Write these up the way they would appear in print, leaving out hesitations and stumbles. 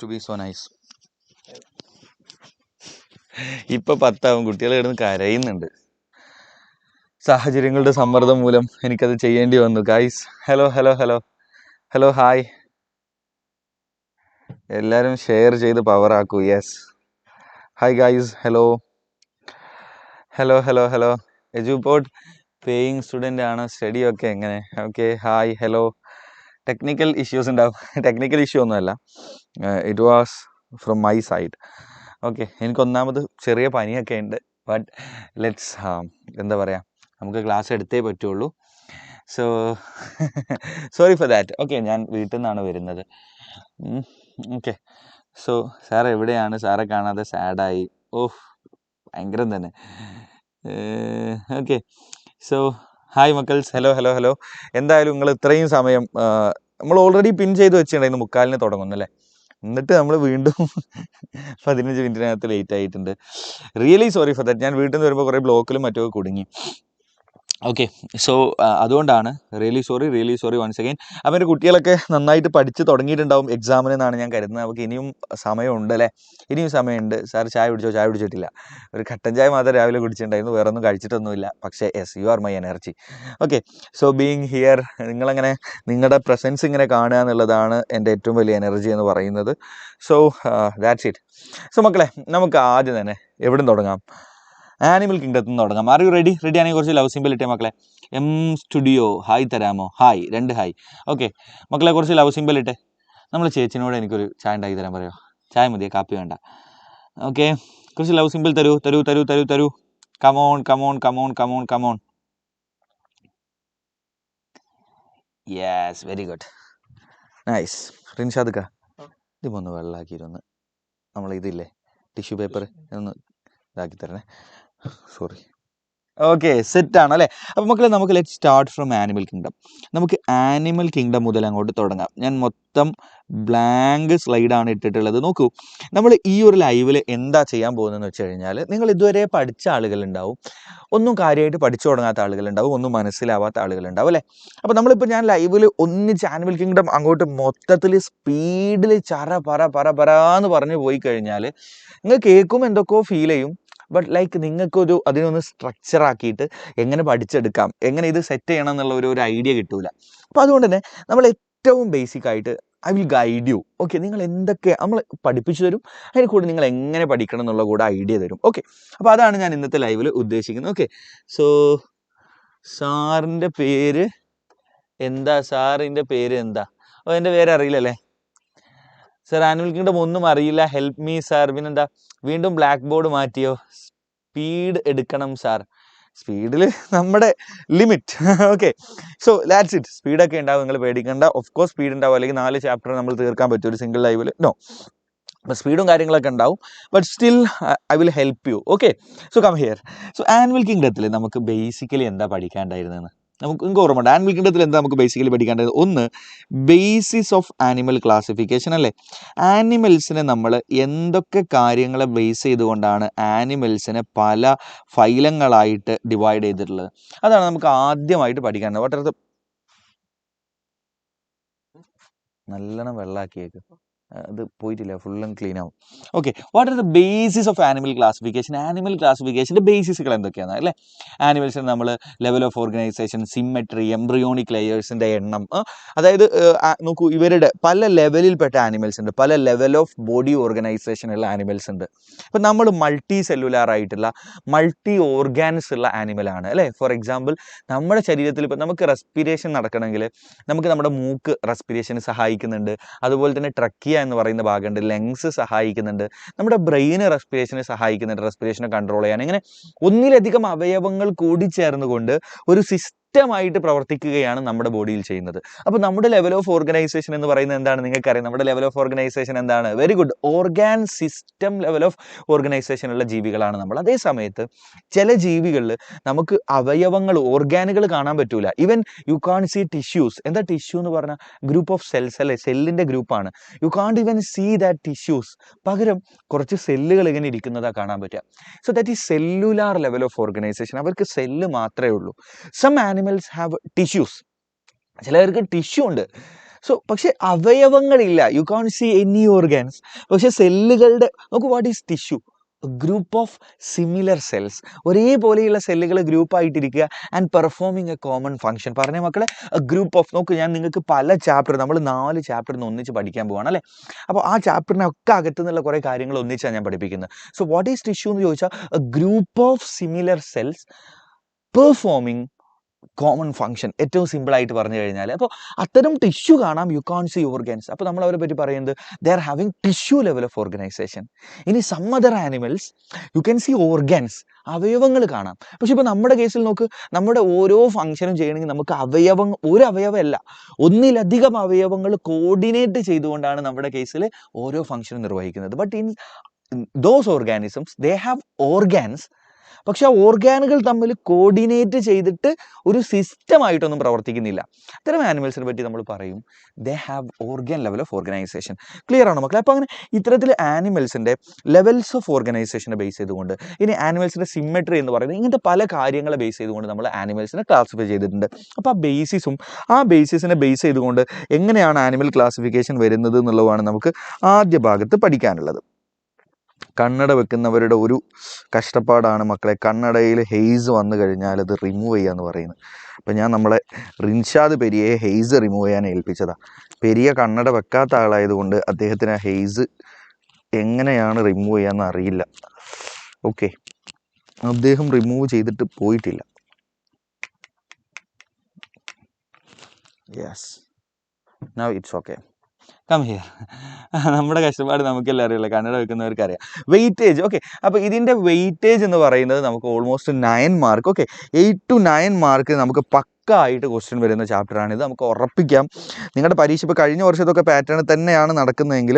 to be so nice. ഇപ്പൊ 10 കുട്ടികൾ കിടന്ന് കരയുന്നുണ്ട്. സാഹചര്യങ്ങളുടെ സമ്മർദ്ദം മൂലം എനിക്കത് ചെയ്യേണ്ടി വന്നു. Guys hello hello hello hello hi, എല്ലാവരും ഷെയർ ചെയ്ത് പവർ ആക്കൂ. Yes hi guys, hello hello hello hello. Eduport paying student ആണ്, സ്റ്റഡി ഒക്കെ എങ്ങനെ? Okay hi hello. Technical issues ഉണ്ടാവും. ടെക്നിക്കൽ ഇഷ്യൂ ഒന്നുമല്ല, it was from my side. Okay, എനിക്കൊന്നാമത് ചെറിയ പനിയൊക്കെ ഉണ്ട്. ബട്ട് ലെറ്റ്സ് എന്താ പറയുക, നമുക്ക് ക്ലാസ് എടുത്തേ പറ്റുള്ളൂ. So sorry for that. Okay, ഞാൻ വീട്ടിൽ നിന്നാണ് വരുന്നത്. ഓക്കെ, സോ സാർ എവിടെയാണ്? സാറെ കാണാതെ സാഡായി. ഓഹ് ഭയങ്കരം തന്നെ. ഓക്കെ, സോ ഹായ് മക്കൾസ്, ഹലോ ഹലോ ഹലോ. എന്തായാലും നിങ്ങൾ ഇത്രയും സമയം നമ്മൾ ഓൾറെഡി പിൻ ചെയ്ത് വെച്ചിട്ടുണ്ടായിരുന്നു 3:45 തുടങ്ങുന്നല്ലേ, എന്നിട്ട് നമ്മൾ വീണ്ടും 15 മിനിറ്റിനകത്ത് ലേറ്റ് ആയിട്ടുണ്ട്. Really sorry for that. ഞാൻ വീട്ടിൽ നിന്ന് വരുമ്പോൾ കുറേ ബ്ലോക്കിലും മറ്റോ കുടുങ്ങി. ഓക്കെ, സോ അതുകൊണ്ടാണ് റിയലി സോറി വൺസ് അഗൈൻ. അപ്പം എൻ്റെ കുട്ടികളൊക്കെ നന്നായിട്ട് പഠിച്ച് തുടങ്ങിയിട്ടുണ്ടാവും എക്സാമിന് എന്നാണ് ഞാൻ കരുതുന്നത്. നമുക്ക് ഇനിയും സമയമുണ്ട് അല്ലേ? ഇനിയും സമയമുണ്ട്. സാർ ചായ കുടിച്ചോ? ചായ കുടിച്ചിട്ടില്ല. ഒരു കട്ടൻ ചായ മാത്രം രാവിലെ കുടിച്ചിട്ടുണ്ടായിരുന്നു, വേറെ ഒന്നും കഴിച്ചിട്ടൊന്നുമില്ല. പക്ഷേ yes, you are my energy. Okay, so being here, നിങ്ങളങ്ങനെ നിങ്ങളുടെ പ്രസൻസ് ഇങ്ങനെ കാണുക എന്നുള്ളതാണ് എൻ്റെ ഏറ്റവും വലിയ എനർജി എന്ന് പറയുന്നത്. So that's it. സോ മക്കളെ, നമുക്ക് ആദ്യം തന്നെ എവിടെ തുടങ്ങാം? ആനിമൽ കിങ്ഡത്തിൽ നിന്ന് തുടങ്ങാം. R you ready? റെഡി ആണെങ്കിൽ കുറച്ച് ലവ് സിമ്പിൾ ഇട്ടേ മക്കളെ. എം സ്റ്റുഡിയോ ഹായ് തരാമോ? Hi, 2 hi. ഓക്കെ മക്കളെ, കുറച്ച് ലവ് സിമ്പിൾ ഇട്ടേ. നമ്മൾ ചേച്ചിനോട് എനിക്കൊരു ചായ ഉണ്ടാക്കി തരാൻ പറയുമോ? ചായ മതിയോ? കാപ്പി വേണ്ട. ഓക്കെ, കുറച്ച് ലവ് സിമ്പിൾ തരൂ തരൂ തരൂ തരൂ തരൂ. Come on come on come on come on come on. Yes, very good, nice. Rinshad ഇതൊന്ന് വെള്ളമാക്കിയിരുന്ന് നമ്മളിതില്ലേ ടിഷ്യൂ പേപ്പർ ഒന്ന് ഇതാക്കി തരണേ. സോറി. ഓക്കെ, സെറ്റാണ് അല്ലേ? അപ്പോൾ മക്കളെ, നമുക്ക് let start from animal kingdom. നമുക്ക് ആനിമൽ കിങ്ഡം മുതൽ അങ്ങോട്ട് തുടങ്ങാം. ഞാൻ മൊത്തം ബ്ലാങ്ക് സ്ലൈഡാണ് ഇട്ടിട്ടുള്ളത്. നോക്കൂ, നമ്മൾ ഈ ഒരു ലൈവിൽ എന്താ ചെയ്യാൻ പോകുന്നതെന്ന് വെച്ച് കഴിഞ്ഞാൽ, നിങ്ങൾ ഇതുവരെ പഠിച്ച ആളുകളുണ്ടാവും, ഒന്നും കാര്യമായിട്ട് പഠിച്ചു തുടങ്ങാത്ത ആളുകളുണ്ടാവും, ഒന്നും മനസ്സിലാവാത്ത ആളുകളുണ്ടാവും അല്ലേ? അപ്പോൾ നമ്മളിപ്പോൾ ഞാൻ ലൈവിൽ ഒന്നിച്ച് ആനിമൽ കിങ്ഡം അങ്ങോട്ട് മൊത്തത്തിൽ സ്പീഡിൽ ചറ പറ പറ പറാന്ന് പറഞ്ഞു പോയി കഴിഞ്ഞാൽ നിങ്ങൾ കേൾക്കും എന്തൊക്കെയോ ഫീൽ ചെയ്യും. ബട്ട് ലൈക്ക് നിങ്ങൾക്കൊരു അതിനൊന്ന് സ്ട്രക്ചർ ആക്കിയിട്ട് എങ്ങനെ പഠിച്ചെടുക്കാം, എങ്ങനെ ഇത് സെറ്റ് ചെയ്യണം എന്നുള്ള ഒരു ഐഡിയ കിട്ടൂല. അപ്പോൾ അതുകൊണ്ട് തന്നെ നമ്മൾ ഏറ്റവും ബേസിക് ആയിട്ട് I will guide you. Okay, നിങ്ങൾ എന്തൊക്കെ നമ്മൾ പഠിപ്പിച്ചു തരും, അതിന് കൂടെ നിങ്ങൾ എങ്ങനെ പഠിക്കണം എന്നുള്ള കൂടെ ഐഡിയ തരും. ഓക്കെ, അപ്പോൾ അതാണ് ഞാൻ ഇന്നത്തെ ലൈവിൽ ഉദ്ദേശിക്കുന്നത്. ഓക്കെ, സോ സാറിൻ്റെ പേര് എന്താ? സാറിൻ്റെ പേര് എന്താ? ഓ, എൻ്റെ പേര് അറിയില്ലല്ലേ സാർ? ആനുവൽ കിങ്ഡം ഒന്നും അറിയില്ല. Help me sir. പിന്നെന്താ, വീണ്ടും ബ്ലാക്ക് ബോർഡ് മാറ്റിയോ? സ്പീഡ് എടുക്കണം സാർ. സ്പീഡിൽ നമ്മുടെ limit. Okay, so that's it. സ്പീഡൊക്കെ ഉണ്ടാവും, നിങ്ങൾ പേടിക്കേണ്ട. ഓഫ് കോഴ്സ് സ്പീഡ് ഉണ്ടാവും, അല്ലെങ്കിൽ 4 ചാപ്റ്റർ നമ്മൾ തീർക്കാൻ പറ്റും ഒരു സിംഗിൾ ലൈവിൽ. നോ, അപ്പോൾ സ്പീഡും കാര്യങ്ങളൊക്കെ ഉണ്ടാവും, but still I will help you. Okay, so come here. So animal കിങ്ഡത്തിൽ നമുക്ക് ബേസിക്കലി എന്താ പഠിക്കാണ്ടായിരുന്നതെന്ന് നിങ്ങൾക്ക് ഓർമ്മയുണ്ട്? ആനിമൽ കിങ്ഡത്തിൽ എന്താ നമുക്ക് ബേസിക്കലി പഠിക്കേണ്ടത്? ഒന്ന്, ബേസിസ് ഓഫ് ആനിമൽ ക്ലാസിഫിക്കേഷൻ അല്ലേ? ആനിമൽസിനെ നമ്മൾ എന്തൊക്കെ കാര്യങ്ങളെ ബേസ് ചെയ്തുകൊണ്ടാണ് ആനിമൽസിനെ പല ഫൈലങ്ങളായിട്ട് ഡിവൈഡ് ചെയ്തിട്ടുള്ളത്, അതാണ് നമുക്ക് ആദ്യമായിട്ട് പഠിക്കേണ്ടത്. വാട്ട് ആർ ദ നല്ലോണം വെള്ളമാക്കിയേക്ക്, അത് പോയിട്ടില്ല, ഫുള്ളും ക്ലീൻ ആവും. Okay, what are the basis of animal classification? Animal ക്ലാസിഫിക്കേഷൻ്റെ ബേസിസുകൾ എന്തൊക്കെയാണ് അല്ലേ? ആനിമൽസിന് നമ്മൾ level of organisation, symmetry, embryonic ലെയേഴ്സിൻ്റെ എണ്ണം, അതായത് നോക്കൂ, ഇവരുടെ പല ലെവലിൽപ്പെട്ട ആനിമൽസ് ഉണ്ട്, പല ലെവൽ ഓഫ് ബോഡി ഓർഗനൈസേഷൻ ഉള്ള ആനിമൽസ് ഉണ്ട്. ഇപ്പം നമ്മൾ മൾട്ടി സെല്ലുലാർ ആയിട്ടുള്ള മൾട്ടി ഓർഗാൻസ് ഉള്ള ആനിമലാണ് അല്ലേ? ഫോർ എക്സാമ്പിൾ, നമ്മുടെ ശരീരത്തിൽ ഇപ്പം നമുക്ക് റെസ്പിറേഷൻ നടക്കണമെങ്കിൽ നമുക്ക് നമ്മുടെ മൂക്ക് റെസ്പിറേഷന് സഹായിക്കുന്നുണ്ട്, അതുപോലെ തന്നെ ട്രക്കിയ എന്ന് പറയുന്ന ഭാഗമുണ്ട്, ലങ്സ് സഹായിക്കുന്നുണ്ട്, നമ്മുടെ ബ്രെയിന് റെസ്പിറേഷന് സഹായിക്കുന്നുണ്ട്, റെസ്പിറേഷനെ കൺട്രോൾ ചെയ്യാൻ. ഇങ്ങനെ ഒന്നിലധികം അവയവങ്ങൾ കൂടിച്ചേർന്നുകൊണ്ട് ഒരു സിസ്റ്റമായിട്ട് പ്രവർത്തിക്കുകയാണ് നമ്മുടെ ബോഡിയിൽ ചെയ്യുന്നത്. അപ്പോൾ നമ്മുടെ ലെവൽ ഓഫ് ഓർഗനൈസേഷൻ എന്ന് പറയുന്നത് എന്താണ്? നിങ്ങൾക്കറിയാം നമ്മുടെ ലെവൽ ഓഫ് ഓർഗനൈസേഷൻ എന്താണ്? Very good, organ system level of organisation ഉള്ള ജീവികളാണ് നമ്മൾ. അതേ സമയത്ത് ചില ജീവികളിൽ നമുക്ക് അവയവങ്ങൾ, ഓർഗാനുകൾ കാണാൻ പറ്റൂല. Even U can see tissues. എന്താ ടിഷ്യൂ എന്ന് പറഞ്ഞാൽ? ഗ്രൂപ്പ് ഓഫ് സെൽസ് അല്ലേ? സെല്ലിൻ്റെ ഗ്രൂപ്പാണ്. യു കാണ്ട് ഈവൻ സീ ദാറ്റ് ടിഷ്യൂസ്. പകരം കുറച്ച് സെല്ലുകൾ ഇങ്ങനെ ഇരിക്കുന്നതാണ് കാണാൻ പറ്റുക. So that is cellular level of organisation. അവർക്ക് സെല്ല് മാത്രമേ ഉള്ളൂ. Some animals have tissues. ചിലവർക്ക് ടിഷ്യൂ ഉണ്ട്, സോ പക്ഷെ അവയവങ്ങളില്ല, you can see any organs. പക്ഷെ സെല്ലുകളുടെ നോക്കൂ, what is tissue? Group of similar cells, ഒരേപോലെയുള്ള സെല്ലുകൾ ഗ്രൂപ്പായിട്ടിരിക്കുക and performing a common function. പറഞ്ഞ മക്കളെ, ഗ്രൂപ്പ് ഓഫ്, നോക്കൂ ഞാൻ നിങ്ങൾക്ക് പല ചാപ്റ്റർ, നമ്മൾ 4 ചാപ്റ്ററിന് ഒന്നിച്ച് പഠിക്കാൻ പോവാണ് അല്ലേ. അപ്പോൾ ആ ചാപ്റ്ററിനൊക്കെ അകത്തു നിന്നുള്ള കുറേ കാര്യങ്ങൾ ഒന്നിച്ചാണ് ഞാൻ പഠിപ്പിക്കുന്നത്. സോ വാട്ട് ഈസ് ടിഷ്യൂ എന്ന് ചോദിച്ചാൽ group of similar cells performing common function, ഏറ്റവും സിമ്പിളായിട്ട് പറഞ്ഞു കഴിഞ്ഞാൽ. അപ്പോൾ അത്തരം ടിഷ്യൂ കാണാം, യു കാൺ സി ഓർഗൻസ്. അപ്പോൾ നമ്മൾ അവരെ പറ്റി പറയുന്നത് they are having tissue level of organisation. ഇനി some other animals you can see organs, അവയവങ്ങൾ കാണാം. പക്ഷെ ഇപ്പോൾ നമ്മുടെ കേസിൽ നോക്ക്, നമ്മുടെ ഓരോ ഫംഗ്ഷനും ചെയ്യണമെങ്കിൽ നമുക്ക് ഒരു അവയവമല്ല, ഒന്നിലധികം അവയവങ്ങൾ കോർഡിനേറ്റ് ചെയ്തുകൊണ്ടാണ് നമ്മുടെ കേസിൽ ഓരോ ഫംഗ്ഷനും നിർവഹിക്കുന്നത്. But in those organisms they have organs. പക്ഷെ ആ ഓർഗാനുകൾ തമ്മിൽ കോർഡിനേറ്റ് ചെയ്തിട്ട് ഒരു സിസ്റ്റമായിട്ടൊന്നും പ്രവർത്തിക്കുന്നില്ല. അത്തരം ആനിമൽസിനെ പറ്റി നമ്മൾ പറയും they have organ level of organisation. Clear ആണോ മക്കളെ? അപ്പോൾ അങ്ങനെ ഇത്തരത്തിൽ ആനിമൽസിൻ്റെ ലെവൽസ് ഓഫ് ഓർഗനൈസേഷനെ ബേസ് ചെയ്തുകൊണ്ട്, ഇനി ആനിമൽസിൻ്റെ സിമ്മെട്രി എന്ന് പറയുന്നത്, ഇങ്ങനത്തെ പല കാര്യങ്ങളെ ബേസ് ചെയ്തുകൊണ്ട് നമ്മൾ ആനിമൽസിനെ ക്ലാസിഫൈ ചെയ്തിട്ടുണ്ട്. അപ്പോൾ ആ ബേസിസിനെ ബേസ് ചെയ്തുകൊണ്ട് എങ്ങനെയാണ് ആനിമൽ ക്ലാസിഫിക്കേഷൻ വരുന്നത് എന്നുള്ളതാണ് നമുക്ക് ആദ്യ ഭാഗത്ത് പഠിക്കാനുള്ളത്. കണ്ണട വെക്കുന്നവരുടെ ഒരു കഷ്ടപ്പാടാണ് മക്കളെ, കണ്ണടയിൽ ഹെയ്സ് വന്നു കഴിഞ്ഞാൽ അത് റിമൂവ് ചെയ്യുക എന്ന് പറയുന്നത്. അപ്പം ഞാൻ നമ്മളെ റിൻഷാദ് പെരിയെ ഹെയ്സ് റിമൂവ് ചെയ്യാൻ ഏൽപ്പിച്ചതാണ്. പെരിയ കണ്ണട വെക്കാത്ത ആളായതുകൊണ്ട് അദ്ദേഹത്തിന് ആ ഹെയ്സ് എങ്ങനെയാണ് റിമൂവ് ചെയ്യാമെന്ന് അറിയില്ല. ഓക്കെ, അദ്ദേഹം റിമൂവ് ചെയ്തിട്ട് പോയിട്ടില്ല. Yes, now it's okay, come here. നമ്മുടെ കഷ്ടപ്പാട് നമുക്കെല്ലാം അറിയില്ല, കണ്ണട വെക്കുന്നവർക്ക് അറിയാം. Weightage, okay. അപ്പോൾ ഇതിൻ്റെ വെയിറ്റേജ് എന്ന് പറയുന്നത് നമുക്ക് almost 9 mark. Okay, 8 to 9 mark നമുക്ക് ആയിട്ട് ക്വസ്റ്റ്യൻ വരുന്ന ചാപ്റ്ററാണിത്. നമുക്ക് ഉറപ്പിക്കാം, നിങ്ങളുടെ പരീക്ഷ ഇപ്പോൾ കഴിഞ്ഞ വർഷത്തൊക്കെ പാറ്റേൺ തന്നെയാണ് നടക്കുന്നതെങ്കിൽ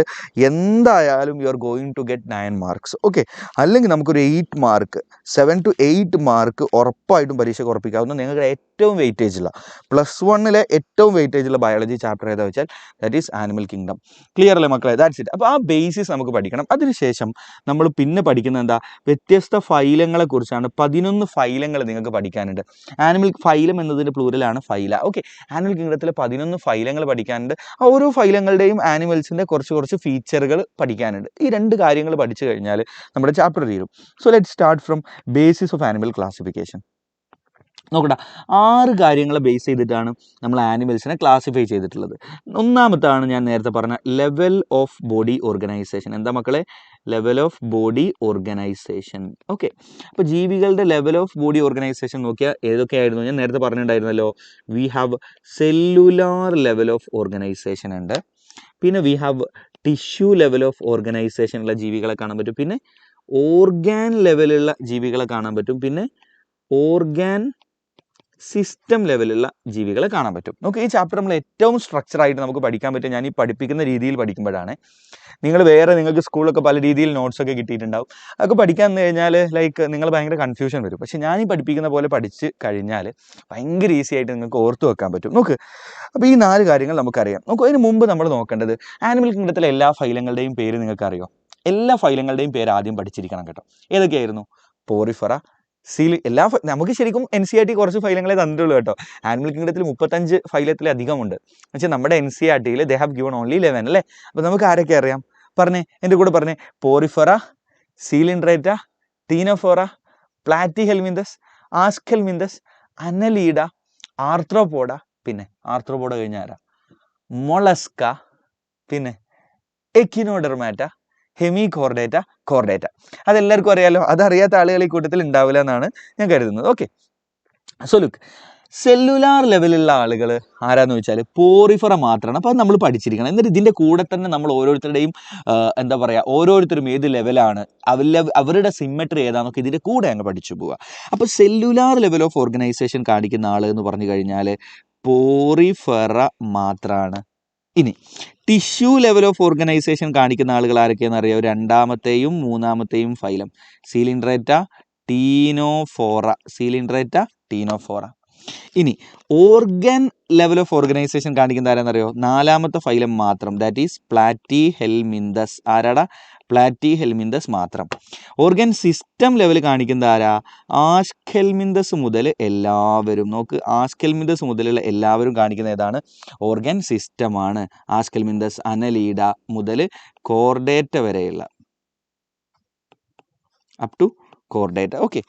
എന്തായാലും you are going to get 9 marks. Okay, അല്ലെങ്കിൽ നമുക്കൊരു 8 മാർക്ക്, 7 to 8 മാർക്ക് ഉറപ്പായിട്ടും പരീക്ഷയ്ക്ക് ഉറപ്പിക്കാവുന്ന നിങ്ങൾക്ക് ഏറ്റവും വെയിറ്റേജ് ഉള്ള +1 ഏറ്റവും വെയിറ്റേജ് ഉള്ള ബയോളജി ചാപ്റ്റർ ഏതാ വെച്ചാൽ that is animal kingdom. Clear അല്ലേ മക്കളെ? That's it. അപ്പോൾ ആ ബേസിസ് നമുക്ക് പഠിക്കണം. അതിനുശേഷം നമ്മൾ പിന്നെ പഠിക്കുന്നത് എന്താ, വ്യത്യസ്ത ഫൈലങ്ങളെ കുറിച്ചാണ്. 11 ഫൈലങ്ങൾ നിങ്ങൾക്ക് പഠിക്കാനുണ്ട്. ആനിമൽ ഫൈലം എന്നതിൻ്റെ പ്ലൂരലാണ് ഫൈല. ഓക്കെ, ആനിമൽ കിങ്ഡത്തിൽ 11 ഫൈലങ്ങൾ പഠിക്കാനുണ്ട്. ഓരോ ഫൈലങ്ങളുടെയും ആനിമൽസിൻ്റെ കുറച്ച് ഫീച്ചറുകൾ പഠിക്കാനുണ്ട്. ഈ 2 കാര്യങ്ങൾ പഠിച്ചു കഴിഞ്ഞാൽ നമ്മുടെ ചാപ്റ്റർ തീരും. So let start from basis of animal classification. നോക്കട്ടെ, 6 കാര്യങ്ങളെ ബേസ് ചെയ്തിട്ടാണ് നമ്മൾ ആനിമൽസിനെ ക്ലാസിഫൈ ചെയ്തിട്ടുള്ളത്. ഒന്നാമത്താണ് ഞാൻ നേരത്തെ പറഞ്ഞ ലെവൽ ഓഫ് ബോഡി ഓർഗനൈസേഷൻ. എന്താ മക്കളെ? Level of body organisation. Okay, അപ്പോൾ ജീവികളുടെ ലെവൽ ഓഫ് ബോഡി ഓർഗനൈസേഷൻ നോക്കിയാൽ ഏതൊക്കെയായിരുന്നു? ഞാൻ നേരത്തെ പറഞ്ഞിട്ടുണ്ടായിരുന്നല്ലോ, we have cellular level of organisation ഉണ്ട്, പിന്നെ we have tissue level of organisation ഉള്ള ജീവികളെ കാണാൻ പറ്റും, പിന്നെ ഓർഗാൻ ലെവലുള്ള ജീവികളെ കാണാൻ പറ്റും, പിന്നെ ഓർഗാൻ സിസ്റ്റം ലെവലുള്ള ജീവികളെ കാണാൻ പറ്റും. നമുക്ക് ഈ ചാപ്റ്റർ നമ്മൾ ഏറ്റവും സ്ട്രക്ചറായിട്ട് നമുക്ക് പഠിക്കാൻ പറ്റും ഞാൻ ഈ പഠിപ്പിക്കുന്ന രീതിയിൽ പഠിക്കുമ്പോഴാണ്. നിങ്ങൾക്ക് സ്കൂളിലൊക്കെ പല രീതിയിൽ നോട്ട്സൊക്കെ കിട്ടിയിട്ടുണ്ടാവും. അതൊക്കെ പഠിക്കാൻ കഴിഞ്ഞാൽ നിങ്ങൾ ഭയങ്കര കൺഫ്യൂഷൻ വരും. പക്ഷേ ഞാൻ ഈ പഠിപ്പിക്കുന്ന പോലെ പഠിച്ച് കഴിഞ്ഞാൽ ഭയങ്കര ഈസി ആയിട്ട് നിങ്ങൾക്ക് ഓർത്ത് വെക്കാൻ പറ്റും. നോക്ക്, അപ്പോൾ ഈ 4 കാര്യങ്ങൾ നമുക്കറിയാം. നോക്കൂ, അതിന് മുമ്പ് നമ്മൾ നോക്കേണ്ടത് ആനിമൽ കിങ്ഡത്തിലെ എല്ലാ ഫൈലങ്ങളുടെയും പേര് നിങ്ങൾക്കറിയോ? എല്ലാ ഫൈലങ്ങളുടെയും പേര് ആദ്യം പഠിച്ചിരിക്കണം കേട്ടോ. ഏതൊക്കെയായിരുന്നു? പോറിഫറ, നമുക്ക് ശരിക്കും NCERT കുറച്ച് ഫൈലങ്ങളെ തന്നിട്ടുള്ളൂ കേട്ടോ. ആനിമൽ കിങ്ഡത്തിൽ 35 ഫൈലത്തിലധികമുണ്ട്. പക്ഷേ നമ്മുടെ NCERTയിൽ ദേ ഹാവ് ഗിവൺ ഓൺലി 11 അല്ലേ. അപ്പോൾ നമുക്ക് ആരൊക്കെ അറിയാം? പറഞ്ഞേ, എൻ്റെ കൂടെ പറഞ്ഞേ. Porifera, Coelenterata, Ctenophora, Platyhelminthes, Aschelminthes, Annelida, ആർത്രോപോഡ, പിന്നെ ആർത്രോപോഡ കഴിഞ്ഞ ആരാ? മൊളസ്ക, പിന്നെ എക്കിനോഡെർമാറ്റ, ഹെമികോർഡേറ്റ, കോർഡേറ്റ. അതെല്ലാവർക്കും അറിയാലോ. അതറിയാത്ത ആളുകൾ ഈ കൂട്ടത്തിൽ ഉണ്ടാവില്ല എന്നാണ് ഞാൻ കരുതുന്നത്. ഓക്കെ, സോ ലുക്ക്, സെല്ലുലാർ ലെവലുള്ള ആളുകൾ ആരാന്ന് വെച്ചാൽ പോറിഫറ മാത്രമാണ്. അപ്പോൾ അത് നമ്മൾ പഠിച്ചിരിക്കണം. എന്നിട്ട് ഇതിൻ്റെ കൂടെ തന്നെ നമ്മൾ ഓരോരുത്തരുടെയും എന്താ പറയുക, ഓരോരുത്തരും ഏത് ലെവലാണ്, അവരുടെ സിമ്മെട്രി ഏതാണെന്നൊക്കെ ഇതിൻ്റെ കൂടെ അങ്ങ് പഠിച്ചു പോവുക. അപ്പോൾ സെല്ലുലാർ ലെവൽ ഓഫ് ഓർഗനൈസേഷൻ കാണിക്കുന്ന ആൾ എന്ന് പറഞ്ഞു കഴിഞ്ഞാൽ പോറിഫറ മാത്രമാണ്. ഇനി ടിഷ്യൂ ലെവൽ ഓഫ് ഓർഗനൈസേഷൻ കാണിക്കുന്ന ആളുകൾ ആരൊക്കെയാണെന്ന് അറിയാം? 2ാമത്തെയും 3ാമത്തെയും ഫൈലം സീലിൻഡ്രേറ്റ, ടീനോഫോറ. ഇനി ഓർഗൻ ലെവൽ ഓഫ് ഓർഗനൈസേഷൻ കാണിക്കുന്ന ആരാന്നറിയോ? 4ാമത്തെ ഫൈലം മാത്രം, ദാറ്റ് ഈസ് പ്ലാറ്റിഹെൽമിന്തസ്. ആരാടാ? പ്ലാറ്റിഹെൽമിന്തസ് മാത്രം. ഓർഗൻ സിസ്റ്റം ലെവൽ കാണിക്കുന്നത് ആരാ? ആഷ്കെൽമിന്തസ് മുതൽ എല്ലാവരും. നോക്ക്, ആഷ്കെൽമിന്തസ് മുതലുള്ള എല്ലാവരും കാണിക്കുന്ന ഏതാണ്? ഓർഗൻ സിസ്റ്റമാണ്. ആഷ്കെൽമിന്തസ്, അനലീഡ മുതൽ കോർഡേറ്റ വരെയുള്ള അപ് ടു കോർഡേറ്റ. ഓക്കെ,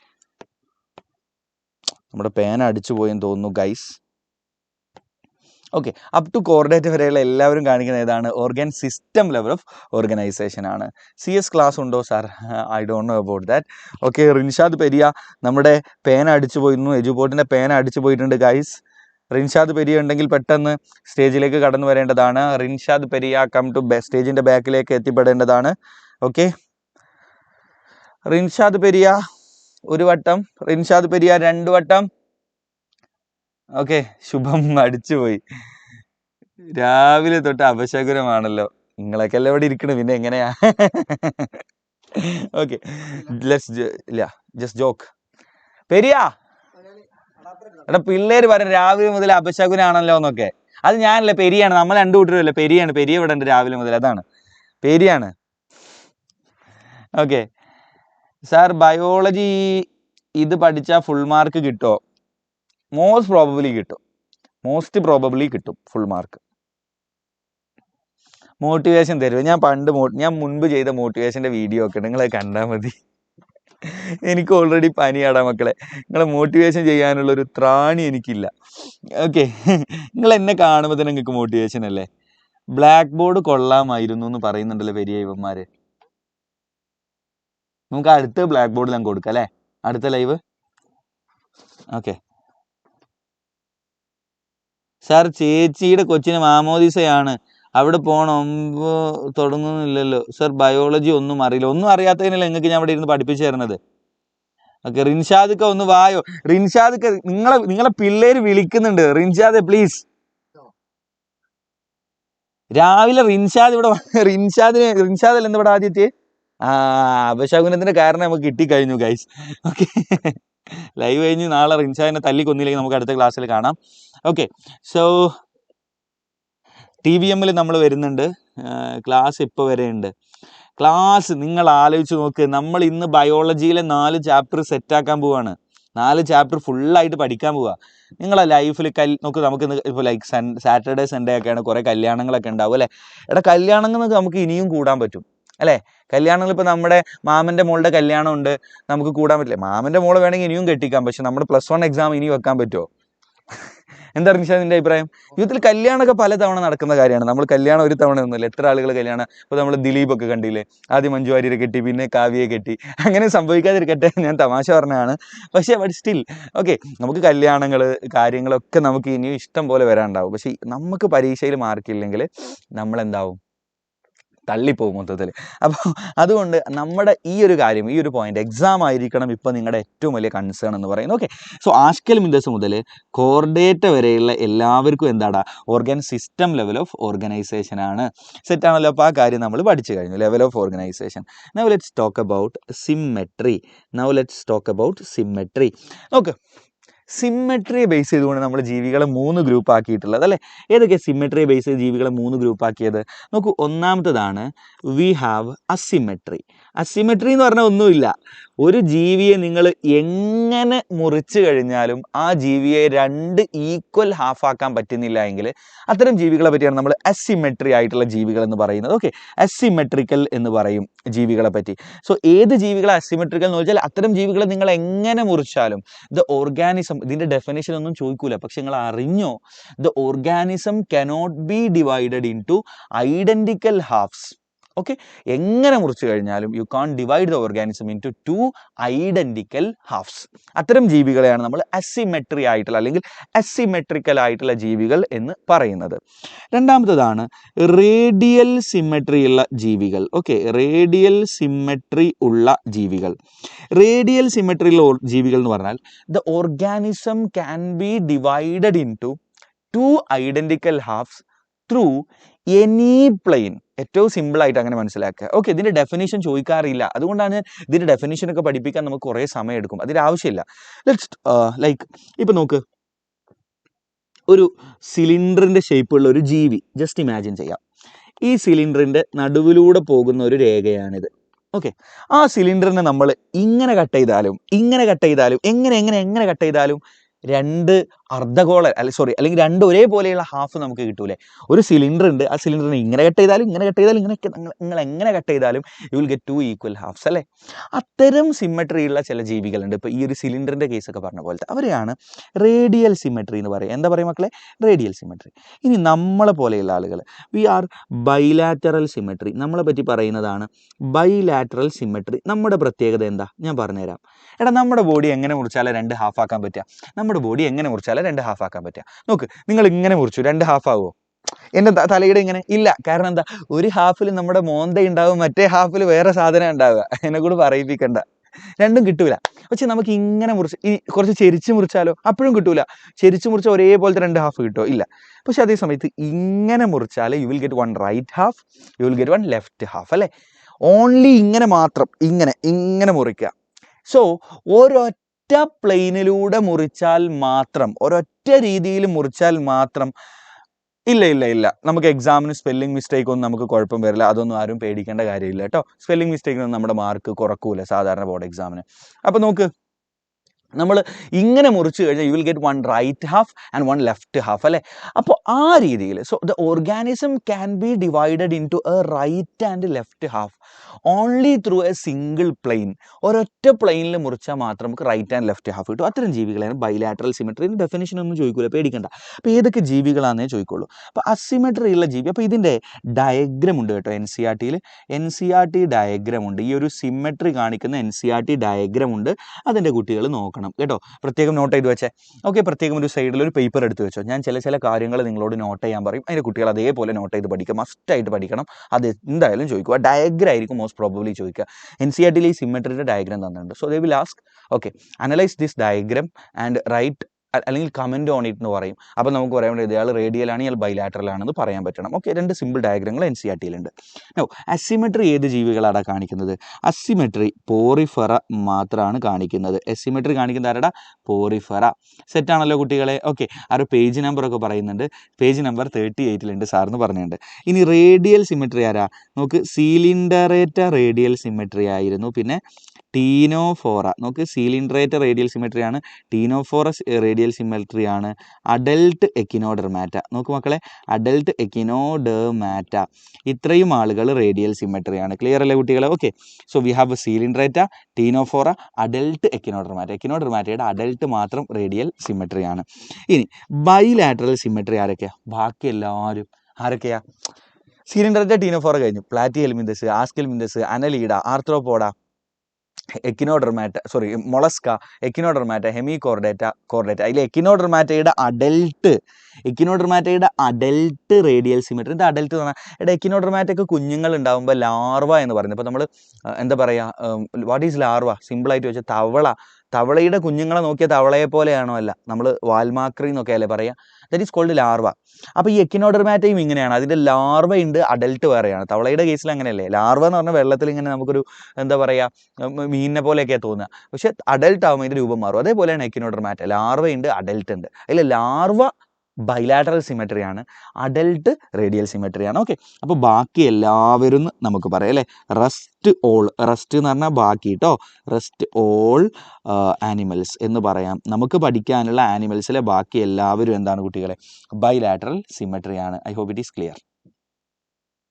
നമ്മുടെ പേന അടിച്ചു പോയെന്ന് തോന്നുന്നു guys. Okay, up to chordate വരെയുള്ള എല്ലാവരും കാണിക്കുന്ന ഏതാണ്? Organ system level of organisation ആണ്. CS ക്ലാസ് ഉണ്ടോ sir? I don't know about that. Okay, Rinshad Periya നമ്മുടെ പേന അടിച്ചു പോയിരുന്നു. എജുപോർട്ടിൻ്റെ പേന അടിച്ചു പോയിട്ടുണ്ട് ഗൈസ്. റിൻഷാദ് പെരിയ ഉണ്ടെങ്കിൽ പെട്ടെന്ന് സ്റ്റേജിലേക്ക് കടന്നു വരേണ്ടതാണ്. റിൻഷാദ് പെരിയ കം ടു സ്റ്റേജിൻ്റെ ബാക്കിലേക്ക് എത്തിപ്പെടേണ്ടതാണ്. ഓക്കെ, റിൻഷാദ് പെരിയ ഒരു വട്ടം, റിൻഷാദ് പെരിയ 2 വട്ടം. ഓക്കെ, ശുഭം അടിച്ചുപോയി. രാവിലെ തൊട്ട് അപശകുനമാണല്ലോ. നിങ്ങളൊക്കെ അല്ലേ ഇവിടെ ഇരിക്കണം, പിന്നെ എങ്ങനെയാ? ഓക്കെ, ഇല്ല, ജസ്റ്റ് ജോക്ക്. പെരിയ എടാ, പിള്ളേര് പറഞ്ഞു രാവിലെ മുതൽ അപശകുനാണല്ലോ എന്നൊക്കെ. അത് ഞാനല്ല, പെരിയാണ്. നമ്മൾ 2 കൂട്ടരല്ലേ. പെരിയാണ്. പെരിയ ഇവിടെ ഉണ്ട് രാവിലെ മുതൽ. അതാണ് പെരിയാണ്. ഓക്കെ സാർ, ബയോളജി ഇത് പഠിച്ചാൽ ഫുൾ മാർക്ക് കിട്ടുമോ? മോസ്റ്റ് പ്രോബബ്ലി കിട്ടും ഫുൾ മാർക്ക്. മോട്ടിവേഷൻ തരുമോ? ഞാൻ മുൻപ് ചെയ്ത മോട്ടിവേഷൻ്റെ വീഡിയോ ഒക്കെ നിങ്ങൾ കണ്ടാൽ മതി. എനിക്ക് ഓൾറെഡി പനിയാടാ മക്കളെ. നിങ്ങളെ മോട്ടിവേഷൻ ചെയ്യാനുള്ളൊരു ത്രാണി എനിക്കില്ല. ഓക്കെ, നിങ്ങൾ എന്നെ കാണുമ്പോൾ തന്നെ നിങ്ങൾക്ക് മോട്ടിവേഷൻ അല്ലേ? ബ്ലാക്ക് ബോർഡ് കൊള്ളാമായിരുന്നു എന്ന് പറയുന്നുണ്ടല്ലോ പെരിയ ഇവന്മാർ. നമുക്ക് അടുത്ത ബ്ലാക്ക് ബോർഡിൽ ഞാൻ കൊടുക്കാം അല്ലേ? അടുത്ത ലൈവ്. ഓക്കെ സാർ, ചേച്ചിയുടെ കൊച്ചിന് മാമോദിസയാണ്, അവിടെ പോകണം തുടങ്ങുന്നില്ലല്ലോ സാർ. ബയോളജി ഒന്നും അറിയില്ല. ഒന്നും അറിയാത്തതിനല്ല നിങ്ങൾക്ക് ഞാൻ ഇവിടെ ഇരുന്ന് പഠിപ്പിച്ചു തരുന്നത്. ഓക്കെ, റിൻഷാദൊക്കെ ഒന്ന് വായോ. റിൻഷാദൊക്കെ നിങ്ങളെ പിള്ളേര് വിളിക്കുന്നുണ്ട്. റിൻഷാദ് പ്ലീസ്. രാവിലെ റിൻഷാദ് ഇവിടെ റിൻഷാദല്ല എന്താ ഇവിടെ ആദ്യത്തെ അപശകുനത്തിന്റെ കാരണം നമുക്ക് കിട്ടിക്കഴിഞ്ഞു ഗൈസ്. ഓക്കെ, ലൈവ് കഴിഞ്ഞ് നാളെ റിൻഷാദിനെ തല്ലിക്കൊന്നില്ലെങ്കിൽ നമുക്ക് അടുത്ത ക്ലാസ്സിൽ കാണാം. ഓക്കെ, സോ TVMൽ നമ്മൾ വരുന്നുണ്ട്. ക്ലാസ് ഇപ്പോൾ വരെ ഉണ്ട്. ക്ലാസ് നിങ്ങൾ ആലോചിച്ച് നോക്ക്. നമ്മൾ ഇന്ന് ബയോളജിയിലെ 4 ചാപ്റ്റർ സെറ്റാക്കാൻ പോവാണ്. 4 ചാപ്റ്റർ ഫുള്ളായിട്ട് പഠിക്കാൻ പോവുക. നിങ്ങളെ ലൈഫിൽ നോക്ക്, നമുക്ക് ഇപ്പോൾ ലൈക്ക് സാറ്റർഡേ സൺഡേ ഒക്കെയാണ്, കുറേ കല്യാണങ്ങളൊക്കെ ഉണ്ടാവും അല്ലേ? എടാ, കല്യാണങ്ങൾക്ക് നമുക്ക് ഇനിയും കൂടാൻ പറ്റും അല്ലേ? കല്യാണങ്ങൾ ഇപ്പോൾ നമ്മുടെ മാമൻ്റെ മോളുടെ കല്യാണം ഉണ്ട്, നമുക്ക് കൂടാൻ പറ്റില്ല. മാമൻ്റെ മോള് വേണമെങ്കിൽ ഇനിയും കെട്ടിക്കാം, പക്ഷെ നമ്മുടെ +1 എക്സാം ഇനി വെക്കാൻ പറ്റുമോ? എന്താ നിൻ്റെ അഭിപ്രായം? ജീവിതത്തിൽ കല്യാണമൊക്കെ പല തവണ നടക്കുന്ന കാര്യമാണ്. നമ്മൾ കല്യാണം ഒരു തവണ ഒന്നുമില്ല, എത്ര ആളുകൾ കല്യാണം. ഇപ്പോൾ നമ്മൾ ദിലീപൊക്കെ കണ്ടില്ലേ, ആദ്യം മഞ്ജു വാര്യരെ കെട്ടി, പിന്നെ കാവ്യയെ കെട്ടി. അങ്ങനെ സംഭവിക്കാതിരിക്കട്ടെ, ഞാൻ തമാശ പറഞ്ഞതാണ്. പക്ഷേ ബട്ട് സ്റ്റിൽ ഓക്കെ, നമുക്ക് കല്യാണങ്ങൾ കാര്യങ്ങളൊക്കെ നമുക്ക് ഇനിയും ഇഷ്ടം പോലെ വരാനുണ്ടാവും. പക്ഷേ നമുക്ക് പരീക്ഷയിൽ മാർക്കില്ലെങ്കിൽ നമ്മളെന്താവും? തള്ളിപ്പോകും മൊത്തത്തിൽ. അപ്പോൾ അതുകൊണ്ട് നമ്മുടെ ഈ ഒരു കാര്യം, ഈ ഒരു പോയിന്റ്, എക്സാം ആയിരിക്കണം ഇപ്പോൾ നിങ്ങളുടെ ഏറ്റവും വലിയ കൺസേൺ എന്ന് പറയുന്നത്. ഓക്കെ, സോ ആഷ്കെൽമിന്തസ് മുതൽ കോർഡേറ്റ വരെയുള്ള എല്ലാവർക്കും എന്താടാ? Organ system level of organisation ആണ്. സെറ്റാണല്ലോ? അപ്പോൾ ആ കാര്യം നമ്മൾ പഠിച്ചു കഴിഞ്ഞു, level of organisation. Now let's talk about symmetry. നോക്ക്, സിമ്മെട്രിയെ ബേസ് ചെയ്തുകൊണ്ട് നമ്മൾ ജീവികളെ 3 ഗ്രൂപ്പ് ആക്കിയിട്ടുള്ളത് അല്ലേ? ഏതൊക്കെ സിമ്മെട്രിയെ ബേസ് ചെയ്ത് ജീവികളെ 3 ഗ്രൂപ്പ് ആക്കിയത്? നോക്കൂ, ഒന്നാമത്തതാണ് വി ഹാവ് അസിമെട്രി. അസിമെട്രി എന്ന് പറഞ്ഞാൽ ഒന്നുമില്ല, ഒരു ജീവിയെ നിങ്ങൾ എങ്ങനെ മുറിച്ചു കഴിഞ്ഞാലും ആ ജീവിയെ 2 ഈക്വൽ ഹാഫ് ആക്കാൻ പറ്റുന്നില്ല എങ്കിൽ അത്തരം ജീവികളെ പറ്റിയാണ് നമ്മൾ അസിമെട്രി ആയിട്ടുള്ള ജീവികൾ എന്ന് പറയുന്നത്. ഓക്കെ, അസിമെട്രിക്കൽ എന്ന് പറയും ജീവികളെ പറ്റി. സോ ഏത് ജീവികളെ അസിമെട്രിക്കൽ എന്ന് വെച്ചാൽ അത്തരം ജീവികളെ നിങ്ങൾ എങ്ങനെ മുറിച്ചാലും ദ ഓർഗാനിസം, ഇതിൻ്റെ ഡെഫിനേഷൻ ഒന്നും ചോദിക്കൂല, പക്ഷെ നിങ്ങൾ അറിഞ്ഞോ, the organism cannot be divided in to identical halves. Okay, എങ്ങനെ മുറിച്ചു കഴിഞ്ഞാലും you can divide the organism into 2 identical halves. അത്തരം ജീവികളെയാണ് നമ്മൾ അസിമെട്രി ആയിട്ടുള്ള അല്ലെങ്കിൽ അസിമെട്രിക്കൽ ആയിട്ടുള്ള ജീവികൾ എന്ന് പറയുന്നത്. രണ്ടാമത്തതാണ് റേഡിയൽ സിമെട്രി ഉള്ള ജീവികൾ. ഓക്കെ, റേഡിയൽ സിമെട്രി ഉള്ള ജീവികൾ. റേഡിയൽ സിമെട്രി ഉള്ള ജീവികൾ എന്ന് പറഞ്ഞാൽ the organism can be divided in to 2 identical halves through any plane. ഏറ്റവും സിമ്പിളായിട്ട് അങ്ങനെ മനസ്സിലാക്കുക. ഓക്കെ, ഇതിൻ്റെ ഡെഫിനേഷൻ ചോദിക്കാറില്ല, അതുകൊണ്ടാണ് ഇതിൻ്റെ ഡെഫിനേഷനൊക്കെ പഠിപ്പിക്കാൻ നമുക്ക് കുറേ സമയം എടുക്കും. അതിൻ്റെ ആവശ്യമില്ല. ലൈക്ക് ഇപ്പം നോക്ക്, ഒരു സിലിണ്ടറിൻ്റെ ഷേപ്പുള്ള ഒരു ജീവി ജസ്റ്റ് ഇമാജിൻ ചെയ്യാം. ഈ സിലിണ്ടറിൻ്റെ നടുവിലൂടെ പോകുന്ന ഒരു രേഖയാണിത്. ഓക്കെ, ആ സിലിണ്ടറിനെ നമ്മൾ ഇങ്ങനെ കട്ട് ചെയ്താലും എങ്ങനെ കട്ട് ചെയ്താലും രണ്ട് അർദ്ധഗോള അല്ലെങ്കിൽ രണ്ട് ഒരേപോലെയുള്ള ഹാഫ് നമുക്ക് കിട്ടൂലേ. ഒരു സിലിണ്ടർ ഉണ്ട്, ആ സിലിണ്ടറിനെ ഇങ്ങനെ കട്ട് ചെയ്താലും ഇങ്ങനെയൊക്കെ നിങ്ങൾ എങ്ങനെ കട്ട് ചെയ്താലും U will get 2 equal halves അല്ലേ. അത്തരം സിമെട്രി ഉള്ള ചില ജീവികളുണ്ട്. ഇപ്പോൾ ഈ ഒരു സിലിണ്ടറിൻ്റെ കേസൊക്കെ പറഞ്ഞ പോലത്തെ അവരെയാണ് റേഡിയൽ സിമെട്രി എന്ന് പറയുക. എന്താ പറയുക മക്കളെ? Radial symmetry. ഇനി നമ്മളെ പോലെയുള്ള ആളുകൾ വി ആർ ബൈലാറ്ററൽ സിമെട്രി. നമ്മളെ പറ്റി പറയുന്നതാണ് ബൈലാറ്ററൽ സിമെട്രി. നമ്മുടെ പ്രത്യേകത എന്താ ഞാൻ പറഞ്ഞുതരാം. എടാ, നമ്മുടെ ബോഡി എങ്ങനെ മുറിച്ചാലേ 2 ഹാഫ് ആക്കാൻ പറ്റുക? നമ്മുടെ ബോഡി എങ്ങനെ മുറിച്ചാലേ 2 ഹാഫ് ആക്കാൻ പറ്റുക? നോക്ക്, നിങ്ങൾ ഇങ്ങനെ മുറിച്ചു 2 ഹാഫ് ആവുമോ? എൻ്റെ തലയുടെ ഇങ്ങനെ ഇല്ല. കാരണം എന്താ? ഒരു ഹാഫിൽ നമ്മുടെ മോന്ത ഉണ്ടാവും, മറ്റേ ഹാഫിൽ വേറെ സാധനം ഉണ്ടാവുക. എന്നെ കൂടെ പറയിപ്പിക്കണ്ട, രണ്ടും കിട്ടൂല. പക്ഷെ നമുക്ക് ഇങ്ങനെ മുറിച്ച് ഈ കുറച്ച് ചെരിച്ച് മുറിച്ചാലോ? അപ്പോഴും കിട്ടൂല. ചെരിച്ച് മുറിച്ചാൽ ഒരേപോലത്തെ 2 ഹാഫ് കിട്ടുമോ? ഇല്ല. പക്ഷെ അതേ സമയത്ത് ഇങ്ങനെ മുറിച്ചാൽ you will get 1 right half, you will get 1 left half അല്ലേ. ഓൺലി ഇങ്ങനെ മാത്രം, ഇങ്ങനെ മുറിക്കുക. സോ ഒരൊറ്റ പ്ലെയിനിലൂടെ മുറിച്ചാൽ മാത്രം, ഒരൊറ്റ രീതിയിൽ മുറിച്ചാൽ മാത്രം ഇല്ല നമുക്ക് എക്സാമിന് സ്പെല്ലിംഗ് മിസ്റ്റേക്ക് ഒന്നും നമുക്ക് കുഴപ്പം വരില്ല. അതൊന്നും ആരും പേടിക്കേണ്ട കാര്യമില്ല കേട്ടോ. സ്പെല്ലിംഗ് മിസ്റ്റേക്കിനൊന്നും നമ്മുടെ മാർക്ക് കുറക്കൂല സാധാരണ ബോർഡ് എക്സാമിന്. അപ്പോൾ നോക്ക്, നമ്മൾ ഇങ്ങനെ മുറിച്ച് കഴിഞ്ഞാൽ you will get 1 right half and 1 left half അല്ലേ. അപ്പോൾ ആ രീതിയിൽ so the organism can be divided in to a right and left half only through a single plane. ഒരൊറ്റ പ്ലെയിനിൽ മുറിച്ചാൽ മാത്രം നമുക്ക് റൈറ്റ് ആൻഡ് ലെഫ്റ്റ് ഹാഫ് കിട്ടും. അത്തരം ജീവികളാണ് ബൈലാറ്ററൽ സിമെട്രി. ഡെഫിനിഷൻ ഒന്നും ചോദിക്കൂല, പേടിക്കണ്ട. അപ്പോൾ ഏതൊക്കെ ജീവികളാണെന്നേ ചോദിക്കുള്ളൂ. അപ്പോൾ അസിമെട്രി ഉള്ള ജീവി, അപ്പോൾ ഇതിൻ്റെ ഡയഗ്രം ഉണ്ട് കേട്ടോ. NCERT ഡയഗ്രം ഉണ്ട്. ഈ ഒരു സിമെട്രി കാണിക്കുന്ന NCERT ഡയഗ്രം ഉണ്ട്. അതിൻ്റെ കുട്ടികൾ നോക്കണം കേട്ടോ. പ്രത്യേകം നോട്ട് ചെയ്ത് വെച്ചേ. ഓക്കെ, പ്രത്യേകം ഒരു സൈഡിൽ ഒരു പേപ്പർ എടുത്ത് വെച്ചോ. ഞാൻ ചില കാര്യങ്ങൾ നിങ്ങളോട് നോട്ട് ചെയ്യാൻ പറയും. അതിൻ്റെ കുട്ടികൾ അതേപോലെ നോട്ട് ചെയ്ത് പഠിക്കുക. മസ്റ്റായിട്ട് പഠിക്കണം. അത് എന്തായാലും ചോദിക്കുക. ഡയഗ്രം ആയിരിക്കും മോസ്റ്റ് പ്രോബബ്ലി ചോദിക്കുക. NCERT-ൽ ഈ സിമെട്രിയുടെ ഡയഗ്രം തന്നിട്ടുണ്ട്. So they will ask, okay, analyse this diagram and write അല്ലെങ്കിൽ കമൻറ്റ് ഓൺ ഇറ്റ് എന്ന് പറയും. അപ്പോൾ നമുക്ക് പറയാൻ വേണ്ടി ഇയാൾ റേഡിയലാണ്, ഇയാൾ ബൈലാറ്ററൽ ആണെന്ന് പറയാൻ പറ്റണം. ഓക്കെ, 2 സിമ്പിൾ ഡയഗ്രങ്ങൾ NCERT-ലുണ്ട്. അസിമെട്രി ഏത് ജീവികളാണ് കാണിക്കുന്നത്? അസിമെട്രി പോറിഫെറ മാത്രമാണ് കാണിക്കുന്നത്. അസിമെട്രി കാണിക്കുന്നത് ആരടാ? പോറിഫെറ. സെറ്റാണല്ലോ കുട്ടികളെ? ഓക്കെ, ആ ഒരു പേജ് നമ്പറൊക്കെ പറയുന്നുണ്ട്. പേജ് നമ്പർ 38-ലുണ്ട് സാറിന് പറഞ്ഞിട്ടുണ്ട്. ഇനി റേഡിയൽ സിമെട്രി ആരാ? നോക്ക്, സിലിണ്ടറേറ്റ റേഡിയൽ സിമെട്രി ആയിരുന്നു. പിന്നെ ടീനോഫോറ. നോക്ക്, സിലിണ്ടറേറ്റ റേഡിയൽ സിമെട്രി ആണ്. ടീനോഫോറസ് റേഡിയൽ സിമെട്രി ആണ്. അഡൽട്ട് എക്കിനോഡെർമാറ്റ. നോക്ക് മക്കളെ, അഡൽട്ട് എക്കിനോഡെർമാറ്റ. ഇത്രയും ആളുകൾ റേഡിയൽ സിമെട്രി ആണ്. ക്ലിയർ അല്ലേ കുട്ടികളെ? Okay, so we have Coelenterata, Ctenophora, adult Echinodermata. എക്കിനോഡെർമാറ്റയുടെ അഡൽട്ട് മാത്രം റേഡിയൽ സിമെട്രി ആണ്. ഇനി ബൈലാറ്ററൽ സിമെട്രി ആരൊക്കെയാ? ബാക്കി എല്ലാവരും ആരൊക്കെയാ? സിലിണ്ടറേറ്റ, ടീനോഫോറ കഴിഞ്ഞു. Platyhelminthes, Aschelminthes, Annelida, Arthropoda, Echinodermata, Mollusca, Echinodermata, Hemichordata, അതിൽ എക്കിനോഡെർമാറ്റയുടെ അഡൽട്ട് റേഡിയൽ സിമെട്രി. ഇത് അഡൽട്ട് എന്ന് പറഞ്ഞാൽ, ഇവിടെ എക്കിനോഡെർമാറ്റയ്ക്ക് കുഞ്ഞുങ്ങൾ ഉണ്ടാകുമ്പോൾ ലാർവ എന്ന് പറയുന്നത്. ഇപ്പോൾ നമ്മൾ എന്താ പറയുക, വാട്ട് ഈസ് ലാർവ? സിമ്പിളായിട്ട് വെച്ചാൽ തവളയുടെ കുഞ്ഞുങ്ങളെ നോക്കിയ തവളയെ പോലെയാണോ? അല്ല, നമ്മൾ വാൽമാക്രി എന്നൊക്കെ അല്ലേ പറയുക. That is called larva. അപ്പോൾ ഈ എക്കിനോഡെർമാറ്റയും ഇങ്ങനെയാണ്. അതിൻ്റെ ലാർവ ഉണ്ട്, അഡൽട്ട് വേറെയാണ്. തവളയുടെ കേസിൽ അങ്ങനെയല്ലേ? ലാർവ എന്ന് പറഞ്ഞാൽ വെള്ളത്തിൽ ഇങ്ങനെ നമുക്കൊരു എന്താ പറയുക, മീനിനെ പോലെയൊക്കെയാണ് തോന്നുക. പക്ഷെ അഡൽട്ട് ആകുമ്പോൾ ഇതിൻ്റെ രൂപം മാറും. അതേപോലെയാണ് എക്കിനോഡെർമാറ്റ. ലാർവ ഉണ്ട്, അഡൽട്ട് ഉണ്ട്. അതിൽ ലാർവ ബൈലാറ്ററൽ സിമെട്രി ആണ്, അഡൽട്ട് റേഡിയൽ സിമെട്രി ആണ്. ഓക്കെ, അപ്പോൾ ബാക്കി എല്ലാവരും നമുക്ക് പറയാം അല്ലേ. റെസ്റ്റ് എന്ന് പറഞ്ഞാൽ ബാക്കി കേട്ടോ. റെസ്റ്റ് ഓൾ ആനിമൽസ് എന്ന് പറയാം. നമുക്ക് പഠിക്കാനുള്ള ആനിമൽസിലെ ബാക്കി എല്ലാവരും എന്താണ് കുട്ടികളെ? ബൈലാറ്ററൽ സിമെട്രി ആണ്. I hope it is clear.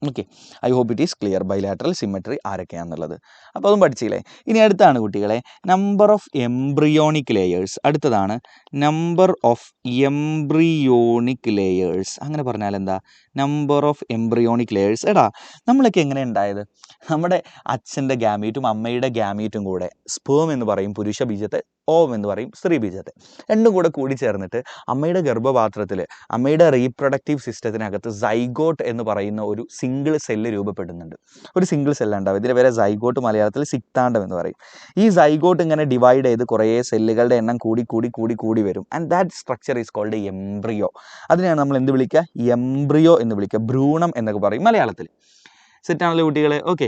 Okay, I hope it is clear bilateral symmetry ആരൊക്കെയാണെന്നുള്ളത്. അപ്പോൾ അതും പഠിച്ചില്ലേ. ഇനി അടുത്താണ് കുട്ടികളെ നമ്പർ ഓഫ് എംബ്രിയോണിക് ലെയേഴ്സ്. അടുത്തതാണ് നമ്പർ ഓഫ് എംബ്രിയോണിക് ലെയേഴ്സ്. അങ്ങനെ പറഞ്ഞാൽ എന്താ? Number of embryonic layers. എടാ, നമ്മളൊക്കെ എങ്ങനെ ഉണ്ടായത്? നമ്മുടെ അച്ഛൻ്റെ ഗാമീറ്റും അമ്മയുടെ ഗാമീറ്റും കൂടെ സ്പേം എന്ന് പറയും പുരുഷ ബീജത്തെ, ഓം എന്ന് പറയും സ്ത്രീ ബീജത്തെ. രണ്ടും കൂടി ചേർന്നിട്ട് അമ്മയുടെ ഗർഭപാത്രത്തിൽ, അമ്മയുടെ റീപ്രൊഡക്റ്റീവ് സിസ്റ്റത്തിനകത്ത് സൈഗോട്ട് എന്ന് പറയുന്ന ഒരു സിംഗിൾ സെല്ല് രൂപപ്പെടുന്നുണ്ട്. ഒരു സിംഗിൾ സെല്ലുണ്ടാവും. ഇതിന് പേരെ സൈഗോട്ട്, മലയാളത്തിൽ സിക്താണ്ഡം എന്ന് പറയും. ഈ സൈഗോട്ട് ഇങ്ങനെ ഡിവൈഡ് ചെയ്ത് കുറേ സെല്ലുകളുടെ എണ്ണം കൂടി വരും. And that structure is called embryo. അതിനെയാണ് നമ്മൾ എന്ത് വിളിക്കുക? എംബ്രിയോ എന്ന് വിളിക്കുക. ഭ്രൂണം എന്നൊക്കെ പറയും മലയാളത്തിൽ. സെറ്റാണല്ലോ കുട്ടികളെ? ഓക്കെ,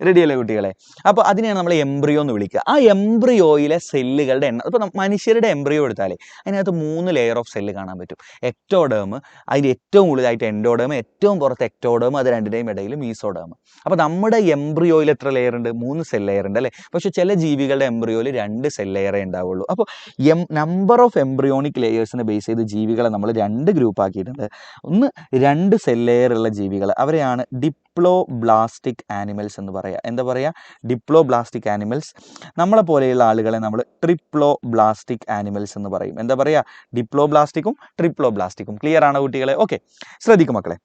റെഡിയല്ലേ കുട്ടികളെ? അപ്പോൾ അതിനെയാണ് നമ്മൾ എംബ്രിയോ എന്ന് വിളിക്കുക. ആ എംബ്രിയോയിലെ സെല്ലുകളുടെ എണ്ണം, ഇപ്പോൾ മനുഷ്യരുടെ എംബ്രിയോ എടുത്താലേ അതിനകത്ത് 3 ലെയർ ഓഫ് സെല്ല് കാണാൻ പറ്റും. എക്ടോഡേം, അതിൻ്റെ ഏറ്റവും ഉള്ളിലായിട്ട് എൻഡോഡേം, ഏറ്റവും പുറത്ത് എക്ടോഡേം, അത് രണ്ടിൻ്റെയും ഇടയിൽ മീസോഡേം. അപ്പോൾ നമ്മുടെ എംബ്രിയോയിൽ എത്ര ലെയർ ഉണ്ട്? 3 സെൽ ലെയർ ഉണ്ട് അല്ലേ? പക്ഷേ ചില ജീവികളുടെ എംബ്രിയോയിൽ 2 സെൽ ലെയറേ ഉണ്ടാവുള്ളൂ. അപ്പോൾ നമ്പർ ഓഫ് എംബ്രിയോണിക് ലെയേഴ്സിനെ ബേസ് ചെയ്ത് ജീവികളെ നമ്മൾ 2 ഗ്രൂപ്പ് ആക്കിയിട്ടുണ്ട്. ഒന്ന് 2 സെൽ ലെയർ ഉള്ള ജീവികൾ, അവരെയാണ് ഡിപ്ലോബ്ലാസ്റ്റിക് ആനിമൽസ് എന്ന് പറയുക. എന്താ പറയുക? Diploblastic animals. നമ്മളെ പോലെയുള്ള ആളുകളെ നമ്മൾ ട്രിപ്ലോബ്ലാസ്റ്റിക് ആനിമൽസ് എന്ന് പറയും. എന്താ പറയുക? ഡിപ്ലോബ്ലാസ്റ്റിക്കും ട്രിപ്ലോബ്ലാസ്റ്റിക്കും. ക്ലിയർ ആണോ കുട്ടികളെ? ഓക്കെ, ശ്രദ്ധിക്കും മക്കളെ.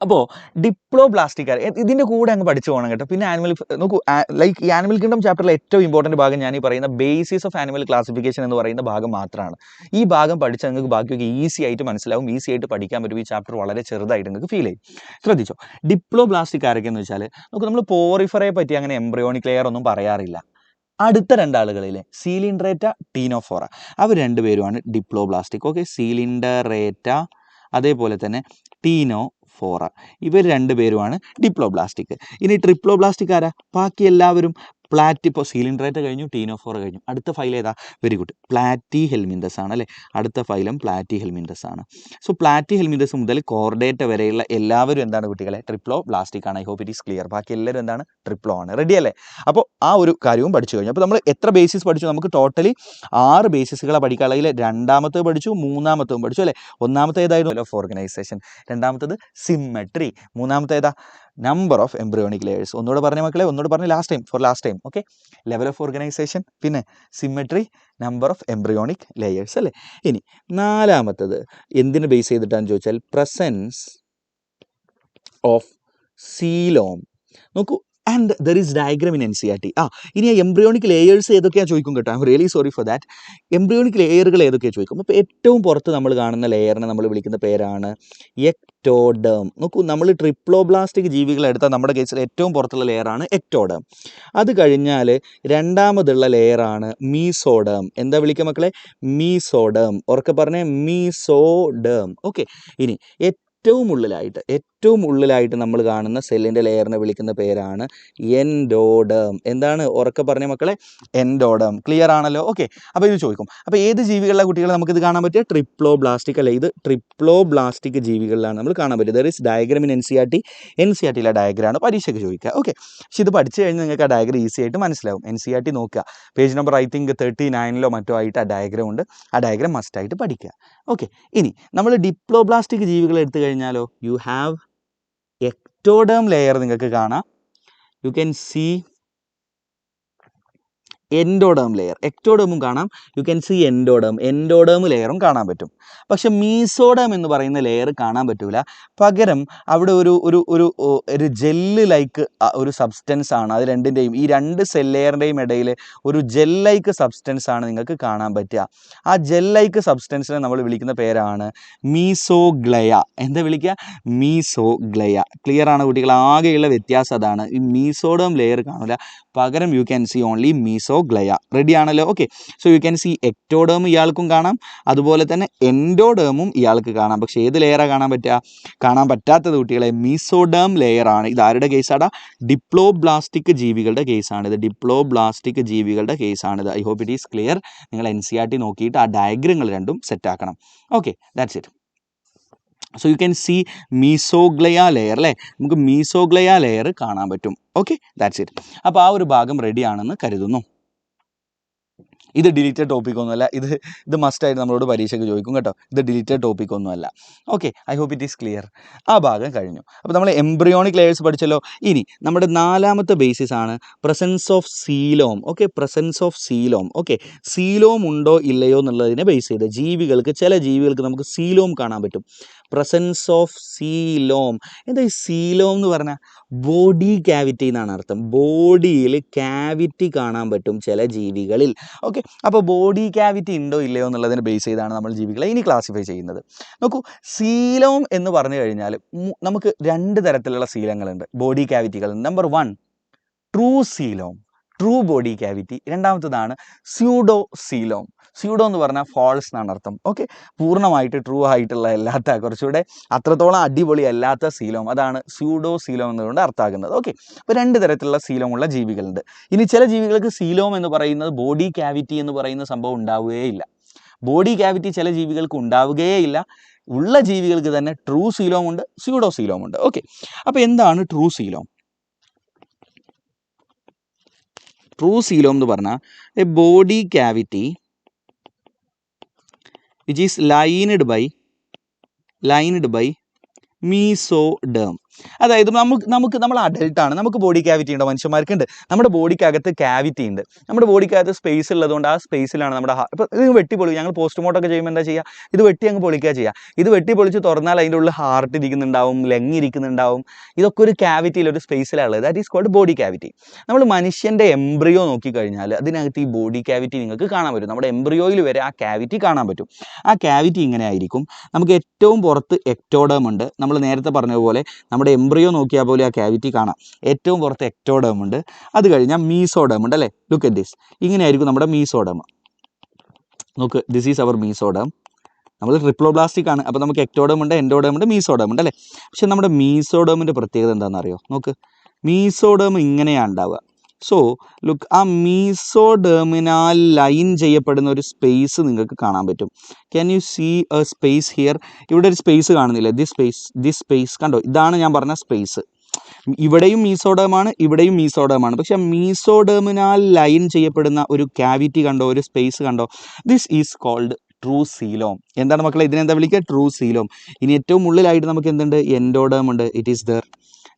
അപ്പോൾ ഡിപ്ലോബ്ലാസ്റ്റിക് ഇതിൻ്റെ കൂടെ അങ്ങ് പഠിച്ചു പോകണം കേട്ടോ. പിന്നെ ആനിമൽ നോക്കൂ, ലൈക്ക് ഈ ആനിമൽ കിങ്ഡം ചാപ്റ്ററിലെ ഏറ്റവും ഇമ്പോർട്ടൻറ്റ് ഭാഗം ഞാൻ ഈ പറയുന്ന ബേസിസ് ഓഫ് ആനിമൽ ക്ലാസിഫിക്കേഷൻ എന്ന് പറയുന്ന ഭാഗം മാത്രമാണ്. ഈ ഭാഗം പഠിച്ചാൽ നിങ്ങൾക്ക് ബാക്കിയൊക്കെ ഈസി ആയിട്ട് മനസ്സിലാവും, ഈസി ആയിട്ട് പഠിക്കാൻ പറ്റും. ഈ ചാപ്റ്റർ വളരെ ചെറുതായിട്ട് നിങ്ങൾക്ക് ഫീൽ ചെയ്യും. ശ്രദ്ധിച്ചോ, ഡിപ്ലോബ്ലാസ്റ്റിക് ആരൊക്കെയെന്ന് വെച്ചാൽ, നമുക്ക് നമ്മൾ പോറിഫറെ പറ്റി അങ്ങനെ എംബ്രിയോണിക് ലെയർ ഒന്നും പറയാറില്ല. അടുത്ത രണ്ടാളുകളിലെ സീലിൻഡ്രേറ്റ, ടീനോഫോറ, അവർ രണ്ടുപേരുമാണ് ഡിപ്ലോബ്ലാസ്റ്റിക്. ഓക്കെ, സീലിൻഡറേറ്റ അതേപോലെ തന്നെ ടീനോഫോറ, ഇവർ രണ്ടുപേരുമാണ് ഡിപ്ലോബ്ലാസ്റ്റിക്. ഇനി ട്രിപ്ലോബ്ലാസ്റ്റിക് ആരാ? ബാക്കി എല്ലാവരും ഇപ്പോൾ സീലിൻഡ്രേറ്റ കഴിഞ്ഞു, ടീനോഫോറ കഴിഞ്ഞു. അടുത്ത ഫൈൽ ഏതാ? വെരി ഗുഡ്, പ്ലാറ്റി ഹെൽമിന്തസ് ആണ് അല്ലേ? അടുത്ത ഫൈലം പ്ലാറ്റി ഹെൽമിന്തസ് ആണ്. സോ പ്ലാറ്റി ഹെൽമിന്തസ് മുതൽ കോർഡേറ്റ വരെയുള്ള എല്ലാവരും എന്താണ് കുട്ടികളെ? ട്രിപ്ലോബ്ലാസ്റ്റിക് ആണ്. I hope it is clear. ബാക്കി എല്ലാവരും എന്താണ്? ട്രിപ്ലോ ആണ്. റെഡി അല്ലേ? അപ്പോൾ ആ ഒരു കാര്യവും പഠിച്ചു കഴിഞ്ഞു. അപ്പോൾ നമ്മൾ എത്ര ബേസിസ് പഠിച്ചു? നമുക്ക് ടോട്ടലി 6 ബേസിസുകളെ പഠിക്കാനുള്ള. അതിൽ രണ്ടാമത്തെ പഠിച്ചു, മൂന്നാമത്തതും പഠിച്ചു അല്ലേ? ഒന്നാമത്തെ ഏതായിരുന്നു? Of organisation. രണ്ടാമത്തത് സിമെട്രി. മൂന്നാമത്തെ ഏതാ? Number of embryonic layers. ഒന്നുകൂടെ പറഞ്ഞ മക്കളെ, ഒന്നുകൂടെ പറഞ്ഞ് last time. Okay, level of organisation, പിന്നെ symmetry, number of embryonic layers അല്ലേ? ഇനി നാലാമത്തത് എന്തിനെ ബേസ് ചെയ്തിട്ടാന്ന് ചോദിച്ചാൽ പ്രസൻസ് ഓഫ് സീലോം. നോക്കൂ, and there is diagram in NCERT. ഇനി എംബ്രിയോണിക് ലെയേഴ്സ് ഏതൊക്കെയാണ് ചോദിക്കും കേട്ടോ. I am really sorry for that. Embryonic ലെയറുകൾ ഏതൊക്കെയാണ് ചോദിക്കും. അപ്പോൾ ഏറ്റവും പുറത്ത് നമ്മൾ കാണുന്ന ലെയറിനെ നമ്മൾ വിളിക്കുന്ന പേരാണ് എക്ടോഡേം. നോക്കൂ, നമ്മൾ ട്രിപ്ലോബ്ലാസ്റ്റിക് ജീവികളെ എടുത്താൽ നമ്മുടെ കേസിൽ ഏറ്റവും പുറത്തുള്ള ലെയറാണ് എക്ടോഡേം. അത് കഴിഞ്ഞാൽ രണ്ടാമതുള്ള ലെയറാണ് മീസോഡേം. എന്താ വിളിക്കുക മക്കളെ? മീസോഡേം. ഉറക്കെ പറഞ്ഞേ, മീസോഡേം. ഓക്കെ, ഇനി ഏറ്റവും ഉള്ളിലായിട്ട് നമ്മൾ കാണുന്ന സെല്ലിൻ്റെ ലെയറിനെ വിളിക്കുന്ന പേരാണ് എൻഡോഡേം. എന്താണ്? ഉറക്കെ പറഞ്ഞ മക്കളെ, എൻഡോഡേം. ക്ലിയർ ആണല്ലോ? ഓക്കെ, അപ്പോൾ ഇത് ചോദിക്കും. അപ്പോൾ ഏത് ജീവികളിലെ കുട്ടികളെ നമുക്കിത് കാണാൻ പറ്റുക? ട്രിപ്ലോബ്ലാസ്റ്റിക് അല്ലേ? ഇത് ട്രിപ്ലോബ്ലാസ്റ്റിക് ജീവികളിലാണ് നമ്മൾ കാണാൻ പറ്റുക. There is diagram in NCERT ഡയഗ്രാമാണ് പരീക്ഷയ്ക്ക് ചോദിക്കുക. ഓക്കെ, പക്ഷെ ഇത് പഠിച്ചു കഴിഞ്ഞാൽ നിങ്ങൾക്ക് ആ ഡയഗ്രാം ഈസി ആയിട്ട് മനസ്സിലാവും. NCERT നോക്കുക, പേജ് നമ്പർ ഐ തിങ്ക് 39 മറ്റോ ആയിട്ട് ആ ഡയഗ്രാം ഉണ്ട്. ആ ഡയഗ്രാം മസ്റ്റായിട്ട് പഠിക്കുക. ഓക്കെ, ഇനി നമ്മൾ ഡിപ്ലോബ്ലാസ്റ്റിക് ജീവികളെ എടുത്തു കഴിഞ്ഞാലോ, യു ഹാവ് എക്ടോഡേം ലെയർ നിങ്ങൾക്ക് കാണാം. You can see endoderm layer. എക്ടോഡേമും കാണാം, യു ക്യാൻ സീ എൻഡോഡേം ലെയറും കാണാൻ പറ്റും. പക്ഷെ മീസോഡേം എന്ന് പറയുന്ന ലെയർ കാണാൻ പറ്റൂല. പകരം അവിടെ ഒരു ജെല്ല് ലൈക്ക് ഒരു സബ്സ്റ്റൻസ് ആണ്. അത് രണ്ടിൻ്റെയും, ഈ 2 സെൽ ലെയറിൻ്റെയും ഇടയിൽ ഒരു ജെൽ ലൈക്ക് സബ്സ്റ്റൻസ് ആണ് നിങ്ങൾക്ക് കാണാൻ പറ്റുക. ആ ജെൽ ലൈക്ക് സബ്സ്റ്റൻസിനെ നമ്മൾ വിളിക്കുന്ന പേരാണ് മീസോഗ്ലയ. എന്താ വിളിക്കുക? മീസോഗ്ലയ. ക്ലിയർ ആണ് കുട്ടികൾ? ആകെയുള്ള വ്യത്യാസം അതാണ്. ഈ മീസോഡേം ലെയർ കാണില്ല, പകരം you can see only mesoglea. Ready ആണല്ലോ? Okay, so you can see ectoderm ഇയാൾക്കും കാണാം, അതുപോലെ തന്നെ എൻഡോഡേമും ഇയാൾക്ക് കാണാം. പക്ഷേ ഏത് ലെയറാണ് കാണാൻ പറ്റാത്തത് കുട്ടികളെ? മീസോഡേം ലെയർ ആണ്. ഇത് ആരുടെ കേസാണ്? ഡിപ്ലോബ്ലാസ്റ്റിക് ജീവികളുടെ കേസാണ്. ഇത് ഡിപ്ലോബ്ലാസ്റ്റിക് ജീവികളുടെ കേസാണിത്. I hope it is clear. നിങ്ങൾ NCERT നോക്കിയിട്ട് ആ ഡയഗ്രങ്ങൾ രണ്ടും സെറ്റ് ആക്കണം. Okay, that's it. So you can see mesoglea layer അല്ലേ? നമുക്ക് മീസോഗ്ലയ ലെയർ കാണാൻ പറ്റും. Okay, that's it. അപ്പോൾ ആ ഒരു ഭാഗം റെഡി ആണെന്ന് കരുതുന്നു. ഇത് ഡിലീറ്റഡ് ടോപ്പിക് ഒന്നുമല്ല. ഇത് മസ്റ്റായിട്ട് നമ്മളോട് പരീക്ഷയ്ക്ക് ചോദിക്കും കേട്ടോ. ഇത് ഡിലീറ്റഡ് ടോപ്പിക് ഒന്നുമല്ല. Okay, I hope it is clear. ആ ഭാഗം കഴിഞ്ഞു. അപ്പോൾ നമ്മൾ എംബ്രിയോണിക് ലെയേഴ്സ് പഠിച്ചല്ലോ. ഇനി നമ്മുടെ നാലാമത്തെ ബേസിസ് ആണ് presence of coelom. Okay, presence of coelom. Okay, coelom ഉണ്ടോ ഇല്ലയോ എന്നുള്ളതിനെ ബേസ് ചെയ്ത് ചില ജീവികൾക്ക് നമുക്ക് സീലോം കാണാൻ പറ്റും. Presence of coelom. എന്താ ഈ സീലോം എന്ന് പറഞ്ഞാൽ? ബോഡി ക്യാവിറ്റി എന്നാണ് അർത്ഥം. ബോഡിയിൽ ക്യാവിറ്റി കാണാൻ പറ്റും ചില ജീവികളിൽ. ഓക്കെ, അപ്പോൾ ബോഡി ക്യാവിറ്റി ഉണ്ടോ ഇല്ലയോ എന്നുള്ളതിനെ ബേസ് ചെയ്താണ് നമ്മൾ ജീവികളെ ഇനി ക്ലാസിഫൈ ചെയ്യുന്നത്. നോക്കൂ, സീലോം എന്ന് പറഞ്ഞു കഴിഞ്ഞാൽ നമുക്ക് 2 തരത്തിലുള്ള സീലങ്ങളുണ്ട്, ബോഡി ക്യാവിറ്റികൾ. Number 1 true true body cavity. രണ്ടാമത്തതാണ് സ്യൂഡോ സീലോം. സ്യൂഡോ എന്ന് പറഞ്ഞാൽ ഫാൾസ് എന്നാണ് അർത്ഥം. ഓക്കെ, പൂർണ്ണമായിട്ട് ട്രൂ ആയിട്ടുള്ള അല്ലാത്ത, കുറച്ചുകൂടെ അത്രത്തോളം അടിപൊളി അല്ലാത്ത സീലോം, അതാണ് സ്യൂഡോ സീലോം എന്നുകൊണ്ട് അർത്ഥമാക്കുന്നത്. ഓക്കെ, അപ്പോൾ രണ്ട് തരത്തിലുള്ള സീലോമുള്ള ജീവികളുണ്ട്. ഇനി ചില ജീവികൾക്ക് സീലോം എന്ന് പറയുന്നത് ബോഡി ക്യാവിറ്റി എന്ന് പറയുന്ന സംഭവം ഉണ്ടാവുകയില്ല. ബോഡി ക്യാവിറ്റി ചില ജീവികൾക്ക് ഉണ്ടാവുകയില്ല. ഉള്ള ജീവികൾക്ക് തന്നെ ട്രൂ സീലോം ഉണ്ട്, സ്യൂഡോ സീലോം ഉണ്ട്. ഓക്കെ, അപ്പോൾ എന്താണ് ട്രൂ സീലോം? ട്രൂ സീലോം എന്ന് പറഞ്ഞാൽ A body cavity which is lined by mesoderm. അതായത് നമ്മൾ അഡൽട്ടാണ്, നമുക്ക് ബോഡി ക്യാവിറ്റി ഉണ്ട്, മനുഷ്യന്മാർക്കുണ്ട്. നമ്മുടെ ബോഡിക്കകത്ത് ക്യാവിറ്റി ഉണ്ട്, നമ്മുടെ ബോഡിക്കകത്ത് സ്പേസ് ഉള്ളതുകൊണ്ട് ആ സ്പേസിലാണ് നമ്മുടെ ഇപ്പോൾ ഇത് വെട്ടിപ്പൊളിക്കുക. ഞങ്ങൾ പോസ്റ്റ്മോർട്ടം ഒക്കെ ചെയ്യുമ്പോൾ എന്താ ചെയ്യുക? ഇത് വെട്ടി അങ്ങ് പൊളിക്കുക ചെയ്യുക. ഇത് വെട്ടിപ്പൊളിച്ച് തുറന്നാൽ അതിൻ്റെ ഉള്ളിൽ ഹാർട്ട് ഇരിക്കുന്നുണ്ടാവും, ലങ് ഇരിക്കുന്നുണ്ടാവും. ഇതൊക്കെ ഒരു ക്യാവിറ്റിയിൽ, ഒരു സ്പേസിലുള്ളത്. That is called body cavity. നമ്മൾ മനുഷ്യൻ്റെ എംബ്രിയോ നോക്കിക്കഴിഞ്ഞാൽ അതിനകത്ത് ഈ ബോഡി ക്യാവിറ്റി നിങ്ങൾക്ക് കാണാൻ പറ്റും. നമ്മുടെ എംബ്രിയോയിൽ വരെ ആ ക്യാവിറ്റി കാണാൻ പറ്റും. ആ ക്യാവിറ്റി ഇങ്ങനെ ആയിരിക്കും. നമുക്ക് ഏറ്റവും പുറത്ത് എക്ടോഡേം ഉണ്ട്. നമ്മൾ നേരത്തെ പറഞ്ഞതുപോലെ നമ്മുടെ എംബ്രിയോ നോക്കിയാൽ പോലെ ആ ക്യാവിറ്റി കാണാം. ഏറ്റവും പുറത്ത് എക്ടോഡേം ഉണ്ട്. അത് കഴിഞ്ഞാൽ മീസോഡേം ഉണ്ട് അല്ലേ? Look at this. ഇങ്ങനെയായിരിക്കും നമ്മുടെ മീസോഡേം. നോക്ക്, ദിസ് ഈസ് അവർ മീസോഡേം. നമ്മൾ ട്രിപ്ലോബ്ലാസ്റ്റിക് ആണ്, അപ്പോൾ നമുക്ക് എക്ടോഡേം ഉണ്ട്, എൻഡോഡേം ഉണ്ട്, മീസോഡേം ഉണ്ട് അല്ലേ? പക്ഷെ നമ്മുടെ മീസോഡേമിൻ്റെ പ്രത്യേകത എന്താണെന്ന് അറിയോ? നോക്ക്, മീസോഡേം ഇങ്ങനെയാണ് ഉണ്ടാവുക. സോ ലുക്ക്, ആ മീസോഡേമിനാൽ ലൈൻ ചെയ്യപ്പെടുന്ന ഒരു സ്പേസ് നിങ്ങൾക്ക് കാണാൻ പറ്റും. Can you see a space here? ഇവിടെ ഒരു സ്പേസ് കാണുന്നില്ലേ? ദിസ് സ്പേസ് കണ്ടോ? ഇതാണ് ഞാൻ പറഞ്ഞ സ്പേസ്. ഇവിടെയും മീസോഡേമാണ്, ഇവിടെയും മീസോഡേമാണ്. പക്ഷെ മീസോഡേമിനാൽ ലൈൻ ചെയ്യപ്പെടുന്ന ഒരു ക്യാവിറ്റി കണ്ടോ, ഒരു സ്പേസ് കണ്ടോ? This is called true coelom. എന്താണ് മക്കളെ ഇതിനെന്താ വിളിക്കുക? True coelom. ഇനി ഏറ്റവും ഉള്ളിലായിട്ട് നമുക്ക് എന്തുണ്ട്? എൻഡോഡേം ഉണ്ട്. It is there.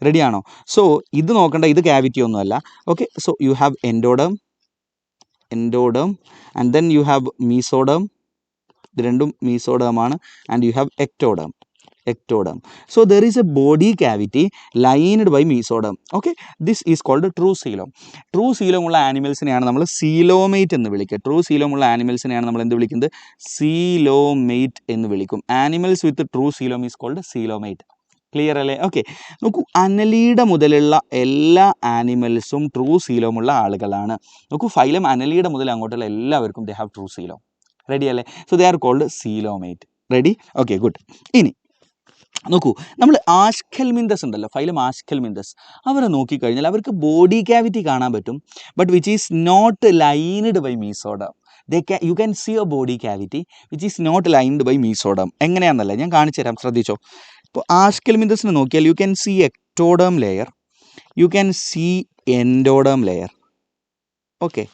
റെഡിയാണോ? സോ ഇത് നോക്കണ്ട, ഇത് ക്യാവിറ്റി ഒന്നുമല്ല. Okay, so you have endoderm and then you have mesoderm. ഇത് രണ്ടും മീസോഡേമാണ്. And you have ectoderm. So there is a body cavity lined by mesoderm. Okay, this is called true coelom. True coelom ഉള്ള ആനിമൽസിനെയാണ് നമ്മൾ coelomate എന്ന് വിളിക്കുക. True coelom ഉള്ള ആനിമൽസിനെയാണ് നമ്മൾ എന്ത് വിളിക്കുന്നത്? സീലോമേറ്റ് എന്ന് വിളിക്കും. Animals with true coelom is called coelomate. Clear അല്ലേ? ഓക്കെ, നോക്കൂ, അനലീഡ മുതലുള്ള എല്ലാ ആനിമൽസും ട്രൂ coelom ഉള്ള ആളുകളാണ്. നോക്കൂ, ഫൈലം അനലീഡ മുതൽ അങ്ങോട്ടുള്ള എല്ലാവർക്കും they have true coelom. Ready അല്ലേ? So they are called coelomate. Ready? Okay, good. ഇനി നോക്കൂ, നമ്മൾ ആഷ്കൽമിന്തസ് ഉണ്ടല്ലോ, ഫൈലം ആഷ്കൽമിന്തസ്, അവരെ നോക്കിക്കഴിഞ്ഞാൽ അവർക്ക് ബോഡി ക്യാവിറ്റി കാണാൻ പറ്റും. But which is not lined by mesoderm. You can see a body cavity which is not lined by mesoderm. എങ്ങനെയാണെന്നല്ല ഞാൻ കാണിച്ചു തരാം, ശ്രദ്ധിച്ചോ. ഇപ്പോൾ ആഷ്കൽമിന്തസിനെ നോക്കിയാൽ you can see ectoderm layer, you can see endoderm layer. Okay,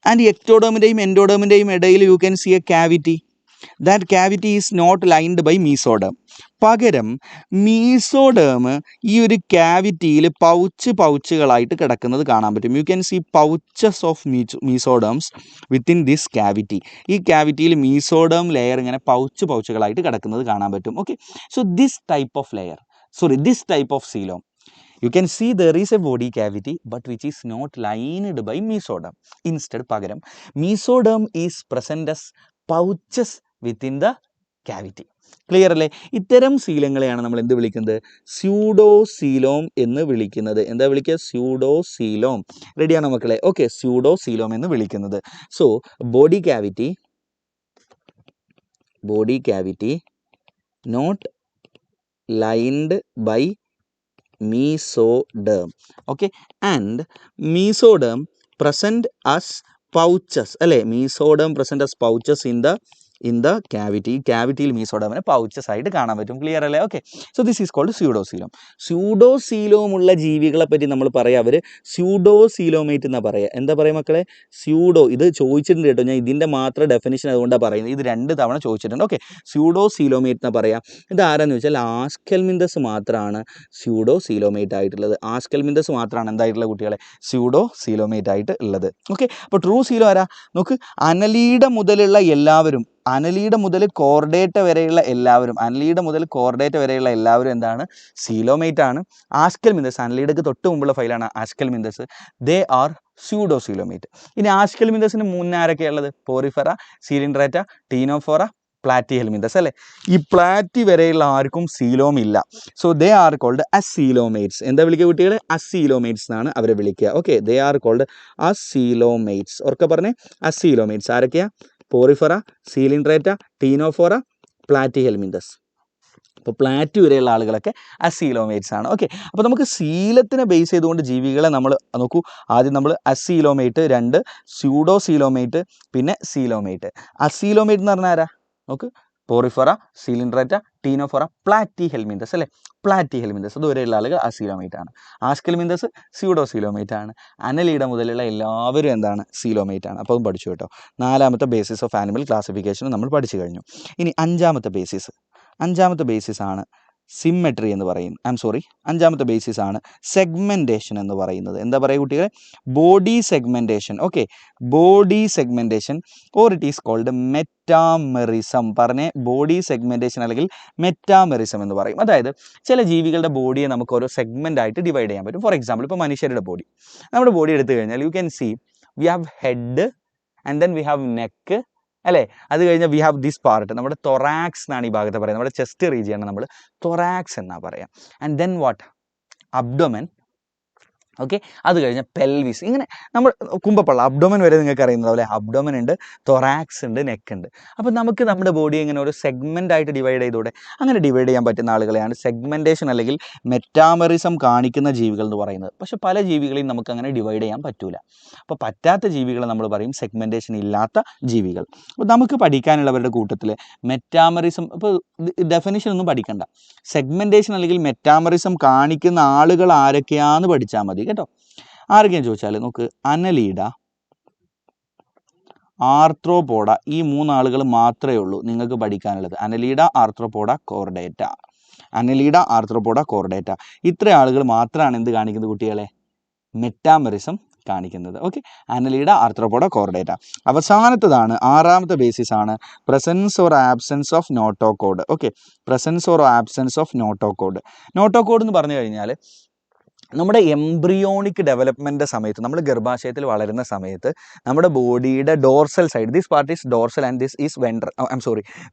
and എക്ടോഡമിൻ്റെയും എൻഡോഡമിൻ്റെയും ഇടയിൽ you can see a cavity. That cavity is not lined by mesoderm. പകരം മീസോഡേം ഈ ഒരു ക്യാവിറ്റിയിൽ പൗച്ചുകളായിട്ട് കിടക്കുന്നത് കാണാൻ പറ്റും. You can see pouches of mesoderms within this cavity. ഈ ക്യാവിറ്റിയിൽ മീസോഡേം ലെയർ ഇങ്ങനെ പൗച്ചുകളായിട്ട് കിടക്കുന്നത് കാണാൻ പറ്റും. Okay, so this type of coelom, you can see there is a body cavity but which is not lined by mesoderm. Instead, പകരം mesoderm is present as pouches within the cavity. Clear അല്ലേ? ഇത്തരം സീലങ്ങളെയാണ് നമ്മൾ എന്ത് വിളിക്കുന്നത്? Pseudo coelom എന്ന് വിളിക്കുന്നത്. എന്താ വിളിക്കുക? Pseudocoelom. റെഡിയാണോ മക്കളെ? ഓക്കെ, സ്യൂഡോ സീലോം എന്ന് വിളിക്കുന്നത്. So body cavity not lined by mesoderm. Okay, and mesoderm present as pouches അല്ലേ? mesoderm present as pouches in the cavity. ക്യാവിറ്റിയിൽ മീസോഡമിനെ പൗച്ചസ് ആയിട്ട് കാണാൻ പറ്റും. ക്ലിയർ അല്ലേ? Okay, so this is called pseudocoelom. Pseudocoelom ഉള്ള ജീവികളെ പറ്റി നമ്മൾ പറയാം, അവർ സ്യൂഡോസീലോമേറ്റ് എന്നാണ് പറയുക. എന്താ പറയുക മക്കളെ? സ്യൂഡോ. ഇത് ചോദിച്ചിട്ടുണ്ട് കേട്ടോ, ഞാൻ ഇതിൻ്റെ മാത്രം ഡെഫിനിഷൻ അതുകൊണ്ടാണ് പറയുന്നത്. ഇത് 2 തവണ ചോദിച്ചിട്ടുണ്ട്. ഓക്കെ, സ്യൂഡോസീലോമേറ്റ് എന്നാണ് പറയാം. ഇത് ആരാന്ന് വെച്ചാൽ ആഷ്കൽമിന്തസ് മാത്രമാണ് സ്യൂഡോസീലോമേറ്റ് ആയിട്ടുള്ളത്. ആഷ്കൽമിന്തസ് മാത്രമാണ് എന്തായിട്ടുള്ള കുട്ടികളെ? സ്യൂഡോസീലോമേറ്റ് ആയിട്ട് ഉള്ളത്. ഓക്കെ, അപ്പോൾ ട്രൂ സീലോ ആരാ? നോക്ക്, അനലീഡ മുതലുള്ള എല്ലാവരും, അനലീഡ മുതൽ കോർഡേറ്റ വരെയുള്ള എല്ലാവരും എന്താണ്? സീലോമേറ്റ് ആണ്. ആഷ്കൽമിന്തസ്, അനലീഡക്ക് തൊട്ട് മുമ്പുള്ള ഫൈലാണ് ആഷ്കൽമിന്തസ്. They are സ്യൂഡോസീലോമേറ്റ്. ഇനി ആഷ്കൽമിന്തസിന് മുന്നേ ആരൊക്കെയുള്ളത്? Porifera, Coelenterata, Ctenophora, platy helminthes അല്ലേ. ഈ പ്ലാറ്റി വരെയുള്ള ആർക്കും സീലോം ഇല്ല. So they are called acoelomates. എന്താ വിളിക്കുക കുട്ടികളെ? അസീലോമേറ്റ്സ് എന്നാണ് അവരെ വിളിക്കുക. Okay, they are called acoelomates. ഓർക്കെ പറഞ്ഞേ, അസീലോമേറ്റ്സ് ആരൊക്കെയാ? Porifera, Coelenterata, Ctenophora, Platyhelminthes. അപ്പോൾ പ്ലാറ്റി വരെയുള്ള ആളുകളൊക്കെ അസീലോമേറ്റ്സ് ആണ്. ഓക്കെ, അപ്പോൾ നമുക്ക് സീലത്തിനെ ബേസ് ചെയ്തുകൊണ്ട് ജീവികളെ നമ്മൾ നോക്കൂ. ആദ്യം നമ്മൾ അസീലോമേറ്റ്, 2 സ്യൂഡോസീലോമേറ്റ്, പിന്നെ സീലോമേറ്റ്. അസീലോമേറ്റ് എന്ന് പറഞ്ഞാൽ ആരാ? നോക്ക്, Porifera, Coelenterata, Ctenophora, platy helminthes അല്ലേ. പ്ലാറ്റി ഹെൽമിന്തസ് അതുവരെയുള്ള ആളുകൾ അസീലോമേറ്റ് ആണ്. ആസ്കെൽമിന്തസ് സ്യൂഡോസീലോമേറ്റ് ആണ്. അനലീഡ മുതലുള്ള എല്ലാവരും എന്താണ്? സീലോമേറ്റ് ആണ്. അപ്പോൾ അതും പഠിച്ചു കേട്ടോ. 4ാമത്തെ ബേസിസ് ഓഫ് ആനിമൽ ക്ലാസിഫിക്കേഷൻ നമ്മൾ പഠിച്ചു കഴിഞ്ഞു. ഇനി 5ാമത്തെ ബേസിസ് ആണ് സിമ്മെട്രി എന്ന് പറയും. അഞ്ചാമത്തെ ബേസിസ് ആണ് സെഗ്മെൻറ്റേഷൻ എന്ന് പറയുന്നത്. എന്താ പറയുക കുട്ടികളെ? Body segmentation. Okay, body segmentation or it is called metamerism. പറഞ്ഞേ, ബോഡി സെഗ്മെൻറ്റേഷൻ അല്ലെങ്കിൽ മെറ്റാമെറിസം എന്ന് പറയും. അതായത് ചില ജീവികളുടെ ബോഡിയെ നമുക്ക് ഓരോ സെഗ്മെൻ്റ് ആയിട്ട് ഡിവൈഡ് ചെയ്യാൻ പറ്റും. ഫോർ എക്സാമ്പിൾ, ഇപ്പോൾ മനുഷ്യരുടെ ബോഡി, നമ്മുടെ ബോഡി എടുത്തു കഴിഞ്ഞാൽ you can see we have head and then we have neck അല്ലേ. അത് കഴിഞ്ഞാൽ വി ഹാവ് ദിസ് പാർട്ട്, നമ്മുടെ തൊറാക്സ് എന്നാണ് ഈ ഭാഗത്ത് പറയുന്നത്. നമ്മുടെ ചെസ്റ്റ് റീജിയൻ നമ്മൾ തൊറാക്സ് എന്നാണ് പറയാം. And then what? Abdomen. Okay, അത് കഴിഞ്ഞ് പെൽവിസ്. ഇങ്ങനെ നമ്മൾ കുമ്പപ്പള്ള അബ്ഡോമൻ വരെ നിങ്ങൾക്ക് അറിയുന്നതാവും അല്ലേ. അബ്ഡോമൻ ഉണ്ട്, തൊറാക്സ് ഉണ്ട്, നെക്ക് ഉണ്ട്. അപ്പോൾ നമുക്ക് നമ്മുടെ ബോഡി ഇങ്ങനെ ഒരു സെഗ്മെൻ്റ് ആയിട്ട് ഡിവൈഡ് ചെയ്തൂടെ? അങ്ങനെ ഡിവൈഡ് ചെയ്യാൻ പറ്റുന്ന ആളുകളെയാണ് സെഗ്മെൻറ്റേഷൻ അല്ലെങ്കിൽ മെറ്റാമെറിസം കാണിക്കുന്ന ജീവികൾ എന്ന് പറയുന്നത്. പക്ഷേ പല ജീവികളെയും നമുക്ക് അങ്ങനെ ഡിവൈഡ് ചെയ്യാൻ പറ്റൂല. അപ്പോൾ പറ്റാത്ത ജീവികളെ നമ്മൾ പറയും സെഗ്മെൻറ്റേഷൻ ഇല്ലാത്ത ജീവികൾ. അപ്പോൾ നമുക്ക് പഠിക്കാനുള്ളവരുടെ കൂട്ടത്തിൽ മെറ്റാമെറിസം, ഇപ്പോൾ ഡെഫിനിഷൻ ഒന്നും പഠിക്കണ്ട, സെഗ്മെൻറ്റേഷൻ അല്ലെങ്കിൽ മെറ്റാമെറിസം കാണിക്കുന്ന ആളുകൾ ആരൊക്കെയാണെന്ന് പഠിച്ചാൽ മതി കേട്ടോ. ആരൊക്കെയാന്ന് ചോദിച്ചാൽ നോക്ക്, അനലീഡ, ആർത്രോപോഡ, ഈ 3 ആളുകൾ മാത്രമേ ഉള്ളൂ നിങ്ങൾക്ക് പഠിക്കാനുള്ളത്. അനലീഡ, ആർത്രോപോഡ, കോർഡേറ്റ. അനലീഡ, ആർത്രോപോഡ, കോർഡേറ്റ, ഇത്ര ആളുകൾ മാത്രമാണ് എന്ത് കാണിക്കുന്നത് കുട്ടികളെ? മെറ്റാമെറിസം കാണിക്കുന്നത്. Okay, Annelida, Arthropoda, Chordata. അവസാനത്തതാണ് 6ാമത്തെ ബേസിസ് ആണ് presence or absence of notochord. Okay, presence or absence of notochord. Notochord എന്ന് പറഞ്ഞു കഴിഞ്ഞാൽ നമ്മുടെ എംബ്രിയോണിക് ഡെവലപ്മെൻറ്റ് സമയത്ത്, നമ്മൾ ഗർഭാശയത്തിൽ വളരുന്ന സമയത്ത് നമ്മുടെ ബോഡിയുടെ dorsal side, this part is dorsal and this is ventral,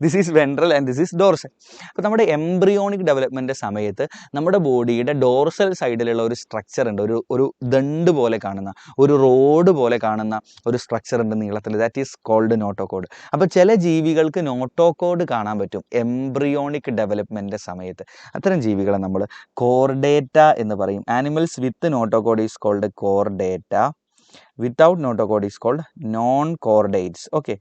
this is ventral and this is dorsal. അപ്പോൾ നമ്മുടെ എംബ്രിയോണിക് ഡെവലപ്മെൻറ്റ് സമയത്ത് നമ്മുടെ ബോഡിയുടെ ഡോർസൽ സൈഡിലുള്ള ഒരു സ്ട്രക്ചർ ഉണ്ട്, ഒരു ദണ്ട് പോലെ കാണുന്ന, ഒരു റോഡ് പോലെ കാണുന്ന ഒരു സ്ട്രക്ചർ ഉണ്ട് നീളത്തിൽ, ദാറ്റ് ഈസ് കോൾഡ് നോട്ടോകോഡ്. അപ്പോൾ ചില ജീവികൾക്ക് നോട്ടോകോഡ് കാണാൻ പറ്റും എംബ്രിയോണിക് ഡെവലപ്മെൻറ്റ് സമയത്ത്. അത്തരം ജീവികളെ നമ്മൾ കോർഡേറ്റ എന്ന് പറയും. Animals with notochord is called chordata. Without notochord is called non-chordates. Okay,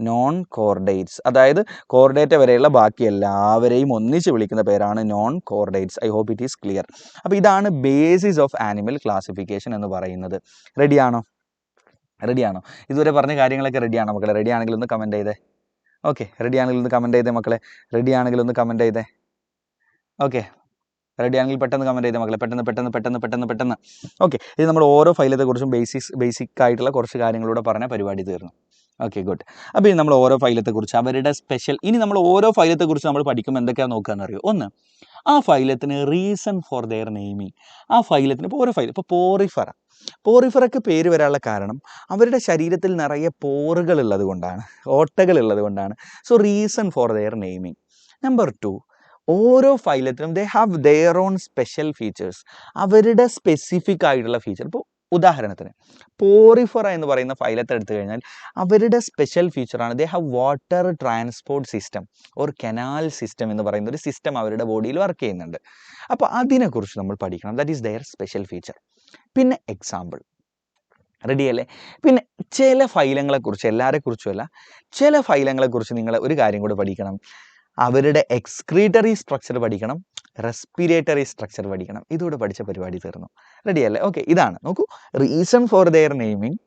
non-chordates. അതായത് കോർഡേറ്റ വരെയുള്ള ബാക്കി എല്ലാവരെയും ഒന്നിച്ച് വിളിക്കുന്ന പേരാണ് non chordates. I hope it is clear. അപ്പോൾ ഇതാണ് ബേസിസ് ഓഫ് ആനിമൽ ക്ലാസിഫിക്കേഷൻ എന്ന് പറയുന്നത്. റെഡിയാണോ? ഇതുവരെ പറഞ്ഞ കാര്യങ്ങളൊക്കെ റെഡിയാണോ മക്കളെ? റെഡി ആണെങ്കിൽ ഒന്ന് കമൻറ്റ് ചെയ്തേ. ഓക്കെ, റെഡി ആണെങ്കിൽ ഒന്ന് കമൻറ്റ് ചെയ്തേ മക്കളെ. റെഡി ആണെങ്കിൽ ഒന്ന് കമൻറ്റ് ചെയ്തേ. ഓക്കെ, റെഡി ആണെങ്കിൽ പെട്ടെന്ന് കമൻറ്റ് ചെയ്തേ മക്കളെ. പെട്ടെന്ന്. ഓക്കെ, ഇത് നമ്മൾ ഓരോ ഫൈലത്തെക്കുറിച്ചും ബേസിക് ആയിട്ടുള്ള കുറച്ച് കാര്യങ്ങളൂടെ പറഞ്ഞ പരിപാടി തീർന്നു. Okay, good. അപ്പോൾ ഇനി നമ്മൾ ഓരോ ഫൈലത്തെക്കുറിച്ച് അവരുടെ സ്പെഷ്യൽ, ഇനി നമ്മൾ ഓരോ ഫൈലത്തെക്കുറിച്ച് നമ്മൾ പഠിക്കുമ്പോൾ എന്തൊക്കെയാണ് നോക്കുകയെന്ന് അറിയോ? ഒന്ന്, ആ ഫൈലത്തിന് റീസൺ ഫോർ ദെയർ നെയിമിങ്. ആ ഫൈലത്തിന് ഇപ്പോൾ ഓരോ ഫൈലം, ഇപ്പോൾ പോറിഫറയ്ക്ക് പേര് വരാനുള്ള കാരണം അവരുടെ ശരീരത്തിൽ നിറയെ പോറുകൾ ഉള്ളത് കൊണ്ടാണ്, ഓട്ടകൾ ഉള്ളത് കൊണ്ടാണ്. So reason for their naming. Number 2, ഓരോ ഫൈലത്തിനും they have their own special features. അവരുടെ സ്പെസിഫിക് ആയിട്ടുള്ള ഫീച്ചർ. ഇപ്പോൾ ഉദാഹരണത്തിന് പോറിഫറ എന്ന് പറയുന്ന ഫൈലത്തെ എടുത്തു കഴിഞ്ഞാൽ അവരുടെ സ്പെഷ്യൽ ഫീച്ചറാണ് they have water transport system or canal system എന്ന് പറയുന്ന ഒരു സിസ്റ്റം അവരുടെ ബോഡിയിൽ വർക്ക് ചെയ്യുന്നുണ്ട്. അപ്പോൾ അതിനെക്കുറിച്ച് നമ്മൾ പഠിക്കണം. That is their special feature. പിന്നെ എക്സാമ്പിൾ, റെഡിയല്ലേ? പിന്നെ ചില ഫൈലങ്ങളെക്കുറിച്ച്, എല്ലാവരെക്കുറിച്ചുമല്ല, ചില ഫൈലങ്ങളെക്കുറിച്ച് നിങ്ങൾ ഒരു കാര്യം കൂടി പഠിക്കണം. അവരുടെ എക്സ്ക്രീറ്ററി സ്ട്രക്ചർ പഠിക്കണം, റെസ്പിറേറ്ററി സ്ട്രക്ചർ പഠിക്കണം. ഇതുകൂടെ പഠിച്ച പരിപാടി തീർന്നു. റെഡിയല്ലേ? ഓക്കെ, ഇതാണ് നോക്കൂ, reason for their naming,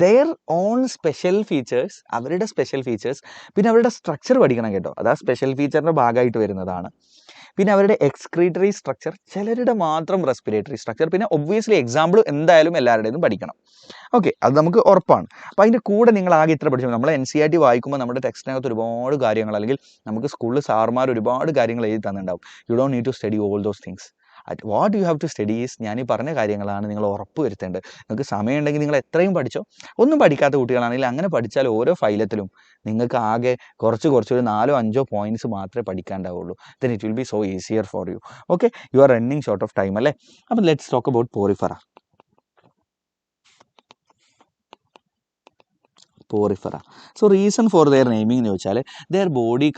there own special features, അവരുടെ സ്പെഷ്യൽ ഫീച്ചേഴ്സ്, പിന്നെ അവരുടെ സ്ട്രക്ചർ പഠിക്കണം കേട്ടോ. അത് ആ സ്പെഷ്യൽ ഫീച്ചറിൻ്റെ ഭാഗമായിട്ട് വരുന്നതാണ്. പിന്നെ അവരുടെ എക്സ്ക്രീറ്ററി സ്ട്രക്ചർ, ചിലരുടെ മാത്രം റെസ്പിറേറ്ററി സ്ട്രക്ചർ, പിന്നെ ഒബ്വിയസ്ലി എക്സാമ്പിൾ എന്തായാലും എല്ലാവരുടേതും പഠിക്കണം. ഓക്കെ, അത് നമുക്ക് ഉറപ്പാണ്. അപ്പോൾ അതിൻ്റെ കൂടെ നിങ്ങൾ ആകെ ഇത്ര പഠിച്ചു. നമ്മൾ NCERT വായിക്കുമ്പോൾ നമ്മുടെ ടെക്സ്റ്റിനകത്ത് ഒരുപാട് കാര്യങ്ങൾ, അല്ലെങ്കിൽ നമുക്ക് സ്കൂളിൽ സാർമാർ ഒരുപാട് കാര്യങ്ങൾ എഴുതി തന്നിട്ടുണ്ടാവും. You don't need to study all those things. What you have to study is ഞാൻ ഈ പറഞ്ഞ കാര്യങ്ങളാണ് നിങ്ങൾ ഉറപ്പ് വരുത്തേണ്ടത്. നിങ്ങൾക്ക് സമയമുണ്ടെങ്കിൽ നിങ്ങൾ എത്രയും പഠിച്ചോ. ഒന്നും പഠിക്കാത്ത കുട്ടികളാണെങ്കിൽ അങ്ങനെ പഠിച്ചാൽ ഓരോ ഫൈലത്തിലും നിങ്ങൾക്ക് ആകെ കുറച്ച് ഒരു 4-5 പോയിന്റ്സ് മാത്രമേ പഠിക്കാണ്ടാവുള്ളൂ. Then it will be so easier for you. Okay, you are running short of time അല്ലേ. അപ്പം let's talk about Porifera. porifera. So reason for their naming എന്ന് വെച്ചാൽ their body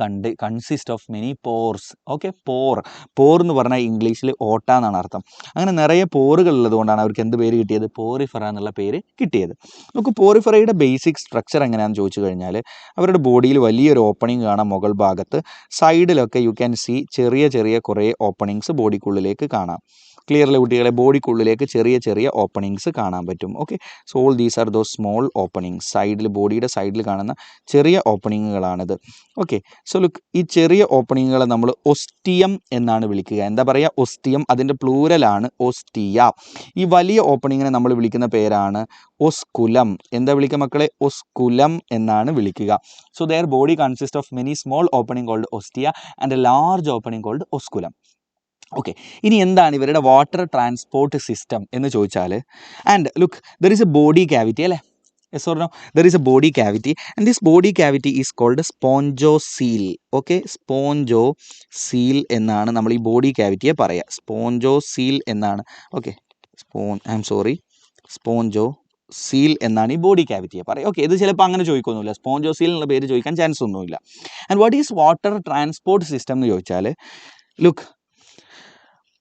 consist of many pores. Okay, pore എന്ന് പറഞ്ഞാൽ ഇംഗ്ലീഷിൽ ഓട്ട എന്നാണ് അർത്ഥം. അങ്ങനെ നിറയെ പോറുകൾ ഉള്ളതുകൊണ്ടാണ് അവർക്ക് എന്ത് പേര് കിട്ടിയത്? പോറിഫറ എന്നുള്ള പേര് കിട്ടിയത്. നമുക്ക് പോറിഫറയുടെ ബേസിക് സ്ട്രക്ചർ എങ്ങനെയാണെന്ന് ചോദിച്ചു കഴിഞ്ഞാൽ അവരുടെ ബോഡിയിൽ വലിയൊരു ഓപ്പണിംഗ് കാണാം മുകൾ ഭാഗത്ത്. സൈഡിലൊക്കെ യു ക്യാൻ സീ ചെറിയ കുറേ ഓപ്പണിങ്സ് ബോഡിക്കുള്ളിലേക്ക് കാണാം. ക്ലിയർലി കുട്ടികളെ, ബോഡിക്കുള്ളിലേക്ക് ചെറിയ ഓപ്പണിങ്സ് കാണാൻ പറ്റും. Okay, so all these are those small openings. ബോഡിയുടെ സൈഡിൽ കാണുന്ന ചെറിയ ഓപ്പണിങ്ങുകളാണിത്. ഓക്കെ, സോ ലുക്ക്, ഈ ചെറിയ ഓപ്പണിങ്ങുകളെ നമ്മൾ ഒസ്റ്റിയം എന്നാണ് വിളിക്കുക. എന്താ പറയുക? ഒസ്റ്റിയം. അതിൻ്റെ പ്ലൂരലാണ് ഒസ്റ്റിയ. ഈ വലിയ ഓപ്പണിങ്ങിനെ നമ്മൾ വിളിക്കുന്ന പേരാണ് ഒസ്കുലം. എന്താ വിളിക്കുക മക്കളെ? ഒസ്കുലം എന്നാണ് വിളിക്കുക. So their body consist of many small opening called ostia and a large opening called osculum. Okay, ഇനി എന്താണ് ഇവരുടെ വാട്ടർ ട്രാൻസ്പോർട്ട് സിസ്റ്റം എന്ന് ചോദിച്ചാൽ, and look, there is a body cavity അല്ലേ? Yes or no? There is a body cavity and this body cavity is called spongocoel. Okay, spongocoel എന്നാണ് നമ്മൾ ഈ body ക്യാവിറ്റിയെ പറയുക. സ്പോഞ്ചോസീൽ എന്നാണ്. ഓക്കെ, സ്പോഞ്ചോസീൽ എന്നാണ് ഈ ബോഡി ക്യാവിറ്റിയെ പറയുക. ഓക്കെ, ഇത് ചിലപ്പോൾ അങ്ങനെ ചോദിക്കൊന്നുമില്ല. സ്പോഞ്ചോസീൽ എന്നുള്ള പേര് ചോദിക്കാൻ ചാൻസ് ഒന്നുമില്ല. And what is water transport system എന്ന് ചോദിച്ചാൽ, look,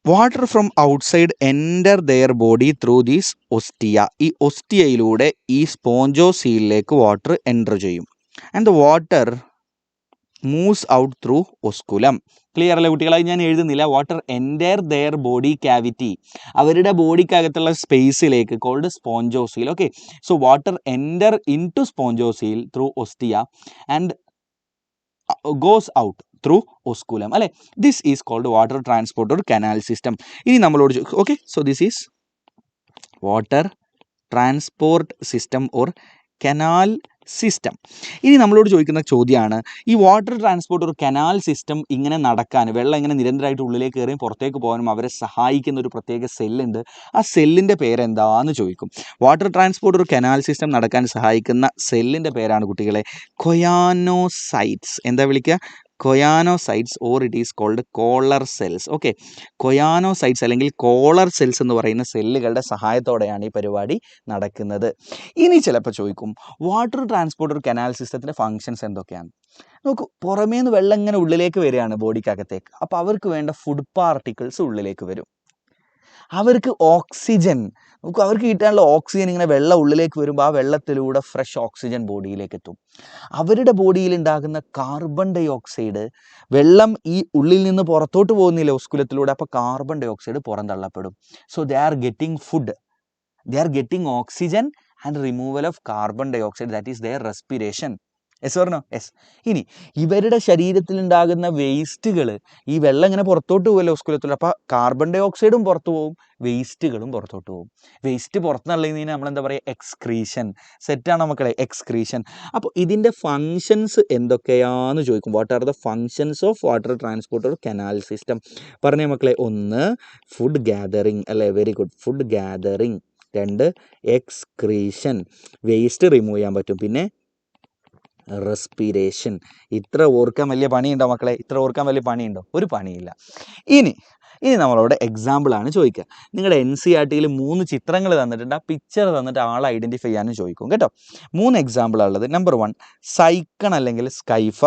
water from outside enter their body through these ostia. ഈ ഒസ്റ്റിയയിലൂടെ ഈ സ്പോഞ്ചോസീലിലേക്ക് വാട്ടർ എൻ്റർ ചെയ്യും. And the water moves out through osculum. Clear അല്ലേ കുട്ടികളായി? ഞാൻ എഴുതുന്നില്ല. Water enter their body cavity, അവരുടെ ബോഡിക്കകത്തുള്ള സ്പേസിലേക്ക്, called spongocoel. Okay, so water enter into spongocoel through ostia and goes out through osculum അല്ലേ. This is called water transport or canal system. ഇനി നമ്മളോട് okay, so this is water transport system or canal system. ഇനി നമ്മളോട് ചോദിക്കുന്ന ചോദ്യമാണ്, ഈ water transport ഒരു canal system ഇങ്ങനെ നടക്കാൻ, വെള്ളം ഇങ്ങനെ നിരന്തരമായിട്ട് ഉള്ളിലേക്ക് കയറിയും പുറത്തേക്ക് പോകാനും അവരെ സഹായിക്കുന്ന ഒരു പ്രത്യേക സെല്ലുണ്ട്. ആ സെല്ലിൻ്റെ പേരെന്താന്ന് ചോദിക്കും. വാട്ടർ ട്രാൻസ്പോർട്ട് ഒരു കനാൽ സിസ്റ്റം നടക്കാൻ സഹായിക്കുന്ന സെല്ലിൻ്റെ പേരാണ് കുട്ടികളെ കൊയാനോസൈറ്റ്സ്. എന്താ വിളിക്കുക? Choanocytes or it is called collar cells. Okay, choanocytes അല്ലെങ്കിൽ കോളർ സെൽസ് എന്ന് പറയുന്ന സെല്ലുകളുടെ സഹായത്തോടെയാണ് ഈ പരിപാടി നടക്കുന്നത്. ഇനി ചിലപ്പോൾ ചോദിക്കും, വാട്ടർ ട്രാൻസ്പോർട്ട് ഒരു കനാൽ സിസ്റ്റത്തിൻ്റെ ഫങ്ഷൻസ് എന്തൊക്കെയാണ്? നോക്കൂ, പുറമേ നിന്ന് വെള്ളം ഇങ്ങനെ ഉള്ളിലേക്ക് വരികയാണ് ബോഡിക്കകത്തേക്ക്. അപ്പോൾ അവർക്ക് വേണ്ട ഫുഡ് പാർട്ടിക്കിൾസ് ഉള്ളിലേക്ക് വരും. അവർക്ക് ഓക്സിജൻ, നോക്കൂ, അവർക്ക് കിട്ടാനുള്ള ഓക്സിജൻ ഇങ്ങനെ വെള്ളം ഉള്ളിലേക്ക് വരുമ്പോൾ ആ വെള്ളത്തിലൂടെ ഫ്രഷ് ഓക്സിജൻ ബോഡിയിലേക്ക് എത്തും. അവരുടെ ബോഡിയിൽ ഉണ്ടാകുന്ന കാർബൺ ഡൈ ഓക്സൈഡ്, വെള്ളം ഈ ഉള്ളിൽ നിന്ന് പുറത്തോട്ട് പോകുന്നില്ല ഒസ്കുലത്തിലൂടെ, അപ്പോൾ കാർബൺ ഡൈ ഓക്സൈഡ് പുറന്തള്ളപ്പെടും. So they are getting food, they are getting oxygen and removal of carbon dioxide, that is their respiration. Yes or no? Yes. ഇനി ഇവരുടെ ശരീരത്തിൽ ഉണ്ടാകുന്ന വേസ്റ്റുകൾ, ഈ വെള്ളം ഇങ്ങനെ പുറത്തോട്ട് പോകുമല്ലോ ഒസ്കുലത്തിൽ, അപ്പോൾ കാർബൺ ഡൈ ഓക്സൈഡും പുറത്തു പോകും, വേസ്റ്റുകളും പുറത്തോട്ട് പോകും. വേസ്റ്റ് പുറത്ത് തള്ളുന്നതിന് നമ്മളെന്താ പറയുക? എക്സ്ക്രീഷൻ. സെറ്റാണോ മക്കളെ? എക്സ്ക്രീഷൻ. അപ്പോൾ ഇതിൻ്റെ ഫങ്ഷൻസ് എന്തൊക്കെയാണെന്ന് ചോദിക്കും. What are the functions of water transport or canal system? പറഞ്ഞേ മക്കളെ. 1, ഫുഡ് ഗ്യാതറിങ് അല്ലേ? Very good, food gathering. 2, excretion, waste remove ചെയ്യാൻ പറ്റും. പിന്നെ റെസ്പിറേഷൻ. ഇത്ര ഓർക്കാൻ വലിയ പണിയുണ്ടോ മക്കളെ? ഇത്ര ഓർക്കാൻ വലിയ പണിയുണ്ടോ? ഒരു പണിയില്ല. ഇനി നമ്മളോട് എക്സാമ്പിളാണ് ചോദിക്കുക. നിങ്ങളുടെ NCERT-യിൽ 3 ചിത്രങ്ങൾ തന്നിട്ടുണ്ട്. ആ പിക്ചർ തന്നിട്ട് ആളെ ഐഡൻറ്റിഫൈ ചെയ്യാനും ചോദിക്കും കേട്ടോ. 3 എക്സാമ്പിളാണ് ഉള്ളത്. നമ്പർ 1 സൈക്കൺ അല്ലെങ്കിൽ സ്കൈഫ.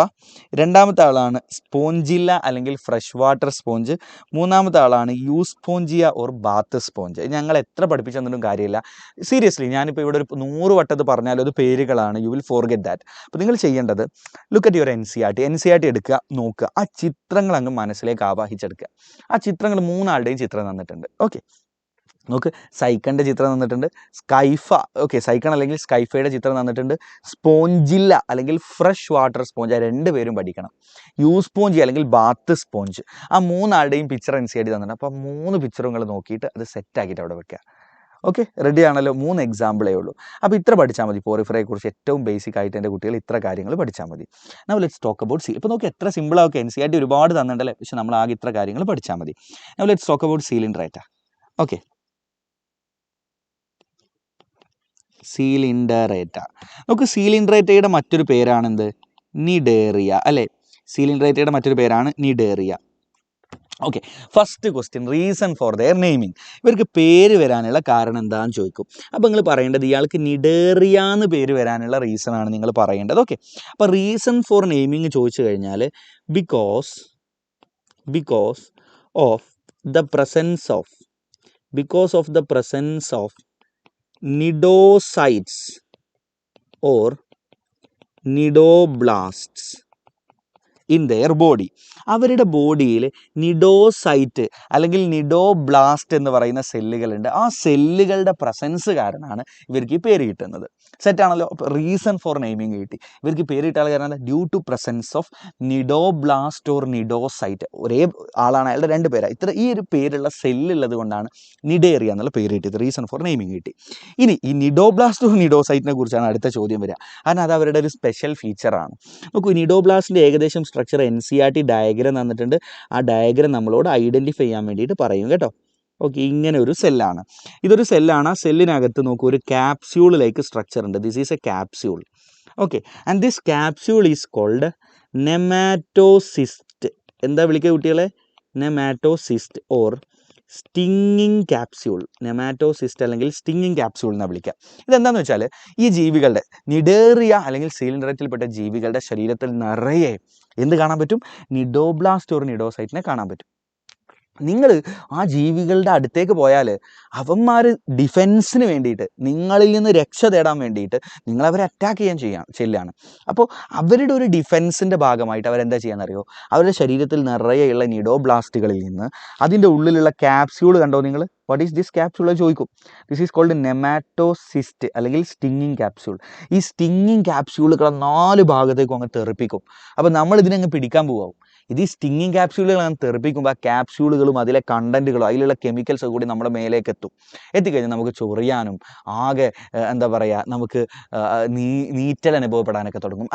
രണ്ടാമത്തെ ആളാണ് സ്പോഞ്ചില്ല അല്ലെങ്കിൽ ഫ്രഷ് വാട്ടർ സ്പോഞ്ച്. മൂന്നാമത്തെ ആളാണ് യൂസ്പോഞ്ചിയ ഓർ ബാത്ത് സ്പോഞ്ച്. ഞങ്ങൾ എത്ര പഠിപ്പിച്ചു തന്നിട്ടും കാര്യമില്ല. സീരിയസ്ലി, ഞാനിപ്പോൾ ഇവിടെ ഒരു 100 വട്ടത്ത് പറഞ്ഞാലും അത് പേരുകളാണ്. You will forget that. അപ്പോൾ നിങ്ങൾ ചെയ്യേണ്ടത്, ലുക്ക് അറ്റ് യുവർ NCERT എടുക്കുക, നോക്കുക, ആ ചിത്രങ്ങൾ അങ്ങ് മനസ്സിലേക്ക് ആവാഹിച്ചെടുക്കുക. ആ ചിത്രങ്ങൾ 3 ആളുടെയും ചിത്രം തന്നിട്ടുണ്ട്. ഓക്കെ, നോക്ക്, സൈക്കണിൻ്റെ ചിത്രം തന്നിട്ടുണ്ട്, സ്കൈഫ, ഓക്കെ, സൈക്കൺ അല്ലെങ്കിൽ സ്കൈഫയുടെ ചിത്രം തന്നിട്ടുണ്ട്, സ്പോഞ്ചില്ല അല്ലെങ്കിൽ ഫ്രഷ് വാട്ടർ സ്പോഞ്ച്, ആ 2 പേരും പഠിക്കണം. യൂസ്പോഞ്ചി അല്ലെങ്കിൽ ബാത്ത് സ്പോഞ്ച്, ആ 3 ആളുടെയും പിക്ചർ NCERT തന്നിട്ടുണ്ട്. അപ്പോൾ 3 പിക്ചറുകൾ നോക്കിയിട്ട് അത് സെറ്റാക്കിയിട്ട് അവിടെ വെക്കുക. ഓക്കെ, റെഡി ആണല്ലോ? 3 എക്സാമ്പിളേ ഉള്ളൂ. അപ്പോൾ ഇത്ര പഠിച്ചാൽ മതി. പോറിഫറയെ കുറിച്ച് ഏറ്റവും ബേസിക് ആയിട്ട് എൻ്റെ കുട്ടികൾ ഇത്ര കാര്യങ്ങൾ പഠിച്ചാൽ മതി. Now let's talk about seal. ഇപ്പോൾ നോക്കി എത്ര സിമ്പിളാണ്. NCERT ഒരുപാട് തന്നിട്ടുണ്ടല്ലേ, പക്ഷേ നമ്മൾ ആകെ ഇത്ര കാര്യങ്ങൾ പഠിച്ചാൽ മതി. Now let's talk about Coelenterata. Okay, Coelenterata. നമുക്ക് സീലിൻഡറേറ്റയുടെ മറ്റൊരു പേരാണെന്ത്? നിഡേറിയ അല്ലേ? സീലിൻഡറേറ്റയുടെ മറ്റൊരു പേരാണ് Cnidaria. Okay, first question, reason for their naming. ഇവർക്ക് പേര് വരാനുള്ള കാരണം എന്താണെന്ന് ചോദിക്കും. അപ്പോൾ നിങ്ങൾ പറയേണ്ടത് ഇയാൾക്ക് നിഡേറിയ എന്ന് പേര് വരാനുള്ള റീസൺ ആണ് നിങ്ങൾ പറയേണ്ടത്. ഓക്കെ, അപ്പോൾ റീസൺ ഫോർ നെയിമിങ് ചോദിച്ചു കഴിഞ്ഞാൽ because of the presence of nidocytes or nidoblasts in their body. അവരുടെ ബോഡിയിൽ നിഡോസൈറ്റ് അല്ലെങ്കിൽ നിഡോബ്ലാസ്റ്റ് എന്ന് പറയുന്ന സെല്ലുകളുണ്ട്. ആ സെല്ലുകളുടെ പ്രസൻസ് കാരണമാണ് ഇവർക്ക് ഈ പേര് കിട്ടുന്നത്. സെറ്റാണല്ലോ? അപ്പോൾ റീസൺ ഫോർ നെയിമിങ് കിട്ടി. ഇവർക്ക് പേര് കിട്ടാനുള്ള കാരണം due to presence of cnidoblast or cnidocyte. ഒരേ ആളാണ്, അയാളുടെ 2 പേരാണ്. ഈ ഒരു പേരുള്ള സെല്ലുള്ളത് കൊണ്ടാണ് നിഡേറിയ എന്നുള്ള പേര് കിട്ടിയത്. റീസൺ ഫോർ നെയിമിങ് കിട്ടി. ഇനി ഈ നിഡോബ്ലാസ്റ്റ് ഓർ നിഡോസൈറ്റിനെ കുറിച്ചാണ് അടുത്ത ചോദ്യം വരിക. കാരണം അത് അവരുടെ ഒരു സ്പെഷ്യൽ ഫീച്ചറാണ്. നോക്കൂ, നിഡോബ്ലാസ്റ്റിൻ്റെ ഏകദേശം സ്ട്രക്ചർ NCERT ഡയഗ്രം തന്നിട്ടുണ്ട്. ആ ഡയഗ്രം നമ്മളോട് ഐഡൻറ്റിഫൈ ചെയ്യാൻ വേണ്ടിയിട്ട് പറയും കേട്ടോ. ഓക്കെ, ഇങ്ങനെ ഒരു സെല്ലാണ്. ഇതൊരു സെല്ലാണ്. ആ സെല്ലിനകത്ത് നോക്കൂ, ഒരു ക്യാപ്സ്യൂളിലേക്ക് സ്ട്രക്ചർ ഉണ്ട്. This is a capsule. Okay, and this capsule is called nematocyst. എന്താ വിളിക്കുക കുട്ടികളെ? Nematocyst or stinging capsule. Nematocyst അല്ലെങ്കിൽ സ്റ്റിങ്ങിങ് ക്യാപ്സ്യൂൾ എന്നാണ് വിളിക്കുക. ഇതെന്താണെന്ന് വെച്ചാൽ ഈ ജീവികളുടെ നിഡേറിയ അല്ലെങ്കിൽ സീലിൻഡറേറ്റിൽപ്പെട്ട ജീവികളുടെ ശരീരത്തിൽ നിറയെ എന്ത് കാണാൻ പറ്റും? നിഡോബ്ലാസ്റ്റ് ഓർ നിഡോസൈറ്റിനെ കാണാൻ പറ്റും. നിങ്ങൾ ആ ജീവികളുടെ അടുത്തേക്ക് പോയാൽ അവന്മാർ ഡിഫെൻസിന് വേണ്ടിയിട്ട്, നിങ്ങളിൽ നിന്ന് രക്ഷ തേടാൻ വേണ്ടിയിട്ട് നിങ്ങളവരെ അറ്റാക്ക് ചെയ്യാൻ ചെല്ലുകയാണ്. അപ്പോൾ അവരുടെ ഒരു ഡിഫെൻസിൻ്റെ ഭാഗമായിട്ട് അവരെന്താ ചെയ്യാന്നറിയോ? അവരുടെ ശരീരത്തിൽ നിറയെയുള്ള നിഡോബ്ലാസ്റ്റുകളിൽ നിന്ന് അതിൻ്റെ ഉള്ളിലുള്ള ക്യാപ്സ്യൂൾ കണ്ടോ നിങ്ങൾ? വാട്ട് ഈസ് ദിസ് ക്യാപ്സ്യൂൾ ചോദിക്കും. ദിസ് ഈസ് കോൾഡ് നെമാറ്റോസിസ്റ്റ് അല്ലെങ്കിൽ സ്റ്റിങ്ങിങ് ക്യാപ്സ്യൂൾ. ഈ സ്റ്റിങ്ങിങ് ക്യാപ്സ്യൂളുകളെ 4 ഭാഗത്തേക്കും അങ്ങ് തെറിപ്പിക്കും. അപ്പോൾ നമ്മൾ ഇതിനങ്ങ് പിടിക്കാൻ പോവും. ഇത് ഈ സ്റ്റിങ്ങിങ് ക്യാപ്സ്യൂളുകൾ അങ്ങ് തെറിപ്പിക്കുമ്പോൾ ആ ക്യാപ്സ്യൂളുകളും അതിലെ കണ്ടൻറ്റുകളും അതിലുള്ള കെമിക്കൽസ് കൂടി നമ്മുടെ മേലേക്ക് എത്തിക്കഴിഞ്ഞാൽ നമുക്ക് ചൊറിയാനും ആകെ എന്താ പറയുക, നമുക്ക് നീറ്റൽ അനുഭവപ്പെടാനൊക്കെ തുടങ്ങും.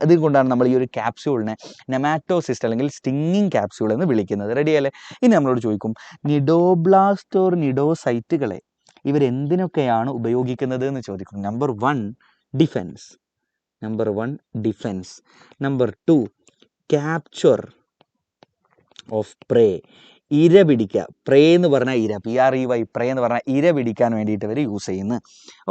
അതുകൊണ്ടാണ് നമ്മൾ ഈ ഒരു ക്യാപ്സ്യൂളിനെ നെമാറ്റോസിസ്റ്റ് അല്ലെങ്കിൽ സ്റ്റിങ്ങിങ് ക്യാപ്സ്യൂൾ എന്ന് വിളിക്കുന്നത്. റെഡിയല്ലേ? ഇനി നമ്മളോട് ചോദിക്കും, നിഡോബ്ലാസ്റ്റ് ഓർ നിഡോസൈറ്റുകളെ ഇവരെന്തിനൊക്കെയാണ് ഉപയോഗിക്കുന്നത് എന്ന് ചോദിക്കും. Number 1 defence. Number 2 capture of prey. ഇര പിടിക്കുക. പ്രേ എന്ന് പറഞ്ഞാൽ ഇര, PREY, പ്രേ എന്ന് പറഞ്ഞാൽ ഇര പിടിക്കാൻ വേണ്ടിയിട്ട് ഇവർ യൂസ് ചെയ്യുന്നു.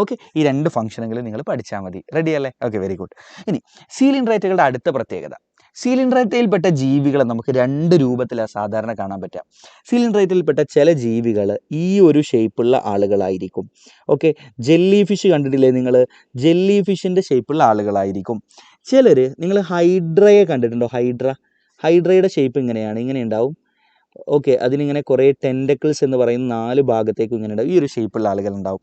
ഓക്കെ, ഈ 2 ഫംഗ്ഷനുകൾ നിങ്ങൾ പഠിച്ചാൽ മതി. റെഡിയല്ലേ? Okay, very good. ഇനി സീലിൻഡ്രേറ്റകളുടെ അടുത്ത പ്രത്യേകത, സീലിൻഡ്രേറ്റയിൽപ്പെട്ട ജീവികളെ നമുക്ക് 2 രൂപത്തിലാണ് സാധാരണ കാണാൻ പറ്റുക. സീലിൻഡ്രേറ്റയിൽപ്പെട്ട ചില ജീവികൾ ഈ ഒരു ഷേപ്പുള്ള ആളുകളായിരിക്കും. ഓക്കെ, ജെല്ലി ഫിഷ് കണ്ടിട്ടില്ലേ നിങ്ങൾ? ജെല്ലി ഫിഷിൻ്റെ ഷേപ്പുള്ള ആളുകളായിരിക്കും. ചിലർ, നിങ്ങൾ ഹൈഡ്രയെ കണ്ടിട്ടുണ്ടോ? ഹൈഡ്രയുടെ ഷേപ്പ് ഇങ്ങനെ ഉണ്ടാവും. ഓക്കെ, അതിനിങ്ങനെ കുറേ ടെൻഡക്കിൾസ് എന്ന് പറയുന്ന 4 ഭാഗത്തേക്കും ഇങ്ങനെ ഉണ്ടാവും. ഈ ഒരു ഷേപ്പുള്ള ആളുകളുണ്ടാവും.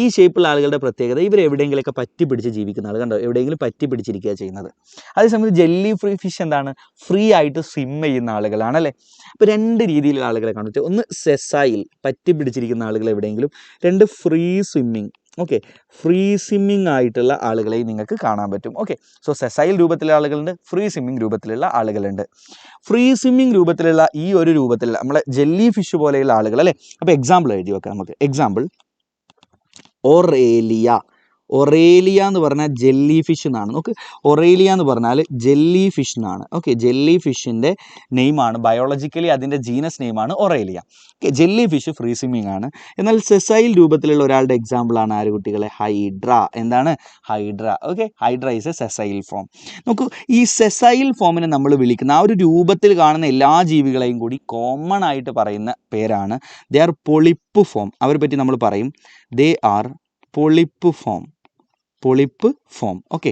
ഈ ഷേപ്പുള്ള ആളുകളുടെ പ്രത്യേകത, ഇവർ എവിടെയെങ്കിലുമൊക്കെ പറ്റി പിടിച്ച് ജീവിക്കുന്ന ആൾ കണ്ടോ? എവിടെയെങ്കിലും പറ്റി പിടിച്ചിരിക്കുക ചെയ്യുന്നത്. അതേസമയം ജെല്ലി ഫിഷ് എന്താണ്? ഫ്രീ ആയിട്ട് സ്വിം ചെയ്യുന്ന ആളുകളാണല്ലേ? അപ്പോൾ 2 രീതിയിലുള്ള ആളുകളെ കാണും. ഒന്ന് സെസൈൽ, പറ്റി പിടിച്ചിരിക്കുന്ന ആളുകൾ എവിടെയെങ്കിലും. 2 free swimming. Okay, free swimming ആയിട്ടുള്ള ആളുകളെയും നിങ്ങൾക്ക് കാണാൻ പറ്റും. ഓക്കെ, സോ സെസൈൽ രൂപത്തിലുള്ള ആളുകളുണ്ട്, ഫ്രീ സ്വിമ്മിങ് രൂപത്തിലുള്ള ആളുകളുണ്ട്. ഫ്രീ സ്വിമ്മിങ് രൂപത്തിലുള്ള ഈ ഒരു രൂപത്തിലുള്ള നമ്മളെ ജെല്ലി ഫിഷ് പോലെയുള്ള ആളുകൾ അല്ലേ? അപ്പോൾ എക്സാമ്പിൾ എഴുതി വെക്കാം നമുക്ക്. എക്സാമ്പിൾ, ഒറേലിയ എന്ന് പറഞ്ഞാൽ ജെല്ലി ഫിഷ് എന്നാണ്. നോക്ക്, ഒറേലിയ എന്ന് പറഞ്ഞാൽ ജെല്ലി ഫിഷ് എന്നാണ്. ഓക്കെ, ജെല്ലി ഫിഷിൻ്റെ നെയിമാണ്, ബയോളജിക്കലി അതിൻ്റെ ജീനസ് നെയിമാണ് Aurelia. Okay, jellyfish free swimming ആണ്. എന്നാൽ സെസൈൽ രൂപത്തിലുള്ള ഒരാളുടെ എക്സാമ്പിളാണ് ആര് കുട്ടികളെ? ഹൈഡ്ര. എന്താണ്? Hydra. Okay, hydra is a sessile form. നോക്കൂ, ഈ സെസൈൽ ഫോമിനെ നമ്മൾ വിളിക്കുന്ന ആ ഒരു രൂപത്തിൽ കാണുന്ന എല്ലാ ജീവികളെയും കൂടി കോമൺ ആയിട്ട് പറയുന്ന പേരാണ് ദേ ആർ പൊളിപ്പ് ഫോം. അവരെ പറ്റി നമ്മൾ പറയും they are polyp form. Okay,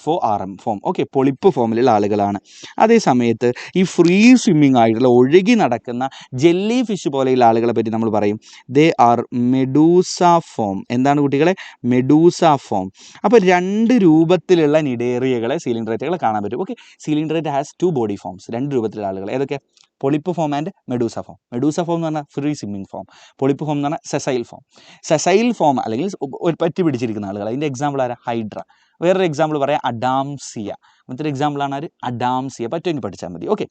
FORM form. Okay, polyp ഫോമിലുള്ള ആളുകളാണ്. അതേ സമയത്ത് ഈ ഫ്രീ സ്വിമ്മിങ് ആയിട്ടുള്ള ഒഴുകി നടക്കുന്ന ജെല്ലി ഫിഷ് പോലെയുള്ള ആളുകളെ പറ്റി നമ്മൾ പറയും ദേ ആർ മെഡൂസ ഫോം. എന്താണ് കുട്ടികളെ? Medusa form. അപ്പോൾ 2 രൂപത്തിലുള്ള നിഡേറിയകളെ, സീലിൻഡ്രേറ്റകളെ കാണാൻ പറ്റും. Okay, Coelenterata has 2 body forms. 2 രൂപത്തിലുള്ള ആളുകൾ ഏതൊക്കെ? Polyp form and medusa form. Medusa form എന്ന് പറഞ്ഞാൽ free swimming form, polyp form എന്ന് പറഞ്ഞാൽ സെസൈൽ ഫോം. സെസൈൽ ഫോം അല്ലെങ്കിൽ ഒരു പറ്റി പിടിച്ചിരിക്കുന്ന ആളുകൾ. അതിൻ്റെ എക്സാമ്പിൾ ആരാ? ഹൈഡ്ര. വേറൊരു എക്സാമ്പിൾ പറയാം അഡാംസിയ. മറ്റൊരു എക്സാമ്പിളാണ് ഒരു അഡാംസിയ. പറ്റുമെങ്കിൽ പഠിച്ചാൽ മതി. ഓക്കെ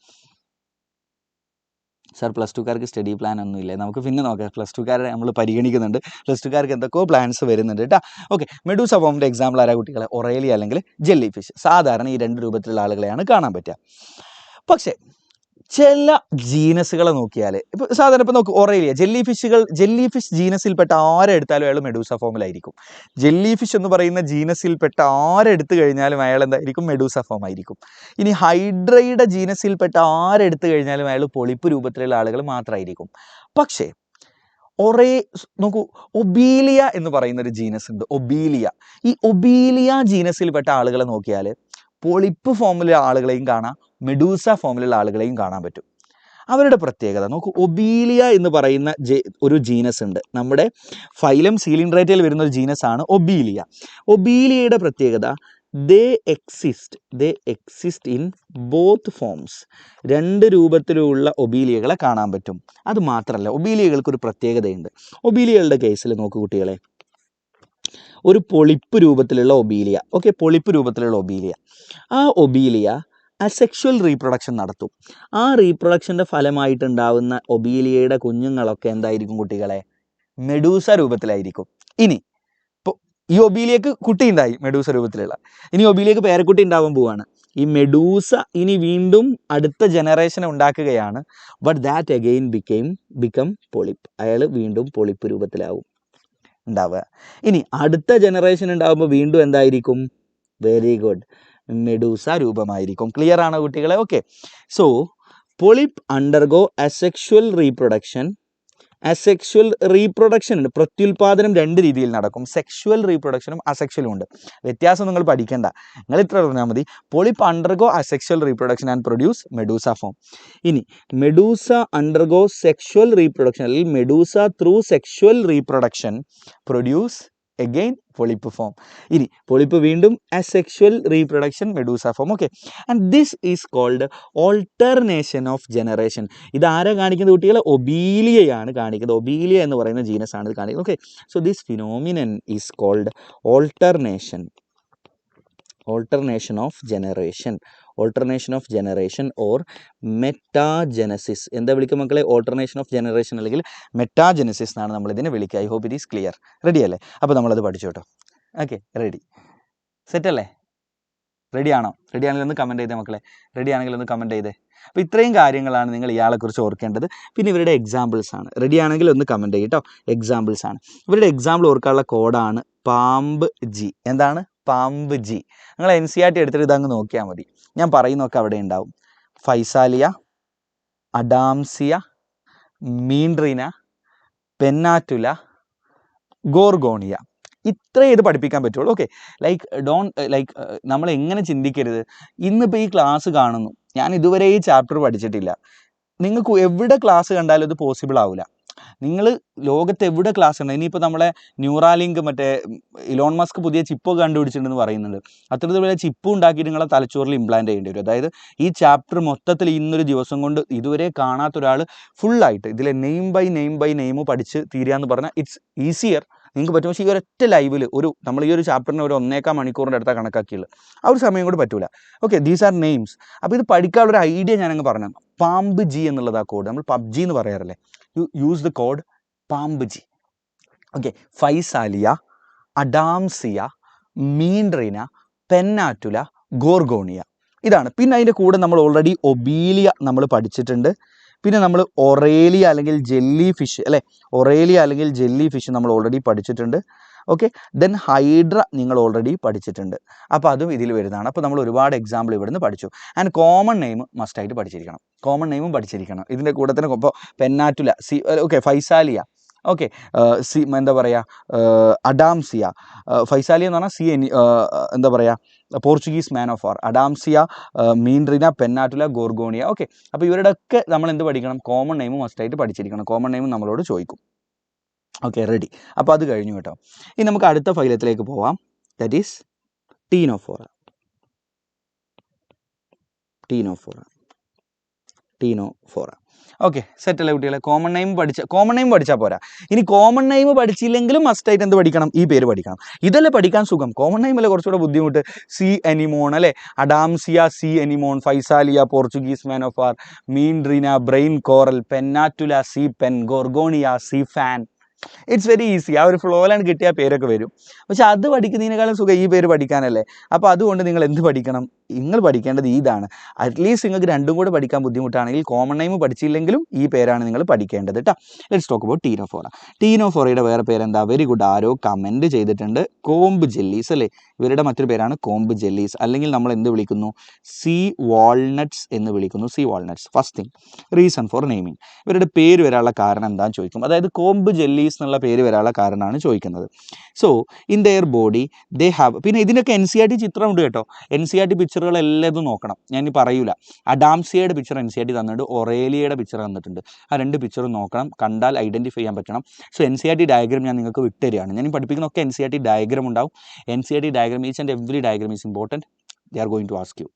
സാർ, പ്ലസ് ടുക്കാർക്ക് സ്റ്റഡി പ്ലാൻ ഒന്നുമില്ലേ? നമുക്ക് പിന്നെ നോക്കാം. പ്ലസ് ടുക്കാരെ നമ്മൾ പരിഗണിക്കുന്നുണ്ട്. പ്ലസ് ടുക്കാർക്ക് എന്തൊക്കെയോ പ്ലാൻസ് വരുന്നുണ്ട് കേട്ടോ. ഓക്കെ, മെഡൂസ ഫോമിൻ്റെ എക്സാമ്പിൾ ആരാ കുട്ടികളെ? ഒറേലി അല്ലെങ്കിൽ ജെല്ലി ഫിഷ്. സാധാരണ ഈ രണ്ട് രൂപത്തിലുള്ള ആളുകളെയാണ് കാണാൻ പറ്റുക. പക്ഷേ ചില ജീനസുകളെ നോക്കിയാൽ ഇപ്പോൾ സാധാരണ ഇപ്പോൾ നോക്ക്, ഒറേലിയ ജെല്ലി ഫിഷ് ജീനസിൽപ്പെട്ട ആരെടുത്താലും അയാൾ മെഡൂസ ഫോമിലായിരിക്കും. ജെല്ലി ഫിഷ് എന്ന് പറയുന്ന ജീനസിൽപ്പെട്ട ആരെടുത്തു കഴിഞ്ഞാലും അയാൾ എന്തായിരിക്കും? മെഡൂസ ഫോം ആയിരിക്കും. ഇനി ഹൈഡ്രയുടെ ജീനസിൽപ്പെട്ട ആരെടുത്തു കഴിഞ്ഞാലും അയാൾ പൊളിപ്പ് രൂപത്തിലുള്ള ആളുകൾ മാത്രമായിരിക്കും. പക്ഷേ നോക്കൂ, ഒബീലിയ എന്ന് പറയുന്ന ഒരു ജീനസ് ഉണ്ട്, ഒബീലിയ. ഈ ഒബീലിയ ജീനസിൽപ്പെട്ട ആളുകളെ നോക്കിയാൽ പൊളിപ്പ് ഫോമിലുള്ള ആളുകളെയും കാണാം, മെഡൂസ ഫോമിലുള്ള ആളുകളെയും കാണാൻ പറ്റും. അവരുടെ പ്രത്യേകത നോക്കൂ, ഒബീലിയ എന്ന് പറയുന്ന ഒരു ജീനസ് ഉണ്ട്. നമ്മുടെ ഫൈലം സീലിൻഡ്രേറ്റയിൽ വരുന്ന ഒരു ജീനസ് ആണ് ഒബീലിയ. ഒബീലിയയുടെ പ്രത്യേകത ദേ എക്സിസ്റ്റ് ഇൻ ബോത്ത് ഫോംസ്. രണ്ട് രൂപത്തിലുള്ള ഒബീലിയകളെ കാണാൻ പറ്റും. അത് മാത്രമല്ല, ഒബീലിയകൾക്കൊരു പ്രത്യേകതയുണ്ട്. ഒബീലിയകളുടെ കേസിൽ നോക്കൂ കുട്ടികളെ, ഒരു പൊളിപ്പ് രൂപത്തിലുള്ള ഒബീലിയ. ഓക്കെ, പൊളിപ്പ് രൂപത്തിലുള്ള ഒബീലിയ. ആ ഒബീലിയ അസെക്ഷൽ റീപ്രൊഡക്ഷൻ നടത്തും. ആ റീപ്രൊഡക്ഷൻ്റെ ഫലമായിട്ടുണ്ടാവുന്ന ഒബീലിയയുടെ കുഞ്ഞുങ്ങളൊക്കെ എന്തായിരിക്കും കുട്ടികളെ? മെഡൂസ രൂപത്തിലായിരിക്കും. ഇനി ഇപ്പോൾ ഈ ഒബീലിയക്ക് കുട്ടി ഉണ്ടായി മെഡൂസ രൂപത്തിലുള്ള, ഇനി ഒബീലിയക്ക് പേരക്കുട്ടി ഉണ്ടാവാൻ പോവാണ്. ഈ മെഡൂസ ഇനി വീണ്ടും അടുത്ത ജനറേഷൻ ഉണ്ടാക്കുകയാണ്. But that again become polyp. അയാൾ വീണ്ടും പൊളിപ്പ് രൂപത്തിലാവും ഉണ്ടാവുക. ഇനി അടുത്ത ജനറേഷൻ ഉണ്ടാകുമ്പോൾ വീണ്ടും എന്തായിരിക്കും? വെരി ഗുഡ്, മെഡൂസ രൂപമായിരിക്കും. ക്ലിയർ ആണോ കുട്ടികളെ? Okay, so polyp undergo asexual reproduction ഉണ്ട്. പ്രത്യുൽപാദനം രണ്ട് രീതിയിൽ നടക്കും. സെക്ഷുവൽ റീപ്രൊഡക്ഷനും അസെക്ഷലും ഉണ്ട്. വ്യത്യാസം നിങ്ങൾ പഠിക്കേണ്ട, നിങ്ങൾ ഇത്ര പറഞ്ഞാൽ മതി. Polyp undergo asexual reproduction and produce medusa form. ഇനി മെഡൂസ അണ്ടർഗോ സെക്ഷുവൽ റീപ്രൊഡക്ഷൻ അല്ലെങ്കിൽ medusa through sexual reproduction produce again polyp form. ഇനി പൊളിപ്പ് വീണ്ടും asexual reproduction medusa form. Okay, and this is called alternation of generation. ഇതാരാ കാണിക്കുന്നത് കുട്ടികളെ? ഒബീലിയയാണ് കാണിക്കുന്നത്. Obelia എന്ന് പറയുന്ന ജീനസ് ആണ് ഇത് കാണിക്കുന്നത്. Okay, so this phenomenon is called alternation of generation or metagenesis. എന്താ വിളിക്കുക മക്കളെ? ഓൾട്ടർനേഷൻ ഓഫ് ജനറേഷൻ അല്ലെങ്കിൽ മെറ്റാജനസിസ് എന്നാണ് നമ്മൾ ഇതിനെ വിളിക്കുക. I hope it is clear. Ready അല്ലേ? അപ്പോൾ നമ്മളത് പഠിച്ചു കേട്ടോ. ഓക്കെ, റെഡി, സെറ്റ് അല്ലേ? റെഡി ആണെങ്കിൽ ഒന്ന് കമൻറ്റ് ചെയ്തേ മക്കളെ. റെഡി ആണെങ്കിൽ ഒന്ന് കമൻറ്റ് ചെയ്തേ. അപ്പോൾ ഇത്രയും കാര്യങ്ങളാണ് നിങ്ങൾ ഇയാളെക്കുറിച്ച് ഓർക്കേണ്ടത്. പിന്നെ ഇവരുടെ എക്സാമ്പിൾസ് ആണ്. റെഡി ആണെങ്കിൽ ഒന്ന് കമൻറ്റ് ചെയ്യും കേട്ടോ. എക്സാമ്പിൾസ് ആണ്. ഇവരുടെ എക്സാമ്പിൾ ഓർക്കാനുള്ള കോഡാണ് പാമ്പ് ജി. എന്താണ്? പാമ്പ് ജി. നിങ്ങൾ NCERT എടുത്തിട്ട് ഇതങ്ങ് നോക്കിയാൽ മതി. ഞാൻ പറയുന്നതൊക്കെ അവിടെ ഉണ്ടാവും. Physalia, Adamsia, Meandrina, Pennatula, Gorgonia. ഇത്രയും ഇത് പഠിപ്പിക്കാൻ പറ്റുള്ളൂ. ഓക്കെ, നമ്മൾ എങ്ങനെ ചിന്തിക്കരുത്, ഇന്നിപ്പോൾ ഈ ക്ലാസ് കാണുന്നു, ഞാൻ ഇതുവരെ ഈ ചാപ്റ്റർ പഠിച്ചിട്ടില്ല. നിങ്ങൾക്ക് എവിടെ ക്ലാസ് കണ്ടാലും ഇത് പോസിബിൾ ആവില്ല. നിങ്ങൾ ലോകത്ത് എവിടെ ക്ലാസ് ഉണ്ട്, ഇനിയിപ്പോൾ നമ്മളെ ന്യൂറാലിങ്ക് മറ്റേ ഇലോൺ മസ്ക് പുതിയ ചിപ്പ് കണ്ടുപിടിച്ചിട്ടുണ്ടെന്ന് പറയുന്നുണ്ട്. അത്തരത്തിലുള്ള ചിപ്പ് ഉണ്ടാക്കിയിട്ട് നിങ്ങളെ തലച്ചോറിൽ ഇംപ്ലാന്റ് ചെയ്യേണ്ടി വരും. അതായത് ഈ ചാപ്റ്റർ മൊത്തത്തിൽ ഇന്നൊരു ദിവസം കൊണ്ട് ഇതുവരെ കാണാത്ത ഒരാൾ ഫുള്ളായിട്ട് ഇതിലെ നെയിം ബൈ നെയിം പഠിച്ച് തീരാന്ന് പറഞ്ഞാൽ ഇറ്റ്സ് ഈസിയർ. നിങ്ങൾക്ക് പറ്റും. പക്ഷേ ഈ ഒരൊറ്റ ലൈവിൽ നമ്മൾ ഈ ഒരു ചാപ്റ്ററിന് ഒരു 1.25 മണിക്കൂറിൻ്റെ അടുത്താണ് കണക്കാക്കിയുള്ളൂ. ആ ഒരു സമയം കൂടി പറ്റൂല. Okay, these are names. അപ്പോൾ ഇത് പഠിക്കാനുള്ളൊരു ഐഡിയ ഞാനങ്ങ് പറഞ്ഞു. പാമ്പ് ജി എന്നുള്ളത് ആ കോഡ്. നമ്മൾ PUBG എന്ന് പറയാറില്ലേ? യൂസ് ദ കോഡ് പാമ്പ് G. Okay, Physalia, Adamsia, Meandrina, Pennatula, Gorgonia. ഇതാണ്. പിന്നെ അതിൻ്റെ കൂടെ നമ്മൾ ഓൾറെഡി ഒബീലിയ നമ്മൾ പഠിച്ചിട്ടുണ്ട്. പിന്നെ നമ്മൾ ഒറേലിയ അല്ലെങ്കിൽ ജെല്ലി ഫിഷ് അല്ലേ? ഒറേലിയ അല്ലെങ്കിൽ ജെല്ലി ഫിഷ് നമ്മൾ ഓൾറെഡി പഠിച്ചിട്ടുണ്ട്. ഓക്കെ, ദെൻ ഹൈഡ്ര നിങ്ങൾ ഓൾറെഡി പഠിച്ചിട്ടുണ്ട്. അപ്പോൾ അതും ഇതിൽ വരുന്നതാണ്. അപ്പോൾ നമ്മൾ ഒരുപാട് എക്സാമ്പിൾ ഇവിടുന്ന് പഠിച്ചു. ആൻഡ് കോമൺ നെയിം മസ്റ്റായിട്ട് പഠിച്ചിരിക്കണം. കോമൺ നെയിമും പഠിച്ചിരിക്കണം. ഇതിൻ്റെ കൂടെ തന്നെ ഇപ്പോൾ പെന്നാറ്റുല, ഓക്കെ, ഫൈസാലിയ, ഓക്കെ, എന്താ പറയുക, അഡാംസിയ. ഫൈസാലിയ എന്ന് പറഞ്ഞാൽ എന്താ പറയുക, Portuguese man of war. Adamsia, Meandrina, Pennatula, Gorgonia. Okay, അപ്പോൾ ഇവരുടെ ഒക്കെ നമ്മൾ എന്ത് പഠിക്കണം? കോമൺ നെയിം മസ്റ്റായിട്ട് പഠിച്ചിരിക്കണം. കോമൺ നെയിം നമ്മളോട് ചോദിക്കും. Okay, ready. അപ്പോൾ അത് കഴിഞ്ഞു കേട്ടോ. ഇനി നമുക്ക് അടുത്ത ഫൈലത്തിലേക്ക് പോവാം. That is Ctenophora. Ctenophora. Okay, സെറ്റല്ലേ കുട്ടികളെ? കോമൺ നെയിം പഠിച്ചാൽ പോരാ. ഇനി കോമൺ നെയിം പഠിച്ചില്ലെങ്കിലും മസ്റ്റായിട്ട് എന്ത് പഠിക്കണം? ഈ പേര് പഠിക്കണം. ഇതല്ലേ പഠിക്കാൻ സുഖം. കോമൺ നെയിം അല്ലേ കുറച്ചുകൂടെ ബുദ്ധിമുട്ട്. സി എനിമോൺ അല്ലേ, Adamsia sea anemone, Physalia Portuguese man of war, Meandrina brain coral, Pennatula sea pen, Gorgonia sea fan. It's very easy. ആ ഒരു ഫ്ലോയിലാണ് കിട്ടിയ പേരൊക്കെ വരും. പക്ഷെ അത് പഠിക്കുന്നതിനേക്കാളും സുഖം ഈ പേര് പഠിക്കാനല്ലേ. അപ്പോൾ അതുകൊണ്ട് നിങ്ങൾ എന്ത് പഠിക്കണം? നിങ്ങൾ പഠിക്കേണ്ടത് ഇതാണ്. അറ്റ്ലീസ്റ്റ് നിങ്ങൾക്ക് രണ്ടും കൂടെ പഠിക്കാൻ ബുദ്ധിമുട്ടാണെങ്കിൽ കോമൺ നെയിം പഠിച്ചില്ലെങ്കിലും ഈ പേരാണ് നിങ്ങൾ പഠിക്കേണ്ടത് കേട്ടോ. Let's talk about Ctenophora. ടീനോഫോറയുടെ വേറെ പേരെന്താ? വെരി ഗുഡ്, ആരോ കമൻറ്റ് ചെയ്തിട്ടുണ്ട്, കോമ്പ് ജെല്ലീസ് അല്ലേ. ഇവരുടെ മറ്റൊരു പേരാണ് കോമ്പ് ജെല്ലീസ്, അല്ലെങ്കിൽ നമ്മൾ എന്ത് വിളിക്കുന്നു? സീ വാൾനട്ട്സ് എന്ന് വിളിക്കുന്നു. Sea walnuts. First thing, reason for naming. ഇവരുടെ പേര് വരാനുള്ള കാരണം എന്താണെന്ന് ചോദിക്കും. അതായത് കോമ്പ് ജെല്ലീസ് എന്നുള്ള പേര് വരാനുള്ള കാരണമാണ് ചോദിക്കുന്നത്. So in their body they have, പിന്നെ ഇതിനൊക്കെ NCERT ചിത്രമുണ്ട് കേട്ടോ. NCERT പിക്ചറുകളെല്ലാം നോക്കണം, ഞാൻ ഇനി പറയൂല. അഡാംസിയയുടെ പിക്ചർ NCERT തന്നിട്ടുണ്ട്, ഒറേലിയയുടെ പിക്ചർ തന്നിട്ടുണ്ട്. ആ രണ്ട് പിക്ചറും നോക്കണം, കണ്ടാൽ ഐഡൻറ്റിഫൈ ചെയ്യാൻ പറ്റണം. സോ NCERT ഡയഗ്രം ഞാൻ നിങ്ങൾക്ക് വിട്ടുതരികയാണ്. ഞാൻ പഠിപ്പിക്കുന്നൊക്കെ NCERT ഡയഗ്രം ഉണ്ടാവും. NCERT diagram, each and every diagram is important. They are going to ask you.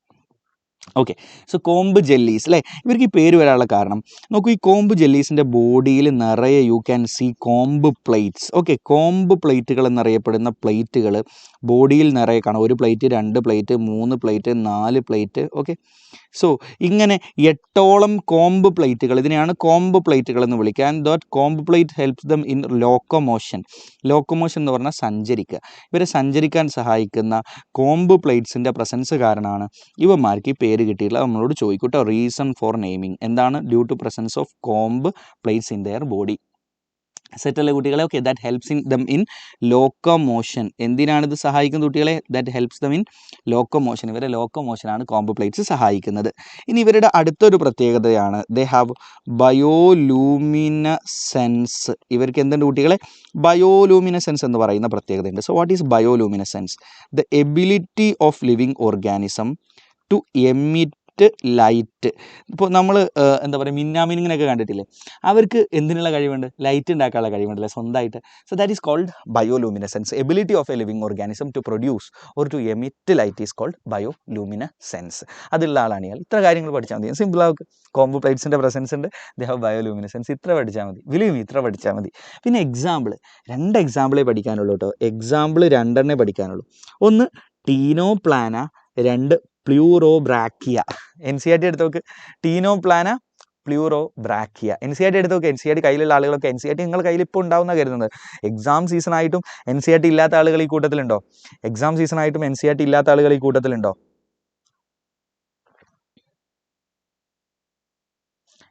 Okay, so comb jellies അല്ലേ. ഇവർക്ക് ഈ പേര് വരാനുള്ള കാരണം നോക്കൂ, ഈ കോമ്പ് ജെല്ലീസിൻ്റെ ബോഡിയിൽ നിറയെ you can see comb plates. Okay, comb പ്ലേറ്റുകൾ എന്നറിയപ്പെടുന്ന പ്ലേറ്റുകൾ ബോഡിയിൽ നിറയെ കാണാം. 1 plate, 2 plate, 3 plate, 4 plate. Okay, so ഇങ്ങനെ 8ഓളം കോമ്പ് പ്ലേറ്റുകൾ, ഇതിനെയാണ് കോമ്പ് പ്ലേറ്റുകൾ എന്ന് വിളിക്കുക. And that comb plate helps them in locomotion. Locomotion എന്ന് പറഞ്ഞാൽ സഞ്ചരിക്കുക. ഇവരെ സഞ്ചരിക്കാൻ സഹായിക്കുന്ന കോമ്പ് പ്ലേറ്റ്സിൻ്റെ പ്രസൻസ് കാരണമാണ് ഇവന്മാർക്ക് ഈ പേര് കിട്ടിയിട്ടുള്ളത്. നമ്മളോട് ചോദിക്കൂട്ടോ, റീസൺ ഫോർ നെയിമിങ് എന്താണ്? Due to presence of comb plates in their body. സെറ്റല്ലേ കുട്ടികളെ? Okay, that helps them in locomotion. എന്തിനാണിത് സഹായിക്കുന്നത് കുട്ടികളെ? That helps them in locomotion. ഇവരെ ലോക്കോമോഷനാണ് കോമ്പ് പ്ലേറ്റ്സ് സഹായിക്കുന്നത്. ഇനി ഇവരുടെ അടുത്തൊരു പ്രത്യേകതയാണ് ദേ ഹാവ് ബയോലൂമിനസെൻസ്. ഇവർക്ക് എന്തുണ്ട് കുട്ടികളെ? ബയോലൂമിനസെൻസ് എന്ന് പറയുന്ന പ്രത്യേകതയുണ്ട്. So what is bioluminescence? The ability of living organism to emit light. ഇപ്പോൾ നമ്മൾ എന്താ പറയുക, മിന്നാമിനിങ്ങിനൊക്കെ കണ്ടിട്ടില്ലേ? അവർക്ക് എന്തിനുള്ള കഴിവുണ്ട്? ലൈറ്റ് ഉണ്ടാക്കാനുള്ള കഴിവുണ്ടല്ലേ സ്വന്തമായിട്ട്. So that is called bioluminescence. Ability of a living organism to produce or to emit light is called bioluminescence. അതുള്ള ആളാണ് ഇയാൾ. ഇത്ര കാര്യങ്ങൾ പഠിച്ചാൽ മതി, സിമ്പിളാവും. കോമ്പ് പ്ലേറ്റ്സിൻ്റെ പ്രസൻസ് ഉണ്ട്, ദേ ഹാവ് ബയോലൂമിനസെൻസ്. ഇത്ര പഠിച്ചാൽ മതി, വിലിയും ഇത്ര പഠിച്ചാൽ മതി. പിന്നെ എക്സാമ്പിൾ, 2 എക്സാമ്പിളേ പഠിക്കാനുള്ളൂ കേട്ടോ. എക്സാമ്പിൾ 2 പഠിക്കാനുള്ളൂ. ഒന്ന് ടീനോപ്ലാന, 2 പ്ലൂറോബ്രാക്കിയ. NCERT എടുത്ത് നോക്ക്, ടീനോപ്ലാന, പ്ലൂറോബ്രാക്കിയ. NCERT എടുത്ത് നോക്ക്. NCERT കയ്യിലുള്ള ആളുകളൊക്കെ, NCERT നിങ്ങൾ കയ്യിൽ ഇപ്പോൾ ഉണ്ടാവുന്ന കരുതുന്നത്. എക്സാം സീസൺ ആയിട്ടും NCERT ഇല്ലാത്ത ആളുകൾ ഈ കൂട്ടത്തിലുണ്ടോ? എക്സാം സീസൺ ആയിട്ടും NCERT ഇല്ലാത്ത ആളുകൾ ഈ കൂട്ടത്തിലുണ്ടോ?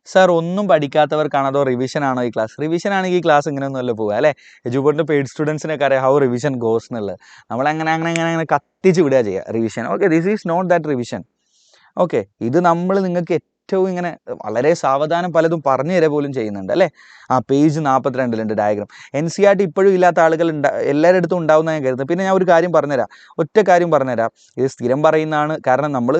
സാർ, ഒന്നും പഠിക്കാത്തവർക്കാണ് അതോ റിവിഷൻ ആണോ ഈ ക്ലാസ്? റിവിഷൻ ആണെങ്കിൽ ഈ ക്ലാസ് ഇങ്ങനെയൊന്നുമല്ല പോവുക അല്ലേ. എജുപോർട്ടിൻ്റെ പെയ്ഡ് സ്റ്റുഡൻസിനൊക്കെ അറിയാം ഹൗ റിവിഷൻ ഗോസ് എന്നുള്ളത്. നമ്മളങ്ങനെ കത്തിച്ച് വിടുക ചെയ്യുക revision. Okay, this is not that revision. Okay, ഇത് നമ്മൾ നിങ്ങൾക്ക് ഏറ്റവും ഇങ്ങനെ വളരെ സാവധാനം പലതും പറഞ്ഞു തരിക പോലും ചെയ്യുന്നുണ്ട് അല്ലേ. ആ പേജ് 42 ഡയഗ്രാം. NCERT ഇപ്പോഴും ഇല്ലാത്ത ആളുകൾ എല്ലാവരുടെ അടുത്തും ഉണ്ടാവുന്ന ഞാൻ കരുതുന്നത്. പിന്നെ ഞാൻ ഒരു കാര്യം പറഞ്ഞുതരാം, ഒറ്റ കാര്യം പറഞ്ഞുതരാം. ഇത് സ്ഥിരം പറയുന്നതാണ്, കാരണം നമ്മൾ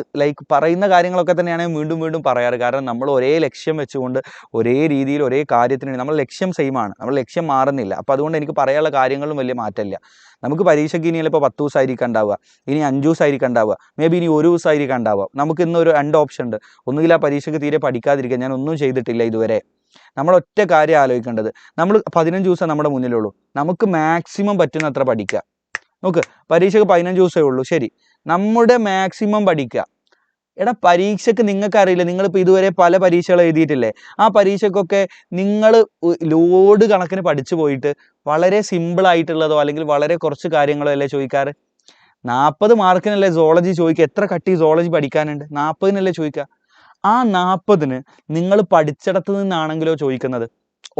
പറയുന്ന കാര്യങ്ങളൊക്കെ തന്നെയാണ് വീണ്ടും വീണ്ടും പറയാറ്. കാരണം നമ്മൾ ഒരേ ലക്ഷ്യം വെച്ചുകൊണ്ട് ഒരേ രീതിയിൽ ഒരേ കാര്യത്തിന് നമ്മൾ ലക്ഷ്യം സെയിമാണ്, നമ്മൾ ലക്ഷ്യം മാറുന്നില്ല. അപ്പോൾ അതുകൊണ്ട് എനിക്ക് പറയാനുള്ള കാര്യങ്ങളും വലിയ മാറ്റമില്ല. നമുക്ക് പരീക്ഷയ്ക്ക് ഇനി ചിലപ്പോൾ 10 ദിവസമായിരിക്കും ഉണ്ടാവുക, ഇനി 5 ദിവസമായിരിക്കും ഉണ്ടാവുക, മേ ബി ഇനി 1 ദിവസമായിരിക്കും ഉണ്ടാവുക. നമുക്ക് ഇന്നൊരു 2 ഓപ്ഷൻ ഉണ്ട്. ഒന്നുകിൽ ആ പരീക്ഷയ്ക്ക് തീരെ പഠിക്കാതിരിക്കുക, ഞാൻ ഒന്നും ചെയ്തിട്ടില്ല ഇതുവരെ. നമ്മൾ ഒറ്റ കാര്യം ആലോചിക്കേണ്ടത്, നമ്മൾ 15 ദിവസം നമ്മുടെ മുന്നിലുള്ളൂ, നമുക്ക് മാക്സിമം പറ്റുന്നത്ര പഠിക്കുക. നോക്ക്, പരീക്ഷയ്ക്ക് 15 ദിവസമേ ഉള്ളൂ, ശരി, നമ്മുടെ മാക്സിമം പഠിക്കുക. എടാ, പരീക്ഷയ്ക്ക് നിങ്ങൾക്കറിയില്ല, നിങ്ങളിപ്പോൾ ഇതുവരെ പല പരീക്ഷകൾ എഴുതിയിട്ടില്ലേ? ആ പരീക്ഷയ്ക്കൊക്കെ നിങ്ങൾ ലോഡ് കണക്കിന് പഠിച്ചു പോയിട്ട് വളരെ സിമ്പിളായിട്ടുള്ളതോ അല്ലെങ്കിൽ വളരെ കുറച്ച് കാര്യങ്ങളോ അല്ലേ ചോദിക്കാറ്. 40 മാർക്കിനല്ലേ സോളജി ചോദിക്കുക. എത്ര കട്ടി സോളജി പഠിക്കാനുണ്ട്? 40-നല്ലേ ചോദിക്കുക. ആ 40-ന് നിങ്ങൾ പഠിച്ചിടത്ത് നിന്നാണെങ്കിലോ ചോദിക്കുന്നത്.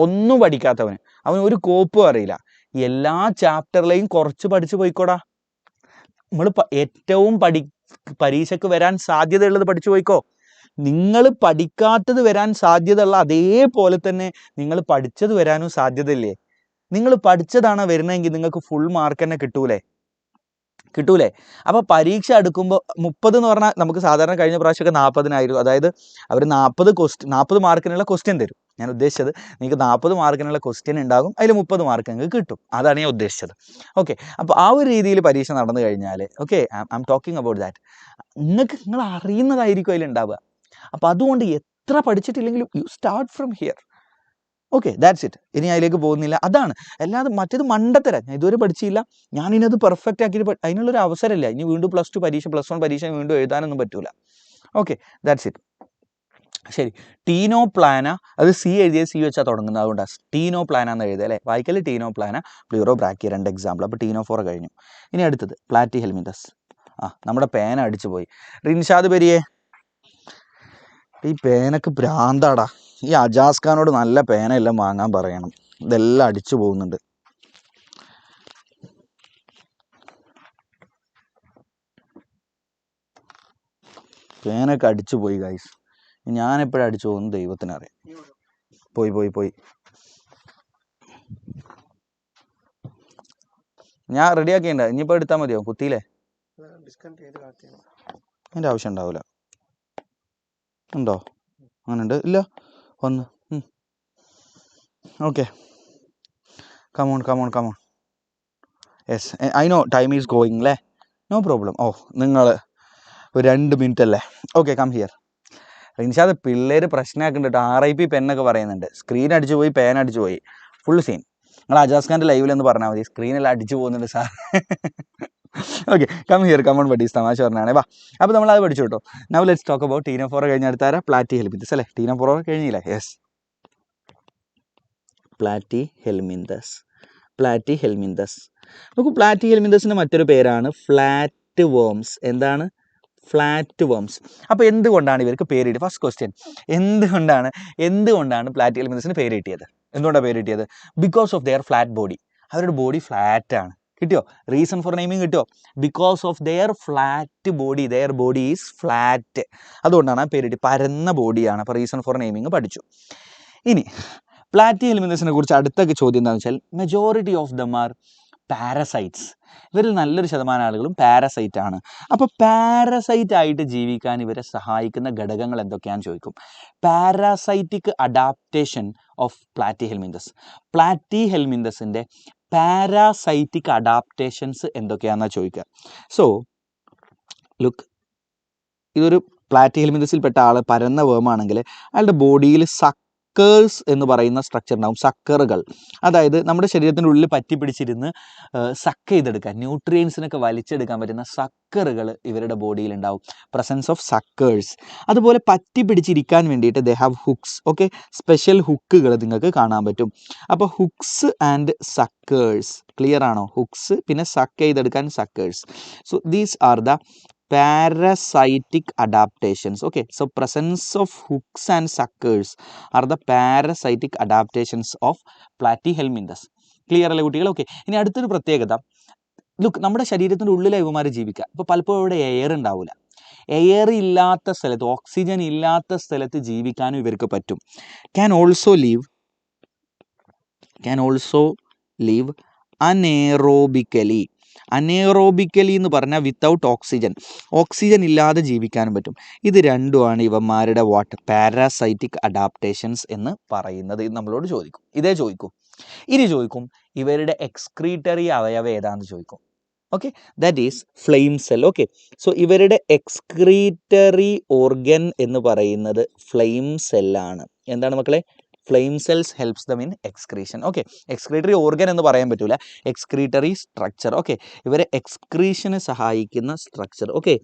ഒന്നും പഠിക്കാത്തവന്, അവൻ ഒരു കോപ്പും അറിയില്ല, എല്ലാ ചാപ്റ്ററിലെയും കുറച്ച് പഠിച്ചു പോയിക്കോടാ. നമ്മൾ ഏറ്റവും പരീക്ഷയ്ക്ക് വരാൻ സാധ്യതയുള്ളത് പഠിച്ചു പോയിക്കോ. നിങ്ങൾ പഠിക്കാത്തത് വരാൻ സാധ്യതയുള്ള അതേപോലെ തന്നെ നിങ്ങൾ പഠിച്ചത് വരാനും സാധ്യതയില്ലേ? നിങ്ങൾ പഠിച്ചതാണ് വരുന്നതെങ്കിൽ നിങ്ങൾക്ക് ഫുൾ മാർക്ക് തന്നെ കിട്ടൂലേ? അപ്പോൾ പരീക്ഷ അടുക്കുമ്പോൾ 30 എന്ന് പറഞ്ഞാൽ നമുക്ക് സാധാരണ കഴിഞ്ഞ പ്രാവശ്യമൊക്കെ 40-നായിരുന്നു. അതായത് അവർ 40 മാർക്കിനുള്ള ക്വസ്റ്റ്യൻ തരും. ഞാൻ ഉദ്ദേശിച്ചത് നിങ്ങൾക്ക് 40 മാർക്കിനുള്ള ക്വസ്റ്റ്യൻ ഉണ്ടാകും, അതിൽ 30 മാർക്ക് നിങ്ങൾക്ക് കിട്ടും. അതാണ് ഞാൻ ഉദ്ദേശിച്ചത്. ഓക്കെ, അപ്പോൾ ആ ഒരു രീതിയിൽ പരീക്ഷ നടന്നു കഴിഞ്ഞാൽ, okay, I'm talking about that, നിങ്ങൾ അറിയുന്നതായിരിക്കും അതിലുണ്ടാവുക. അപ്പോൾ അതുകൊണ്ട് എത്ര പഠിച്ചിട്ടില്ലെങ്കിലും you start from here. Okay, that's it. ഇനി അതിലേക്ക് പോകുന്നില്ല. അതാണ്, അല്ലാതെ മറ്റേത് മണ്ടത്തരം. ഞാൻ ഇതുവരെ പഠിച്ചില്ല, ഞാനിനത് പെർഫെക്റ്റ് ആക്കിയിട്ട് അതിനുള്ളൊരു അവസരമില്ല. ഇനി വീണ്ടും പ്ലസ് 2 പരീക്ഷ, പ്ലസ് 1 പരീക്ഷ വീണ്ടും എഴുതാനൊന്നും പറ്റൂല. Okay, that's it. ശരി, ടീനോ പ്ലാന, അത് സി എഴുതിയത് സി വെച്ചാൽ തുടങ്ങുന്നത്, അതുകൊണ്ടാണ് ടീനോ പ്ലാന എന്ന് എഴുതുക അല്ലേ. വായിക്കൽ ടീനോ പ്ലാന, പ്ലൂറോ ബ്രാക്കിയ, 2 എക്സാമ്പിൾ. അപ്പോൾ ടീനോ 4 കഴിഞ്ഞു. ഇനി അടുത്തത് പ്ലാറ്റി ഹെൽമിന്തസ്. നമ്മുടെ പേന അടിച്ചു പോയി. റിൻഷാദ് പെരിയെ, ഈ പേനക്ക് ഭ്രാന്താടാ. ഈ അജാസ് ഖാനോട് നല്ല പേന എല്ലാം വാങ്ങാൻ പറയണം, ഇതെല്ലാം അടിച്ചു പോകുന്നുണ്ട്. പേനൊക്കെ അടിച്ചു പോയി ഗൈസ്. ഞാനെപ്പോഴും അടിച്ചു പോകുന്നു ദൈവത്തിനറിയാം. പോയി ഞാൻ റെഡിയാക്കിയിട്ടുണ്ട്. ഇനിയിപ്പോൾ എടുത്താൽ മതിയോ? കുത്തിയില്ലേ? അതിൻ്റെ ആവശ്യം ഉണ്ടാവില്ല. ഉണ്ടോ? അങ്ങനെ ഉണ്ട്. ഇല്ല, ഒന്ന്. Okay, come on. Yes, I know time is going അല്ലേ. No problem. നിങ്ങൾ ഒരു 2 മിനിറ്റ് അല്ലേ. Okay, come here. റിൻഷാദ്, പിള്ളേർ പ്രശ്നമാക്കുന്നുണ്ട് കേട്ടോ. RIP പെന്നൊക്കെ പറയുന്നുണ്ട്. സ്ക്രീൻ അടിച്ചു പോയി, പേൻ അടിച്ചു പോയി, ഫുൾ സീൻ. നിങ്ങൾ അജാസ് ഖാൻ്റെ ലൈവിലെന്ന് പറഞ്ഞാൽ മതി, സ്ക്രീനെല്ലാം അടിച്ചു പോകുന്നുണ്ട് sir. Okay, come here, come on buddies, തമാശ പറഞ്ഞാണേ. വാ, അപ്പോൾ നമ്മൾ അത് പഠിച്ചു കേട്ടോ. നൗ ലെറ്റ്സ് ടോക്ക് അബൌട്ട് ടീനോ 4 കഴിഞ്ഞ അടുത്താര പ്ലാറ്റി ഹെൽമിന്തസ് അല്ലേ. ടീനോ 4 കഴിഞ്ഞില്ലേ? Yes, platyhelminthes. നമുക്ക് പ്ലാറ്റി ഹെൽമിന്തസിൻ്റെ മറ്റൊരു പേരാണ് ഫ്ലാറ്റ് വേംസ്. എന്താണ്? Flat worms. അപ്പോൾ എന്തുകൊണ്ടാണ് ഇവർക്ക് പേര് കിട്ടിയത്? ഫസ്റ്റ് ക്വസ്റ്റ്യൻ, എന്തുകൊണ്ടാണ് പ്ലാറ്റി ഹെൽമിന്തസിന് പേര് കിട്ടിയത്? എന്തുകൊണ്ടാണ് പേര് കിട്ടിയത്? Because of their flat body. അവരുടെ ബോഡി ഫ്ലാറ്റ് ആണ്. കിട്ടിയോ? റീസൺ ഫോർ നെയിമിങ് കിട്ടിയോ? Because of their flat body, there body is flat. അതുകൊണ്ടാണ് ആ പേര് കിട്ടി. പരന്ന ബോഡിയാണ്. അപ്പോൾ റീസൺ ഫോർ നെയിമിങ് പഠിച്ചു. ഇനി പ്ലാറ്റി ഹെൽമിന്തസിനെ കുറിച്ച് അടുത്ത ചോദ്യം എന്താണെന്ന് വെച്ചാൽ, majority of them are parasites. ഇവരിൽ നല്ലൊരു ശതമാനം ആളുകളും പാരസൈറ്റ് ആണ്. അപ്പോൾ പാരസൈറ്റ് ആയിട്ട് ജീവിക്കാൻ ഇവരെ സഹായിക്കുന്ന ഘടകങ്ങൾ എന്തൊക്കെയാണെന്ന് ചോദിക്കും. പാരാസൈറ്റിക് അഡാപ്റ്റേഷൻ ഓഫ് പ്ലാറ്റി ഹെൽമിന്തസിൻ്റെ പാരാസൈറ്റിക് അഡാപ്റ്റേഷൻസ് എന്തൊക്കെയാണെന്നാണ് ചോദിക്കുക. സോ ലുക്ക്, ഇതൊരു പ്ലാറ്റി ഹെൽമിന്തസിൽപ്പെട്ട ആൾ പരന്ന വേമാണെങ്കിൽ അയാളുടെ ബോഡിയിൽ സക്കേഴ്സ് എന്ന് പറയുന്ന സ്ട്രക്ചർ ഉണ്ടാകും. സക്കറുകൾ, അതായത് നമ്മുടെ ശരീരത്തിൻ്റെ ഉള്ളിൽ പറ്റി പിടിച്ചിരുന്ന് സക്ക് ചെയ്തെടുക്കാൻ, ന്യൂട്രിയൻസിനൊക്കെ വലിച്ചെടുക്കാൻ പറ്റുന്ന സക്കറുകൾ ഇവരുടെ ബോഡിയിൽ ഉണ്ടാവും. Presence of suckers. അതുപോലെ പറ്റി പിടിച്ചിരിക്കാൻ വേണ്ടിയിട്ട് they have hooks. Okay, special ഹുക്കുകൾ നിങ്ങൾക്ക് കാണാൻ പറ്റും. അപ്പോൾ ഹുക്സ് ആൻഡ് സക്കേഴ്സ്, ക്ലിയർ ആണോ? ഹുക്സ്, പിന്നെ സക്ക് ചെയ്തെടുക്കാൻ suckers. So these are the parasitic adaptations. Okay, so presence of hooks and suckers are the parasitic adaptations of platyhelminthes. Clear അല്ലേ കുട്ടികൾ? ഓക്കെ, ഇനി അടുത്തൊരു പ്രത്യേകത, ലുക്ക്, നമ്മുടെ ശരീരത്തിൻ്റെ ഉള്ളിലെ ഇവന്മാർ ജീവിക്കുക. ഇപ്പോൾ പലപ്പോഴും ഇവിടെ എയർ ഉണ്ടാവില്ല. എയർ ഇല്ലാത്ത സ്ഥലത്ത്, ഓക്സിജൻ ഇല്ലാത്ത സ്ഥലത്ത് ജീവിക്കാനും ഇവർക്ക് പറ്റും. Can also live anaerobically. Anaerobically എന്ന് പറഞ്ഞാൽ വിത്തൗട്ട് ഓക്സിജൻ ഇല്ലാതെ ജീവിക്കാനും പറ്റും. ഇത് രണ്ടുമാണ് ഇവന്മാരുടെ പാരാസൈറ്റിക് അഡാപ്റ്റേഷൻസ് എന്ന് പറയുന്നത്. ഇത് നമ്മളോട് ചോദിക്കും, ഇനി ചോദിക്കും ഇവരുടെ എക്സ്ക്രീറ്ററി അവയവം ഏതാണെന്ന് ചോദിക്കും. Okay, that is flame cell. Okay, so ഇവരുടെ എക്സ്ക്രീറ്ററി ഓർഗൻ എന്ന് പറയുന്നത് ഫ്ലെയിം സെല്ലാണ്. എന്താണ് മക്കളെ? Flame cells helps them in excretion. Okay, excretory organ എന്ന് പറയാൻ പറ്റില്ല, എക്സ്ക്രീറ്ററി സ്ട്രക്ചർ. ഓക്കെ, ഇവരെ എക്സ്ക്രീഷന് സഹായിക്കുന്ന structure. Okay,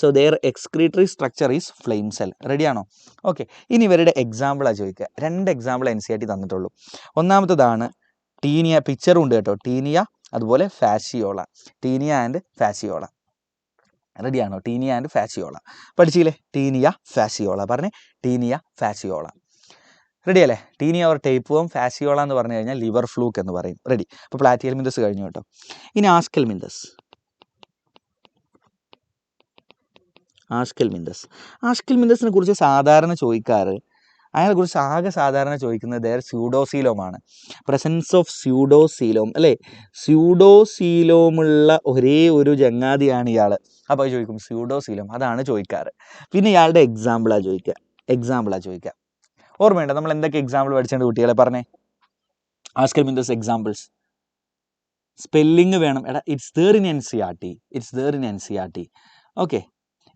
so their excretory structure is flame cell. റെഡിയാണോ? ഓക്കെ, ഇനി ഇവരുടെ എക്സാമ്പിളാണ് ചോദിക്കുക. 2 എക്സാമ്പിൾ NCERT തന്നിട്ടുള്ളൂ. ഒന്നാമത്തതാണ് ടീനിയ, പിക്ചറും ഉണ്ട് കേട്ടോ, ടീനിയ അതുപോലെ ഫാസിയോള. Taenia and fasciola. റെഡിയാണോ? ടീനിയ ആൻഡ് ഫാസിയോള പഠിച്ചില്ലേ? ടീനിയ ഫാസിയോള പറഞ്ഞേ, ടീനിയ ഫാസിയോള. റെഡി അല്ലേ? ടീനിയ ഓർ ടേപ്പ് വേം, ഫാസിയോള എന്ന് പറഞ്ഞു കഴിഞ്ഞാൽ ലിവർ ഫ്ലൂക്ക് എന്ന് പറയും. റെഡി. അപ്പോൾ പ്ലാറ്റിഹെൽമിന്തസ് കഴിഞ്ഞു കേട്ടോ. ഇനി ആസ്കെൽമിന്തസിനെ കുറിച്ച് സാധാരണ ചോദിക്കാറ്, അതിനെക്കുറിച്ച് ആകെ സാധാരണ ചോദിക്കുന്നത് ദെയർ സ്യൂഡോസീലോമാണ്. പ്രസൻസ് ഓഫ് സ്യൂഡോസീലോം അല്ലേ. സ്യൂഡോസീലോമുള്ള ഒരേ ഒരു ചങ്ങാതിയാണ് ഇയാൾ. അപ്പോൾ ചോദിക്കും സ്യൂഡോസീലോം, അതാണ് ചോദിക്കാറ്. പിന്നെ ഇയാളുടെ എക്സാമ്പിളാണ് ചോദിക്കുക. ഓർമ്മയുണ്ടോ നമ്മൾ എന്തൊക്കെ എക്സാമ്പിൾ പഠിച്ചിട്ടുണ്ട് കുട്ടികളെ? പറഞ്ഞേ, ആസ്കെൽമിന്തസ് എക്സാമ്പിൾസ്. സ്പെല്ലിങ് വേണം എടാ, it's there in NCERT. Okay,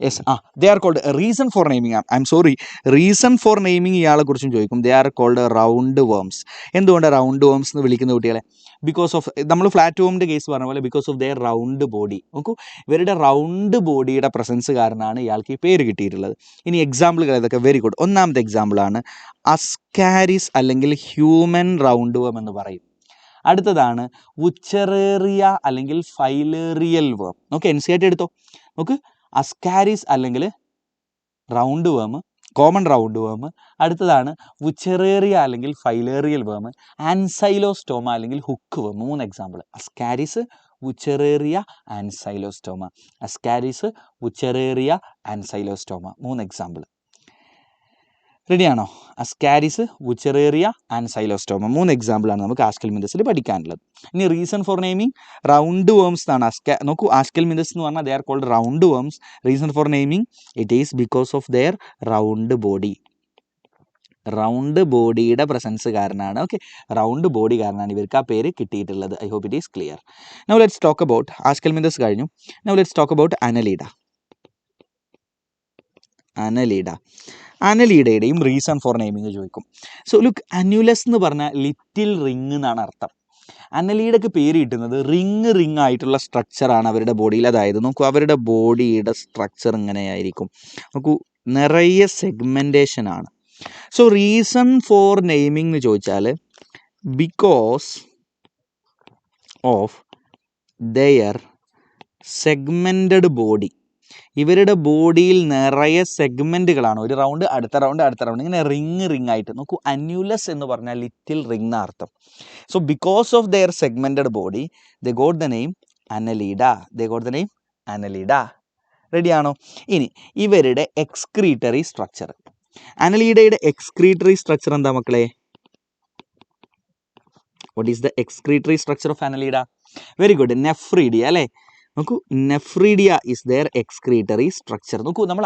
yes, they are called reason for naming. I M sorry, reason for naming ഇയാളെ കുറിച്ചും ചോദിക്കും. They are called round worms. എന്തുകൊണ്ടാണ് റൗണ്ട് വേംസ് എന്ന് വിളിക്കുന്ന കുട്ടികളെ? ബിക്കോസ് ഓഫ്, നമ്മൾ ഫ്ലാറ്റ് വേമിൻ്റെ കേസ് പറഞ്ഞ പോലെ, because of their round body. നോക്കൂ, ഇവരുടെ റൗണ്ട് ബോഡിയുടെ പ്രസൻസ് കാരണമാണ് ഇയാൾക്ക് ഈ പേര് കിട്ടിയിട്ടുള്ളത്. ഇനി എക്സാമ്പിളുകൾ ഇതൊക്കെ വെരി ഗുഡ്. ഒന്നാമത്തെ എക്സാമ്പിളാണ് അസ്കാരിസ് അല്ലെങ്കിൽ ഹ്യൂമൻ റൗണ്ട് വേം എന്ന് പറയും. അടുത്തതാണ് ഉച്ചറേറിയ അല്ലെങ്കിൽ ഫൈലേറിയൽ വേം. നോക്ക്, NCERT എടുത്തോ. നോക്ക്, അസ്കാരിസ് അല്ലെങ്കിൽ റൗണ്ട് വേം, കോമൺ റൗണ്ട് വേം. അടുത്തതാണ് ഉച്ചറേറിയ അല്ലെങ്കിൽ ഫൈലേറിയൽ വേം, ആൻസൈലോസ്റ്റോമ അല്ലെങ്കിൽ hookworm. 3 example: Ascaris, Wuchereria, Ancylostoma. Ascaris, Wuchereria, Ancylostoma. 3 example. റെഡിയാണോ? Ascaris, Wuchereria, Ancylostoma. 3 എക്സാമ്പിളാണ് നമുക്ക് ആസ്കെൽമിന്തസിൽ പഠിക്കാനുള്ളത്. ഇനി reason for naming roundworms എന്നാണ്. നോക്കൂ, ആസ്കെൽമിന്തസ് എന്ന് പറഞ്ഞാൽ they are called round worms. Reason for naming it is because of their round body. Round ബോഡിയുടെ പ്രസൻസ് കാരണമാണ്. ഓക്കെ, റൗണ്ട് ബോഡി കാരണമാണ് ഇവർക്ക് ആ പേര് കിട്ടിയിട്ടുള്ളത്. I hope it is clear. Now let's talk about ആസ്കെൽമിന്തസ് കഴിഞ്ഞു. Now let's talk about Annelida. അനലീഡയുടെയും റീസൺ ഫോർ നെയിമിങ് ചോദിക്കും. സോ ലുക്ക്, അന്യുലസ് എന്ന് പറഞ്ഞാൽ ലിറ്റിൽ റിങ് എന്നാണ് അർത്ഥം. അനലീഡയ്ക്ക് പേര് കിട്ടുന്നത് റിങ് ആയിട്ടുള്ള സ്ട്രക്ചറാണ് അവരുടെ ബോഡിയിൽ. അതായത് നോക്കൂ, അവരുടെ ബോഡിയുടെ സ്ട്രക്ചർ ഇങ്ങനെയായിരിക്കും. നോക്കൂ, നിറയെ സെഗ്മെൻറ്റേഷൻ ആണ്. സോ റീസൺ ഫോർ നെയിമിംഗ് എന്ന് ചോദിച്ചാൽ because of their segmented body. ഇവരുടെ ബോഡിയിൽ നിറയെ സെഗ്മെൻറ്റുകളാണ്. ഒരു റൗണ്ട്, അടുത്ത റൗണ്ട്, അടുത്ത റൗണ്ട്, ഇങ്ങനെ റിങ് ആയിട്ട്. നോക്കൂ, അന്യുലസ് എന്ന് പറഞ്ഞാൽ ലിറ്റിൽ റിങ് എന്ന അർത്ഥം. So because of their segmented body they got the name Annelida. റെഡിയാണോ? ഇനി ഇവരുടെ എക്സ്ക്രീറ്ററി സ്ട്രക്ചർ. അനലീഡയുടെ എക്സ്ക്രീറ്ററി സ്ട്രക്ചർ എന്താ മക്കളെ? What is the excretory structure of Annelida? Very good, nephridia അല്ലേ? നോക്കൂ, nephridia is their excretory structure. നോക്കൂ, നമ്മൾ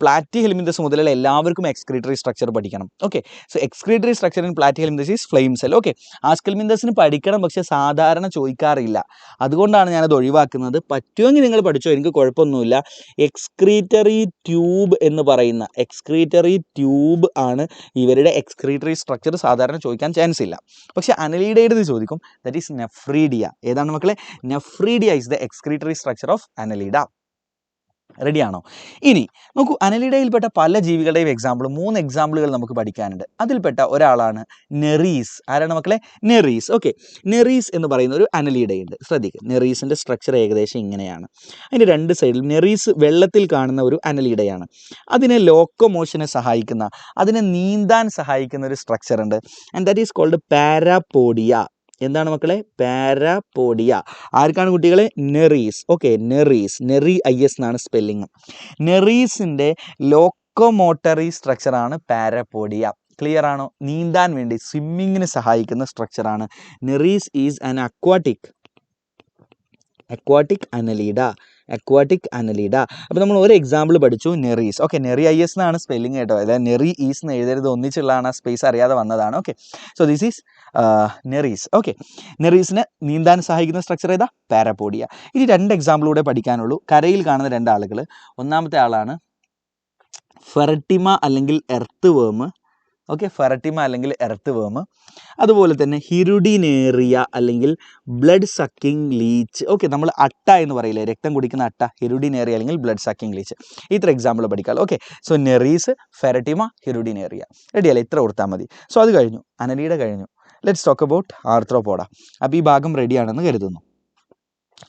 പ്ലാറ്റി ഹെൽമിന്തസ് മുതലുള്ള എല്ലാവർക്കും എക്സ്ക്രീറ്ററി സ്ട്രക്ചർ പഠിക്കണം. Okay, so excretory structure in Platyhelminthes is flame cell. Okay, ആസ്കെൽമിന്തസിന് പഠിക്കണം, പക്ഷേ സാധാരണ ചോദിക്കാറില്ല. അതുകൊണ്ടാണ് ഞാനത് ഒഴിവാക്കുന്നത്. പറ്റുമെങ്കിൽ നിങ്ങൾ പഠിച്ചോ, എനിക്ക് കുഴപ്പമൊന്നുമില്ല. എക്സ്ക്രീറ്ററി ട്യൂബ് എന്ന് പറയുന്ന എക്സ്ക്രീറ്ററി ട്യൂബ് ആണ് ഇവരുടെ എക്സ്ക്രീറ്ററി സ്ട്രക്ചർ. സാധാരണ ചോദിക്കാൻ ചാൻസ് ഇല്ല. പക്ഷേ അനലീഡയുടേത് ചോദിക്കും. That is nephridia. ഏതാണ് മക്കളെ? Nephridia is the excretory structure of അനലീഡ. റെഡിയാണോ? ഇനി നോക്കൂ, അനലീഡയിൽപ്പെട്ട പല ജീവികളുടെയും 3 എക്സാമ്പിളുകൾ നമുക്ക് പഠിക്കാനുണ്ട്. അതിൽപ്പെട്ട ഒരാളാണ് നെറീസ്. ആരാണ് മക്കളെ? നെറീസ്. ഓക്കെ, നെറീസ് എന്ന് പറയുന്ന ഒരു അനലീഡയുണ്ട്. ശ്രദ്ധിക്കുക, നെറീസിൻ്റെ സ്ട്രക്ചർ ഏകദേശം ഇങ്ങനെയാണ്. അതിൻ്റെ 2 സൈഡിൽ നെറീസ് വെള്ളത്തിൽ കാണുന്ന ഒരു അനലീഡയാണ്. അതിനെ ലോക്കോമോഷനെ സഹായിക്കുന്ന, അതിനെ നീന്താൻ സഹായിക്കുന്ന ഒരു സ്ട്രക്ചർ ഉണ്ട്. And that is called parapodia. എന്താണ് മക്കളെ? പാരാപോഡിയ. ആർക്കാണ് കുട്ടികളെ? നെറീസ്. ഓക്കെ, നെറി IS എന്നാണ് സ്പെല്ലിങ്. നെറീസിൻ്റെ ലോക്കോമോട്ടറി സ്ട്രക്ചറാണ് പാരാപോഡിയ. ക്ലിയർ ആണോ? നീന്താൻ വേണ്ടി, സ്വിമ്മിങ്ങിന് സഹായിക്കുന്ന സ്ട്രക്ചറാണ്. Nereis is an aquatic Annelida. അപ്പോൾ നമ്മൾ ഒരു എക്സാമ്പിൾ പഠിച്ചു, നെറീസ്. ഓക്കെ, നെറി IS എന്നാണ് സ്പെല്ലിങ് കേട്ടോ. അതായത് നെറി ഈസ് എന്ന് എഴുതരുത്, ഒന്നിച്ചുള്ളതാണ്. ആ സ്പേസ് അറിയാതെ വന്നതാണ്. Okay, so this is Nereis. Okay, നെറീസിന് നീന്താൻ സഹായിക്കുന്ന സ്ട്രക്ചർ ഏതാ? പാരാപോഡിയ. ഇനി 2 എക്സാമ്പിളൂടെ പഠിക്കാനുള്ളൂ. കരയിൽ കാണുന്ന 2 ആളുകൾ. ഒന്നാമത്തെ ആളാണ് ഫെറട്ടിമ അല്ലെങ്കിൽ എർത്ത് വേം. ഓക്കെ, ഫെറട്ടിമ അല്ലെങ്കിൽ എർത്ത് വേം. അതുപോലെ തന്നെ ഹിരുഡിനേറിയ അല്ലെങ്കിൽ ബ്ലഡ് സക്കിംഗ് ലീച്ച്. ഓക്കെ, നമ്മൾ അട്ട എന്ന് പറയില്ലേ, രക്തം കുടിക്കുന്ന അട്ട, ഹിരുഡിനേറിയ അല്ലെങ്കിൽ ബ്ലഡ് സക്കിംഗ് ലീച്ച്. ഇത്ര എക്സാമ്പിൾ പഠിക്കാം. Okay, so Nereis, Pheretima, Hirudinaria. റെഡിയല്ലേ? ഇത്ര കൊടുത്താൽ മതി. സോ അത് കഴിഞ്ഞു, അനലീഡ കഴിഞ്ഞു. Let's talk about Arthropoda. അപ്പോൾ ഈ ഭാഗം റെഡിയാണെന്ന് കരുതുന്നു.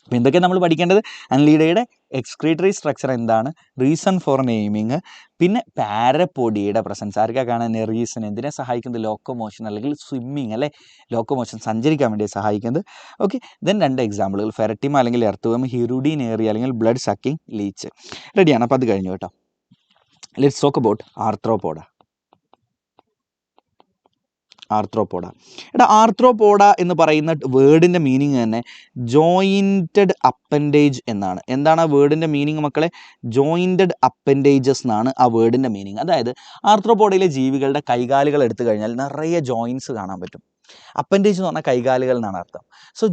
അപ്പോൾ എന്തൊക്കെ നമ്മൾ പഠിക്കേണ്ടത്? അനലീഡയുടെ എക്സ്ക്രീറ്ററി സ്ട്രക്ചർ എന്താണ്, റീസൺ ഫോർ നെയിമിങ്, പിന്നെ പാരപോഡിയയുടെ പ്രസൻസ്. ആർക്കാണ് കാണാൻ? നെറീസിന്. എന്തിനെ സഹായിക്കുന്നത്? ലോക്കോമോഷൻ അല്ലെങ്കിൽ സ്വിമ്മിങ് അല്ലേ, ലോക്കോമോഷൻ, സഞ്ചരിക്കാൻ വേണ്ടി സഹായിക്കുന്നത്. ഓക്കെ, ദെൻ 2 എക്സാമ്പിളുകൾ, ഫെറട്ടിമ അല്ലെങ്കിൽ എർത്തുവേം, ഹിരുഡിനേറിയ അല്ലെങ്കിൽ ബ്ലഡ് സക്കിംഗ് ലീച്ച്. റെഡിയാണ്? അപ്പോൾ അത് കഴിഞ്ഞു കേട്ടോ. Let's talk about Arthropoda. Arthropoda എന്ന് പറയുന്ന വേർഡിൻ്റെ മീനിങ് തന്നെ ജോയിൻറ്റഡ് അപ്പൻഡേജ് എന്നാണ്. എന്താണ് ആ വേർഡിൻ്റെ മീനിങ് മക്കളെ? ജോയിൻറ്റഡ് അപ്പൻഡേജസ് എന്നാണ് ആ വേർഡിൻ്റെ മീനിങ്. അതായത് ആർത്രോപോഡയിലെ ജീവികളുടെ കൈകാലുകൾ എടുത്തു കഴിഞ്ഞാൽ നിറയെ ജോയിൻസ് കാണാൻ പറ്റും. അപ്പൻഡേജ് എന്ന് പറഞ്ഞാൽ കൈകാലുകൾ എന്നാണ് അർത്ഥം. So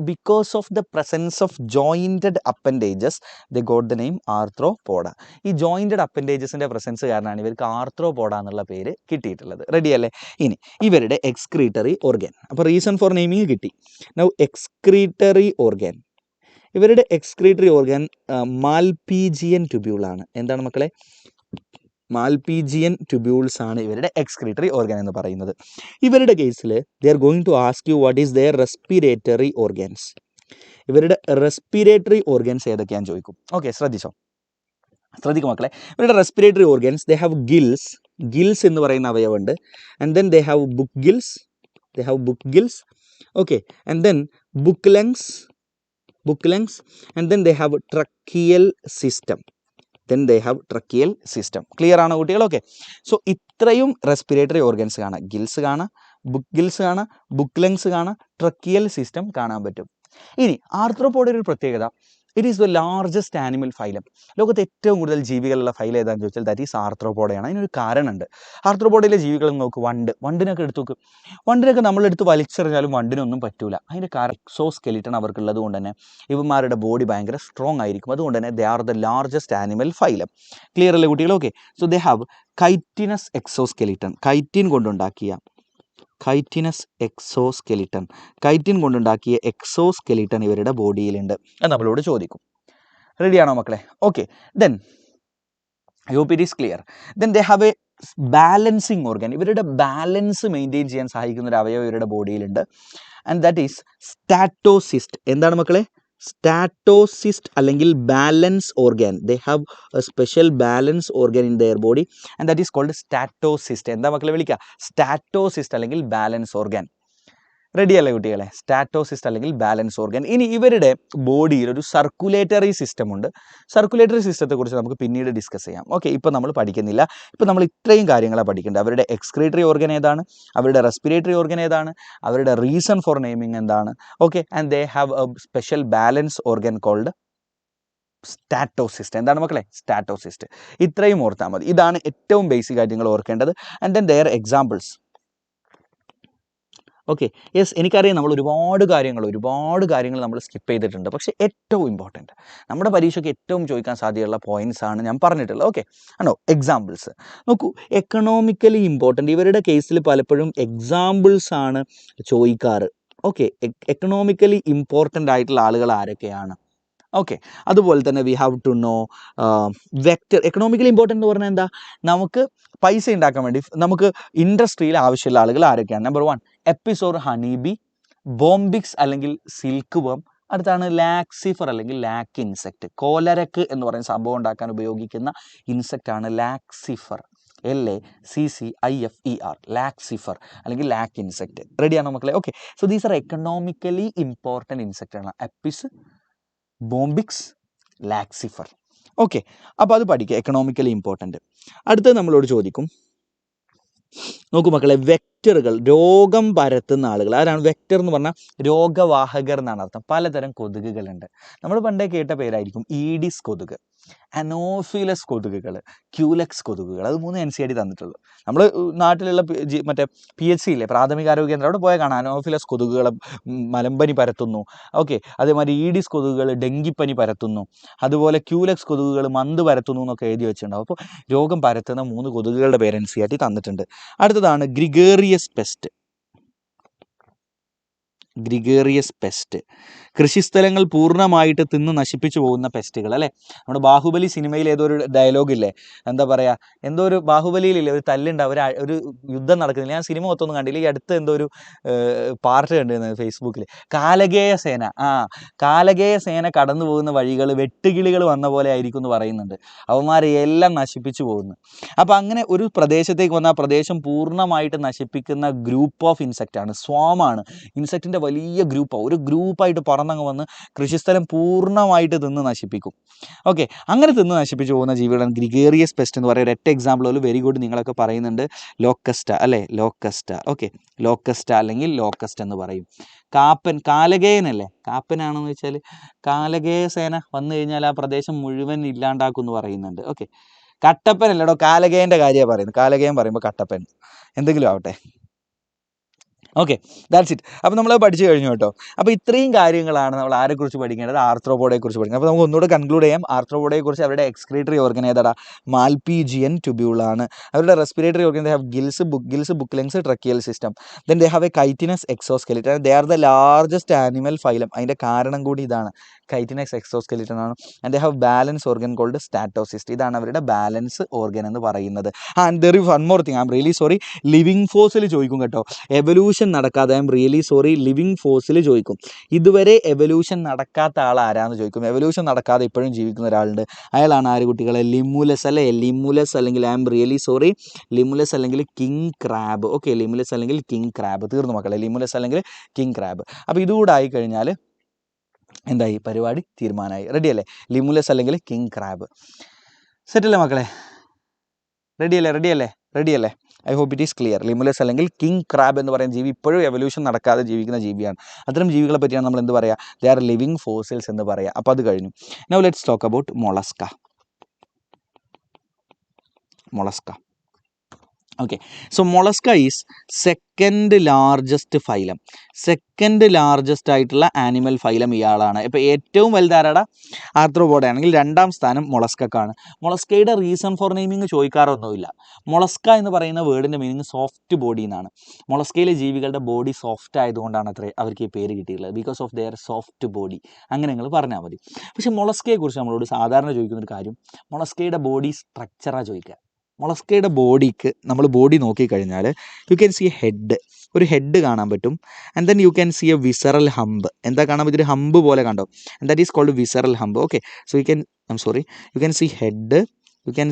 because of the presence of jointed appendages they got the name Arthropoda. ഈ ജോയിൻറ്റഡ് അപ്പൻഡേജസിൻ്റെ പ്രസൻസ് കാരണമാണ് ഇവർക്ക് ആർത്രോപോഡ എന്നുള്ള പേര് കിട്ടിയിട്ടുള്ളത്. റെഡി അല്ലേ? ഇനി ഇവരുടെ എക്സ്ക്രീറ്ററി ഓർഗൻ. അപ്പോൾ റീസൺ ഫോർ നെയിമിങ് കിട്ടി. നൗ എക്സ്ക്രീറ്ററി ഓർഗൻ, ഇവരുടെ എക്സ്ക്രീറ്ററി ഓർഗൻ മാൽപീജിയൻ ട്യൂബ്യൂളാണ്. എന്താണ് മക്കളെ? മാൽപീജിയൻ ട്യൂബ്യൂൾസ് ആണ് ഇവരുടെ എക്സ്ക്രീറ്ററി ഓർഗൻ എന്ന് പറയുന്നത്. ഇവരുടെ കേസിൽ they are going to ask you what is their respiratory organs. ഇവരുടെ റെസ്പിറേറ്ററി ഓർഗൻസ് ഏതൊക്കെയാണെന്ന് ചോദിക്കും. ഓക്കെ, ശ്രദ്ധിക്കും മക്കളെ. ഇവരുടെ respiratory organs, they have gills എന്ന് പറയുന്ന അവയവമുണ്ട്. And then they have book gills. Okay, and then book lungs, and then they have tracheal system. Clear ആണോ കുട്ടികൾ? ഓക്കെ, സോ ഇത്രയും റെസ്പിറേറ്ററി ഓർഗൻസ് കാണാം. ഗിൽസ് കാണാം, ബുക്ക് ഗിൽസ് കാണാം, ബുക്ക് ലങ്സ് കാണാം, ട്രക്കിയൽ സിസ്റ്റം കാണാൻ പറ്റും. ഇനി ആർത്രോപോഡയുടെ ഒരു പ്രത്യേകത, it is the largest animal phylum. ലോകത്ത് ഏറ്റവും കൂടുതൽ ജീവികളുള്ള ഫൈലം ഏതാണെന്ന് ചോദിച്ചാൽ ദാറ്റ് ഈസ് ആർത്രോപോഡയാണ്. അതിനൊരു കാരണമുണ്ട്. ആർത്രോപോഡയിലെ ജീവികൾ നോക്ക്, വണ്ടിനൊക്കെ എടുത്തു നോക്ക്. വണ്ടിനൊക്കെ നമ്മളെടുത്ത് വലിച്ചെറിഞ്ഞാലും വണ്ടിനൊന്നും പറ്റൂല. അതിൻ്റെ കാരണം എക്സോസ്കെലിറ്റൺ അവർക്കുള്ളത് കൊണ്ട് തന്നെ ഇവന്മാരുടെ ബോഡി ഭയങ്കര സ്ട്രോങ് ആയിരിക്കും. അതുകൊണ്ട് തന്നെ they are the largest animal phylum. Clear അല്ലേ കുട്ടികൾ? Okay, so they have chitinous exoskeleton. Chitin കൊണ്ടുണ്ടാക്കിയ എക്സോസ്കെലിറ്റൺ ഇവരുടെ ബോഡിയിലുണ്ട്. അത് നമ്മളോട് ചോദിക്കും. റെഡിയാണോ മക്കളെ? Okay, then I hope it is clear. Then they have a balancing organ. ഇവരുടെ ബാലൻസ് മെയിൻറ്റെയിൻ ചെയ്യാൻ സഹായിക്കുന്ന ഒരു അവയവം ഇവരുടെ ബോഡിയിലുണ്ട്. And that is statocyst. എന്താണ് മക്കളെ? സ്റ്റാറ്റോസിസ്റ്റ് അല്ലെങ്കിൽ balance organ. They have a special balance organ in their body and that is called statocyst. എന്താ മക്കളെ വിളിക്കുക? സ്റ്റാറ്റോസിസ്റ്റ് അല്ലെങ്കിൽ ബാലൻസ് ഓർഗൻ. റെഡി അല്ലേ കുട്ടികളെ? സ്റ്റാറ്റോസിസ്റ്റ് അല്ലെങ്കിൽ ബാലൻസ് ഓർഗൻ. ഇനി ഇവരുടെ ബോഡിയിൽ ഒരു സർക്കുലേറ്ററി സിസ്റ്റം ഉണ്ട്. സർക്കുലേറ്ററി സിസ്റ്റത്തെക്കുറിച്ച് നമുക്ക് പിന്നീട് ഡിസ്കസ് ചെയ്യാം. ഓക്കെ, ഇപ്പോൾ നമ്മൾ പഠിക്കുന്നില്ല. ഇപ്പോൾ നമ്മൾ ഇത്രയും കാര്യങ്ങളാണ് പഠിക്കേണ്ടത്. അവരുടെ എക്സ്ക്രീറ്ററി ഓർഗൻ ഏതാണ്, അവരുടെ റെസ്പിറേറ്ററി ഓർഗൻ ഏതാണ്, അവരുടെ റീസൺ ഫോർ നെയിമിങ് എന്താണ്. Okay, and they have a special balance organ called statocyst. എന്താണ് മക്കളെ? സ്റ്റാറ്റോസിസ്റ്റ്. ഇത്രയും ഓർത്താൽ മതി. ഇതാണ് ഏറ്റവും ബേസിക് ആയിട്ട് നിങ്ങൾ ഓർക്കേണ്ടത്. And then their examples. Okay, yes, എനിക്കറിയാം നമ്മൾ ഒരുപാട് കാര്യങ്ങൾ നമ്മൾ സ്കിപ്പ് ചെയ്തിട്ടുണ്ട്. പക്ഷേ ഏറ്റവും ഇമ്പോർട്ടൻറ്റ്, നമ്മുടെ പരീക്ഷയ്ക്ക് ഏറ്റവും ചോദിക്കാൻ സാധ്യതയുള്ള പോയിന്റ്സ് ആണ് ഞാൻ പറഞ്ഞിട്ടുള്ളത്. ഓക്കെ ആണോ? എക്സാമ്പിൾസ് നോക്കൂ. എക്കണോമിക്കലി ഇമ്പോർട്ടൻറ്റ്, ഇവരുടെ കേസിൽ പലപ്പോഴും എക്സാമ്പിൾസ് ആണ് ചോദിക്കാറ്. ഓക്കെ, എക്കണോമിക്കലി ഇമ്പോർട്ടൻ്റ് ആയിട്ടുള്ള ആളുകൾ ആരൊക്കെയാണ്? ഓക്കെ, അതുപോലെ തന്നെ we have to know vector. Economically important എന്ന് പറഞ്ഞാൽ എന്താ? നമുക്ക് പൈസ ഉണ്ടാക്കാൻ വേണ്ടി നമുക്ക് ഇൻഡസ്ട്രിയിൽ ആവശ്യമുള്ള ആളുകൾ ആരൊക്കെയാണ്? നമ്പർ 1 എപ്പിസോർ ഹണീബി, ബോംബിക്സ് അല്ലെങ്കിൽ സിൽക്ക് വർം. അടുത്താണ് ലാക്സിഫർ അല്ലെങ്കിൽ ലാക്ക് ഇൻസെക്റ്റ്. കോലരക്ക് എന്ന് പറയുന്ന സംഭവം ഉണ്ടാക്കാൻ ഉപയോഗിക്കുന്ന ഇൻസെക്റ്റ് ആണ് ലാക്സിഫർ. LACCIFER, ലാക്സിഫർ അല്ലെങ്കിൽ ലാക്ക് ഇൻസെക്റ്റ്. റെഡിയാണോ മക്കളെ? Okay, so these R economically important insect ആണ്. എപ്പിസ്, ബോംബിക്സ്, ലാക്സിഫർ. ഓക്കെ, അപ്പോൾ അത് പഠിക്കുക, എക്കണോമിക്കലി ഇമ്പോർട്ടൻറ്റ്. അടുത്തത് നമ്മളോട് ചോദിക്കും. നോക്കൂ മക്കളെ, വെക്ടറുകൾ, രോഗം പരത്തുന്ന ആളുകൾ ആരാണ്? വെക്ടർ എന്ന് പറഞ്ഞാൽ രോഗവാഹകർ എന്നാണ് അർത്ഥം. പലതരം കൊതുകുകളുണ്ട്. നമ്മൾ പണ്ടേ കേട്ട പേരായിരിക്കും ഈഡിസ് കൊതുക്, അനോഫിലസ് കൊതുകുകൾ, ക്യൂലെക്സ് കൊതുകുകൾ. അത് 3 NCERT തന്നിട്ടുള്ളൂ. നമ്മൾ നാട്ടിലുള്ള മറ്റേ PHC ഇല്ലേ, പ്രാഥമികാരോഗ്യ കേന്ദ്രം, അവിടെ പോയാൽ കാണാം അനോഫിലസ് കൊതുകുകൾ മലമ്പനി പരത്തുന്നു. ഓക്കെ, അതേമാതിരി ഈഡിസ് കൊതുകുകൾ ഡെങ്കിപ്പനി പരത്തുന്നു. അതുപോലെ ക്യൂലെക്സ് കൊതുകുകൾ മന്ത് പരത്തുന്നു എന്നൊക്കെ എഴുതി വെച്ചിട്ടുണ്ടാവും. അപ്പോൾ രോഗം പരത്തുന്ന 3 കൊതുകുകളുടെ പേര് NCERT തന്നിട്ടുണ്ട്. അടുത്തതാണ് ഗ്രിഗേറിയസ് പെസ്റ്റ്. കൃഷിസ്ഥലങ്ങൾ പൂർണ്ണമായിട്ട് തിന്ന് നശിപ്പിച്ചു പോകുന്ന പെസ്റ്റുകൾ അല്ലേ? നമ്മുടെ ബാഹുബലി സിനിമയിൽ ഏതോ ഒരു ഡയലോഗ് ഇല്ലേ, എന്താ പറയുക, എന്തോ ഒരു ബാഹുബലിയിലില്ലേ ഒരു തല്ലുണ്ട്, ഒരു യുദ്ധം നടക്കുന്നില്ല. ഞാൻ സിനിമ മൊത്തമൊന്നും കണ്ടില്ല. ഈ അടുത്ത് എന്തോ ഒരു പാർട്ട് കണ്ടിരുന്നത് ഫേസ്ബുക്കിൽ. കാലകേയ സേന കടന്നു പോകുന്ന വഴികൾ വെട്ടുകിളികൾ വന്ന പോലെ ആയിരിക്കും എന്ന് പറയുന്നുണ്ട്. അവന്മാരെ എല്ലാം നശിപ്പിച്ചു പോകുന്നു. അപ്പോൾ അങ്ങനെ ഒരു പ്രദേശത്തേക്ക് വന്ന ആ പ്രദേശം പൂർണ്ണമായിട്ട് നശിപ്പിക്കുന്ന ഗ്രൂപ്പ് ഓഫ് ഇൻസെക്റ്റാണ്, സ്വാമാണ്. ഇൻസെക്റ്റിൻ്റെ വലിയ ഒരു ഗ്രൂപ്പായിട്ട് പറന്നങ്ങ് വന്ന് കൃഷിസ്ഥലം പൂർണ്ണമായിട്ട് തിന്ന് നശിപ്പിക്കും. ഓക്കെ, അങ്ങനെ തിന്ന് നശിപ്പിച്ചു പോകുന്ന ജീവികളാണ് ഗ്രിഗേറിയസ് പെസ്റ്റ് എന്ന് പറയുന്നത്. ഒറ്റ എക്സാമ്പിൾ ഒരു വെരി ഗുഡ് നിങ്ങളൊക്കെ പറയുന്നുണ്ട്, ലോക്കസ്റ്റ അല്ലേ? ഓക്കെ, ലോക്കസ്റ്റ അല്ലെങ്കിൽ ലോക്കസ്റ്റ് എന്ന് പറയും. കാലകേയനല്ലേ? കാപ്പനാണെന്ന് വെച്ചാൽ കാലകേയ സേന വന്നു കഴിഞ്ഞാൽ ആ പ്രദേശം മുഴുവൻ ഇല്ലാണ്ടാക്കും എന്ന് പറയുന്നുണ്ട്. ഓക്കെ, കട്ടപ്പൻ അല്ലടോ, കാലകേയൻ്റെ കാര്യമാണ് പറയുന്നത്. കാലകേയൻ പറയുമ്പോൾ കട്ടപ്പൻ, എന്തെങ്കിലും ആവട്ടെ. Okay, that's it. അപ്പോൾ നമ്മൾ പഠിച്ചു കഴിഞ്ഞു കേട്ടോ. അപ്പോൾ ഇത്രയും കാര്യങ്ങളാണ് നമ്മൾ ആരെക്കുറിച്ച് പഠിക്കേണ്ടത്, ആർത്രോപോഡയെക്കുറിച്ച് പഠിക്കുന്നത്. അപ്പോൾ നമുക്ക് ഒന്നുകൂടെ കൺക്ലൂഡ് ചെയ്യാം. ആർത്രോപോഡയെക്കുറിച്ച് അവരുടെ എക്സ്ക്രീറ്ററി ഓർഗൻ ഏതാടാ? മാൽപീജിയൻ ട്യൂബ്യൂളാണ്. അവരുടെ respiratory organ they have gills, book lungs, tracheal system. Then they have a chitinous exoskeleton. They are the largest animal phylum. അതിൻ്റെ കാരണം കൂടി ഇതാണ്, കൈറ്റിനസ് എക്സോസ്കെലിറ്റൻ ആണ്. And they have balance organ called statocyst. ഇതാണ് അവരുടെ ബാലൻസ് ഓർഗൻ എന്ന് പറയുന്നത്. And there is one more thing, I am really sorry, living ഫോഴ്സിൽ ചോദിക്കും കേട്ടോ. എവല്യൂഷൻ നടക്കാതെ, I am really sorry, living ഫോഴ്സിൽ ചോദിക്കും. ഇതുവരെ എവല്യൂഷൻ നടക്കാത്ത ആൾ ആരാന്ന് ചോദിക്കും. എവല്യൂഷൻ നടക്കാതെ ഇപ്പോഴും ജീവിക്കുന്ന ഒരാളുണ്ട്, അയാളാണ് ആര് കുട്ടികളെ? ലിമുലസ് അല്ലേ? ലിമുലസ് അല്ലെങ്കിൽ I am really sorry, Limulus അല്ലെങ്കിൽ കിങ് ക്രാബ്. ഓക്കെ, ലിമുലസ് അല്ലെങ്കിൽ കിങ് ക്രാബ്. തീർന്നു മക്കളെ, ലിമുലസ് അല്ലെങ്കിൽ കിങ് ക്രാബ്. അപ്പോൾ ഇതുകൂടെ ആയിക്കഴിഞ്ഞാൽ എന്തായി? പരിപാടി തീരുമാനമായി. റെഡി അല്ലേ? ലിമുലസ് അല്ലെങ്കിൽ കിങ് ക്രാബ്. സെറ്റല്ലേ മക്കളെ? റെഡി അല്ലേ? I hope it is clear. Limulus അല്ലെങ്കിൽ കിങ് ക്രാബ് എന്ന് പറയുന്ന ജീവി ഇപ്പോഴും എവല്യൂഷൻ നടക്കാതെ ജീവിക്കുന്ന ജീവിയാണ്. അത്തരം ജീവികളെ പറ്റിയാണ് നമ്മൾ എന്ത് പറയുക? ദേ ആർ ലിവിങ് ഫോസിൽസ് എന്ന് പറയുക. അപ്പോൾ അത് കഴിഞ്ഞു. Now let's talk about Mollusca. Okay, so Mollusca is second largest phylum. Second largest ആയിട്ടുള്ള ആനിമൽ ഫൈലം ഇയാളാണ്. ഇപ്പോൾ ഏറ്റവും വലുതാരാടാ? ആർത്രോപോഡ ആണെങ്കിൽ രണ്ടാം സ്ഥാനം മൊളസ്കക്കാണ്. മൊളസ്കയുടെ റീസൺ ഫോർ നെയിമിങ് ചോദിക്കാറൊന്നുമില്ല. മൊളസ്ക എന്ന് പറയുന്ന വേർഡിൻ്റെ മീനിങ് സോഫ്റ്റ് ബോഡി എന്നാണ്. മൊളസ്കയിലെ ജീവികളുടെ ബോഡി സോഫ്റ്റ് ആയതുകൊണ്ടാണ് അത്രേ അവർക്ക് ഈ പേര് കിട്ടിയിട്ടുള്ളത്. Because of there soft body. അങ്ങനെ നിങ്ങൾ പറഞ്ഞാൽ മതി. പക്ഷേ മൊളസ്കയെക്കുറിച്ച് നമ്മളോട് സാധാരണ ചോദിക്കുന്നൊരു കാര്യം, മൊളസ്കയുടെ ബോഡി സ്ട്രക്ചറാണ് ചോദിക്കുക. മൊളസ്കയുടെ ബോഡിക്ക് നമ്മൾ ബോഡി നോക്കിക്കഴിഞ്ഞാൽ യു ക്യാൻ സി ഹെഡ്, ഒരു ഹെഡ് കാണാൻ പറ്റും. And then you can see a visceral hump. എന്താ കാണാൻ പറ്റും? ഒരു ഹമ്പ് പോലെ കണ്ടോ? And that is called visceral hump. Okay, so you can see head, you can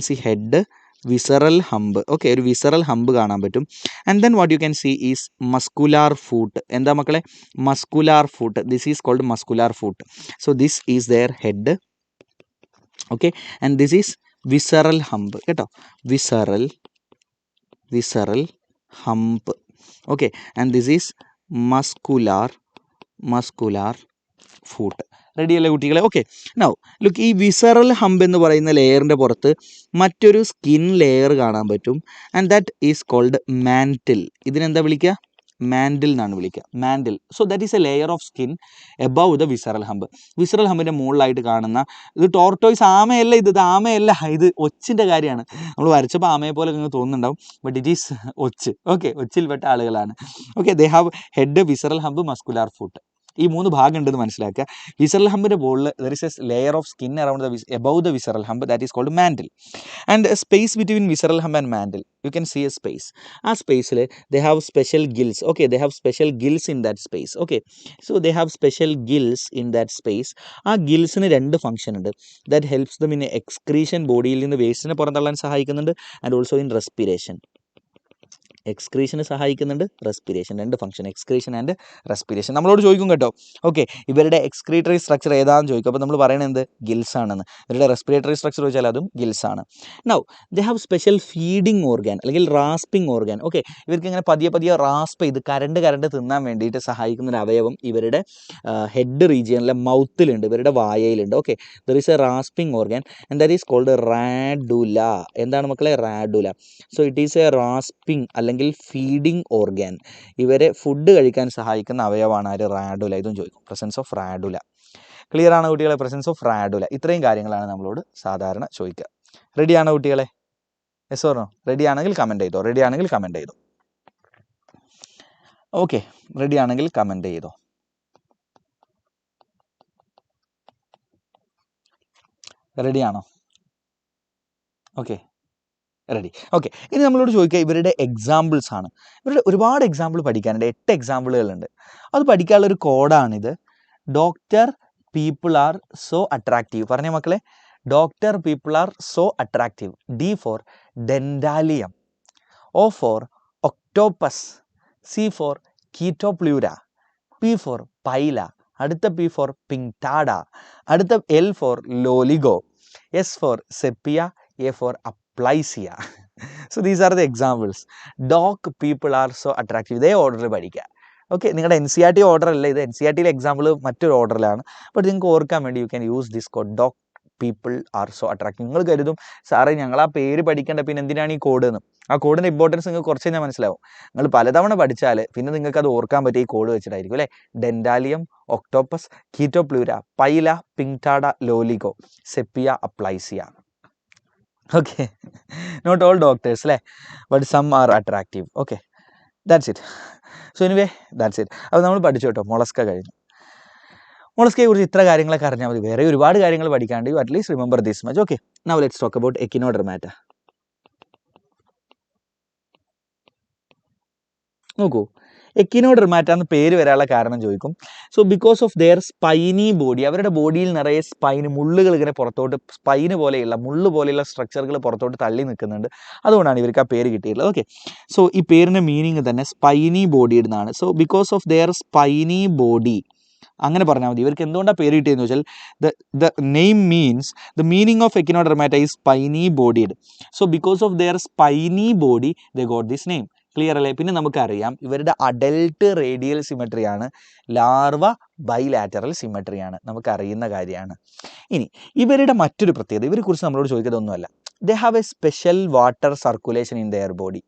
see head, visceral hump. Okay, ഒരു വിസറൽ ഹമ്പ് കാണാൻ പറ്റും. And then what you can see is muscular foot. എന്താ മക്കളെ? Muscular foot. This is called muscular foot. So this is their head. Okay, and this is visceral hump കേട്ടോ. Visceral hump. Okay, and this is muscular foot. Ready അല്ലേ കുട്ടികളെ? Okay, now look, ഈ visceral hump എന്ന് പറയുന്ന ലെയറിൻ്റെ പുറത്ത് മറ്റൊരു skin layer കാണാൻ പറ്റും. And that is called mantle. ഇതിനെന്താ വിളിക്കുക? മാൻഡിൽ എന്നാണ് വിളിക്കുക. Mantle. So that is a layer of skin above the visceral hump. Visceral ഹമ്പിൻ്റെ മുകളിലായിട്ട് കാണുന്ന ഇത് ടോർട്ടോയ്സ് ആമയല്ല, ഇത് ആമയല്ല, ഇത് ഒച്ചിൻ്റെ കാര്യമാണ്. നമ്മൾ വരച്ചപ്പോൾ ആമയെ പോലെ നിങ്ങൾക്ക് തോന്നുന്നുണ്ടാവും, ബട്ട് ഇറ്റ് ഈസ് ഒച്ച്. ഓക്കെ, ഒച്ചിൽപ്പെട്ട ആളുകളാണ്. Okay, they have head, visceral hump, muscular foot. ഈ മൂന്ന് ഭാഗം ഉണ്ടെന്ന് മനസ്സിലാക്കുക. വിസറൽ ഹമ്പിൻ്റെ മുകളിൽ there is a layer of skin around above the visceral hump, that is called mantle. And space between visceral hump and mantle you can see a space. ആ സ്പേസിൽ they have special gills. Okay, they have special gills in that space. Okay, so they have special gills in that space. ആ ഗിൽസിന് രണ്ട് function ഉണ്ട്. That helps them in excretion, ബോഡിയിൽ നിന്ന് വേസ്റ്റിനെ പുറന്തള്ളാൻ സഹായിക്കുന്നുണ്ട്. And also in respiration. എക്സ്ക്രീഷന് സഹായിക്കുന്നുണ്ട്, റെസ്പിറേഷൻ. രണ്ട് ഫംഗ്ഷൻ, എക്സ്ക്രീഷൻ ആൻഡ് റെസ്പിറേഷൻ. നമ്മളോട് ചോദിക്കും കേട്ടോ. ഓക്കെ, ഇവരുടെ എക്സ്ക്രീറ്ററി സ്ട്രക്ചർ ഏതാണെന്ന് ചോദിക്കും. അപ്പോൾ നമ്മൾ പറയണത് എന്ത്? ഗിൽസ് ആണെന്ന്. ഇവരുടെ റെസ്പിറേറ്ററി സ്ട്രക്ചർ ചോദിച്ചാൽ അതും ഗിൽസ് ആണ്. Now they have special feeding organ അല്ലെങ്കിൽ റാസ്പിംഗ് ഓർഗാൻ. ഓക്കെ, ഇവർക്ക് ഇങ്ങനെ പതിയെ റാസ്പ് ചെയ്ത് കരണ്ട് തിന്നാൻ വേണ്ടിയിട്ട് സഹായിക്കുന്ന ഒരു അവയവം ഇവരുടെ ഹെഡ് റീജിയനിലെ മൗത്തിലുണ്ട്, ഇവരുടെ വായയിലുണ്ട്. Okay, there is a rasping organ and that is called radula. എന്താണ് മക്കളെ? Radula. So it is a rasping അല്ലെങ്കിൽ ഫീഡിങ് ഓർഗാൻ. ഇവരെ ഫുഡ് കഴിക്കാൻ സഹായിക്കുന്ന അവയവമാണ് ആര്? റാഡുല. ഇതും ചോദിക്കും, പ്രസൻസ് ഓഫ് റാഡുല. ക്ലിയർ ആണ് കുട്ടികളെ? Presence of radula. ഇത്രയും കാര്യങ്ങളാണ് നമ്മളോട് സാധാരണ ചോദിക്കുക. റെഡിയാണോ കുട്ടികളെ? Yes or no? റെഡി ആണെങ്കിൽ കമൻറ്റ് ചെയ്തോ. ഓക്കെ, റെഡി ആണെങ്കിൽ കമൻറ്റ് ചെയ്തോ. റെഡിയാണോ? Okay, ready. ഓക്കെ, ഇനി നമ്മളോട് ചോദിക്കുക ഇവരുടെ എക്സാമ്പിൾസ് ആണ്. ഇവരുടെ ഒരുപാട് എക്സാമ്പിൾ പഠിക്കാനുണ്ട്, 8 എക്സാമ്പിളുകളുണ്ട്. അത് പഠിക്കാനുള്ളൊരു കോഡാണിത്. Doctor people are so attractive. പറഞ്ഞേ മക്കളെ, doctor people are so attractive. D for Dentalium, O for octopus, C for Chaetopleura, P for Pila, അടുത്ത പി ഫോർ പിങ്ടാഡ, അടുത്ത L for Loligo, S for Sepia, A for Aplysia. So these are the examples. Dog people are so attractive. ഇതേ ഓർഡറിൽ പഠിക്കുക. Okay, നിങ്ങളുടെ NCERT order അല്ല ഇത്. NCERTയിലെ example മറ്റൊരു ഓർഡറിലാണ്. But നിങ്ങൾക്ക് ഓർക്കാൻ വേണ്ടി you can use this code. Dog people are so attractive. നിങ്ങൾ കരുതും സാറേ ഞങ്ങൾ ആ പേര് പഠിക്കേണ്ട, പിന്നെ എന്തിനാണ് ഈ കോഡ് എന്ന്. ആ കോഡിൻ്റെ ഇമ്പോർട്ടൻസ് നിങ്ങൾക്ക് കുറച്ച് കഴിഞ്ഞാൽ മനസ്സിലാവും. നിങ്ങൾ പലതവണ പഠിച്ചാൽ പിന്നെ നിങ്ങൾക്ക് അത് ഓർക്കാൻ പറ്റിയ ഈ കോഡ് വെച്ചിട്ടായിരിക്കും അല്ലേ. Dentalium, octopus, Chaetopleura, Pila, Pinctada, Loligo, Sepia, Aplysia. Okay, not all doctors അല്ലേ, but some are attractive. Okay, that's it. So anyway that's it. അപ്പോൾ നമ്മൾ പഠിച്ചു കേട്ടോ, മൊളസ്ക കഴിഞ്ഞു. മൊളസ്കയെ കുറിച്ച് ഇത്ര കാര്യങ്ങളൊക്കെ അറിഞ്ഞാൽ മതി, വേറെ ഒരുപാട് കാര്യങ്ങൾ പഠിക്കാണ്ട്. You at least remember this much. Okay, now let's talk about Echinodermata. നോക്കൂ, എക്കിനോഡെർമാറ്റ എന്ന് പേര് വരാനുള്ള കാരണം ചോദിക്കും. So because of their spiny body, അവരുടെ ബോഡിയിൽ നിറയെ സ്പൈന്, മുള്ളുകൾ ഇങ്ങനെ പുറത്തോട്ട്, സ്പൈന് പോലെയുള്ള മുള്ളു പോലെയുള്ള സ്ട്രക്ചറുകൾ പുറത്തോട്ട് തള്ളി നിൽക്കുന്നുണ്ട്. അതുകൊണ്ടാണ് ഇവർക്ക് ആ പേര് കിട്ടിയിട്ടുള്ളത്. ഓക്കെ, സോ ഈ പേരിൻ്റെ മീനിങ് തന്നെ സ്പൈനി ബോഡിയുടെ നിന്നാണ്. So because of their spiny body അങ്ങനെ പറഞ്ഞാൽ മതി. ഇവർക്ക് എന്തുകൊണ്ടാണ് പേര് കിട്ടിയെന്ന് വെച്ചാൽ the name means the meaning of Echinodermata is spiny bodied. So because of their spiny body they got this name. Clear അല്ലേ? പിന്നെ നമുക്കറിയാം ഇവരുടെ അഡൽട്ട് റേഡിയൽ സിമെട്രിയാണ്, ലാർവ ബൈലാറ്ററൽ സിമെട്രിയാണ്, നമുക്കറിയുന്ന കാര്യമാണ്. ഇനി ഇവരുടെ മറ്റൊരു പ്രത്യേകത, ഇവരെക്കുറിച്ച് നമ്മളോട് ചോദിക്കുന്നതൊന്നുമല്ല. They have a special water circulation in their body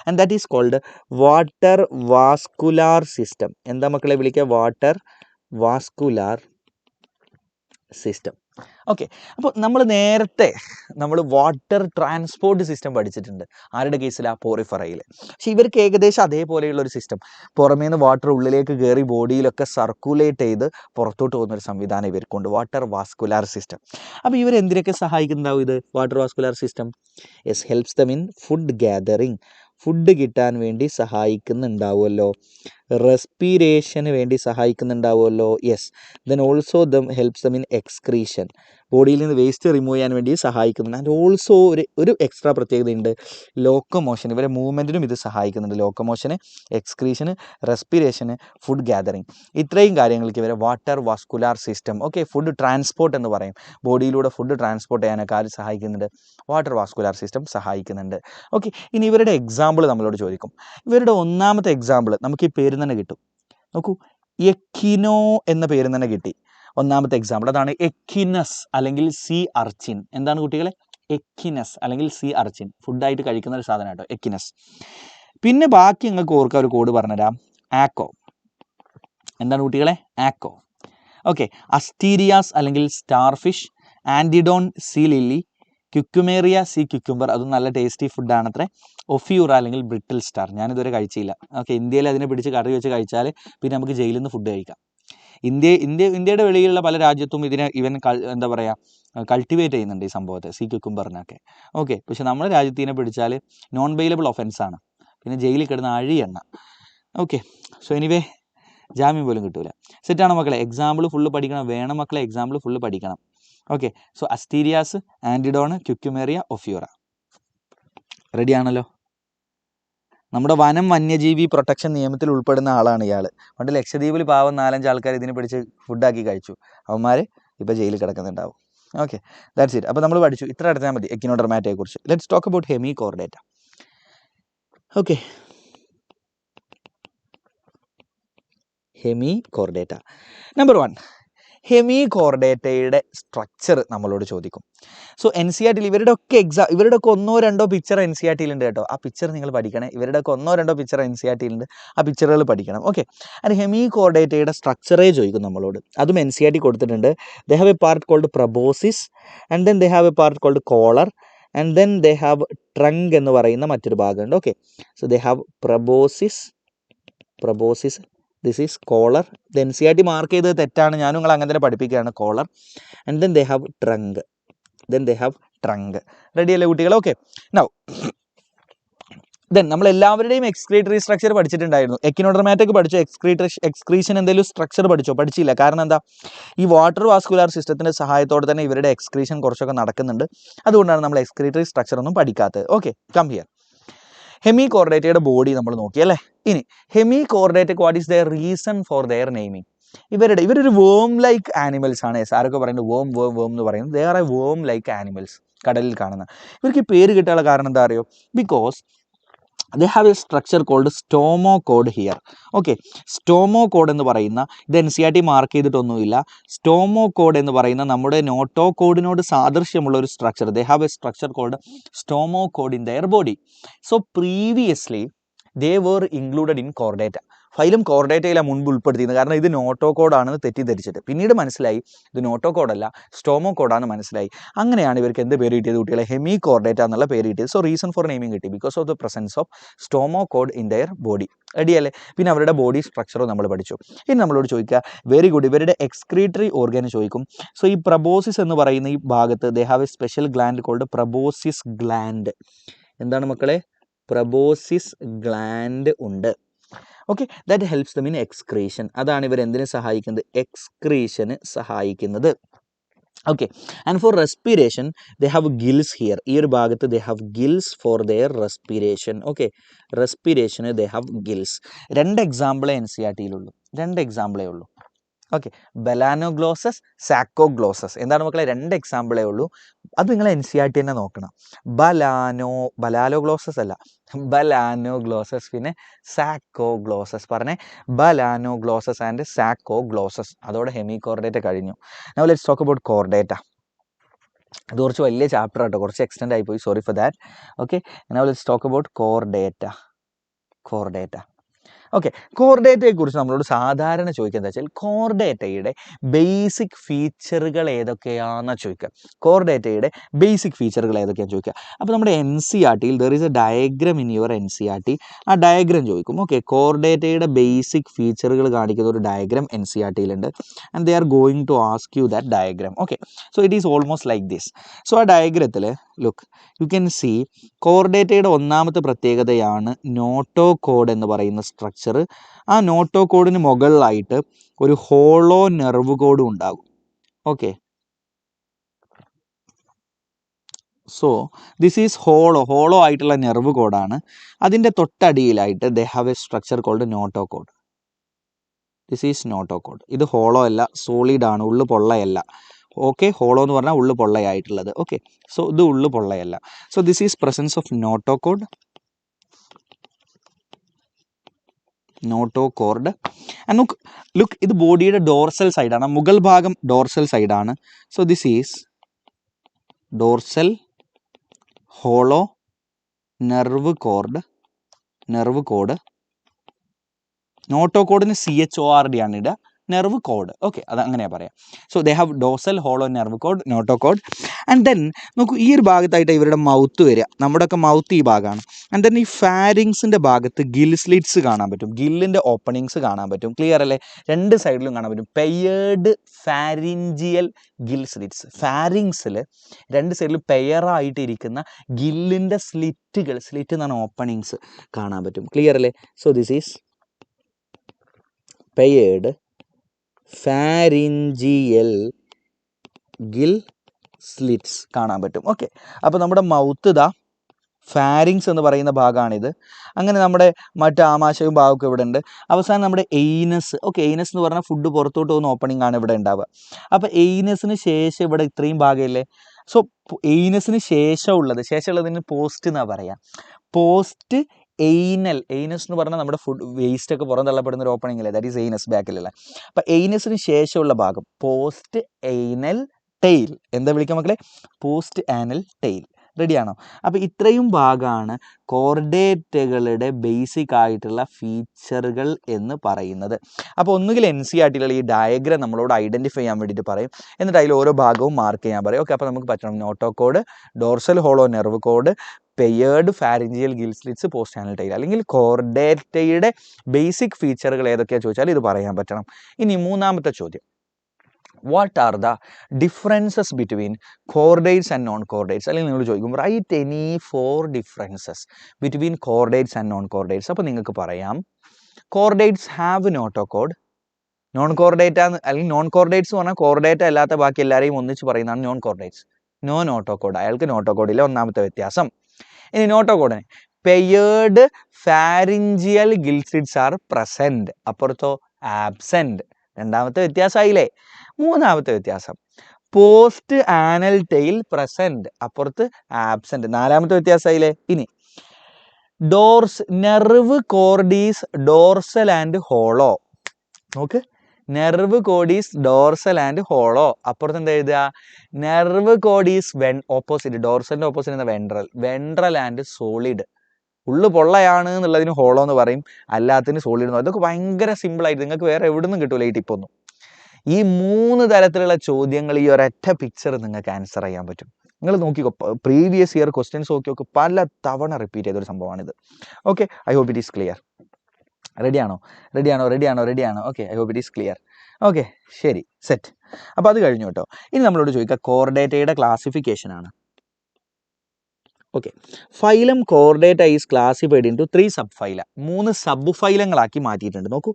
and that is called water vascular system. എന്താ മക്കളെ വിളിക്കുക? Water vascular system. ഓക്കെ, അപ്പോൾ നമ്മൾ നേരത്തെ വാട്ടർ ട്രാൻസ്പോർട്ട് സിസ്റ്റം പഠിച്ചിട്ടുണ്ട്. ആരുടെ കേസിലാണ്? പോറിഫറയിൽ. പക്ഷേ ഇവർക്ക് ഏകദേശം അതേപോലെയുള്ള ഒരു സിസ്റ്റം, പുറമേ നിന്ന് വാട്ടർ ഉള്ളിലേക്ക് കയറി ബോഡിയിലൊക്കെ സർക്കുലേറ്റ് ചെയ്ത് പുറത്തോട്ട് പോകുന്നൊരു സംവിധാനം ഇവർക്കുണ്ട്, വാട്ടർ വാസ്കുലാർ സിസ്റ്റം. അപ്പോൾ ഇവരെന്തിനൊക്കെ സഹായിക്കുന്നുണ്ടാവും ഇത്? Water vascular system helps them in food gathering, food കിട്ടാൻ വേണ്ടി സഹായിക്കുന്നുണ്ടാവുമല്ലോ. റെസ്പിറേഷന് വേണ്ടി സഹായിക്കുന്നുണ്ടാവുമല്ലോ. Yes, then also helps them in excretion, ബോഡിയിൽ നിന്ന് വേസ്റ്റ് റിമൂവ് ചെയ്യാൻ വേണ്ടി സഹായിക്കുന്നുണ്ട്. ആൻഡ് ഓൾസോ ഒരു എക്സ്ട്രാ പ്രത്യേകതയുണ്ട്, ലോക്കോമോഷൻ, ഇവരെ മൂവ്മെൻറ്റിനും ഇത് സഹായിക്കുന്നുണ്ട്. ലോക്കോമോഷന്, എക്സ്ക്രീഷന്, റെസ്പിറേഷന്, ഫുഡ് ഗ്യാതറിങ്, ഇത്രയും കാര്യങ്ങൾക്ക് ഇവരെ water vascular system. Okay, food transport എന്ന് പറയും, ബോഡിയിലൂടെ ഫുഡ് ട്രാൻസ്പോർട്ട് ചെയ്യാനൊക്കെ ആര് സഹായിക്കുന്നുണ്ട്? വാട്ടർ വാസ്കുലാർ സിസ്റ്റം സഹായിക്കുന്നുണ്ട്. ഓക്കെ, ഇനി ഇവരുടെ എക്സാമ്പിൾ നമ്മളോട് ചോദിക്കും. ഇവരുടെ ഒന്നാമത്തെ എക്സാമ്പിൾ നമുക്ക് ഈ പേര് തന്നെ കിട്ടും. നോക്കൂ, എക്കിനോ എന്ന പേര് തന്നെ കിട്ടി. ഒന്നാമത്തെ എക്സാമ്പിൾ അതാണ് എക്കിനസ് അല്ലെങ്കിൽ സീ അർച്ചിൻ. എന്താണ് കുട്ടികളെ? എക്കിനസ് അല്ലെങ്കിൽ സീ അർച്ചിൻ, ഫുഡായിട്ട് കഴിക്കുന്ന ഒരു സാധനം കേട്ടോ, എക്കിനസ്. പിന്നെ ബാക്കി നിങ്ങൾക്ക് ഓർക്കാൻ ഒരു കോഡ് പറഞ്ഞുതരാം, ആക്കോ. എന്താണ് കുട്ടികളെ? ആക്കോ. ഓക്കെ, അസ്റ്റീരിയാസ് അല്ലെങ്കിൽ starfish, Antedon sea lily, Cucumaria sea cucumber, അതും നല്ല ടേസ്റ്റി ഫുഡാണത്രേ. ഒഫിയൂറ അല്ലെങ്കിൽ ബ്രിട്ടിൽ സ്റ്റാർ, ഞാനിതുവരെ കഴിച്ചില്ല. ഓക്കെ, ഇന്ത്യയിൽ അതിനെ പിടിച്ച് കറി വെച്ച് കഴിച്ചാൽ പിന്നെ നമുക്ക് ജയിലിൽ നിന്ന് ഫുഡ് കഴിക്കാം. ഇന്ത്യയുടെ വെളിയിലുള്ള പല രാജ്യത്തും ഇവൻ എന്താ പറയുക, കൾട്ടിവേറ്റ് ചെയ്യുന്നുണ്ട് ഈ സംഭവത്തെ, സീ ക്യുക്കുംബറിനൊക്കെ. ഓക്കെ, പക്ഷെ നമ്മുടെ രാജ്യത്ത് ഇതിനെ പിടിച്ചാൽ നോൺ ബെയിലബിൾ ഒഫൻസാണ്, പിന്നെ ജയിലിൽ കിടന്ന് അഴിയെണ്ണ. ഓക്കെ, സോ എനിവേ ജാമ്യം പോലും കിട്ടൂല. സെറ്റാണ് മക്കളെ? എക്സാമ്പിൾ ഫുള്ള് പഠിക്കണം, വേണം മക്കളെ, എക്സാമ്പിൾ ഫുള്ള് പഠിക്കണം. Okay, so Asterias, Antedon, Cucumaria, Ophiura. Ready ആണല്ലോ? നമ്മുടെ വനം വന്യജീവി പ്രൊട്ടക്ഷൻ നിയമത്തിൽ ഉൾപ്പെടുന്ന ആളാണ് ഇയാൾ. പണ്ട് ലക്ഷദ്വീപിൽ പാവം 4-5 ആൾക്കാർ ഇതിനെ പിടിച്ച് ഫുഡാക്കി കഴിച്ചു, അവന്മാർ ഇപ്പോൾ ജയിലിൽ കിടക്കുന്നുണ്ടാവും. Okay, that's it. അപ്പോൾ നമ്മൾ പഠിച്ചു, ഇത്ര എടുത്താൽ മതി എക്കിനോഡെർമാറ്റയെ കുറിച്ച്. Let's talk about Hemichordata. Okay, Hemichordata. Number 1, ഹെമികോർഡേറ്റയുടെ സ്ട്രക്ചർ നമ്മളോട് ചോദിക്കും. സോ NCERT ഇവരുടെയൊക്കെ 1-2 പിക്ചർ NCERT ഉണ്ട് കേട്ടോ. ആ പിക്ചർ നിങ്ങൾ പഠിക്കണേ. ഇവരുടെയൊക്കെ 1-2 പിക്ചർ NCERT ഉണ്ട്, ആ പിക്ചറുകൾ പഠിക്കണം. ഓക്കെ, അത് ഹെമികോർഡേറ്റയുടെ സ്ട്രക്ചറേ ചോദിക്കും നമ്മളോട്. അതും NCERT കൊടുത്തിട്ടുണ്ട്. They have a part called proboscis, and then they have a part called collar, and then they have trunk എന്ന് പറയുന്ന മറ്റൊരു ഭാഗമുണ്ട്. Okay, so they have proboscis, this is collar. ഇത് NCERT മാർക്ക് ചെയ്തത് തെറ്റാണ്, ഞാനും നിങ്ങൾ അങ്ങനെ തന്നെ പഠിപ്പിക്കുകയാണ്, collar. And then they have trunk. Ready അല്ലേ കുട്ടികൾ? ഓക്കെ, നൗ ദെൻ നമ്മളെല്ലാവരുടെയും എക്സ്ക്രീറ്ററി സ്ട്രക്ചർ പഠിച്ചിട്ടുണ്ടായിരുന്നു. എക്കിനോഡെർമാറ്റയ്ക്ക് പഠിച്ചു, എക്സ്ക്രീഷൻ എന്തെങ്കിലും സ്ട്രക്ചർ പഠിച്ചോ? പഠിച്ചില്ല. കാരണം എന്താ? ഈ വാട്ടർ വാസ്കുലാർ സിസ്റ്റത്തിൻ്റെ സഹായത്തോടെ തന്നെ ഇവരുടെ എക്സ്ക്രീഷൻ കുറച്ചൊക്കെ നടക്കുന്നുണ്ട്. അതുകൊണ്ടാണ് നമ്മൾ എക്സ്ക്രീറ്ററി സ്ട്രക്ചർ ഒന്നും പഠിക്കാത്തത്. Okay, come here. ഹെമികോർഡേറ്റയുടെ ബോഡി നമ്മൾ നോക്കി അല്ലേ. ഇനി ഹെമികോർഡേറ്റയ്ക്ക് what is their reason for their naming? ഇവരൊരു വേം ലൈക്ക് ആനിമൽസ് ആണ്. ആരൊക്കെ പറയുന്നത് വേം എന്ന് പറയുന്നത്? They are a worm like animals, കടലിൽ കാണുന്ന. ഇവർക്ക് ഈ പേര് കിട്ടാനുള്ള കാരണം എന്താ അറിയോ? Because they have a structure called stomachode here. ഓക്കെ, സ്റ്റോമോകോഡ് എന്ന് പറയുന്ന ഇത് NCERT മാർക്ക് ചെയ്തിട്ടൊന്നുമില്ല. സ്റ്റോമോകോഡ് എന്ന് പറയുന്ന നമ്മുടെ നോട്ടോകോഡിനോട് സാദൃശ്യമുള്ള ഒരു structure. They have a structure called stomachode in their body. So previously they were included in chordata. Phylum കോർഡേറ്റയിലാണ് മുൻപ് ഉൾപ്പെടുത്തിയത്. കാരണം ഇത് നോട്ടോകോഡാണെന്ന് തെറ്റിദ്ധരിച്ചിട്ട് പിന്നീട് മനസ്സിലായി ഇത് നോട്ടോകോഡല്ല സ്റ്റോമോകോഡാണെന്ന് മനസ്സിലായി. അങ്ങനെയാണ് ഇവർക്ക് എന്ത് പേര് കിട്ടിയത് കുട്ടികളെ? ഹെമി കോർഡേറ്റ എന്നുള്ള പേര് കിട്ടിയത്. സോ റീസൺ ഫോർ നെയിമിങ് കിട്ടി because of the presence of stomochord in their body. റെഡിയല്ലേ? പിന്നെ അവരുടെ ബോഡി സ്ട്രക്ചറും നമ്മൾ പഠിച്ചു. ഇനി നമ്മളോട് ചോദിക്കുക, വെരി ഗുഡ്, ഇവരുടെ എക്സ്ക്രീറ്ററി ഓർഗൻ ചോദിക്കും. സോ ഈ പ്രബോസിസ് എന്ന് പറയുന്ന ഈ ഭാഗത്ത് they have a special gland called proboscis gland. എന്താണ് മക്കളെ? പ്രബോസിസ് ഗ്ലാൻഡ് ഉണ്ട്. Okay, that helps them in excretion. അതാണ് ഇവർ എന്തിനു സഹായിക്കുന്നത്? എക്സ്ക്രീഷന് സഹായിക്കുന്നത്. Okay, and for respiration they have gills here. ഈ ഒരു ഭാഗത്ത് they have gills for their respiration. Okay, റെസ്പിറേഷന് ദേ ഹാവ് ഗിൽസ്. 2 എക്സാമ്പിളേ NCERTയിലുള്ളൂ, 2 എക്സാമ്പിളേ ഉള്ളൂ. Okay, Balanoglossus, Saccoglossus. എന്താണ് മക്കളെ? 2 എക്സാമ്പിളേ ഉള്ളൂ. അത് നിങ്ങൾ NCERT തന്നെ നോക്കണം. ബലാനോഗ്ലോസസ് അല്ല, ബലാനോഗ്ലോസസ്, പിന്നെ സാക്കോഗ്ലോസസ്. പറഞ്ഞേ, ബലാനോഗ്ലോസസ് ആൻഡ് സാക്കോഗ്ലോസസ്. അതോടെ ഹെമികോർഡേറ്റ കഴിഞ്ഞു. Now let's talk about Chordata. ഇത് കുറച്ച് വലിയ ചാപ്റ്റർ ആട്ടോ, കുറച്ച് എക്സ്റ്റെൻഡ് ആയിപ്പോയി, sorry for that. Okay, now let's talk about Chordata. Okay, കോർഡേറ്റയെക്കുറിച്ച് നമ്മളോട് സാധാരണ ചോദിക്കുക എന്താ വെച്ചാൽ കോർഡേറ്റയുടെ ബേസിക് ഫീച്ചറുകൾ ഏതൊക്കെയാണെന്ന് ചോദിക്കുക. കോർഡേറ്റയുടെ ബേസിക് ഫീച്ചറുകൾ ഏതൊക്കെയാണെന്ന് ചോദിക്കുക. അപ്പോൾ നമ്മുടെ NCERTയിൽ there is a diagram in your NCERT. ആ ഡയഗ്രാം ചോദിക്കും. ഓക്കെ, കോർഡേറ്റയുടെ ബേസിക് ഫീച്ചറുകൾ കാണിക്കുന്ന ഒരു ഡയഗ്രാം NCERTയിലുണ്ട്. And they are going to ask you that diagram. Okay, so it is almost like this. So ആ ഡയഗ്രത്തിൽ ലുക്ക് യു ക്യാൻ സീ കോർഡേറ്റയുടെ ഒന്നാമത്തെ പ്രത്യേകതയാണ് നോട്ടോകോഡ് എന്ന് പറയുന്ന സ്ട്രക്ചർ. ആ നോട്ടോകോഡിന് മുകളിലായിട്ട് ഒരു ഹോളോ നെർവ് കോഡും ഉണ്ടാകും. Okay, so this is hollow ആയിട്ടുള്ള നെർവ് കോഡാണ്. അതിൻ്റെ തൊട്ടടിയിലായിട്ട് they have a structure called notochord. This is notochord. ഇത് ഹോളോ അല്ല, സോളിഡ് ആണ്, ഉള്ളു പൊള്ളയല്ല. ഓക്കെ, ഹോളോ എന്ന് പറഞ്ഞാൽ ഉള്ളു പൊള്ളയായിട്ടുള്ളത്. ഓക്കെ, സോ ഇത് ഉള്ളു പൊള്ളയല്ല. So this is presence of notochord. And look ഇത് ബോഡിയുടെ ഡോർസൽ സൈഡാണ്, മുകൾ ഭാഗം ഡോർസൽ സൈഡാണ്. So this is dorsal hollow nerve cord. നോട്ടോകോഡിന് CHORD ആണ് ഇടുക, നെർവ് കോഡ്. ഓക്കെ, അത് അങ്ങനെയാണ് പറയാം. So they have dorsal hollow nerve cord, notochord. And then നോക്കൂ, ഈ ഒരു ഭാഗത്തായിട്ട് ഇവരുടെ മൗത്ത് വരിക. നമ്മുടെയൊക്കെ മൗത്ത് ഈ ഭാഗമാണ്. ആൻഡ് ദെൻ ഈ ഫാരിങ്സിൻ്റെ ഭാഗത്ത് ഗിൽ സ്ലിറ്റ്സ് കാണാൻ പറ്റും, ഗില്ലിൻ്റെ ഓപ്പണിങ്സ് കാണാൻ പറ്റും. ക്ലിയർ അല്ലേ? 2 സൈഡിലും കാണാൻ പറ്റും. Paired pharyngeal gill slits. ഫാരിങ്സിൽ 2 സൈഡിലും പെയറായിട്ട് ഇരിക്കുന്ന ഗില്ലിൻ്റെ സ്ലിറ്റ് എന്നാണ് ഓപ്പണിങ്സ് കാണാൻ പറ്റും. ക്ലിയർ അല്ലേ? So this is paired pharyngeal gill slits കാണാൻ പറ്റും. ഓക്കെ, അപ്പോൾ നമ്മുടെ മൗത്ത് ഇതാ ഫാരിങ്സ് എന്ന് പറയുന്ന ഭാഗമാണിത്. അങ്ങനെ നമ്മുടെ മറ്റ് ആമാശയവും ഭാഗമൊക്കെ ഇവിടെ ഉണ്ട്. അവസാനം നമ്മുടെ എയ്നസ്. ഓക്കെ, എയ്നസ് എന്ന് പറഞ്ഞാൽ ഫുഡ് പുറത്തോട്ട് പോകുന്ന ഓപ്പണിംഗ് ആണ് ഇവിടെ ഉണ്ടാവുക. അപ്പോൾ എയ്നസിന് ശേഷം ഇവിടെ ഇത്രയും ഭാഗമില്ലേ? സോ എയ്നസിന് ശേഷമുള്ളതിന് പോസ്റ്റ് എന്നാണ് പറയുക. പോസ്റ്റ് എയ്നസ് എന്ന് പറഞ്ഞാൽ നമ്മുടെ ഫുഡ് വേസ്റ്റ് ഒക്കെ പുറം തള്ളപ്പെടുന്ന ഒരു ഓപ്പണിംഗ് അല്ലേ, ദാറ്റ് ഈസ് എയ്നസ് ബാക്കിലുള്ള. അപ്പം എയ്നസിന് ശേഷമുള്ള ഭാഗം പോസ്റ്റ് എയ്നൽ ടെയിൽ. എന്താ വിളിക്കുക മക്കളെ? Post anal tail. റെഡിയാണോ? അപ്പോൾ ഇത്രയും ഭാഗമാണ് കോർഡേറ്റകളുടെ ബേസിക് ആയിട്ടുള്ള ഫീച്ചറുകൾ എന്ന് പറയുന്നത്. അപ്പോൾ ഒന്നുകിൽ NCERTയിലുള്ള ഈ ഡയഗ്രാം നമ്മളോട് ഐഡൻറ്റിഫൈ ചെയ്യാൻ വേണ്ടിയിട്ട് പറയും, എന്നിട്ട് അതിൽ ഓരോ ഭാഗവും മാർക്ക് ചെയ്യാൻ പറയും. ഓക്കെ, അപ്പോൾ നമുക്ക് പറ്റണം notochord, dorsal hollow nerve cord, paired pharyngeal gill slits, post anal tail. അല്ലെങ്കിൽ കോർഡേറ്റയുടെ ബേസിക് ഫീച്ചറുകൾ ഏതൊക്കെയാണെന്ന് ചോദിച്ചാൽ ഇത് പറയാൻ പറ്റണം. ഇനി മൂന്നാമത്തെ ചോദ്യം, what are the differences between chordates and non-chordates? അല്ലെങ്കിൽ നിങ്ങൾ ചോദിക്കും write any 4 differences between chordates and non-chordates. അപ്പോൾ നിങ്ങൾക്ക് പറയാം chordates have notochord. non-chordate അല്ലെങ്കിൽ non-chordates എന്ന് പറഞ്ഞാൽ കോർഡേറ്റ അല്ലാത്ത ബാക്കി എല്ലാവരെയും ഒന്നിച്ച് പറയുന്നതാണ് non-chordates. നോ നോട്ടോകോഡ്, അയാൾക്ക് നോട്ടോകോഡിലെ ഒന്നാമത്തെ വ്യത്യാസം. ഇനി നോട്ടോകോഡിന് paired pharyngeal gill slits are present, അപ്പുറത്തോ ആബ്സെൻറ്റ്. രണ്ടാമത്തെ വ്യത്യാസമായില്ലേ? മൂന്നാമത്തെ വ്യത്യാസം പോസ്റ്റ് ആനൽ ടെയിൽ പ്രസൻറ്റ്, അപ്പുറത്ത് ആബ്സെൻറ്റ്. നാലാമത്തെ വ്യത്യാസമായില്ലേ? ഇനി nerve cord is dorsal and hollow. നോക്ക്, nerve cord is dorsal and hollow. അപ്പുറത്ത് എന്താ എഴുതുക? നെർവ് കോഡീസ് ഓപ്പോസിറ്റ്, ഡോർസലിന്റെ ഓപ്പോസിറ്റ് എന്താ? Ventral and solid. ഉള്ളു പൊള്ളയാണ് എന്നുള്ളതിന് ഹോളോ എന്ന് പറയും, അല്ലാത്തതിന് സോളിഡ് എന്ന് പറയും. ഇതൊക്കെ ഭയങ്കര സിമ്പിൾ ആയിട്ട് നിങ്ങൾക്ക് വേറെ എവിടെ നിന്നും കിട്ടൂല ഈ ടിപ്പൊന്നും. ഈ 3 തരത്തിലുള്ള ചോദ്യങ്ങൾ ഈ ഒരൊറ്റ പിക്ചർ നിങ്ങൾക്ക് ആൻസർ ചെയ്യാൻ പറ്റും. നിങ്ങൾ നോക്കിക്കോ, പ്രീവിയസ് ഇയർ ക്വസ്റ്റ്യൻസ് നോക്കിയൊക്കെ പല തവണ റിപ്പീറ്റ് ചെയ്തൊരു സംഭവമാണിത്. Okay, I hope it is clear. റെഡിയാണോ? Okay, I hope it is clear. Okay, ശരി, സെറ്റ്. അപ്പോൾ അത് കഴിഞ്ഞു കേട്ടോ. ഇനി നമ്മളോട് ചോദിക്കുക കോർഡേറ്റയുടെ ക്ലാസിഫിക്കേഷൻ ആണ്. Okay, phylum Chordata is classified into 3 subphyla. 3 സബ് ഫൈലങ്ങളാക്കി മാറ്റിയിട്ടുണ്ട്. നോക്കൂ,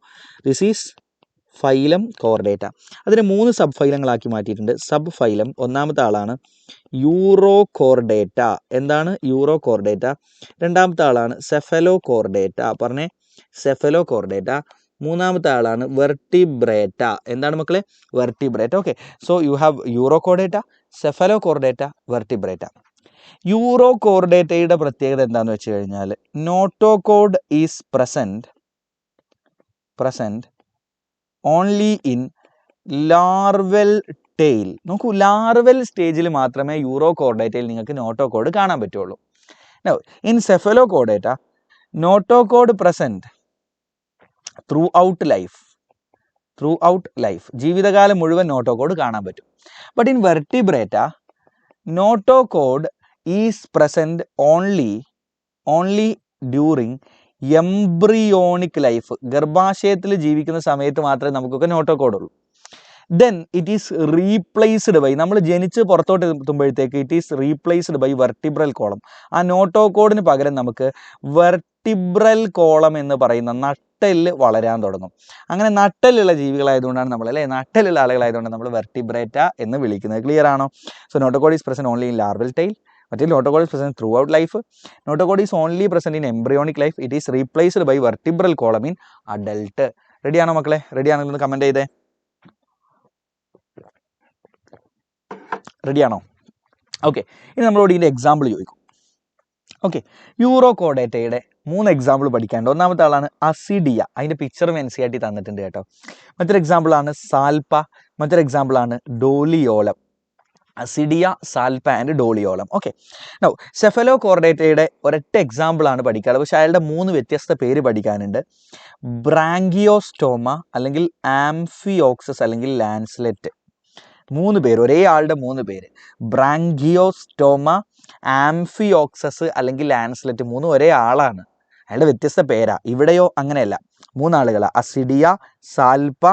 ദിസ് ഈസ് ഫൈലം കോർഡേറ്റ. അതിനെ 3 സബ് ഫൈലങ്ങളാക്കി മാറ്റിയിട്ടുണ്ട്. സബ് ഫൈലം ഒന്നാമത്തെ ആളാണ് യൂറോ കോർഡേറ്റ. എന്താണ് യൂറോ കോർഡേറ്റ? രണ്ടാമത്തെ ആളാണ് സെഫലോ കോർഡേറ്റ. പറഞ്ഞേ, സെഫലോ കോർഡേറ്റ. മൂന്നാമത്തെ ആളാണ് വെർട്ടിബ്രേറ്റ. എന്താണ് മക്കളെ? Vertebrata. Okay, so you have Urochordata, Cephalochordata, Vertebrata. യൂറോ കോർഡേറ്റയുടെ പ്രത്യേകത എന്താണെന്ന് വെച്ച് കഴിഞ്ഞാൽ notochord is present only in larval tail. നോക്കൂ, ലാർവൽ സ്റ്റേജിൽ മാത്രമേ യൂറോ കോർഡേറ്റയിൽ നിങ്ങൾക്ക് നോട്ടോകോഡ് കാണാൻ പറ്റുള്ളൂ. Now, in cephalochordata, notochord present throughout life. ജീവിതകാലം മുഴുവൻ നോട്ടോകോഡ് കാണാൻ പറ്റും. But in Vertebrata notochord is present only during embryonic life. ഗർഭാശയത്തിൽ ജീവിക്കുന്ന സമയത്ത് മാത്രമേ നമുക്കൊക്കെ നോട്ടോകോഡ് ഉള്ളൂ. Then it is replaced by, നമ്മൾ ജനിച്ച് പുറത്തോട്ട് എത്തുമ്പോഴത്തേക്ക് it is replaced by vertebral column. ആ നോട്ടോകോഡിന് പകരം നമുക്ക് വെർട്ടിബ്രൽ കോളം എന്ന് പറയുന്ന നട്ടെല്ല് വളരാൻ തുടങ്ങും. അങ്ങനെ നട്ടെല്ലുള്ള ജീവികളായതുകൊണ്ടാണ് നമ്മൾ, അല്ലേ, നട്ടെല്ലുള്ള ആളുകളായതുകൊണ്ട് നമ്മൾ വെർട്ടിബ്രേറ്റ എന്ന് വിളിക്കുന്നത്. ക്ലിയർ ആണോ? So notochord is present only in larval tail. മറ്റേ notochord is present throughout life. Notochord is only present in embryonic life. It is replaced by vertebral column in adult. റെഡിയാണോ മക്കളെ? റെഡിയാണെന്ന് comment ചെയ്തേ. റെഡിയാണോ? Okay, ഇനി നമ്മളോട് ഇതിൻ്റെ example ചോദിക്കും. Okay, euro കോർഡേറ്റയുടെ 3 example പഠിക്കാനുണ്ട്. ഒന്നാമത്തെ ആളാണ് അസിഡിയ. അതിൻ്റെ പിക്ചറും NCERT തന്നിട്ടുണ്ട് കേട്ടോ. മറ്റൊരു എക്സാമ്പിളാണ് സാൽപ്പ. മറ്റൊരു എക്സാമ്പിളാണ് ഡോളിയോലം. Ascidia, സാൽപ്പ and ഡോളിയോലം. Okay, now cephalo കോർഡേറ്റയുടെ ഒരൊറ്റ എക്സാമ്പിളാണ് പഠിക്കാനുള്ളത്. പക്ഷേ അയാളുടെ 3 വ്യത്യസ്ത പേര് പഠിക്കാനുണ്ട്. ബ്രാങ്കിയോസ്റ്റോമ, അല്ലെങ്കിൽ ആംഫിയോക്സസ്, അല്ലെങ്കിൽ ലാൻസ്ലെറ്റ്. 3 പേര്, ഒരേ ആളുടെ 3 പേര്. ബ്രാങ്കിയോസ്റ്റോമ, ആംഫിയോക്സസ്, അല്ലെങ്കിൽ ലാൻസ്ലെറ്റ്. 3 ഒരേ ആളാണ്, അയാളുടെ വ്യത്യസ്ത പേരാ. ഇവിടെയോ അങ്ങനെയല്ല, 3 ആളുകളാ. അസിഡിയ, സാൽപ്പ,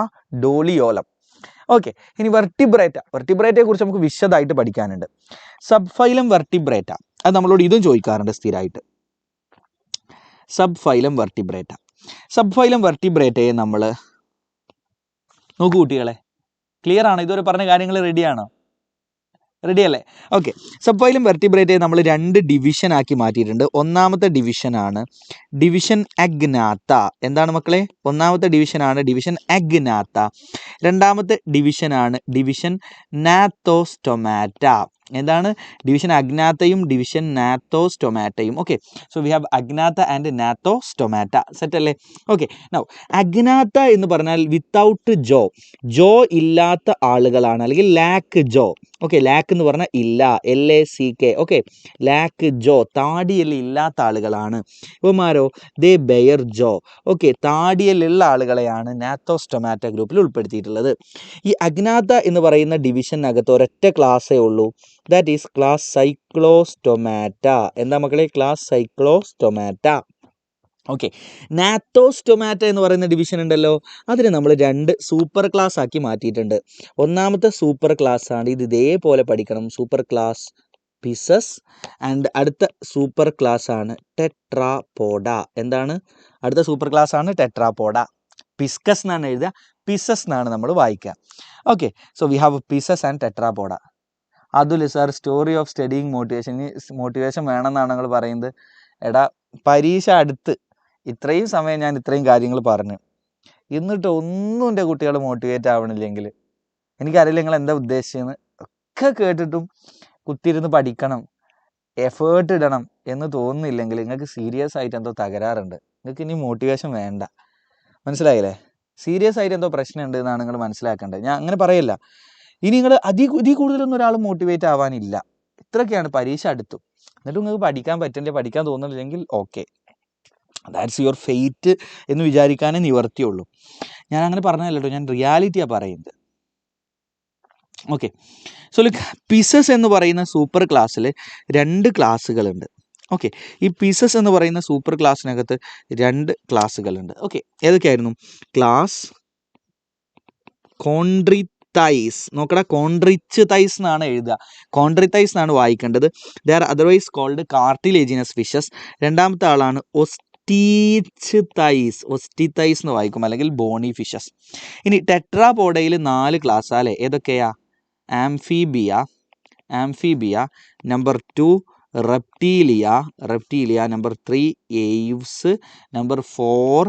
ഡോളിയോലം. ഓക്കെ, ഇനി വെർട്ടിബ്രേറ്റയെ കുറിച്ച് നമുക്ക് വിശദമായിട്ട് പഠിക്കാനുണ്ട്. സബ് ഫൈലം വെർട്ടിബ്രേറ്റ, അത് നമ്മളോട് ഇതും ചോദിക്കാറുണ്ട് സ്ഥിരമായിട്ട്. സബ് ഫൈലം വെർട്ടിബ്രേറ്റയെ നമ്മൾ നോക്കൂ കുട്ടികളെ, ക്ലിയർ ആണ്? ഇതുവരെ പറഞ്ഞ കാര്യങ്ങൾ റെഡിയാണോ? റെഡിയല്ലേ? ഓക്കെ, സബ് ഫൈലം വെർട്ടിബ്രേറ്റയെ നമ്മൾ 2 ഡിവിഷൻ ആക്കി മാറ്റിയിട്ടുണ്ട്. ഒന്നാമത്തെ ഡിവിഷനാണ് ഡിവിഷൻ അഗ്നാത്ത. എന്താണ് മക്കളെ? ഒന്നാമത്തെ ഡിവിഷനാണ് ഡിവിഷൻ അഗ്നാത്ത. രണ്ടാമത്തെ ഡിവിഷനാണ് ഡിവിഷൻ നാത്തോസ്റ്റൊമാറ്റ. എന്താണ്? ഡിവിഷൻ അഗ്നാത്തയും ഡിവിഷൻ നാത്തോസ്റ്റൊമാറ്റയും. Okay, so we have Agnatha and Gnathostomata. Set അല്ലേ? ഓക്കെ, നൗ അഗ്നാത്ത എന്ന് പറഞ്ഞാൽ വിത്തൗട്ട് ജോ ഇല്ലാത്ത ആളുകളാണ്, അല്ലെങ്കിൽ ലാക്ക് ജോ. ഓക്കെ, ലാക്ക് എന്ന് പറഞ്ഞാൽ ഇല്ല, LACK. ഓക്കെ, ലാക്ക് ജോ, താടിയെല്ല് ഇല്ലാത്ത ആളുകളാണ്. ഇവന്മാരോ? ദേ ബെയർ ജോ. ഓക്കെ, താടിയെല്ലുള്ള ആളുകളെയാണ് നാത്തോസ്റ്റൊമാറ്റ ഗ്രൂപ്പിൽ ഉൾപ്പെടുത്തിയിട്ടുള്ളത്. ഈ അഗ്നാത്ത എന്ന് പറയുന്ന ഡിവിഷനകത്ത് ഒരൊറ്റ ക്ലാസ്സേ ഉള്ളൂ. That is class Cyclostomata. എന്താ മക്കളെ? Class Cyclostomata. ഓക്കെ, നാത്തോസ്റ്റൊമാറ്റ എന്ന് പറയുന്ന ഡിവിഷൻ ഉണ്ടല്ലോ, അതിനെ നമ്മൾ 2 സൂപ്പർ ക്ലാസ് ആക്കി മാറ്റിയിട്ടുണ്ട്. ഒന്നാമത്തെ സൂപ്പർ ക്ലാസ് ആണ് ഇത്, ഇതേപോലെ പഠിക്കണം, സൂപ്പർ ക്ലാസ് പിസസ്. ആൻഡ് അടുത്ത സൂപ്പർ ക്ലാസ് ആണ് ടെട്രാപോഡ. എന്താണ്? അടുത്ത സൂപ്പർ ക്ലാസ് ആണ് ടെട്രാപോഡ. പിസ്കസ് എന്നാണ് എഴുതുക, പിസസ് എന്നാണ് നമ്മൾ വായിക്കുക. Okay, so we have Pisces and Tetrapoda. Athul sir, story of studying motivation വേണമെന്നാണ് നിങ്ങൾ പറയുന്നത്. എടാ, പരീക്ഷ അടുത്ത് ഇത്രയും സമയം ഞാൻ ഇത്രയും കാര്യങ്ങൾ പറഞ്ഞു, എന്നിട്ട് ഒന്നും എൻ്റെ കുട്ടികൾ മോട്ടിവേറ്റ് ആവണില്ലെങ്കിൽ എനിക്കറിയില്ല നിങ്ങൾ എന്താ ഉദ്ദേശിച്ചതെന്ന്. ഒക്കെ കേട്ടിട്ടും കുത്തിയിരുന്ന് പഠിക്കണം എഫേർട്ട് ഇടണം എന്ന് തോന്നുന്നില്ലെങ്കിൽ നിങ്ങൾക്ക് സീരിയസ് ആയിട്ട് എന്തോ തകരാറുണ്ട്. നിങ്ങൾക്ക് ഇനി മോട്ടിവേഷൻ വേണ്ട. മനസ്സിലായില്ലേ? സീരിയസ് ആയിട്ട് എന്തോ പ്രശ്നമുണ്ട് എന്നാണ് നിങ്ങൾ മനസ്സിലാക്കേണ്ടത്. ഞാൻ അങ്ങനെ പറയില്ല. ഇനി നിങ്ങൾ ഇതിൽ കൂടുതലൊന്നും ഒരാൾ മോട്ടിവേറ്റ് ആവാനില്ല. ഇത്രയൊക്കെയാണ്. പരീക്ഷ അടുത്തു. എന്നിട്ട് നിങ്ങൾക്ക് പഠിക്കാൻ പറ്റില്ല, പഠിക്കാൻ തോന്നുന്നില്ലെങ്കിൽ ഓക്കെ, ദാറ്റ്സ് യുവർ ഫെയ്റ്റ് എന്ന് വിചാരിക്കാനേ നിവർത്തിയുള്ളൂ. ഞാൻ അങ്ങനെ പറഞ്ഞതല്ല കേട്ടോ, ഞാൻ റിയാലിറ്റിയാണ് പറയുന്നത്. ഓക്കെ, സോ ലുക്ക്, പീസസ് എന്ന് പറയുന്ന സൂപ്പർ ക്ലാസ്സിൽ 2 ക്ലാസ്സുകളുണ്ട്. ഓക്കെ, ഈ പീസസ് എന്ന് പറയുന്ന സൂപ്പർ ക്ലാസ്സിനകത്ത് 2 ക്ലാസ്സുകളുണ്ട്. ഓക്കെ, ഏതൊക്കെയായിരുന്നു? Class Chondrichthyes. നോക്കടാ, കോൺട്രിച്ച് തൈസ് എന്നാണ് എഴുതുക, കോൺട്രിത്തൈസ് എന്നാണ് വായിക്കേണ്ടത്. They are otherwise called cartilaginous fishes. രണ്ടാമത്തെ ആളാണ് ഒസ്റ്റീച്ച് തൈസ് എന്ന് വായിക്കും, അല്ലെങ്കിൽ ബോണി ഫിഷസ്. ഇനി ടെട്രാപോഡയിൽ 4 ക്ലാസ് അല്ലേ? ഏതൊക്കെയാ? Amphibia, number 2 Reptilia, number 3 Aves, number 4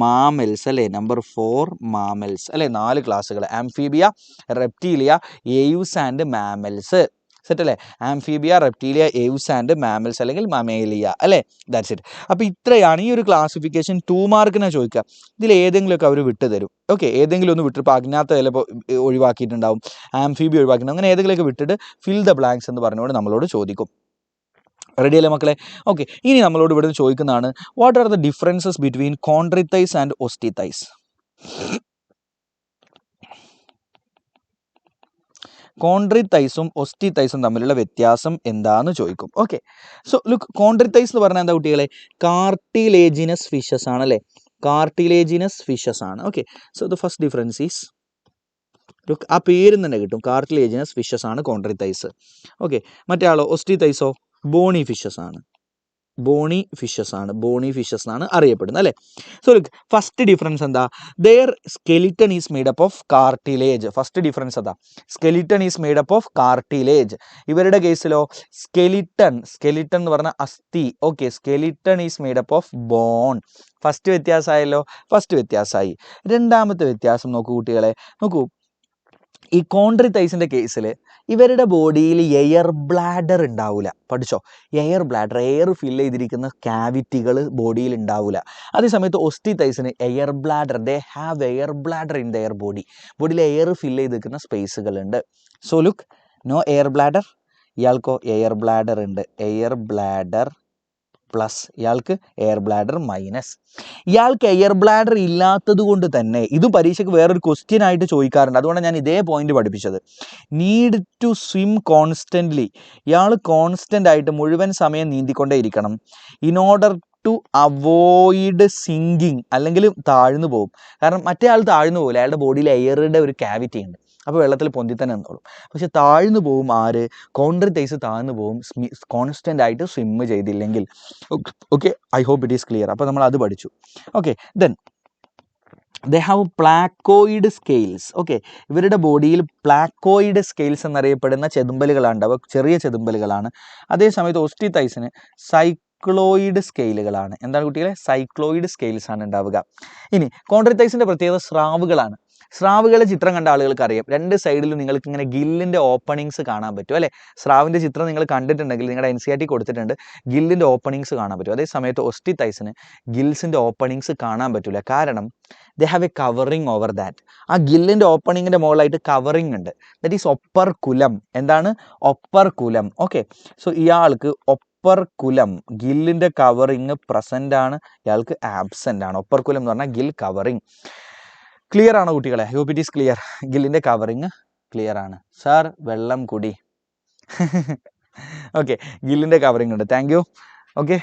mammals അല്ലേ? നമ്പർ 4 മാമൽസ് അല്ലേ? 4 ക്ലാസ്സുകൾ: Amphibia, Reptilia, Aves and mammals. Set അല്ലേ? Amphibia, Reptilia, Aves and mammals അല്ലെങ്കിൽ മമേലിയ അല്ലേ? That's it. അപ്പോൾ ഇത്രയാണ് ഈ ഒരു ക്ലാസിഫിക്കേഷൻ. 2 മാർക്കിനെ ചോദിക്കുക. ഇതിൽ ഏതെങ്കിലുമൊക്കെ അവർ വിട്ടുതരും. ഓക്കെ, ഏതെങ്കിലും ഒന്ന് വിട്ടിട്ട്, ഇപ്പോൾ അജ്ഞാത ചിലപ്പോൾ ഒഴിവാക്കിയിട്ടുണ്ടാവും, ആംഫീബിയ ഒഴിവാക്കിയിട്ടുണ്ടാവും, അങ്ങനെ ഏതെങ്കിലുമൊക്കെ വിട്ടിട്ട് ഫിൽ ദ ബ്ലാങ്ക്സ് എന്ന് പറഞ്ഞുകൊണ്ട് നമ്മളോട് ചോദിക്കും. റെഡി അല്ലേ മക്കളെ? ഓക്കെ, ഇനി നമ്മളോട് ഇവിടെ ചോദിക്കുന്നതാണ്, what are the differences between Chondrichthyes and Osteichthyes? കോൺട്രിത്തൈസും ഒസ്റ്റീത്തൈസും തമ്മിലുള്ള വ്യത്യാസം എന്താണെന്ന് ചോദിക്കും. ഓക്കെ, സോ ലുക്ക്, കോൺട്രിത്തൈസ് എന്ന് പറഞ്ഞാൽ എന്താ കുട്ടികളെ? കാർട്ടിലേജിനസ് ഫിഷസ് ആണ് അല്ലേ? കാർട്ടിലേജിനസ് ഫിഷസ് ആണ്. Okay, so the first difference is, look, ആ പേര് തന്നെ കിട്ടും, കാർട്ടിലേജിനസ് ഫിഷസ് ആണ് കോൺട്രിത്തൈസ്. ഓക്കെ, മറ്റേ ആളോ? ഒസ്റ്റീത്തൈസോ? ബോണി ഫിഷസ് ആണ്. ബോണി ഫിഷസ് എന്നാണ് അറിയപ്പെടുന്നത് അല്ലേ? സോ ലുക്ക്, ഫസ്റ്റ് ഡിഫറൻസ് എന്താ? Their skeleton is made up of cartilage. First difference എന്താ? Skeleton is made up of cartilage. ഇവരുടെ കേസിലോ സ്കെലിറ്റൺ എന്ന് പറഞ്ഞാൽ അസ്ഥി. Okay, skeleton is made up of bone. First വ്യത്യാസമായല്ലോ, ഫസ്റ്റ് വ്യത്യാസമായി. രണ്ടാമത്തെ വ്യത്യാസം നോക്കൂ കുട്ടികളെ, നോക്കൂ, ഈ കോൺട്രിത്തൈസിൻ്റെ കേസിൽ ഇവരുടെ ബോഡിയിൽ എയർ ബ്ലാഡർ ഉണ്ടാവില്ല. പഠിച്ചോ? എയർ ബ്ലാഡർ, എയർ ഫില്ല് ചെയ്തിരിക്കുന്ന ക്യാവിറ്റികൾ ബോഡിയിൽ ഉണ്ടാവില്ല. അതേസമയത്ത് ഒസ്റ്റീത്തൈസിന് air bladder, they have air bladder in their ബോഡിയിൽ എയർ ഫില്ല് ചെയ്തിരിക്കുന്ന സ്പേസുകളുണ്ട്. So look, no air bladder. ഇയാൾക്കോ എയർ ബ്ലാഡർ ഉണ്ട്, എയർ ബ്ലാഡർ പ്ലസ്, ഇയാൾക്ക് എയർ ബ്ലാഡർ മൈനസ്. ഇയാൾക്ക് എയർ ബ്ലാഡർ ഇല്ലാത്തത് കൊണ്ട് തന്നെ ഇത് പരീക്ഷയ്ക്ക് വേറൊരു ക്വസ്റ്റ്യൻ ആയിട്ട് ചോദിക്കാറുണ്ട്. അതുകൊണ്ടാണ് ഞാൻ ഇതേ പോയിന്റ് പഠിപ്പിച്ചത്. Need to swim constantly. ഇയാൾ കോൺസ്റ്റൻ്റ് ആയിട്ട് മുഴുവൻ സമയം നീന്തിക്കൊണ്ടേ ഇരിക്കണം. In order to avoid sinking, അല്ലെങ്കിൽ താഴ്ന്നു പോകും. കാരണം മറ്റേ ആൾ താഴ്ന്നു പോകില്ല, അയാളുടെ ബോഡിയിൽ എയറുടെ ഒരു ക്യാവിറ്റി ഉണ്ട്, അപ്പോൾ വെള്ളത്തിൽ പൊന്തി തന്നെ നിന്നോളും. പക്ഷെ താഴ്ന്നു പോവും ആര്? കോൺട്രിത്തൈസ് താഴ്ന്നു പോവും കോൺസ്റ്റൻ്റ് ആയിട്ട് സ്വിം ചെയ്തില്ലെങ്കിൽ. Okay, I hope it is clear. അപ്പോൾ നമ്മൾ അത് പഠിച്ചു. Okay, then they have placoid scales. Okay, ഇവരുടെ ബോഡിയിൽ പ്ലാക്കോയിഡ് സ്കെയിൽസ് എന്നറിയപ്പെടുന്ന ചെതുമ്പലുകളാണ് ഉണ്ടാവുക, ചെറിയ ചെതുമ്പലുകളാണ്. അതേസമയത്ത് ഒസ്റ്റീത്തൈസിന് സൈക്ലോയിഡ് സ്കെയിലുകളാണ്. എന്താണ് കുട്ടികളെ? സൈക്ലോയിഡ് സ്കെയിൽസ് ആണ് ഉണ്ടാവുക. ഇനി കോൺട്രിത്തൈസിൻ്റെ പ്രത്യേകത സ്രാവുകളാണ്. സ്രാവുകളുടെ ചിത്രം കണ്ട ആളുകൾക്ക് അറിയാം, 2 സൈഡിലും നിങ്ങൾക്ക് ഇങ്ങനെ ഗില്ലിൻ്റെ ഓപ്പണിങ്സ് കാണാൻ പറ്റും അല്ലേ? സ്രാവിൻ്റെ ചിത്രം നിങ്ങൾ കണ്ടിട്ടുണ്ടെങ്കിൽ നിങ്ങളുടെ NCERT കൊടുത്തിട്ടുണ്ട്, ഗില്ലിൻ്റെ ഓപ്പണിങ്സ് കാണാൻ പറ്റും. അതേസമയത്ത് ഒസ്റ്റീത്തൈസിന് ഗിൽസിൻ്റെ ഓപ്പണിങ്സ് കാണാൻ പറ്റില്ല. കാരണം ദേ have A covering over that. ആ ഗില്ലിൻ്റെ ഓപ്പണിങ്ങിൻ്റെ മുകളിലായിട്ട് കവറിങ് ഉണ്ട്, ദറ്റ് ഈസ് ഒപ്പർകുലം. എന്താണ്? ഒപ്പർകുലം. ഓക്കെ, സോ ഇയാൾക്ക് ഒപ്പർകുലം, ഗില്ലിൻ്റെ കവറിങ് പ്രസൻ്റ് ആണ്, ഇയാൾക്ക് ആബ്സെൻ്റ് ആണ്. ഒപ്പർകുലം എന്ന് പറഞ്ഞാൽ ഗിൽ കവറിങ്. ക്ലിയർ ആണോ കുട്ടികളെ? Hope it is clear. ഗില്ലിൻ്റെ കവറിങ് ക്ലിയർ ആണ്. സാർ വെള്ളം കുടി. ഓക്കെ, ഗില്ലിൻ്റെ കവറിങ് ഉണ്ട്. Thank you. ഓക്കെ,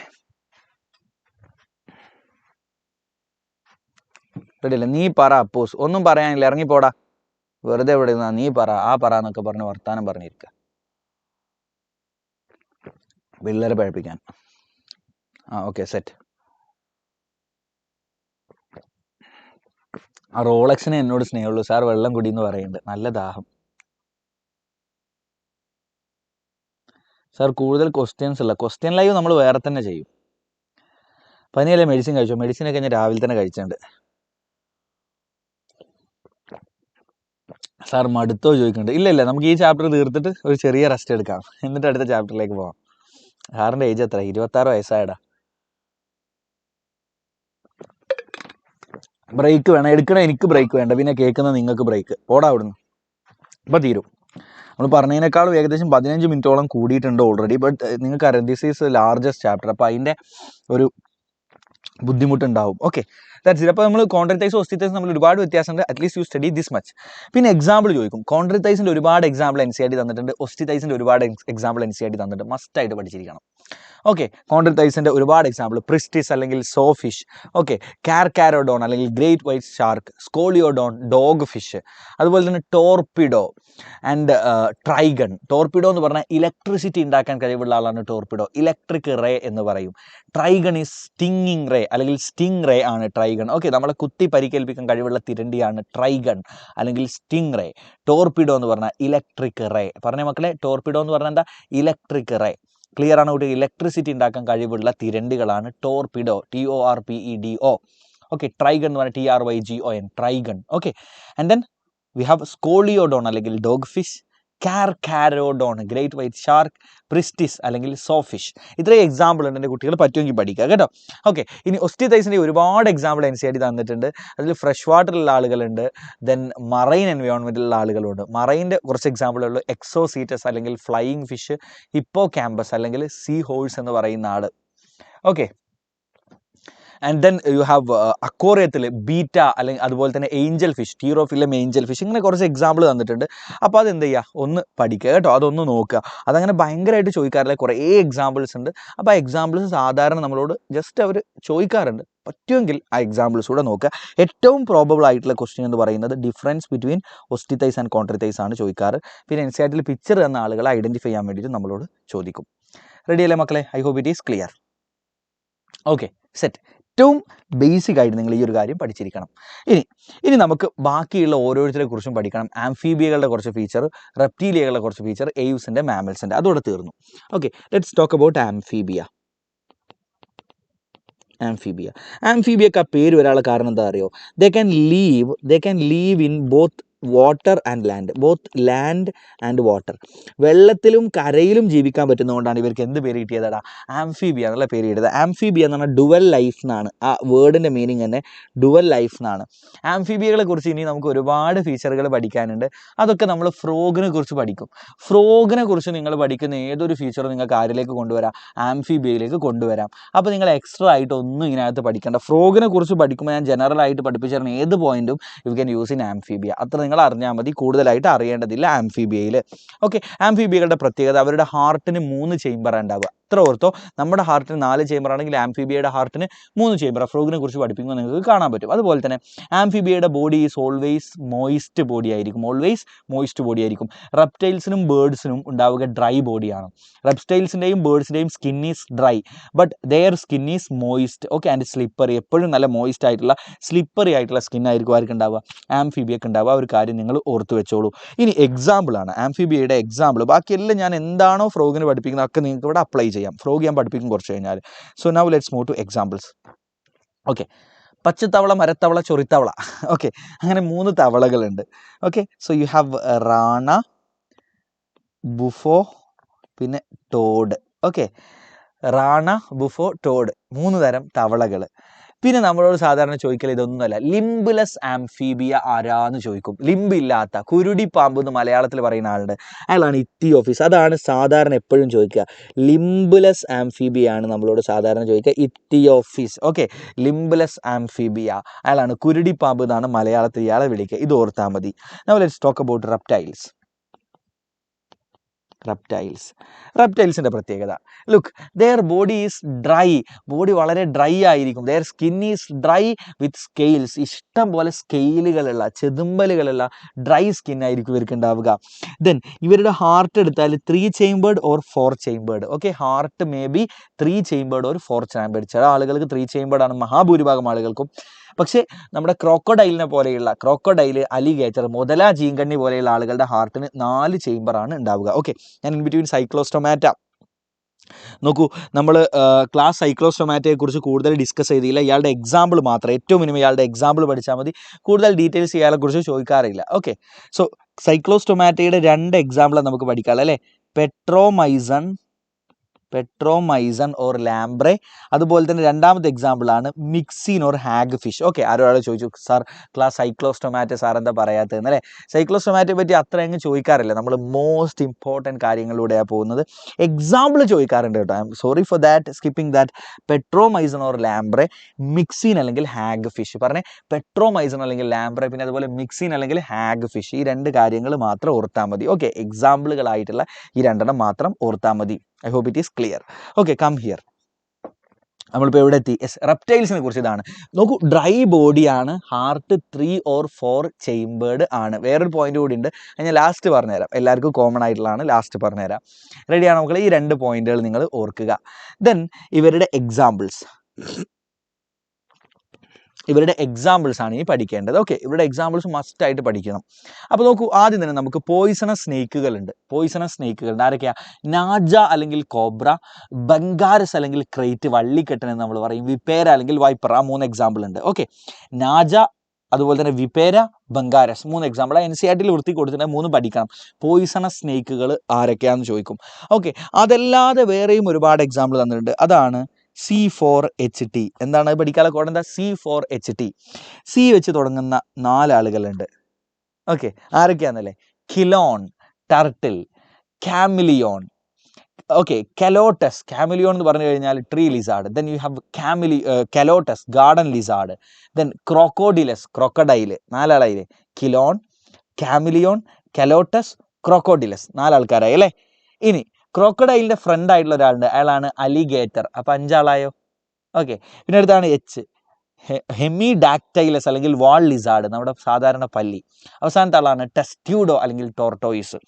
റെഡിയല്ലേ? നീ പറ അപ്പോസ്. ഒന്നും പറയാനില്ല, ഇറങ്ങിപ്പോടാ. വെറുതെ എവിടെ നിന്നാ നീ പറ, ആ പറ എന്നൊക്കെ പറഞ്ഞ് വർത്താനം പറഞ്ഞിരിക്കുക, പിള്ളേരെ പഴിപ്പിക്കാൻ. Okay, set. ആ റോളക്സിന് എന്നോട് സ്നേഹമുള്ളൂ, സാർ വെള്ളം കുടിയെന്ന് പറയുന്നുണ്ട്. നല്ല ദാഹം. സാർ കൂടുതൽ ക്വസ്റ്റ്യൻസ് അല്ല, ക്വസ്റ്റ്യൻ ലൈവ് നമ്മൾ വേറെ തന്നെ ചെയ്യും. പനിയല്ലേ? മെഡിസിൻ കഴിച്ചോ? മെഡിസിനൊക്കെ ഞാൻ രാവിലെ തന്നെ കഴിച്ചിട്ടുണ്ട്. സാർ മടുത്തോ ചോദിക്കുന്നുണ്ട്. ഇല്ല, നമുക്ക് ഈ ചാപ്റ്റർ തീർത്തിട്ട് ഒരു ചെറിയ റെസ്റ്റ് എടുക്കാം, എന്നിട്ട് അടുത്ത ചാപ്റ്ററിലേക്ക് പോകാം. സാറിൻ്റെ ഏജ് എത്ര? 26 വയസ്സായടാ. ബ്രേക്ക് വേണം, എടുക്കണേ എനിക്ക് ബ്രേക്ക് വേണ്ട, പിന്നെ കേൾക്കുന്ന നിങ്ങൾക്ക് ബ്രേക്ക്. ഓടാ അവിടുന്ന്. അപ്പോൾ തീരും. നമ്മൾ പറഞ്ഞതിനേക്കാളും ഏകദേശം 15 മിനിറ്റോളം കൂടിയിട്ടുണ്ട് ഓൾറെഡി. ബട്ട് നിങ്ങൾക്കറിയാം ദിസ് ഈസ് ലാർജസ്റ്റ് ചാപ്റ്റർ, അപ്പോൾ അതിൻ്റെ ഒരു ബുദ്ധിമുട്ടുണ്ടാവും. Okay, that's it. അപ്പോൾ നമ്മൾ കോൺട്രക്ടൈസ് ഓസ്റ്റിറ്റൈസ് നമ്മൾ ഒരുപാട് വ്യത്യാസമുണ്ട്. At least you study this much. പിന്നെ എക്സാമ്പിൾ ചോദിക്കും. കോൺട്രക്ടൈസിൻ്റെ ഒരുപാട് എക്സാമ്പിൾ NCERT തന്നിട്ടുണ്ട്, ഓസ്റ്റിറ്റൈസിൻ്റെ ഒരുപാട് എക്സാമ്പിൾ NCERT തന്നിട്ടുണ്ട്. മസ്റ്റായിട്ട് പഠിച്ചിരിക്കണം. ഓക്കെ, കോൺട്രക്ടൈസിൻ്റെ ഒരുപാട് എക്സാമ്പിൾ, പ്രിസ്റ്റിസ് അല്ലെങ്കിൽ സോ ഫിഷ്, ഓക്കെ, കാർക്കാരോഡോൺ അല്ലെങ്കിൽ great white shark, Scoliodon dogfish, അതുപോലെ തന്നെ ടോർപിഡോ ആൻഡ് ട്രൈഗൺ. ടോർപിഡോ എന്ന് പറഞ്ഞാൽ ഇലക്ട്രിസിറ്റി ഉണ്ടാക്കാൻ കഴിവുള്ള ആളാണ് ടോർപിഡോ, ഇലക്ട്രിക് റേ എന്ന് പറയും. ട്രൈഗൺ ഈസ് സ്റ്റിങ്ങിങ് റേ അല്ലെങ്കിൽ സ്റ്റിങ് റേ ആണ് ട്രൈഗൺ. ഓക്കെ, നമ്മളെ കുത്തി പരിക്കേൽപ്പിക്കാൻ കഴിവുള്ള തിരണ്ടിയാണ് ട്രൈഗൺ അല്ലെങ്കിൽ സ്റ്റിങ് റേ. ടോർപിഡോ എന്ന് പറഞ്ഞാൽ ഇലക്ട്രിക് റേ. പറഞ്ഞ മക്കളെ, ടോർപിഡോ എന്ന് പറഞ്ഞാൽ എന്താ? Electric ray. ക്ലിയർ ആണ് കുട്ടി? ഇലക്ട്രിസിറ്റി ഉണ്ടാക്കാൻ കഴിവുള്ള തിരണ്ടികളാണ് ടോർപിഡോ, TORPEDO. ഓക്കെ, ട്രൈഗൺ എന്ന് പറഞ്ഞാൽ TRYGON, Trygon. Okay, and then we have Scoliodon അല്ലെങ്കിൽ dogfish, Carcharodon great white shark, Pristis അല്ലെങ്കിൽ സോ ഫിഷ്. ഇത്രയും എക്സാമ്പിൾ ഉണ്ട്, എൻ്റെ കുട്ടികൾ പറ്റുമെങ്കിൽ പഠിക്കുക കേട്ടോ. ഓക്കെ, ഇനി ഒസ്റ്റിറ്റൈസിൻ്റെ ഒരുപാട് എക്സാമ്പിൾ NCERT തന്നിട്ടുണ്ട്. അതിൽ ഫ്രഷ് വാട്ടറിലുള്ള ആളുകളുണ്ട്, ദെൻ മറൈൻ എൻവയോൺമെൻറ്റിലുള്ള ആളുകളുണ്ട്. മറൈൻ്റെ കുറച്ച് എക്സാമ്പിളുള്ളൂ. എക്സോസീറ്റസ് അല്ലെങ്കിൽ ഫ്ലൈയിങ് ഫിഷ്, ഹിപ്പോ ക്യാമ്പസ് അല്ലെങ്കിൽ സീ ഹോഴ്സ് എന്ന് പറയുന്ന ആൾ. Okay, and then you have അക്വേറിയത്തിൽ ബീറ്റ അല്ലെങ്കിൽ അതുപോലെ തന്നെ angelfish, Pterophyllum angelfish, ഇങ്ങനെ കുറച്ച് എക്സാമ്പിൾ തന്നിട്ടുണ്ട്. അപ്പോൾ അതെന്ത് ചെയ്യുക? ഒന്ന് പഠിക്കുക കേട്ടോ, അതൊന്ന് നോക്കുക. അതങ്ങനെ ഭയങ്കരമായിട്ട് ചോദിക്കാറില്ല, കുറേ എക്സാമ്പിൾസ് ഉണ്ട്. അപ്പോൾ ആ എക്സാമ്പിൾസ് സാധാരണ നമ്മളോട് ജസ്റ്റ് അവർ ചോദിക്കാറുണ്ട്. പറ്റുമെങ്കിൽ ആ എക്സാമ്പിൾസ് കൂടെ നോക്കുക. ഏറ്റവും പ്രോബബിൾ ആയിട്ടുള്ള ക്വസ്റ്റ്യൻ എന്ന് പറയുന്നത് ഡിഫറൻസ് ബിറ്റ്വീൻ ഒസ്റ്റിറ്റൈസ് ആൻഡ് കോൺട്രക്ടൈസ് ആണ് ചോദിക്കാറ്. പിന്നെ NCERT പിക്ചർ തന്ന ആളുകളെ ഐഡൻറ്റിഫൈ ചെയ്യാൻ വേണ്ടിയിട്ട് നമ്മളോട് ചോദിക്കും. റെഡിയല്ലേ മക്കളെ? I hope it is clear. Okay, set. ഏറ്റവും ബേസിക് ആയിട്ട് നിങ്ങൾ ഈ ഒരു കാര്യം പഠിച്ചിരിക്കണം. ഇനി നമുക്ക് ബാക്കിയുള്ള ഓരോരുത്തരെ കുറിച്ചും പഠിക്കണം. ആംഫീബിയകളുടെ കുറച്ച് ഫീച്ചർ, റെപ്റ്റീലിയകളുടെ കുറച്ച് ഫീച്ചർ, എയ്വ്സിൻ്റെ, മാമൽസിൻ്റെ, അതോടെ തീർന്നു. Okay, let's talk about Amphibia. ആംഫീബിയക്ക് ആ പേര് വരാനുള്ള കാരണം എന്താ അറിയോ? They can live in both water and land, both land and water. വെള്ളത്തിലും കരയിലും ജീവിക്കാൻ പറ്റുന്നതുകൊണ്ടാണ് ഇവർക്ക് എന്ത് പേര് കിട്ടിയതാ? ആംഫീബിയ എന്നുള്ള പേര് കിട്ടിയത്. ആംഫീബിയ എന്ന് പറഞ്ഞാൽ ഡുവൽ ലൈഫ് എന്നാണ്, ആ വേർഡിൻ്റെ മീനിങ് തന്നെ ഡുവൽ ലൈഫ് എന്നാണ്. ആംഫീബിയകളെ കുറിച്ച് ഇനി നമുക്ക് ഒരുപാട് ഫീച്ചറുകൾ പഠിക്കാനുണ്ട്. അതൊക്കെ നമ്മൾ ഫ്രോഗിനെ കുറിച്ച് പഠിക്കും. ഫ്രോഗിനെ കുറിച്ച് നിങ്ങൾ പഠിക്കുന്ന ഏതൊരു ഫീച്ചറും നിങ്ങൾക്ക് ആരിലേക്ക് കൊണ്ടുവരാം? ആംഫീബിയയിലേക്ക് കൊണ്ടുവരാം. അപ്പോൾ നിങ്ങൾ എക്സ്ട്രാ ആയിട്ട് ഒന്നും ഇതിനകത്ത് പഠിക്കേണ്ട. ഫ്രോഗിനെ കുറിച്ച് പഠിക്കുമ്പോൾ ഞാൻ ജനറൽ ആയിട്ട് പഠിപ്പിച്ചു തരുന്ന ഏത് പോയിന്റും you can use in amphibia. അത്ര നിങ്ങൾ അറിഞ്ഞാൽ മതി, കൂടുതലായിട്ട് അറിയേണ്ടതില്ല ആംഫീബിയയിൽ. ഓക്കെ, ആംഫീബിയകളുടെ പ്രത്യേകത, അവരുടെ ഹാർട്ടിന് 3 ചേംബറാണ് ഉണ്ടാവുക. ഇത്ര ഓർത്തോ, നമ്മുടെ ഹാർട്ടിന് 4 ചേംബർ ആണെങ്കിൽ ആംഫീബിയയുടെ ഹാർട്ടിന് 3 ചേംബർ. ഫ്രോഗിനെ കുറിച്ച് പഠിപ്പിക്കുമ്പോൾ നിങ്ങൾക്ക് കാണാൻ പറ്റും. അതുപോലെ തന്നെ ആംഫീബിയയുടെ body is always moist body ആയിരിക്കും, റെപ്റ്റൈൽസിനും ബേർഡ്സിനും ഉണ്ടാവുക ഡ്രൈ ബോഡിയാണ്. റെപ്റ്റൈൽസിൻ്റെയും ബേർഡ്സിൻ്റെയും skin is dry but their skin is moist. Okay, and slippery, എപ്പോഴും നല്ല മോയിസ്റ്റ് ആയിട്ടുള്ള സ്ലിപ്പറി ആയിട്ടുള്ള സ്കിൻ ആയിരിക്കും ആർക്ക് ഉണ്ടാവുക? ആംഫീബിയക്ക് ഉണ്ടാവുക. ഒരു കാര്യം നിങ്ങൾ ഓർത്ത് വെച്ചോളൂ. ഇനി എക്സാമ്പിളാണ് ആംഫീബിയയുടെ എക്സാമ്പിൾ. ബാക്കിയെല്ലാം ഞാൻ എന്താണോ ഫ്രോഗിന് പഠിപ്പിക്കുന്നത് ഒക്കെ നിങ്ങൾക്ക് ഇവിടെ അപ്ലൈ ചെയ്യാം. ഫ്രോഗ് ഞാൻ പഠിപ്പിക്കും കുറച്ച് കഴിഞ്ഞാൽ. So now let's move to examples. Okay, പച്ചത്തവള, മരത്തവള, ചൊറിത്തവള. ഓക്കെ, അങ്ങനെ 3 തവളകളുണ്ട്. Okay, so you have Rana, Bufo, പിന്നെ toad. Okay, Rana, Bufo, toad, 3 തരം തവളകൾ. പിന്നെ നമ്മളോട് സാധാരണ ചോദിക്കൽ ഇതൊന്നുമല്ല, ലിംബ്ലെസ് ആംഫീബിയ ആരാന്ന് ചോദിക്കും. ലിംബ് ഇല്ലാത്ത കുരുടി പാമ്പ് എന്ന് മലയാളത്തിൽ പറയുന്ന ആളുണ്ട്, അയാളാണ് ഇത്തിയോഫിസ്. അതാണ് സാധാരണ എപ്പോഴും ചോദിക്കുക. ലിംബ്ലെസ് ആംഫീബിയ ആണ് നമ്മളോട് സാധാരണ ചോദിക്കുക, ഇത്തിയോഫിസ്. ഓക്കെ, ലിംബ്ലെസ് ആംഫീബിയ, അയാളാണ് കുരുടി പാമ്പ് എന്നാണ് മലയാളത്തിൽ ഇയാളെ വിളിക്കുക. ഇത് ഓർത്താൽ മതി. നൗ ലെറ്റ്സ് ടോക്ക് അബൌട്ട് റെപ്റ്റൈൽസിൻ്റെ പ്രത്യേകത, look, their body is dry, body വളരെ ഡ്രൈ ആയിരിക്കും. Their skin is dry with scales, ഇഷ്ടം പോലെ സ്കെയിലുകളുള്ള, ചെതുമ്പലുകളുള്ള ഡ്രൈ സ്കിൻ ആയിരിക്കും ഇവർക്ക് ഉണ്ടാവുക. ദെൻ ഇവരുടെ ഹാർട്ട് എടുത്താൽ 3 chambered or 4 chambered. Okay, heart may be 3 chambered or 4 chambered. ചില ആളുകൾക്ക് 3 ചേംബേർഡ് ആണ്, മഹാഭൂരിഭാഗം ആളുകൾക്കും. പക്ഷേ നമ്മുടെ ക്രോക്കോഡൈലിനെ പോലെയുള്ള, അലിഗേറ്റർ, മുതല, ജീങ്കണ്ണി പോലെയുള്ള ആളുകളുടെ ഹാർട്ടിന് 4 ചേംബറാണ് ഉണ്ടാവുക. ഓക്കെ, ഞാൻ ഇൻ ബിറ്റ്വീൻ സൈക്ലോസ്റ്റൊമാറ്റ നോക്കൂ, നമ്മൾ ക്ലാസ് സൈക്ലോസ്റ്റൊമാറ്റയെ കുറിച്ച് കൂടുതൽ ഡിസ്കസ് ചെയ്തില്ല. ഇയാളുടെ എക്സാമ്പിൾ മാത്രം, ഏറ്റവും മിനിമം ഇയാളുടെ എക്സാമ്പിൾ പഠിച്ചാൽ മതി. കൂടുതൽ ഡീറ്റെയിൽസ് ഇയാളെ കുറിച്ച് ചോദിക്കാറില്ല. ഓക്കെ, സോ സൈക്ലോസ്റ്റൊമാറ്റയുടെ 2 എക്സാമ്പിളാണ് നമുക്ക് പഠിക്കാനുള്ളത് അല്ലേ? Petromyzon Petromyzon or lamprey. അതുപോലെ തന്നെ രണ്ടാമത്തെ എക്സാമ്പിൾ ആണ് Myxine or hagfish. Okay, ആരൊരാൾ ചോദിച്ചു സാർ ക്ലാസ് സൈക്ലോസ്റ്റൊമാറ്റോ സാർ എന്താ പറയാത്തതെന്ന് അല്ലേ. സൈക്ലോസ്റ്റൊമാറ്റോയെ പറ്റി അത്ര അങ്ങ് ചോദിക്കാറില്ല, നമ്മൾ മോസ്റ്റ് ഇമ്പോർട്ടൻറ്റ് കാര്യങ്ങളിലൂടെയാണ് പോകുന്നത്. എക്സാമ്പിൾ ചോദിക്കാറുണ്ട് കേട്ടോ. I M sorry for that, skipping that. Petromyzon or lamprey, Myxine അല്ലെങ്കിൽ ഹാഗ് ഫിഷ്. പറഞ്ഞേ, പെട്രോമൈസൺ അല്ലെങ്കിൽ ലാംബ്രെ, പിന്നെ അതുപോലെ മിക്സിൻ അല്ലെങ്കിൽ ഹാഗ് ഫിഷ്. ഈ രണ്ട് കാര്യങ്ങൾ മാത്രം ഓർത്താൽ മതി. ഓക്കെ, എക്സാമ്പിളുകളായിട്ടുള്ള ഈ രണ്ടെണ്ണം മാത്രം ഓർത്താൽ മതി. I hope it is clear. Okay, come here. നമ്മളിപ്പോൾ എവിടെ എത്തി? റെപ്റ്റൈൽസിനെ കുറിച്ച് ഇതാണ്. നോക്കൂ, ഡ്രൈ ബോഡിയാണ്, ഹാർട്ട് 3 or 4 ചേമ്പേർഡ് ആണ്. വേറൊരു പോയിന്റ് കൂടി ഉണ്ട്, ഞാൻ ലാസ്റ്റ് പറഞ്ഞുതരാം. എല്ലാവർക്കും കോമൺ ആയിട്ടുള്ളതാണ്, ലാസ്റ്റ് പറഞ്ഞുതരാം. റെഡിയാണ് മക്കളെ? ഈ രണ്ട് പോയിന്റുകൾ നിങ്ങൾ ഓർക്കുക. ദെൻ ഇവരുടെ എക്സാമ്പിൾസ് ആണ് ഈ പഠിക്കേണ്ടത്. ഓക്കെ, ഇവരുടെ എക്സാമ്പിൾസ് മസ്റ്റ് ആയിട്ട് പഠിക്കണം. അപ്പോൾ നോക്കൂ, ആദ്യം തന്നെ നമുക്ക് പോയിസണസ് സ്നേക്കുകളുണ്ട്. ആരൊക്കെയാ? നാജ അല്ലെങ്കിൽ കോബ്ര, ബംഗാരസ് അല്ലെങ്കിൽ ക്രേറ്റ്, വള്ളിക്കെട്ടൻ എന്ന് നമ്മൾ പറയും, വിപേര അല്ലെങ്കിൽ വൈപ്പർ. ആ 3 എക്സാമ്പിൾ ഉണ്ട്. ഓക്കെ, നാജ, അതുപോലെ തന്നെ വിപേര, ബംഗാരസ്, 3 എക്സാമ്പിൾ. NCERT വൃത്തി കൊടുത്തിട്ട് 3 പഠിക്കണം. പോയിസണസ് സ്നേക്കുകൾ ആരൊക്കെയാണെന്ന് ചോദിക്കും. ഓക്കെ, അതല്ലാതെ വേറെയും ഒരുപാട് എക്സാമ്പിൾ തന്നിട്ടുണ്ട്. അതാണ് C4H T. എന്താണ് പഠിക്കാനുള്ള കോഡ്? എന്താ? C4H T. സി വെച്ച് തുടങ്ങുന്ന 4 ആളുകളുണ്ട്. ഓക്കെ, ആരൊക്കെയാണെന്നല്ലേ? Chelone, turtle, chameleon. Okay, Calotes. Chameleon എന്ന് പറഞ്ഞു കഴിഞ്ഞാൽ tree lizard. Then you have Calotes, garden lizard. Then Crocodylus, crocodile. 4 ആളായില്ലേ? Chelone, chameleon, Calotes, Crocodylus. 4 ആൾക്കാരായി അല്ലേ? ഇനി ക്രോക്കഡൈലിന്റെ ഫ്രണ്ട് ആയിട്ടുള്ള ഒരാളുണ്ട്, അയാളാണ് അലിഗേറ്റർ. അപ്പൊ 5 ആളായോ? ഓക്കെ, പിന്നെ അടുത്താണ് എച്ച്, ഹെമിഡാക്ടൈലസ് അല്ലെങ്കിൽ വാൾ ലിസാർഡ്, നമ്മുടെ സാധാരണ പല്ലി. അവസാനത്തെ ആളാണ് ടെസ്റ്റ്യൂഡോ അല്ലെങ്കിൽ ടോർട്ടോയിസ്.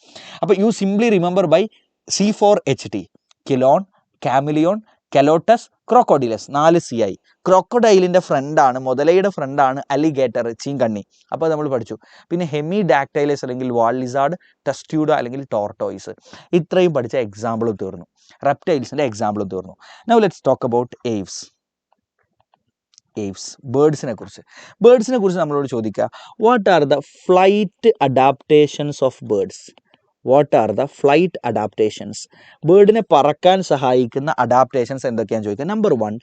അപ്പോൾ you simply remember by C4H T, Chelone, chameleon, Calotes, Crocodylus. 4 C ആയി. ക്രോക്കോഡൈലിന്റെ ഫ്രണ്ടാണ്, മുതലയുടെ ഫ്രണ്ടാണ് അലിഗേറ്റർ, ചീങ്കണ്ണി. അപ്പോൾ നമ്മൾ പഠിച്ചു. പിന്നെ ഹെമിഡാക്ടൈലസ് അല്ലെങ്കിൽ വാൾ ലിസാർഡ്, ടെസ്റ്റ്യൂഡോ അല്ലെങ്കിൽ ടോർട്ടോയിസ്. ഇത്രയും പഠിച്ച എക്സാമ്പിളും തീർന്നു, റെപ്റ്റൈൽസിന്റെ എക്സാമ്പിളും തീർന്നു. Now let's talk about Aves. ബേർഡ്സിനെ കുറിച്ച് നമ്മളോട് ചോദിക്കുക, what are the flight adaptations of birds? ബേർഡിനെ പറക്കാൻ സഹായിക്കുന്ന അഡാപ്റ്റേഷൻസ് എന്തൊക്കെയാണെന്ന് ചോദിക്കുക. Number 1,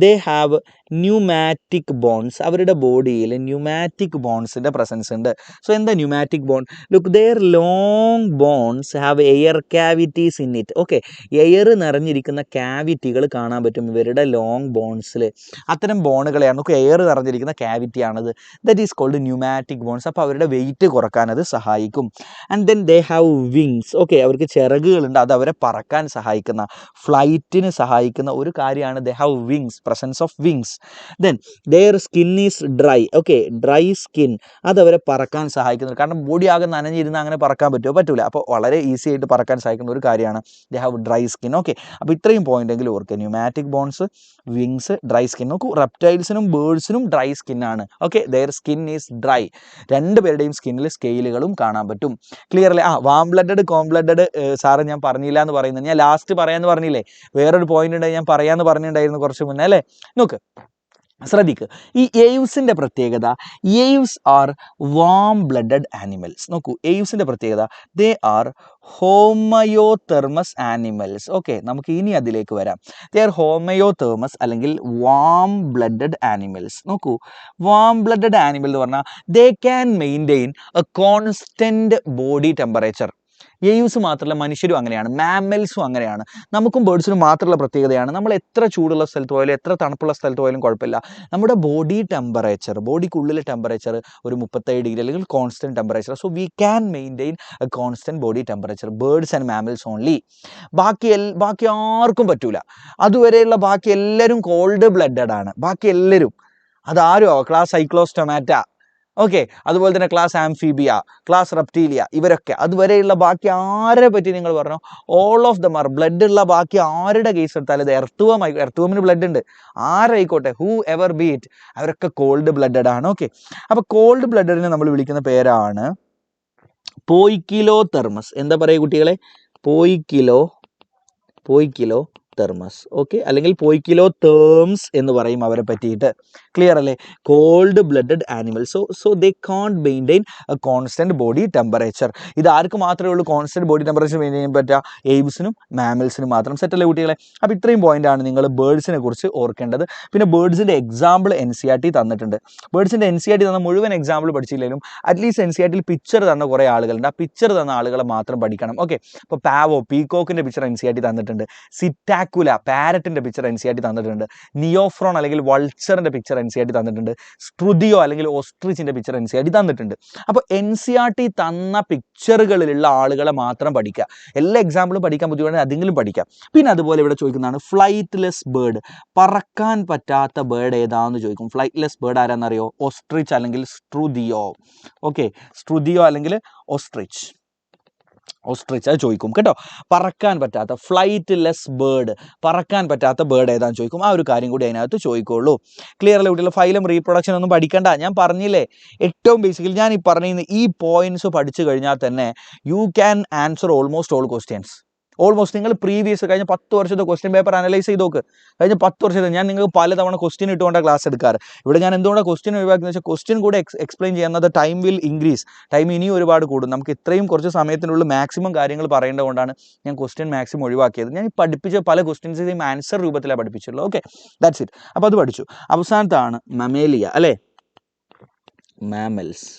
they have pneumatic bones. അവരുടെ ബോഡിയിൽ ന്യൂമാറ്റിക് ബോൺസിൻ്റെ പ്രസൻസ് ഉണ്ട്. സോ എന്താ pneumatic bone? Look, their long bones have air cavities in it. Okay, air നിറഞ്ഞിരിക്കുന്ന ക്യാവിറ്റികൾ കാണാൻ പറ്റും ഇവരുടെ ലോങ് ബോൺസിൽ. അത്തരം ബോണുകളെയാണ്, നമുക്ക് എയർ നിറഞ്ഞിരിക്കുന്ന ക്യാവിറ്റിയാണത്. That is called pneumatic bones. അപ്പോൾ അവരുടെ വെയിറ്റ് കുറക്കാൻ അത് സഹായിക്കും. And then they have wings. Okay, അവർക്ക് ചിറകുകളുണ്ട്, അത് അവരെ പറക്കാൻ സഹായിക്കുന്ന, ഫ്ലൈറ്റിന് സഹായിക്കുന്ന ഒരു കാര്യമാണ് they have wings, presence of wings. Then their skin is dry. Okay, dry skin, അത് അവരെ പറക്കാൻ സഹായിക്കുന്നത്. കാരണം ബോഡി ആകെ നനഞ്ഞിരുന്ന് അങ്ങനെ പറക്കാൻ പറ്റുമോ? പറ്റൂല. അപ്പോൾ വളരെ ഈസി ആയിട്ട് പറക്കാൻ സഹായിക്കുന്ന ഒരു കാര്യമാണ് they have dry skin. Okay, അപ്പോൾ ഇത്രയും പോയിന്റ് എങ്കിലും ഓർക്കുക. Pneumatic bones, wings, dry skin. നോക്കൂ, റെപ്റ്റൈൽസിനും ബേർഡ്സിനും ഡ്രൈ സ്കിന്നാണ്. Okay, their skin is dry. രണ്ടുപേരുടെയും സ്കിന്നിൽ സ്കെയിലുകളും കാണാൻ പറ്റും. ക്ലിയർ അല്ലേ? വാം ബ്ലഡഡ്, കോം ബ്ലഡഡ് സാറ് ഞാൻ പറഞ്ഞില്ല എന്ന് പറയുന്നത്, ഞാൻ ലാസ്റ്റ് പറയാമെന്ന് പറഞ്ഞില്ലേ? വേറൊരു പോയിന്റ് ഉണ്ട്, ഞാൻ പറയാമെന്ന് പറഞ്ഞിട്ടുണ്ടായിരുന്നു കുറച്ച് മുന്നേ അല്ലേ? നോക്ക്, ശ്രദ്ധിക്കുക. ഈ ഏവ്സിൻ്റെ പ്രത്യേകത, Aves are warm blooded animals. നോക്കൂ, ഏവ്സിൻ്റെ പ്രത്യേകത, they are homeothermous animals. Okay, നമുക്ക് ഇനി അതിലേക്ക് വരാം. ദേ ആർ ഹോമയോതെർമസ് അല്ലെങ്കിൽ വാം ബ്ലഡഡ് ആനിമൽസ്. നോക്കൂ, വാം ബ്ലഡഡ് ആനിമൽ എന്ന് പറഞ്ഞാൽ they can maintain a constant body temperature. Aves മാത്രമല്ല, മനുഷ്യരും അങ്ങനെയാണ്, മാമ്മൽസും അങ്ങനെയാണ്. നമുക്കും ബേർഡ്സിനും മാത്രമുള്ള പ്രത്യേകതയാണ്, നമ്മൾ എത്ര ചൂടുള്ള സ്ഥലത്ത് പോയാലും എത്ര തണുപ്പുള്ള സ്ഥലത്ത് പോയാലും കുഴപ്പമില്ല, നമ്മുടെ ബോഡി ടെമ്പറേച്ചർ, ബോഡിക്കുള്ളിലെ ടെമ്പറേച്ചർ ഒരു 37 ഡിഗ്രി അല്ലെങ്കിൽ constant temperature. So we can maintain a constant body temperature, birds and mammals only. ബാക്കി ആർക്കും പറ്റൂല. അതുവരെയുള്ള ബാക്കി എല്ലാവരും കോൾഡ് ബ്ലഡഡ് ആണ്, ബാക്കി എല്ലാവരും. അതാരോ ക്ലാസ് സൈക്ലോസ്റ്റൊമാറ്റ, ഓക്കെ, അതുപോലെ തന്നെ ക്ലാസ് ആംഫീബിയ, ക്ലാസ് റെപ്റ്റീലിയ, ഇവരൊക്കെ. അതുവരെയുള്ള ബാക്കി ആരെ പറ്റി നിങ്ങൾ പറഞ്ഞു? All of them are blood ഉള്ള. ബാക്കി ആരുടെ കേസ് എടുത്താലും ഇത് എർത്തുവമിന് ബ്ലഡ് ഉണ്ട്, ആരായിക്കോട്ടെ, ഹൂ എവർ ബി ഇറ്റ്, അവരൊക്കെ കോൾഡ് ബ്ലഡഡ് ആണ്. ഓക്കെ, അപ്പോൾ കോൾഡ് ബ്ലഡഡിനെ നമ്മൾ വിളിക്കുന്ന പേരാണ് പോയിക്കിലോതെർമസ്. എന്താ പറയുക കുട്ടികളെ? പോയിക്കിലോ തെർമസ്. ഓക്കെ, അല്ലെങ്കിൽ പോയിക്കിലോ തേംസ് എന്ന് പറയും അവരെ പറ്റിയിട്ട്. ക്ലിയർ അല്ലേ? Cold blooded animals. So they can't maintain a constant body temperature. ഇത് ആർക്ക് മാത്രമേ ഉള്ളൂ കോൺസ്റ്റന്റ് ബോഡി ടെമ്പറേച്ചർ മെയിൻറ്റെയിൻ ചെയ്യാൻ പറ്റുക? എയ്ബ്സിനും മാമൽസിനും മാത്രം. സെറ്റല്ലേ കുട്ടികളെ? അപ്പോൾ ഇത്രയും പോയിന്റാണ് നിങ്ങൾ ബേർഡ്സിനെ കുറിച്ച് ഓർക്കേണ്ടത്. പിന്നെ ബേർഡ്സിൻ്റെ എക്സാമ്പിൾ NCERT തന്നിട്ടുണ്ട്. ബേർഡ്സിൻ്റെ NCERT തന്ന മുഴുവൻ എക്സാമ്പിൾ പഠിച്ചില്ലെങ്കിലും അറ്റ്ലീസ്റ്റ് NCERTയിൽ പിക്ചർ തന്ന കുറേ ആളുകളുണ്ട്. ആ പിക്ചർ തന്ന ആളുകളെ മാത്രം പഠിക്കണം. ഓക്കെ, ഇപ്പോൾ പാവോ പീകോക്കിൻ്റെ പിക്ചർ NCERT തന്നിട്ടുണ്ട്. സിറ്റാക്കുല പാരറ്റിൻ്റെ പിക്ചർ NCERT തന്നിട്ടുണ്ട്. നിയോഫ്രോൺ അല്ലെങ്കിൽ വൾച്ചറിൻ്റെ പിക്ചർ NCERT തന്നിട്ടുണ്ട്. സ്ട്രുതിയോ അല്ലെങ്കിൽ ഓസ്ട്രിച്ചിൻ്റെ പിക്ചർ NCERT തന്നിട്ടുണ്ട്. അപ്പോൾ NCERT തന്ന പിക്ചറുകളിലുള്ള ആളുകളെ മാത്രം പഠിക്കുക. എല്ലാ എക്സാമ്പിളും പഠിക്കാൻ ബുദ്ധിമുട്ടാണ്, അതെങ്കിലും പഠിക്കാം. പിന്നെ അതുപോലെ ഇവിടെ ചോദിക്കുന്നതാണ് ഫ്ലൈറ്റ്ലെസ് ബേർഡ്. പറക്കാൻ പറ്റാത്ത ബേർഡ് ഏതാണെന്ന് ചോദിക്കും. ഫ്ലൈറ്റ്ലെസ് ബേർഡ് ആരാന്നറിയോ? ഓസ്ട്രിച്ച് അല്ലെങ്കിൽ സ്ട്രുതിയോ. ഓക്കെ, സ്ട്രുതിയോ അല്ലെങ്കിൽ ഓസ്ട്രിച്ച്. ഓസ്ട്രിച്ച് അത് ചോദിക്കും കേട്ടോ. പറക്കാൻ പറ്റാത്ത ഫ്ലൈറ്റ്ലെസ് ബേർഡ്, പറക്കാൻ പറ്റാത്ത ബേർഡ് ഏതാണെന്ന് ചോദിക്കും. ആ ഒരു കാര്യം കൂടി അതിനകത്ത് ചോദിക്കുള്ളൂ. ക്ലിയർ അല്ലേ കുട്ടികൾ? ഫൈലം റീപ്രൊഡക്ഷൻ ഒന്നും പഠിക്കണ്ട, ഞാൻ പറഞ്ഞില്ലേ. ഏറ്റവും ബേസിക്കലി ഞാൻ ഈ പറഞ്ഞ ഈ പോയിന്റ്സ് പഠിച്ചു കഴിഞ്ഞാൽ തന്നെ you can answer almost all questions. Almost നിങ്ങൾ പ്രീവിയസ് കഴിഞ്ഞ 10 വർഷത്തെ ക്വസ്റ്റ്യൻ പേപ്പർ അനലൈസ് ചെയ്ത് നോക്ക്. കഴിഞ്ഞ 10 വർഷത്തെ ഞാൻ നിങ്ങൾക്ക് പലതവണ ക്വസ്റ്റ്യൻ ഇട്ടുകൊണ്ടാണ് ക്ലാസ് എടുക്കാറ്. ഇവിടെ ഞാൻ എന്തുകൊണ്ടാണ് ക്വസ്റ്റ്യൻ ഒഴിവാക്കുന്നത് വെച്ചാൽ ക്വസ്റ്റ്യൻ കൂടെ എക്സ്പ്ലെയിൻ ചെയ്യുന്നത് ടൈം വിൽ ഇൻക്രീസ്. ടൈം ഇനിയും ഒരുപാട് കൂടും. നമുക്ക് ഇത്രയും കുറച്ച് സമയത്തിനുള്ളിൽ മാക്സിമം കാര്യങ്ങൾ പറയേണ്ടതുകൊണ്ടാണ് ഞാൻ ക്വസ്റ്റ്യൻ മാക്സിമം ഒഴിവാക്കിയത്. ഞാൻ പഠിപ്പിച്ച പല ക്വസ്റ്റ്യൻസിനെയും ആൻസർ രൂപത്തിലാണ് പഠിപ്പിച്ചുള്ളൂ. Okay, that's it. അപ്പോൾ അത് പഠിച്ചു. അവസാനത്താണ് മമേലിയ അല്ലേ, mammals.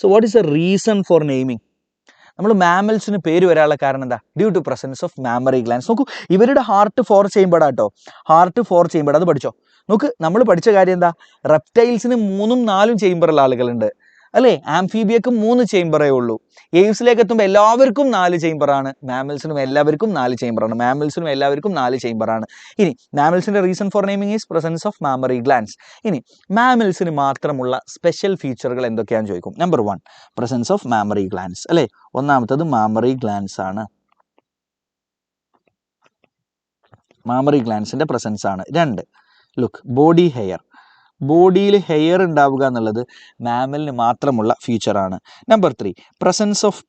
So what is a reason for naming? നമ്മൾ മാമൽസിന് പേര് വരാനുള്ള കാരണം എന്താ? Due to presence of mammary glands. നോക്കൂ, ഇവരുടെ ഹാർട്ട് ഫോർ ചെയ്യുമ്പോഴാട്ടോ, ഹാർട്ട് ഫോർ ചെയ്യുമ്പോൾ അത് പഠിച്ചോ. നോക്ക്, നമ്മൾ പഠിച്ച കാര്യം എന്താ? റെപ്റ്റൈൽസിന് 3ഉം 4ഉം ചേമ്പറുള്ള ആളുകളുണ്ട് അല്ലേ? ആംഫീബിയക്കും 3 ചേമ്പറേ ഉള്ളൂ. എയ്വ്സിലേക്ക് എത്തുമ്പോൾ എല്ലാവർക്കും 4 ചേമ്പറാണ്. മാമൽസിനും എല്ലാവർക്കും 4 ചേമ്പറാണ്. മാമൽസിനും എല്ലാവർക്കും 4 ചേമ്പറാണ്. ഇനി മാമൽസിന്റെ reason for naming is presence of mammary glands. ഇനി മാമൽസിന് മാത്രമുള്ള സ്പെഷ്യൽ ഫീച്ചറുകൾ എന്തൊക്കെയാണെന്ന് ചോദിക്കും. Number 1 presence of mammary glands അല്ലേ. ഒന്നാമത്തത് മാമറി ഗ്ലാൻസ് ആണ്. മാമറി ഗ്ലാൻസിന്റെ പ്രസൻസ് ആണ്. 2 ലുക്ക് ബോഡി ഹെയർ. ബോഡിയിൽ ഹെയർ ഉണ്ടാവുക എന്നുള്ളത് മാമലിന് മാത്രമുള്ള ഫീച്ചറാണ്. നമ്പർ 3 പ്രസൻസ് ഓഫ്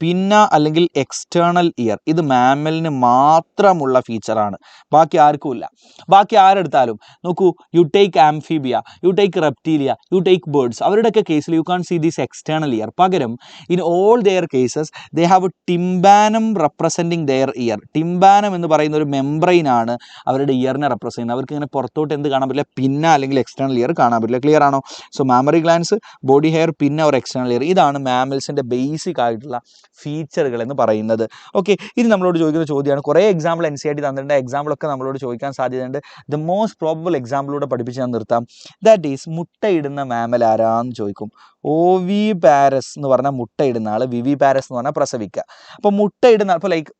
പിന്ന അല്ലെങ്കിൽ എക്സ്റ്റേണൽ ഇയർ. ഇത് മാമലിന് മാത്രമുള്ള ഫീച്ചറാണ്, ബാക്കി ആർക്കും ഇല്ല. ബാക്കി ആരെടുത്താലും നോക്കൂ, you take Amphibia, you take Reptilia, you take birds, അവരുടെയൊക്കെ കേസിൽ you can see this external ear. പകരം in all their cases they have tympanum representing their ear. Tympanum എന്ന് പറയുന്ന ഒരു മെംബ്രെയിൻ ആണ് അവരുടെ ഇയറിനെ റെപ്രസെൻറ്റ് ചെയ്യുന്നത്. അവർക്ക് ഇങ്ങനെ പുറത്തോട്ട് എന്ത് കാണാൻ പറ്റില്ല? പിന്ന അല്ലെങ്കിൽ എക്സ്റ്റേണൽ ഇയർ കാണാൻ പറ്റില്ല. ക്ലിയർ ആണോ? So mammary glance, body hair, പിന്നെ ഒരു എക്സ്റ്റേണൽ ഇയർ, ഇതാണ് മാമൽസിൻ്റെ ബേസിക് ആയിട്ടുള്ള ഫീച്ചറുകൾ എന്ന് പറയുന്നത്. ഓക്കെ, ഇനി നമ്മളോട് ചോദിക്കുന്ന ചോദ്യമാണ്. കുറേ എക്സാമ്പിൾ NCERT തന്നിട്ടുണ്ട്. എക്സാമ്പിളൊക്കെ നമ്മളോട് ചോദിക്കാൻ സാധ്യതയുണ്ട്. ദ മോസ്റ്റ് പ്രോബബിൾ എക്സാമ്പിളൂടെ പഠിപ്പിച്ച് ഞാൻ നിർത്താം. ദാറ്റ് ഈസ് മുട്ടയിടുന്ന മാമൽ ആരാന്ന് ചോദിക്കും. ഓവി പാരസ് എന്ന് പറഞ്ഞാൽ മുട്ടയിടുന്ന ആൾ, വിവി പാരസ് എന്ന് പറഞ്ഞാൽ പ്രസവിക്കുക. അപ്പോൾ മുട്ടയിടുന്ന, അപ്പോൾ ലൈക്ക്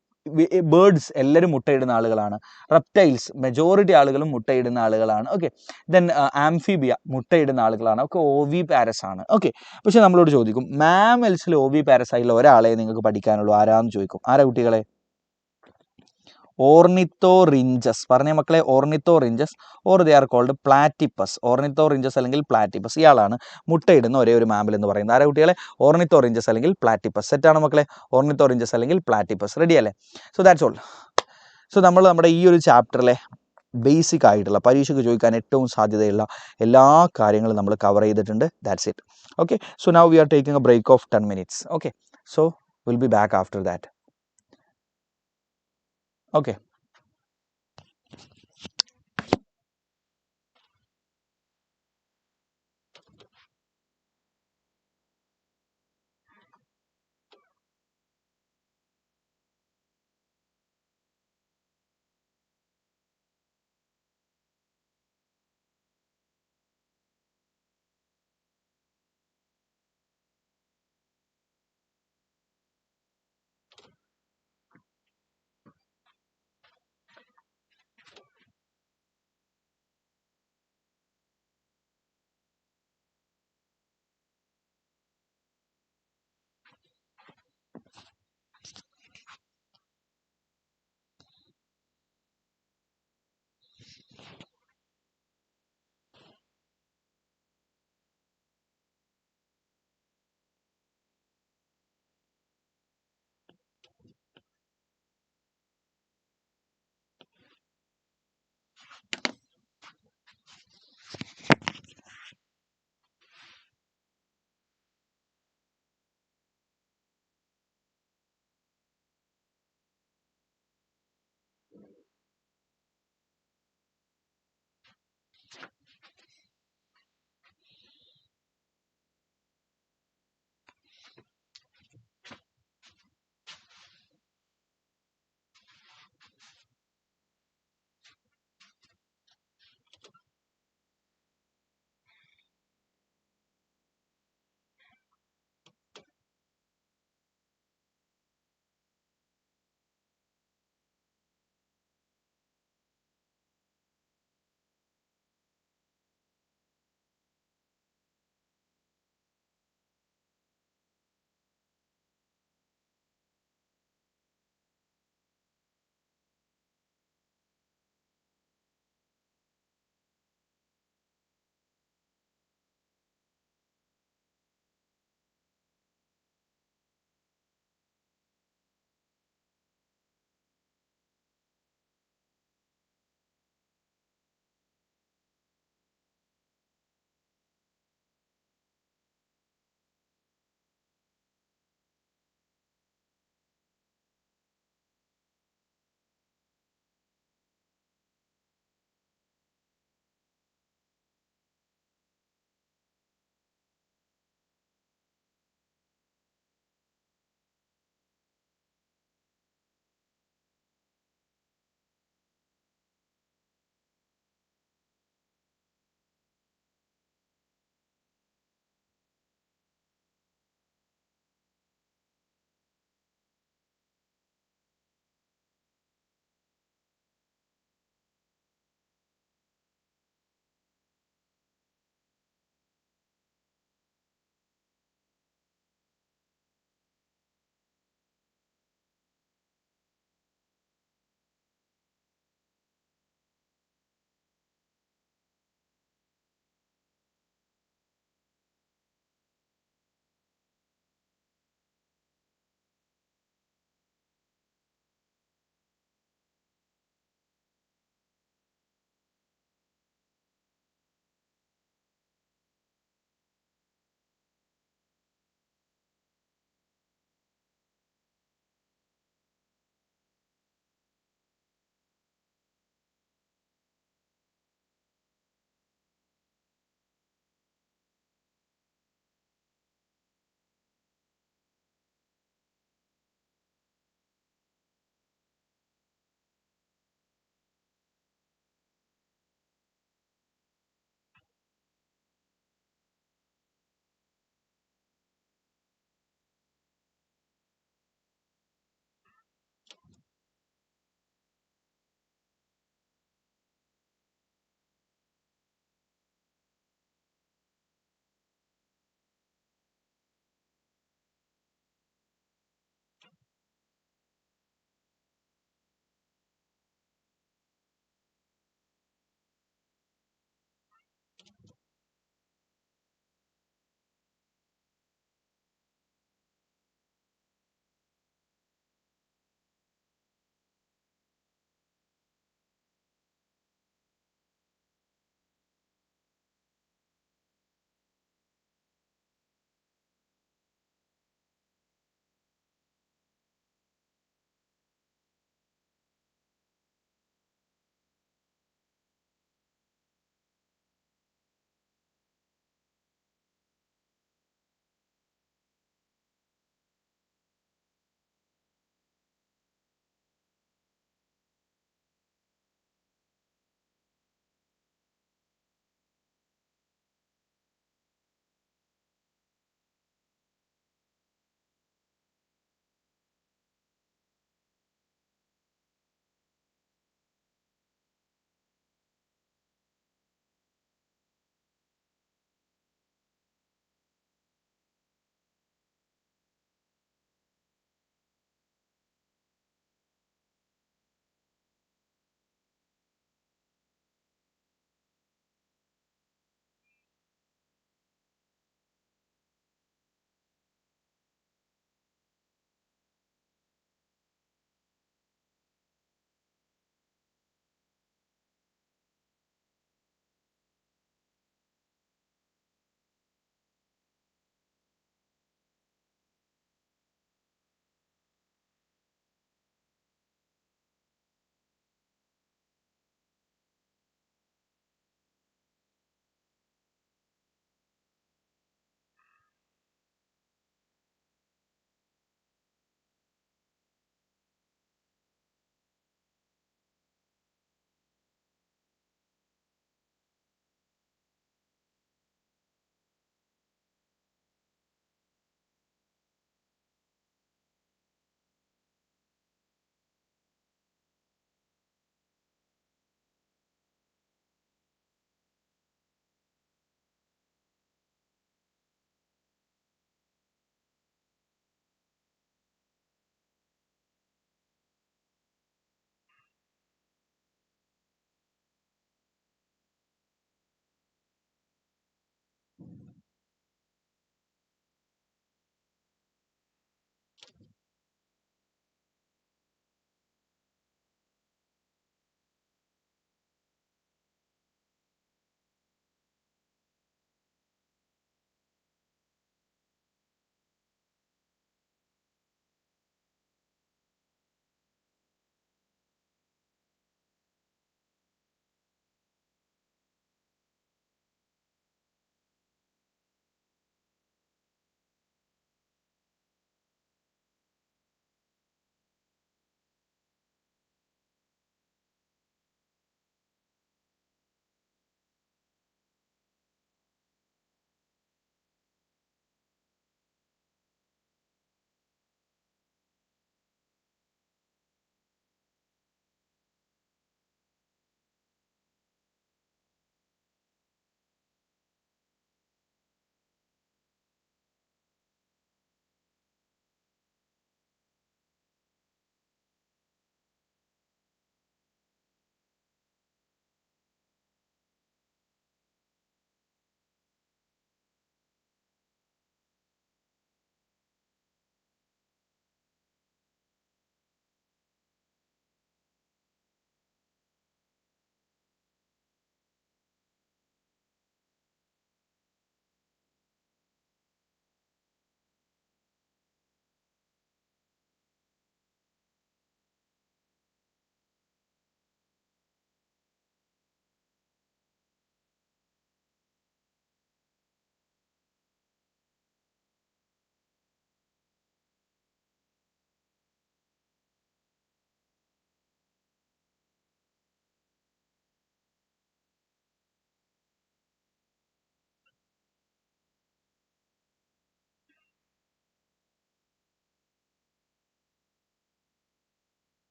ബേർഡ്സ് എല്ലാവരും മുട്ടയിടുന്ന ആളുകളാണ്. റെപ്റ്റൈൽസ് മെജോറിറ്റി ആളുകളും മുട്ടയിടുന്ന ആളുകളാണ്. ഓക്കെ, ദെൻ ആംഫീബിയ മുട്ടയിടുന്ന ആളുകളാണ്. ഒക്കെ ഓവി പാരസ് ആണ്. ഓക്കെ, പക്ഷെ നമ്മളോട് ചോദിക്കും മാമൽസിൽ ഓവി പാരസ് ആയിട്ടുള്ള ഒരാളെ നിങ്ങൾക്ക് പഠിക്കാനുള്ളൂ, ആരാന്ന് ചോദിക്കും. ആരാ കുട്ടികളെ? ഓർണിത്തോറിഞ്ചസ്. പറഞ്ഞ മക്കളെ, Ornithorhynchus or they are called platypus. Ornithorhynchus അല്ലെങ്കിൽ പ്ലാറ്റിപ്പസ്, ഇയാളാണ് മുട്ടയിടുന്ന ഒരേ ഒരു മാമൽ എന്ന് പറയുന്നത്. ആരാ കുട്ടികളെ? ഓർണിത്തോറിഞ്ചസ് അല്ലെങ്കിൽ പ്ലാറ്റിപ്പസ്. സെറ്റാണ് മക്കളെ? ഓർണിത്തോറിഞ്ചസ് അല്ലെങ്കിൽ പ്ലാറ്റിപ്പസ്. റെഡി അല്ലേ? So that's all. സോ നമ്മൾ നമ്മുടെ ഈ ഒരു ചാപ്റ്ററിലെ ബേസിക് ആയിട്ടുള്ള പരീക്ഷയ്ക്ക് ചോദിക്കാൻ ഏറ്റവും സാധ്യതയുള്ള എല്ലാ കാര്യങ്ങളും നമ്മൾ കവർ ചെയ്തിട്ടുണ്ട്. That's it. Okay, so now we are taking a break of 10 minutes. Okay, so will be back after that. Okay.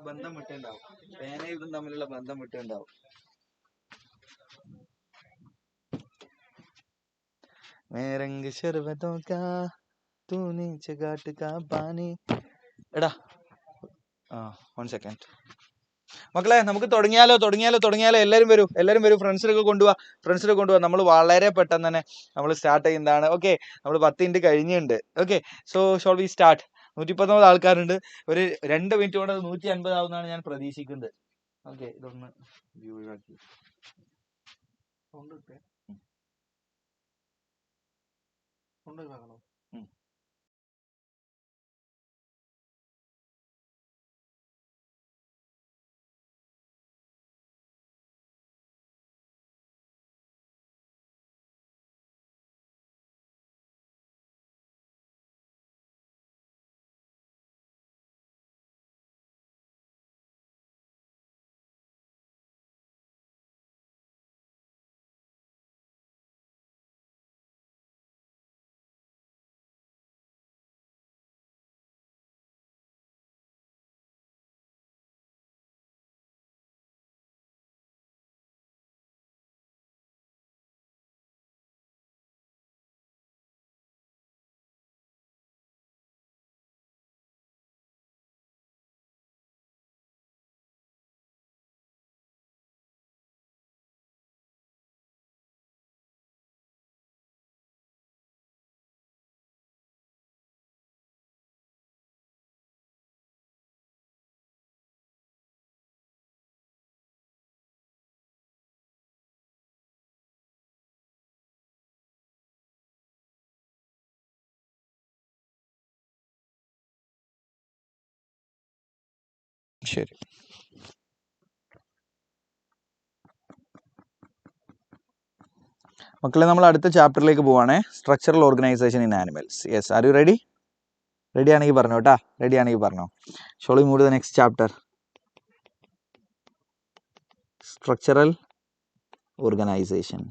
ബന്ധം വിട്ടുണ്ടാവും, പേനയും ഇതും തമ്മിലുള്ള ബന്ധം വിട്ടുണ്ടാവും. മേരംഗ് ശർവതോ കാ തൂനെ ചഗാട്ട് കാ പാനി. എടാ 1 സെക്കൻഡ് മക്കളെ, നമുക്ക് തുടങ്ങിയാലോ. എല്ലാവരും വരൂ. ഫ്രണ്ട്സിനൊക്കെ കൊണ്ടുപോവാ. നമ്മൾ വളരെ പെട്ടെന്ന് തന്നെ നമ്മൾ സ്റ്റാർട്ട് ചെയ്യുന്നതാണ്. ഓക്കെ, നമ്മൾ 10 മിനിറ്റ് കഴിഞ്ഞിട്ടുണ്ട്. Okay, so shawl we start. 119 ആൾക്കാരുണ്ട്. ഒരു 2 മിനിറ്റ് കൊണ്ട് 150 ആവുന്നതാണ് ഞാൻ പ്രതീക്ഷിക്കുന്നത്. ഓക്കെ, ഇതൊന്ന് വ്യൂ ആക്കി. ശരി മക്കളെ, നമ്മൾ അടുത്ത ചാപ്റ്ററിലേക്ക് പോവാണേ. Structural organisation in animals. Yes, are you ready? Ready ആണെങ്കിൽ പറഞ്ഞോ കേട്ടാ. റെഡി ആണെങ്കിൽ പറഞ്ഞോ. Shall we move to the next chapter. Structural organisation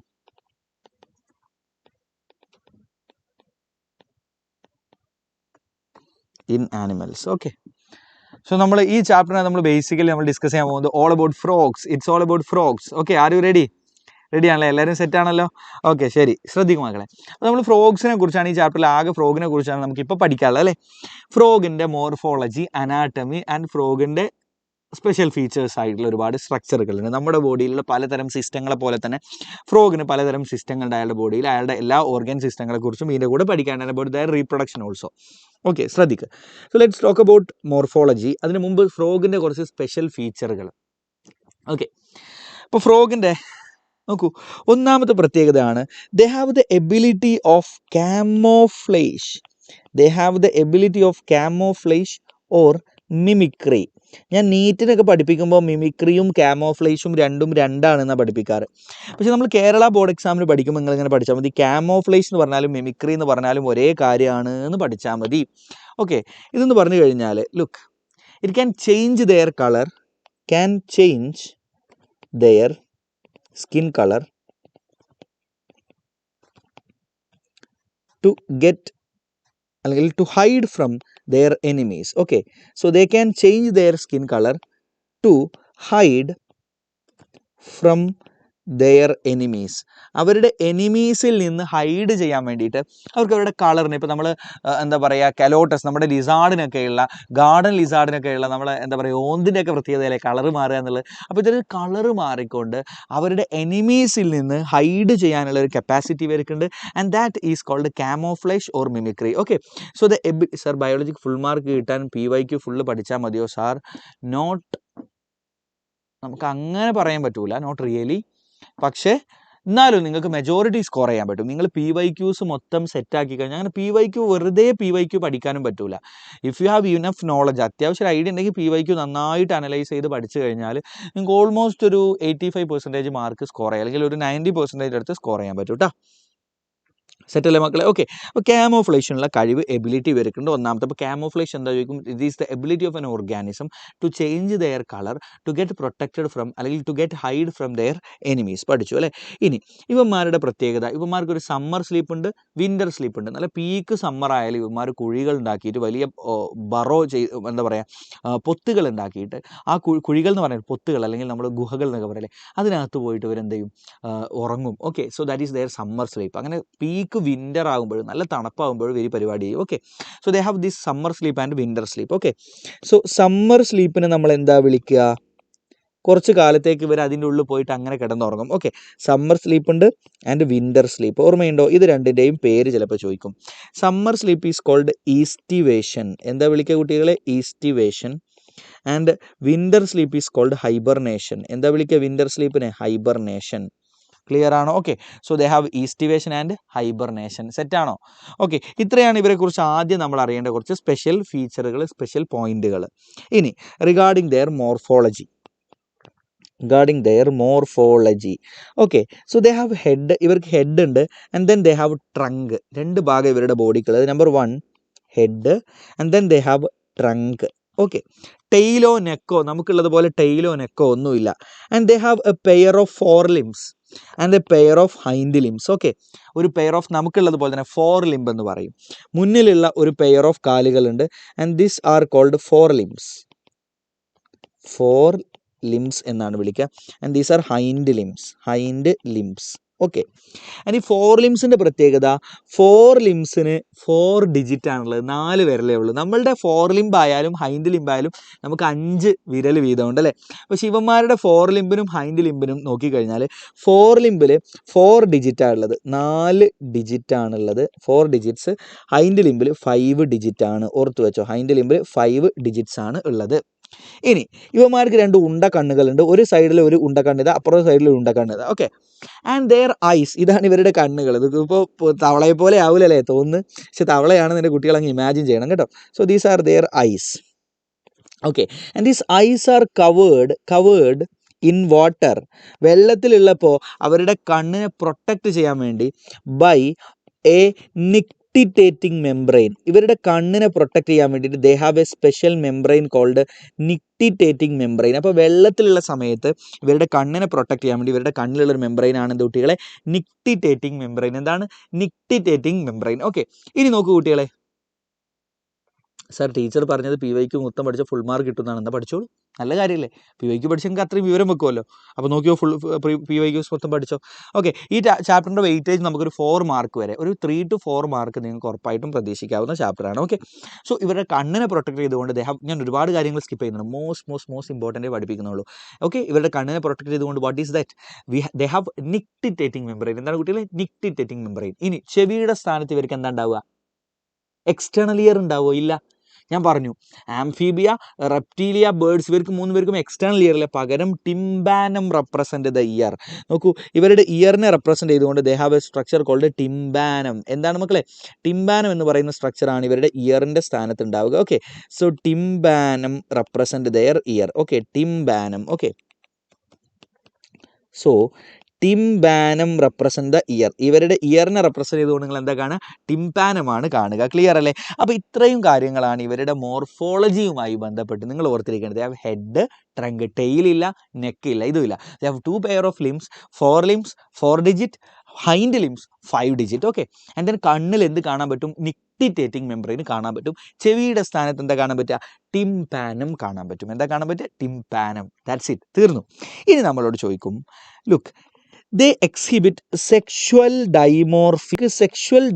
in animals. Okay, so നമ്മൾ ഈ ചാപ്റ്ററിനെ നമ്മൾ ബേസിക്കലി നമ്മൾ ഡിസ്കസ് ചെയ്യാൻ പോകുന്നത് all about frogs. It's all about frogs. Okay, are you ready? Ready ആണല്ലോ, എല്ലാവരും സെറ്റ് ആണല്ലോ. ഓക്കെ, ശരി, ശ്രദ്ധിക്കും മക്കളെ. അപ്പോൾ നമ്മൾ ഫ്രോഗ്സിനെ കുറിച്ചാണ് ഈ ചാപ്റ്ററിൽ, ആകെ ഫ്രോഗിനെ കുറിച്ചാണ് നമുക്കിപ്പോൾ പഠിക്കാനുള്ളത് അല്ലേ. ഫ്രോഗിൻ്റെ മോർഫോളജി, അനാട്ടമി ആൻഡ് ഫ്രോഗിൻ്റെ സ്പെഷ്യൽ ഫീച്ചേഴ്സ് ആയിട്ടുള്ള ഒരുപാട് സ്ട്രക്ചറുകളുണ്ട്. നമ്മുടെ ബോഡിയിലുള്ള പലതരം സിസ്റ്റങ്ങളെ പോലെ തന്നെ ഫ്രോഗിന് പലതരം സിസ്റ്റങ്ങളുണ്ട് അയാളുടെ ബോഡിയിൽ. അയാളുടെ എല്ലാ ഓർഗൻ സിസ്റ്റങ്ങളെ കുറിച്ചും ഇതിൻ്റെ കൂടെ പഠിക്കാനാണ് about their reproduction also. Okay, ശ്രദ്ധിക്കുക. So let's talk about morphology. അതിന് മുമ്പ് ഫ്രോഗിൻ്റെ കുറച്ച് സ്പെഷ്യൽ ഫീച്ചറുകൾ. ഓക്കെ, അപ്പോൾ ഫ്രോഗിൻ്റെ നോക്കൂ, ഒന്നാമത്തെ പ്രത്യേകതയാണ് they have the ability of camouflage. They have the ability of camouflage or mimicry. ഞാൻ നീറ്റിനൊക്കെ പഠിപ്പിക്കുമ്പോൾ മിമിക്രിയും ക്യാമോഫ്ലേജും രണ്ടാണെന്നാണ് പഠിപ്പിക്കാറ്. പക്ഷേ നമ്മൾ കേരള ബോർഡ് എക്സാമിന് പഠിക്കുമ്പോൾ നിങ്ങളിങ്ങനെ പഠിച്ചാൽ മതി, ക്യാമോഫ്ലേജ് എന്ന് പറഞ്ഞാലും മിമിക്രി എന്ന് പറഞ്ഞാലും ഒരേ കാര്യമാണ് എന്ന് പഠിച്ചാൽ മതി. ഓക്കെ, ഇതെന്ന് പറഞ്ഞു കഴിഞ്ഞാൽ look, it can change their colour, can change there skin color to get അല്ലെങ്കിൽ to hide from their enemies. Okay, so they can change their skin color to hide from their enemies. അവരുടെ എനിമീസിൽ നിന്ന് hide ചെയ്യാൻ വേണ്ടിയിട്ട് അവർക്ക് അവരുടെ കളറിന്, ഇപ്പോൾ നമ്മൾ എന്താ പറയുക, കലോട്ടസ്, നമ്മുടെ ലിസാർഡിനൊക്കെയുള്ള, ഗാർഡൻ ലിസാർഡിനൊക്കെയുള്ള നമ്മളെ എന്താ പറയുക, ഓന്തിൻ്റെയൊക്കെ പ്രത്യേകതയല്ലേ കളറ് മാറുക എന്നുള്ളത്. അപ്പോൾ ഇതൊരു കളറ് മാറിക്കൊണ്ട് അവരുടെ എനിമീസിൽ നിന്ന് ഹൈഡ് ചെയ്യാനുള്ള ഒരു കപ്പാസിറ്റി ഇവർക്കുണ്ട്. And that is called camouflage or mimicry. Okay, so sir ബയോളജിക്ക് ഫുൾ മാർക്ക് കിട്ടാൻ PYQ ഫുള്ള് പഠിച്ചാൽ മതിയോ സാർ? നോട്ട്, നമുക്ക് അങ്ങനെ പറയാൻ പറ്റൂല, നോട്ട് റിയലി. പക്ഷേ എന്നാലും നിങ്ങൾക്ക് മെജോറിറ്റി സ്കോർ ചെയ്യാൻ പറ്റും. നിങ്ങൾ PYQs മൊത്തം സെറ്റാക്കി കഴിഞ്ഞാൽ, അങ്ങനെ വെറുതെ PYQ പഠിക്കാനും പറ്റൂല. If you have enough knowledge, അത്യാവശ്യം ഐഡിയ ഉണ്ടെങ്കിൽ PYQ നന്നായിട്ട് അനലൈസ് ചെയ്ത് പഠിച്ചു കഴിഞ്ഞാൽ നിങ്ങൾക്ക് ഓൾമോസ്റ്റ് ഒരു 85% മാർക്ക് സ്കോർ ചെയ്യാം, അല്ലെങ്കിൽ ഒരു 90% അടുത്ത് സ്കോർ ചെയ്യാൻ പറ്റും കേട്ടോ. സെറ്റല്ലേ മക്കളെ? ഓക്കെ. അപ്പോൾ ക്യാമോഫ്ലേഷനുള്ള കഴിവ് എബിലിറ്റി ഇവർക്കുണ്ട്. ഒന്നാമത്തെ അപ്പോൾ ക്യാമോഫ്ലേഷൻ എന്താ ചോദിക്കും? It is the ability of an organism to change their colour to get protected from അല്ലെങ്കിൽ to get hide from their enemies. പഠിച്ചു അല്ലേ? ഇനി ഇവന്മാരുടെ പ്രത്യേകത, ഇവന്മാർക്കൊരു സമ്മർ സ്ലീപ്പ് ഉണ്ട്, വിൻ്റർ സ്ലീപ്പ് ഉണ്ട്. നല്ല പീക്ക് സമ്മർ ആയാലും ഇവന്മാർ കുഴികൾ ഉണ്ടാക്കിയിട്ട് വലിയ ബറോ എന്താ പറയുക, പൊത്തുകൾ ഉണ്ടാക്കിയിട്ട് ആ കുഴികൾ എന്ന് പറയുന്നത് പൊത്തുകൾ അല്ലെങ്കിൽ നമ്മൾ ഗുഹകൾ എന്നൊക്കെ പറയല്ലേ, അതിനകത്ത് പോയിട്ട് ഇവരെന്ത് ചെയ്യും? ഉറങ്ങും. Okay. So that is their summer sleep. അങ്ങനെ പീക്ക് വിൻ്റർ ആകുമ്പോഴും നല്ല തണുപ്പാകുമ്പോഴും ഇവർ പരിപാടി ചെയ്യും. Okay. So they have this summer sleep and winter sleep. Okay. So summer സ്ലീപ്പിന് നമ്മൾ എന്താ വിളിക്കുക? കുറച്ച് കാലത്തേക്ക് ഇവർ അതിൻ്റെ ഉള്ളിൽ പോയിട്ട് അങ്ങനെ കിടന്നുറങ്ങും. ഓക്കെ. സമ്മർ സ്ലീപ്പ് ഉണ്ട് ആൻഡ് വിൻ്റർ സ്ലീപ്പ്. ഓർമ്മയുണ്ടോ? ഇത് രണ്ടിൻ്റെയും പേര് ചിലപ്പോൾ ചോദിക്കും. Summer sleep is called aestivation. എന്താ വിളിക്കുക കുട്ടികളെ? Aestivation. And winter sleep is called hibernation. എന്താ വിളിക്കുക വിൻ്റർ സ്ലീപ്പിനെ? ഹൈബർനേഷൻ. ക്ലിയർ ആണോ? Okay. So they have aestivation and hibernation. സെറ്റാണോ? ഓക്കെ. ഇത്രയാണ് ഇവരെക്കുറിച്ച് ആദ്യം നമ്മൾ അറിയേണ്ട കുറച്ച് സ്പെഷ്യൽ ഫീച്ചറുകൾ, സ്പെഷ്യൽ പോയിന്റുകൾ. ഇനി regarding their morphology. Okay. So they have head. ഇവർക്ക് ഹെഡ് ഉണ്ട് and then they have trunk. രണ്ട് ഭാഗം ഇവരുടെ ബോഡിക്കുള്ളത്. Number 1 head and then they have trunk. Okay. ടെയിലോ നെക്കോ നമുക്കുള്ളത് പോലെ ടെയിലോ നെക്കോ ഒന്നുമില്ല. And they have a pair of 4 limbs and a pair of hind limbs. Okay. ഒരു പെയർ ഓഫ് നമുക്കുള്ളത് പോലെ തന്നെ 4 ലിംബ് എന്ന് പറയും. മുന്നിലുള്ള ഒരു pair of കാലുകളുണ്ട് and this are called 4 limbs. 4 limbs എന്നാണ് വിളിക്കുക. And these are hind limbs. Okay. ഇനി 4 ലിംസിൻ്റെ പ്രത്യേകത, 4 ലിംസിന് 4 ഡിജിറ്റ് ആണുള്ളത്. 4 വിരലേ ഉള്ളൂ. നമ്മളുടെ 4 ലിംബ് ആയാലും ഹൈൻഡ് ലിംബ് ആയാലും നമുക്ക് 5 വിരൽ വീതമുണ്ട് അല്ലേ? പക്ഷേ ഇവന്മാരുടെ 4 ലിംബിനും ഹൈൻഡ് ലിംബിനും നോക്കിക്കഴിഞ്ഞാൽ 4 ലിംബിൽ 4 ഡിജിറ്റാണ് ഉള്ളത്. 4 ഡിജിറ്റ് ആണുള്ളത്. 4 ഡിജിറ്റ്സ്. ഹൈൻഡ് ലിംബിൽ 5 ഡിജിറ്റ് ആണ്. ഓർത്ത് വെച്ചോ, ഹൈൻഡ് ലിംബിൽ 5 ഡിജിറ്റ്സ് ആണ് ഉള്ളത്. ഇനി ഇവന്മാർക്ക് 2 ഉണ്ട കണ്ണുകളുണ്ട്. ഒരു സൈഡിൽ ഒരു ഉണ്ട കണ്ണിത, അപ്പുറത്തെ സൈഡിൽ ഒരു ഉണ്ട കണ്ണിത. ഓക്കെ. And their eyes. ഇതാണ് ഇവരുടെ കണ്ണുകൾ. ഇതിപ്പോൾ തവളയെ പോലെ ആവില്ലല്ലേ തോന്നുന്നു, പക്ഷെ തവളയാണെന്ന് എൻ്റെ കുട്ടികൾ അങ്ങ് ഇമാജിൻ ചെയ്യണം കേട്ടോ. So these are their eyes. Okay. And these eyes are covered in water. വെള്ളത്തിലുള്ളപ്പോൾ അവരുടെ കണ്ണിനെ പ്രൊട്ടക്റ്റ് ചെയ്യാൻ വേണ്ടി ബൈ എ നിക്റ്റിറ്റേറ്റിംഗ് മെംബ്രെയിൻ. ഇവരുടെ കണ്ണിനെ പ്രൊട്ടക്റ്റ് ചെയ്യാൻ വേണ്ടിയിട്ട് they have a special membrane called nictitating membrane. അപ്പോൾ വെള്ളത്തിലുള്ള സമയത്ത് ഇവരുടെ കണ്ണിനെ പ്രൊട്ടക്റ്റ് ചെയ്യാൻ വേണ്ടി ഇവരുടെ കണ്ണിലുള്ളൊരു മെംബ്രെയിൻ ആണ് എന്ത് കുട്ടികളെ? Nictitating membrane. എന്താണ്? നിക്റ്റിറ്റേറ്റിംഗ് മെംബ്രെയിൻ. ഓക്കെ. ഇനി നോക്കൂ കുട്ടികളെ, സാർ ടീച്ചർ പറഞ്ഞത് പി വൈക്ക് മൊത്തം പഠിച്ച ഫുൾ മാർക്ക് കിട്ടുന്നതാണ്. എന്താ പഠിച്ചോളൂ, നല്ല കാര്യമല്ലേ? പി വൈക്ക് പഠിച്ചെങ്കിൽ അത്രയും വിവരം വെക്കുമല്ലോ. അപ്പോൾ നോക്കിയോ, ഫുൾ പി വൈക്ക് മൊത്തം പഠിച്ചോ. ഓക്കെ. ഈ ചാപ്റ്ററിൻ്റെ വെയിറ്റേജ് നമുക്കൊരു 4 മാർക്ക് വരെ, ഒരു 3 to 4 മാർക്ക് നിങ്ങൾക്ക് ഉറപ്പായിട്ടും പ്രതീക്ഷിക്കാവുന്ന ചാപ്റ്ററാണ്. ഓക്കെ. സോ ഇവരുടെ കണ്ണിനെ പ്രൊട്ടക്ട് ചെയ്തുകൊണ്ട് ഞാൻ ഒരുപാട് കാര്യങ്ങൾ സ്കിപ്പ് ചെയ്യുന്നുണ്ട്. മോസ്റ്റ് ഇമ്പോർട്ടൻ്റ് പഠിപ്പിക്കുന്നുള്ളൂ. ഓക്കെ. ഇവരുടെ കണ്ണിനെ പ്രൊട്ടക്ട് ചെയ്തുകൊണ്ട് what is that? They have nictitating membrane. എന്താണ് കുട്ടികളെ? Nictitating membrane. ഇനി ചെവിയുടെ സ്ഥാനത്ത് ഇവർക്ക് എന്താ ഉണ്ടാവുക? എക്സ്റ്റേണൽ ഇയർ ഉണ്ടാവുമോ? ഇല്ല. ഞാൻ പറഞ്ഞു, ആംഫീബിയ, റെപ്റ്റീലിയ, ബേർഡ്സ് ഇവർക്ക് 3 പേർക്കും എക്സ്റ്റേണൽ ഇയറിലെ പകരം ടിംബാനം റെപ്രസെൻറ്റ് ദ ഇയർ. നോക്കൂ, ഇവരുടെ ഇയറിനെ റെപ്രസെൻറ്റ് ചെയ്തുകൊണ്ട് they have a structure called tympanum. എന്താണ് മക്കളെ? ടിംബാനം എന്ന് പറയുന്ന സ്ട്രക്ചറാണ് ഇവരുടെ ഇയറിൻ്റെ സ്ഥാനത്ത് ഉണ്ടാവുക. Okay. So tympanum represent their ear. Okay. Tympanum. Okay. So tympanum represent the ear. ഇവരുടെ ഇയറിനെ റെപ്രസെൻറ്റ് ചെയ്തുകൊണ്ട് നിങ്ങൾ എന്താ കാണുക? ടിംബാനമാണ് കാണുക. ക്ലിയർ അല്ലേ? അപ്പോൾ ഇത്രയും കാര്യങ്ങളാണ് ഇവരുടെ മോർഫോളജിയുമായി ബന്ധപ്പെട്ട് നിങ്ങൾ ഓർത്തിരിക്കേണ്ടത്. ദേ ഹാവ് ഹെഡ്, ട്രങ്ക്, ടെയിലില്ല, നെക്കില്ല, ഇതുമില്ല. They have 2 pair of limbs, 4 digit, hind limbs 5 digit. Okay. And then കണ്ണിൽ എന്ത് കാണാൻ പറ്റും? നിക്റ്റിറ്റേറ്റിംഗ് മെംബ്രെയിൻ കാണാൻ പറ്റും. ചെവിയുടെ സ്ഥാനത്ത് എന്താ കാണാൻ പറ്റുക? ടിംപാനം കാണാൻ പറ്റും. എന്താ കാണാൻ പറ്റുക? ടിംപാനം. That's it. തീർന്നു. ഇനി നമ്മളോട് ചോദിക്കും, look, they exhibit sexual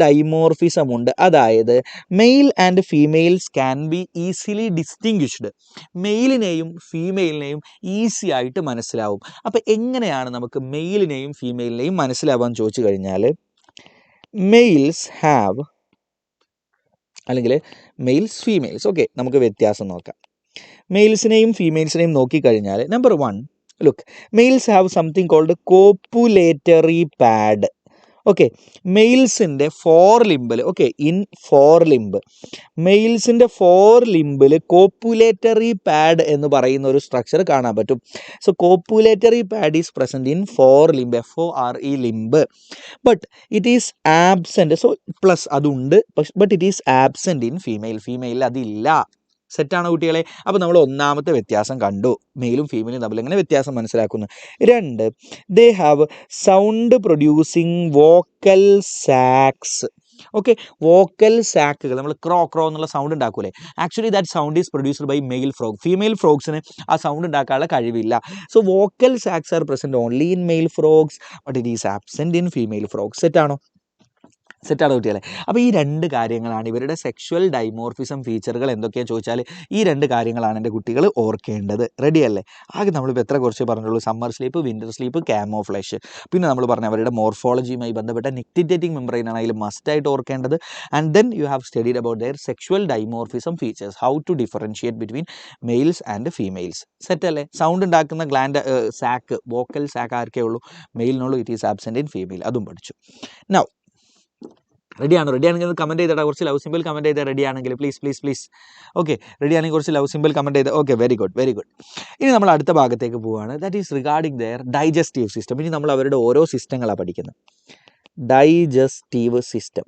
dimorphism ഉണ്ട്. അതായത് male and females can be easily distinguished. മെയിലിനെയും ഫീമെയിലിനെയും ഈസി ആയിട്ട് മനസ്സിലാവും. അപ്പോൾ എങ്ങനെയാണ് നമുക്ക് മെയിലിനെയും ഫീമെയിലിനെയും മനസ്സിലാവാൻ ചോദിച്ചു കഴിഞ്ഞാൽ, മെയിൽസ് ഹാവ് അല്ലെങ്കിൽ മെയിൽസ് ഫീമെയിൽസ്. ഓക്കെ. നമുക്ക് വ്യത്യാസം നോക്കാം. മെയിൽസിനെയും ഫീമെയിൽസിനെയും നോക്കിക്കഴിഞ്ഞാൽ, number 1, look, males have something called copulatory pad. Okay, മെയിൽസിൻ്റെ ഫോർ ലിംബിൽ, ഓക്കെ, ഇൻ ഫോർ ലിംബ്, മെയിൽസിൻ്റെ ഫോർ ലിംബിൽ കോപ്പുലേറ്ററി പാഡ് എന്ന് പറയുന്ന ഒരു സ്ട്രക്ചർ കാണാൻ പറ്റും. So copulatory pad is present in fore limb, FORE limb, but it is absent. So plus അതുണ്ട്, but it is absent in female, female അതില്ല. സെറ്റാണോ കുട്ടികളെ? അപ്പോൾ നമ്മൾ ഒന്നാമത്തെ വ്യത്യാസം കണ്ടു, മെയിലും ഫീമെയിലും തമ്മിൽ എങ്ങനെ വ്യത്യാസം മനസ്സിലാക്കുന്നു. 2, they have sound producing vocal sacs. Okay, vocal സാക്കുകൾ, നമ്മൾ ക്രോ ക്രോ എന്നുള്ള സൗണ്ട് ഉണ്ടാക്കൂലേ, actually that sound is produced by male frog. Female ഫ്രോഗ്സിന് ആ സൗണ്ട് ഉണ്ടാക്കാനുള്ള കഴിവില്ല. So vocal sacs are present only in male frogs, but it is absent in female frogs. സെറ്റാണോ? സെറ്റാണ് കുട്ടികളെ. അപ്പോൾ ഈ 2 കാര്യങ്ങളാണ് ഇവരുടെ സെക്ഷുവൽ ഡൈമോർഫിസം ഫീച്ചറുകൾ എന്തൊക്കെയാണെന്ന് ചോദിച്ചാൽ ഈ 2 കാര്യങ്ങളാണ് എൻ്റെ കുട്ടികൾ ഓർക്കേണ്ടത്. റെഡിയല്ലേ? ആകെ നമ്മളിപ്പോൾ എത്ര കുറച്ച് പറഞ്ഞുള്ളൂ? സമ്മർ സ്ലീപ്പ്, വിൻ്റർ സ്ലീപ്പ്, ക്യാമോഫ്ലേഷ്, പിന്നെ നമ്മൾ പറഞ്ഞ അവരുടെ മോർഫോളജിയുമായി ബന്ധപ്പെട്ട നിക്റ്റിറ്റേറ്റിംഗ് മെംബ്രെയിനാണ് അതിൽ മസ്റ്റായിട്ട് ഓർക്കേണ്ടത്. And then you have studied about their sexual dimorphism features, how to differentiate between males and females. സെറ്റല്ലേ? സൗണ്ട് ഉണ്ടാക്കുന്ന ഗ്ലാൻഡ് സാക്ക്, വോക്കൽ സാക്ക് ആർക്കേ ഉള്ളൂ? മെയിലിനുള്ളൂ. It is absent in female. അതും പഠിച്ചു. നൗ റെഡിയാണോ? റെഡി ആണെങ്കിൽ കമൻറ്റ് ചെയ്തേട്ടാ, കുറച്ച് ലവ് സിമ്പിൾ കമൻറ്റ് ചെയ്താൽ റെഡി ആണെങ്കിൽ please please please. Okay, ready ആണെങ്കിൽ കുറച്ച് ലവ് സിമ്പിൾ കമൻറ്റ് ചെയ്ത്. Okay, very good very good. ഇനി നമ്മൾ അടുത്ത ഭാഗത്തേക്ക് പോവുകയാണ്. That is regarding their digestive system. ഇനി നമ്മൾ അവരുടെ ഓരോ സിസ്റ്റങ്ങളാണ് പഠിക്കുന്നത്. Digestive system,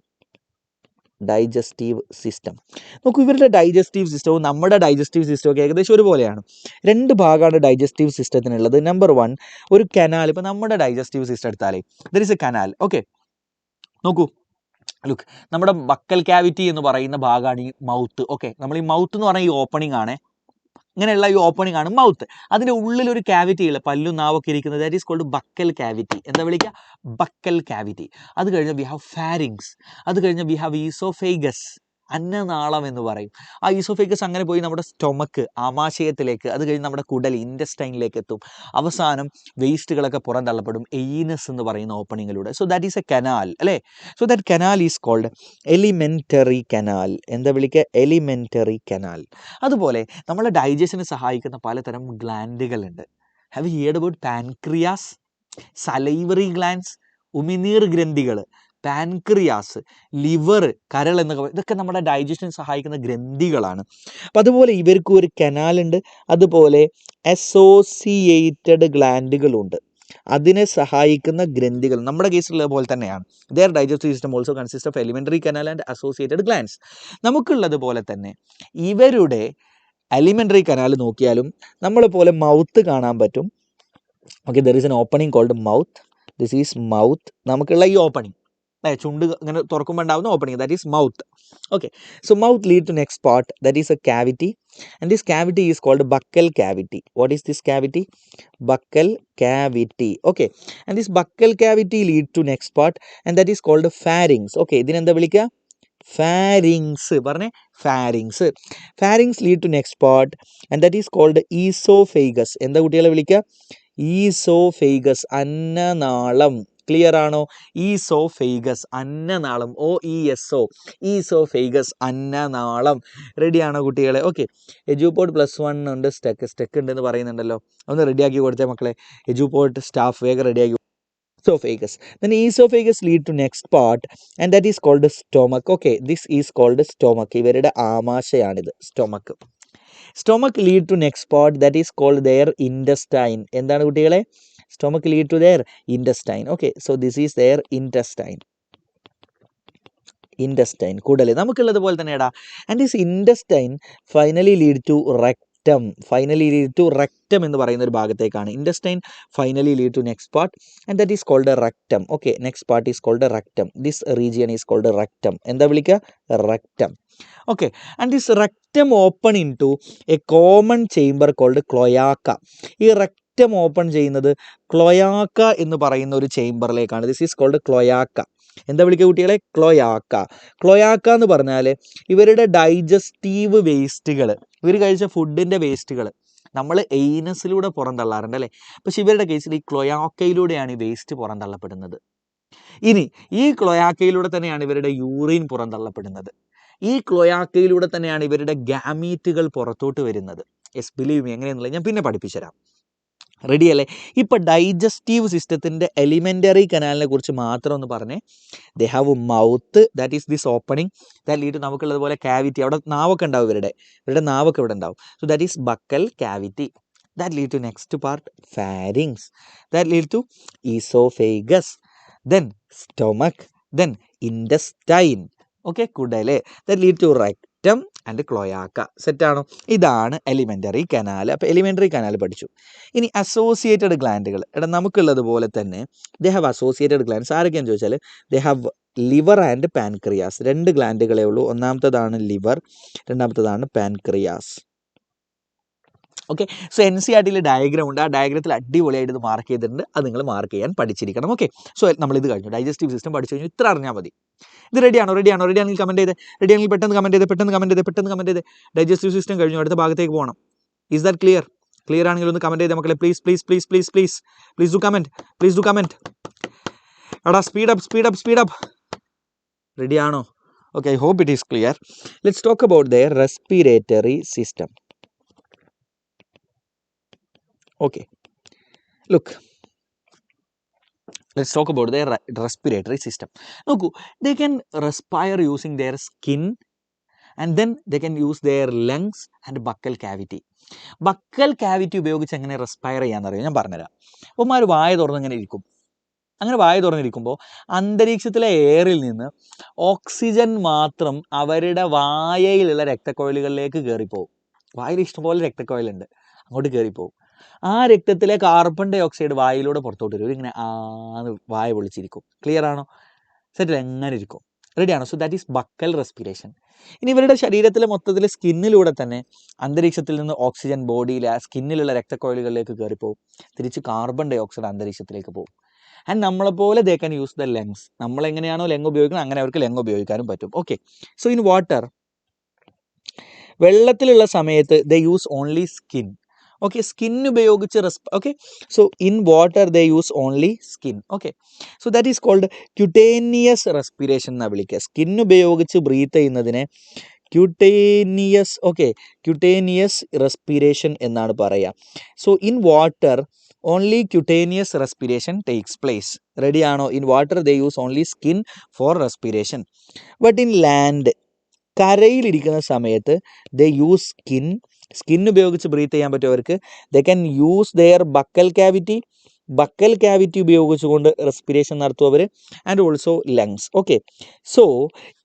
digestive system. നോക്കൂ, ഇവരുടെ ഡൈജസ്റ്റീവ് സിസ്റ്റവും നമ്മുടെ ഡൈജസ്റ്റീവ് സിസ്റ്റവും ഒക്കെ ഏകദേശം ഒരുപോലെയാണ്. 2 ഭാഗമാണ് ഡൈജസ്റ്റീവ് സിസ്റ്റത്തിനുള്ളത്. നമ്പർ 1, ഒരു കനാൽ. ഇപ്പോൾ നമ്മുടെ ഡൈജസ്റ്റീവ് സിസ്റ്റം എടുത്താലേ there is a canal. Okay, നോക്കൂ, ലുക്ക്, നമ്മുടെ ബക്കൽ ക്യാവിറ്റി എന്ന് പറയുന്ന ഭാഗമാണ് ഈ മൗത്ത്. ഓക്കെ, നമ്മൾ ഈ മൗത്ത് എന്ന് പറഞ്ഞാൽ ഈ ഓപ്പണിംഗ് ആണ്, ഇങ്ങനെയുള്ള ഈ ഓപ്പണിംഗ് ആണ് മൗത്ത്. അതിൻ്റെ ഉള്ളിൽ ഒരു ക്യാവിറ്റി ഉള്ള പല്ലും നാവൊക്കെ ഇരിക്കുന്നത്, that is called buccal cavity. എന്താ വിളിക്കുക? Buccal cavity. അത് കഴിഞ്ഞ് വി ഹാവ് ഫാരിങ്സ്, അത് കഴിഞ്ഞ് വി ഹാവ് ഈസോഫേഗസ്, അന്നനാളം എന്ന് പറയും. ആ ഈസോഫേഗസ് അങ്ങനെ പോയി നമ്മുടെ സ്റ്റൊമക്ക്, ആമാശയത്തിലേക്ക്, അത് കഴിഞ്ഞ് നമ്മുടെ കുടൽ ഇൻറ്റസ്റ്റൈനിലേക്ക് എത്തും. അവസാനം വേസ്റ്റുകളൊക്കെ പുറം തള്ളപ്പെടും എയ്നസ് എന്ന് പറയുന്ന ഓപ്പണിങ്ങിലൂടെ. So that is a canal, അല്ലേ? So that canal is called alimentary canal. എന്താ വിളിക്കുക? Alimentary canal. അതുപോലെ നമ്മളെ ഡൈജഷന് സഹായിക്കുന്ന പലതരം ഗ്ലാൻഡുകളുണ്ട്. Have you heard about pancreas, salivary glands, ഉമിനീർ ഗ്രന്ഥികൾ, പാൻക്രിയാസ്, ലിവർ, കരൾ എന്നൊക്കെ, ഇതൊക്കെ നമ്മുടെ ഡൈജഷന് സഹായിക്കുന്ന ഗ്രന്ഥികളാണ്. അപ്പം അതുപോലെ ഇവർക്കും ഒരു കനാലുണ്ട്. അതുപോലെ അസോസിയേറ്റഡ് ഗ്ലാൻഡുകളുണ്ട്, അതിനെ സഹായിക്കുന്ന ഗ്രന്ഥികൾ നമ്മുടെ കേസിലുള്ള പോലെ തന്നെയാണ്. Their digestive system also consist of elementary canal and associated glands. നമുക്കുള്ളത് പോലെ തന്നെ ഇവരുടെ എലിമെൻ്ററി കനാൽ നോക്കിയാലും നമ്മളെ പോലെ മൗത്ത് കാണാൻ പറ്റും. Okay, there is an opening called mouth. This is mouth. നമുക്കുള്ള ഈ ഓപ്പണിംഗ്, ചുണ്ട് ഇങ്ങനെ തുറക്കുമ്പോൾ ഉണ്ടാകുന്ന opening, that is mouth. Okay, so mouth lead to next part, that is a cavity, and this cavity is called buccal cavity. What is this cavity? Buccal cavity. Okay, and this buccal cavity lead to next part, and that is called pharynx. Okay, ഇതിനെന്താ വിളിക്കുക? Pharynx. പറഞ്ഞേ, pharynx. Pharynx lead to next part, and that is called oesophagus. എന്താ കുട്ടികളെ വിളിക്കുക? Oesophagus, അന്നനാളം. Clear ആണോ? Oesophagus, അന്നനാളം. OESO, oesophagus, അന്നനാളം. റെഡിയാണോ കുട്ടികളെ? ഓക്കെ, എജുപോർട്ട് +1 ഉണ്ട്, സ്റ്റെക്ക് ഉണ്ടെന്ന് പറയുന്നുണ്ടല്ലോ, ഒന്ന് റെഡിയാക്കി കൊടുത്തേ മക്കളെ. എജുപോർട്ട് സ്റ്റാഫ് വേഗം റെഡിയാക്കി. Esophagus. Then esophagus lead to next part, and that is called stomach. Okay, this is called stomach. ഇവരുടെ ആമാശയാണിത്, stomach. Stomach lead to next part, that is called their intestine. എന്താണ് കുട്ടികളെ? Stomach lead to their intestine. Okay, so this is their intestine. Intestine, കുടല് നമുക്കുള്ളത് പോലെ തന്നെയാടാ. And this intestine finally lead to rectum. Finally lead to rectum എന്ന് പറയുന്ന ഒരു ഭാഗത്തേക്കാണ്. Intestine finally lead to next part, and that is called rectum. Okay, next part is called rectum. This region is called rectum. എന്താ വിളിക്കുക? Rectum. Okay, and this rectum open into a common chamber called cloaca. ഈ rectum open ചെയ്യുന്നത് cloaca എന്ന് പറയുന്ന ഒരു ചേംബറിലേക്കാണ്. This is called ക്ലോയാക്ക. എന്താ വിളിക്കുക കുട്ടികളെ? ക്ലോയാക്ക. ക്ലോയാക്ക എന്ന് പറഞ്ഞാൽ ഇവരുടെ ഡൈജസ്റ്റീവ് വേസ്റ്റുകൾ, ഇവർ കഴിച്ച ഫുഡിൻ്റെ വേസ്റ്റുകൾ നമ്മൾ എയ്നസിലൂടെ പുറന്തള്ളാറുണ്ട് അല്ലേ? പക്ഷെ ഇവരുടെ കേസിൽ ഈ ക്ലോയാക്കയിലൂടെയാണ് ഈ വേസ്റ്റ് പുറന്തള്ളപ്പെടുന്നത്. ഇനി ഈ ക്ലോയാക്കയിലൂടെ തന്നെയാണ് ഇവരുടെ യൂറിൻ പുറന്തള്ളപ്പെടുന്നത്. ഈ ക്ലോയാക്കയിലൂടെ തന്നെയാണ് ഇവരുടെ ഗാമീറ്റുകൾ പുറത്തോട്ട് വരുന്നത്. യെസ്, ബിലീവ് മീ, എങ്ങനെയെന്നുള്ളത് ഞാൻ പിന്നെ പഠിപ്പിച്ചു തരാം. റെഡി അല്ലേ? ഇപ്പോൾ ഡൈജസ്റ്റീവ് സിസ്റ്റത്തിൻ്റെ എലിമെൻ്ററി കനാലിനെ കുറിച്ച് മാത്രം ഒന്ന് പറഞ്ഞേ. They have mouth, that is this opening that lead to, നമുക്കുള്ളതുപോലെ ക്യാവിറ്റി, അവിടെ നാവൊക്കെ ഉണ്ടാവും, ഇവരുടെ നാവൊക്കെ ഇവിടെ ഉണ്ടാവും. So that is buccal cavity. That lead to next part pharynx, that lead to oesophagus, then stomach, then intestine, okay, കുടല്, that lead to rectum and cloaca. സെറ്റാണോ? ഇതാണ് എലിമെൻ്ററി കനാൽ. അപ്പോൾ എലിമെൻ്ററി കനാൽ പഠിച്ചു. ഇനി അസോസിയേറ്റഡ് ഗ്ലാൻഡുകൾ, നമുക്കുള്ളതുപോലെ തന്നെ they have associated glands. ആരൊക്കെയാണെന്ന് ചോദിച്ചാൽ they have liver and pancreas. 2 ഗ്ലാൻഡുകളേ ഉള്ളൂ. ഒന്നാമത്തതാണ് ലിവർ, രണ്ടാമത്തതാണ് pancreas. Okay, so NCERT diagram ഉണ്ട്. ആ ഡയഗ്രത്തിൽ അടിപൊളിയായിട്ട് ഇത് മാർക്ക് ചെയ്തിട്ടുണ്ട്. അത് നിങ്ങൾ മാർക്ക് ചെയ്യാൻ പഠിച്ചിരിക്കണം. ഓക്കെ, സോ നമ്മളിത് കഴിഞ്ഞു, ഡൈജസ്റ്റീവ് സിസ്റ്റം പഠിച്ചു കഴിഞ്ഞു. ഇത്ര അറിഞ്ഞാൽ മതി. ഇത് റെഡിയാണോ? റെഡിയാണെങ്കിൽ കമൻറ്റ് ചെയ്ത്, റെഡിയാണെങ്കിൽ പെട്ടെന്ന് കമൻറ്റ് ചെയ്ത്. ഡൈജസ്റ്റീവ് സിസ്റ്റം കഴിഞ്ഞു, അടുത്ത ഭാഗത്തേക്ക് പോകണം. Is that clear? ക്ലിയർ ആണെങ്കിൽ ഒന്ന് കമൻറ്റ് ചെയ്ത് മക്കളെ, പ്ലീസ് ഡു കമൻറ്റ്. എടാ സ്പീഡപ്പ്. റെഡിയാണോ? Okay, I hope it is clear. Let's talk about the respiratory system. Okay, look, let's talk about their respiratory system. നോക്കൂ, they can respire using their skin and then they can use their lungs and buccal cavity. Buccal cavity ഉപയോഗിച്ച് എങ്ങനെ respire ചെയ്യാമെന്നറിയാം, ഞാൻ പറഞ്ഞുതരാം. അപ്പോൾ വായ തുറന്നിങ്ങനെ ഇരിക്കും. അങ്ങനെ വായ തുറന്നിരിക്കുമ്പോൾ അന്തരീക്ഷത്തിലെ എയറിൽ നിന്ന് ഓക്സിജൻ മാത്രം അവരുടെ വായയിലുള്ള രക്തക്കൊഴലുകളിലേക്ക് കയറിപ്പോവും. വായിൽ ഇഷ്ടംപോലെ രക്തക്കൊഴലുണ്ട്, അങ്ങോട്ട് കയറിപ്പോവും. ആ രക്തത്തിലെ കാർബൺ ഡൈ ഓക്സൈഡ് വായിലൂടെ പുറത്തോട്ട് വരും. ഇങ്ങനെ വായ പൊളിച്ചിരിക്കും. ക്ലിയർ ആണോ? സെറ്റിൽ എങ്ങനെ ഇരിക്കും? റെഡിയാണോ? So that is buccal respiration. ഇനി ഇവരുടെ ശരീരത്തിലെ മൊത്തത്തിൽ സ്കിന്നിലൂടെ തന്നെ അന്തരീക്ഷത്തിൽ നിന്ന് ഓക്സിജൻ ബോഡിയിൽ ആ സ്കിന്നിലുള്ള രക്തക്കൊഴലുകളിലേക്ക് കയറിപ്പോവും. തിരിച്ച് കാർബൺ ഡൈ ഓക്സൈഡ് അന്തരീക്ഷത്തിലേക്ക് പോകും. ആൻഡ് നമ്മളെപ്പോലെ they can use the lungs. നമ്മളെങ്ങനെയാണോ ലങ് ഉപയോഗിക്കുന്നത് അങ്ങനെ അവർക്ക് ലങ് ഉപയോഗിക്കാനും പറ്റും. ഓക്കെ, സോ ഇൻ വാട്ടർ, വെള്ളത്തിലുള്ള സമയത്ത് they use only skin. Okay, skin ഉപയോഗിച്ച് okay, so in water they use only skin. Okay, so that is called cutaneous respiration എന്നാണ് വിളിക്കുക. സ്കിൻ ഉപയോഗിച്ച് ബ്രീത്ത് ചെയ്യുന്നതിനെ ക്യൂട്ടേനിയസ് റെസ്പിറേഷൻ എന്നാണ് പറയുക. So in water only cutaneous respiration takes place. റെഡിയാണോ? In water they use only skin for respiration. But in land, കരയിലിരിക്കുന്ന സമയത്ത് they use skin ഉപയോഗിച്ച് ബ്രീത്ത് ചെയ്യാൻ പറ്റുമവർക്ക്. They can use their buccal cavity ഉപയോഗിച്ചുകൊണ്ട് respiration നടത്തും അവർ, and also lungs. Okay, so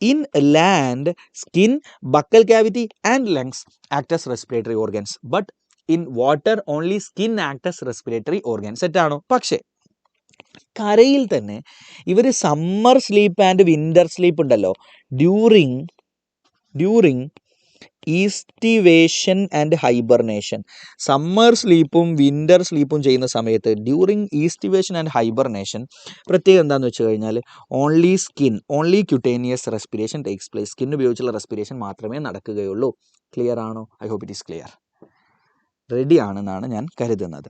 in land skin, buccal cavity and lungs act as respiratory organs. But in water only skin act as respiratory organ. സെറ്റാണോ? പക്ഷേ കരയിൽ തന്നെ ഇവർ summer sleep and winter sleep ഉണ്ടല്ലോ, during aestivation and hibernation. Summer സ്ലീപ്പും winter സ്ലീപ്പും ചെയ്യുന്ന സമയത്ത് ഡ്യൂറിങ് ഈസ്റ്റിവേഷൻ ആൻഡ് ഹൈബർനേഷൻ പ്രത്യേകം എന്താണെന്ന് വെച്ച് കഴിഞ്ഞാൽ only cutaneous respiration takes place. Skin ഉപയോഗിച്ചുള്ള റെസ്പിറേഷൻ മാത്രമേ നടക്കുകയുള്ളൂ. ക്ലിയർ ആണോ? I hope it is clear. Ready ആണെന്നാണ് ഞാൻ കരുതുന്നത്.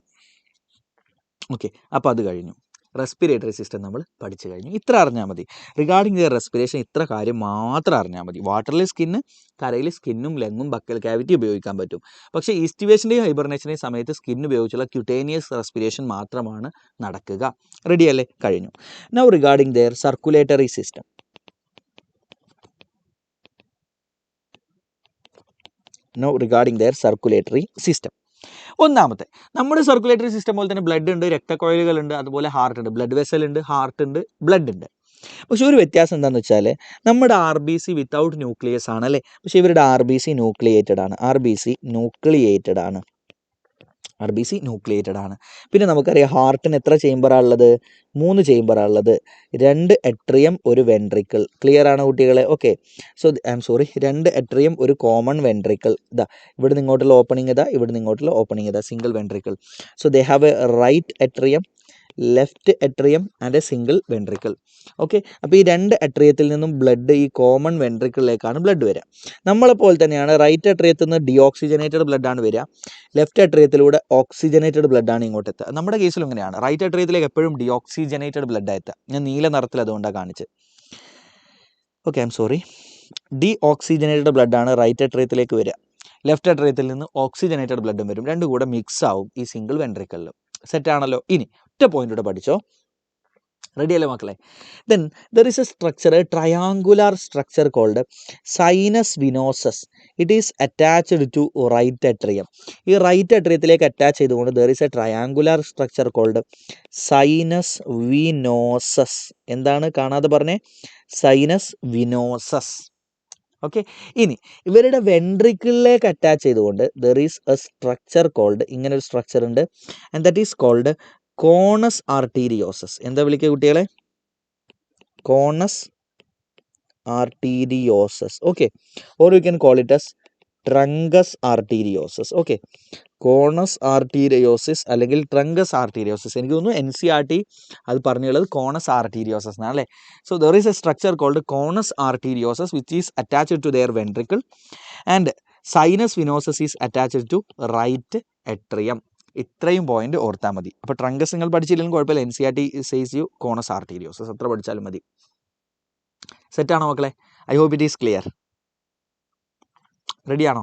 ഓക്കെ, അപ്പോൾ അത് കഴിഞ്ഞു. റെസ്പിറേറ്ററി സിസ്റ്റം നമ്മൾ പഠിച്ചു കഴിഞ്ഞു. ഇത്ര അറിഞ്ഞാൽ മതി. റിഗാർഡിങ് ദിയർ റെസ്പിറേഷൻ ഇത്ര കാര്യം മാത്രം അറിഞ്ഞാൽ മതി. വാട്ടറിലെ സ്കിന്ന്, കരയിൽ സ്കിന്നും ലങ്ങും ബക്കൽ ക്യാവിറ്റി ഉപയോഗിക്കാൻ പറ്റും. പക്ഷേ ഈസ്റ്റിവേഷൻ്റെയും ഹൈബർനേഷൻ്റെയും സമയത്ത് സ്കിൻ ഉപയോഗിച്ചുള്ള ക്യൂട്ടേനിയസ് റെസ്പിറേഷൻ മാത്രമാണ് നടക്കുക. റെഡിയല്ലേ? കഴിഞ്ഞു. Now regarding their circulatory system. ഒന്നാമത്തെ, നമ്മുടെ സർക്കുലേറ്ററി സിസ്റ്റം പോലെ തന്നെ ബ്ലഡ് ഉണ്ട്, രക്തക്കൊഴലുകളുണ്ട്, അതുപോലെ ഹാർട്ട് ഉണ്ട്. ബ്ലഡ് വെസൽ ഉണ്ട്, ഹാർട്ട് ഉണ്ട്, ബ്ലഡ് ഉണ്ട്. പക്ഷെ ഒരു വ്യത്യാസം എന്താണെന്ന് വെച്ചാൽ നമ്മുടെ RBC വിത്തൗട്ട് ന്യൂക്ലിയസ് ആണ് അല്ലേ? പക്ഷേ ഇവരുടെ RBC ന്യൂക്ലിയേറ്റഡ് ആണ്. പിന്നെ നമുക്കറിയാം ഹാർട്ടിന് എത്ര ചേമ്പറാണ് ഉള്ളത്? 3 ചേമ്പറാണ് ഉള്ളത്. 2 എട്രിയം, 1 വെൻട്രിക്കിൾ. ക്ലിയർ ആണ് കുട്ടികളെ? Okay, so 2 atrium, 1 common ventricle. ഇവിടുന്ന് ഇങ്ങോട്ടുള്ള opening single ventricle. So they have a right atrium, left atrium and a single ventricle. Okay, അപ്പോൾ ഈ 2 എട്രിയത്തിൽ നിന്നും ബ്ലഡ് ഈ കോമൺ വെൻട്രിക്കിളിലേക്കാണ് ബ്ലഡ് വരിക. നമ്മളെപ്പോലെ തന്നെയാണ് റൈറ്റ് എട്രിയത്തിൽ നിന്ന് ഡിയോക്സിജനേറ്റഡ് ബ്ലഡാണ് വരിക, ലെഫ്റ്റ് എട്രിയത്തിലൂടെ ഓക്സിജനേറ്റഡ് ബ്ലഡാണ് ഇങ്ങോട്ട് എത്തുക. നമ്മുടെ കേസിലും ഇങ്ങനെയാണ്. റൈറ്റ് എട്രിയത്തിലേക്ക് എപ്പോഴും ഡിയോക്സിജനേറ്റഡ് ബ്ലഡാണ് എത്തുക. ഞാൻ നീല നിറത്തിൽ അതുകൊണ്ടാണ് കാണിച്ചത്. ഓക്കെ, ഡീഓക്സിജനേറ്റഡ് ബ്ലഡാണ് റൈറ്റ് എട്രിയത്തിലേക്ക് വരിക. ലെഫ്റ്റ് എട്രിയത്തിൽ നിന്ന് ഓക്സിജനേറ്റഡ് ബ്ലഡും വരും. രണ്ടും കൂടെ മിക്സ് ആവും ഈ സിംഗിൾ വെൻട്രിക്കിളിൽ. സെറ്റാണല്ലോ. ഇനി ഒറ്റ പോയിന്റ് കൂടെ പഠിച്ചോ. റെഡിയല്ലേ മക്കളെ? Then there is a structure, a triangular structure called sinus venosus. It is attached to right atrium. ഈ റൈറ്റ് അട്രിയത്തിലേക്ക് അറ്റാച്ച് ചെയ്തുകൊണ്ട് there is a triangular structure called sinus venosus. എന്താണ് കാണാതെ പറഞ്ഞേ? Sinus venosus. ഓക്കെ. ഇനി ഇവരുടെ വെൻട്രിക്കിളിലേക്ക് അറ്റാച്ച് ചെയ്തുകൊണ്ട് there is a structure called, ഇങ്ങനെ ഒരു സ്ട്രക്ചർ ഉണ്ട്, and that is called conus arteriosus. എന്താ വിളിക്കുക കുട്ടികളെ? Conus arteriosus. Okay, or you can call it as truncus arteriosus. Okay, conus arteriosis അല്ലെങ്കിൽ ട്രങ്കസ് ആർട്ടീരിയോസിസ്. എനിക്ക് തോന്നുന്നു NCERT അത് പറഞ്ഞുള്ളത് കോണസ് ആർട്ടീരിയോസസ് എന്നാണ് അല്ലേ? So there is a structure called conus arteriosus which is attached to their ventricle and sinus venosus is attached to right atrium. ഇത്രയും point ഓർത്താൽ മതി. അപ്പോൾ ട്രങ്കസ് നിങ്ങൾ പഠിച്ചില്ലെങ്കിൽ കുഴപ്പമില്ല, NCERT says you conus arteriosus, അത്ര പഠിച്ചാലും മതി. സെറ്റാണോ മക്കളെ? I hope it is clear. റെഡിയാണോ?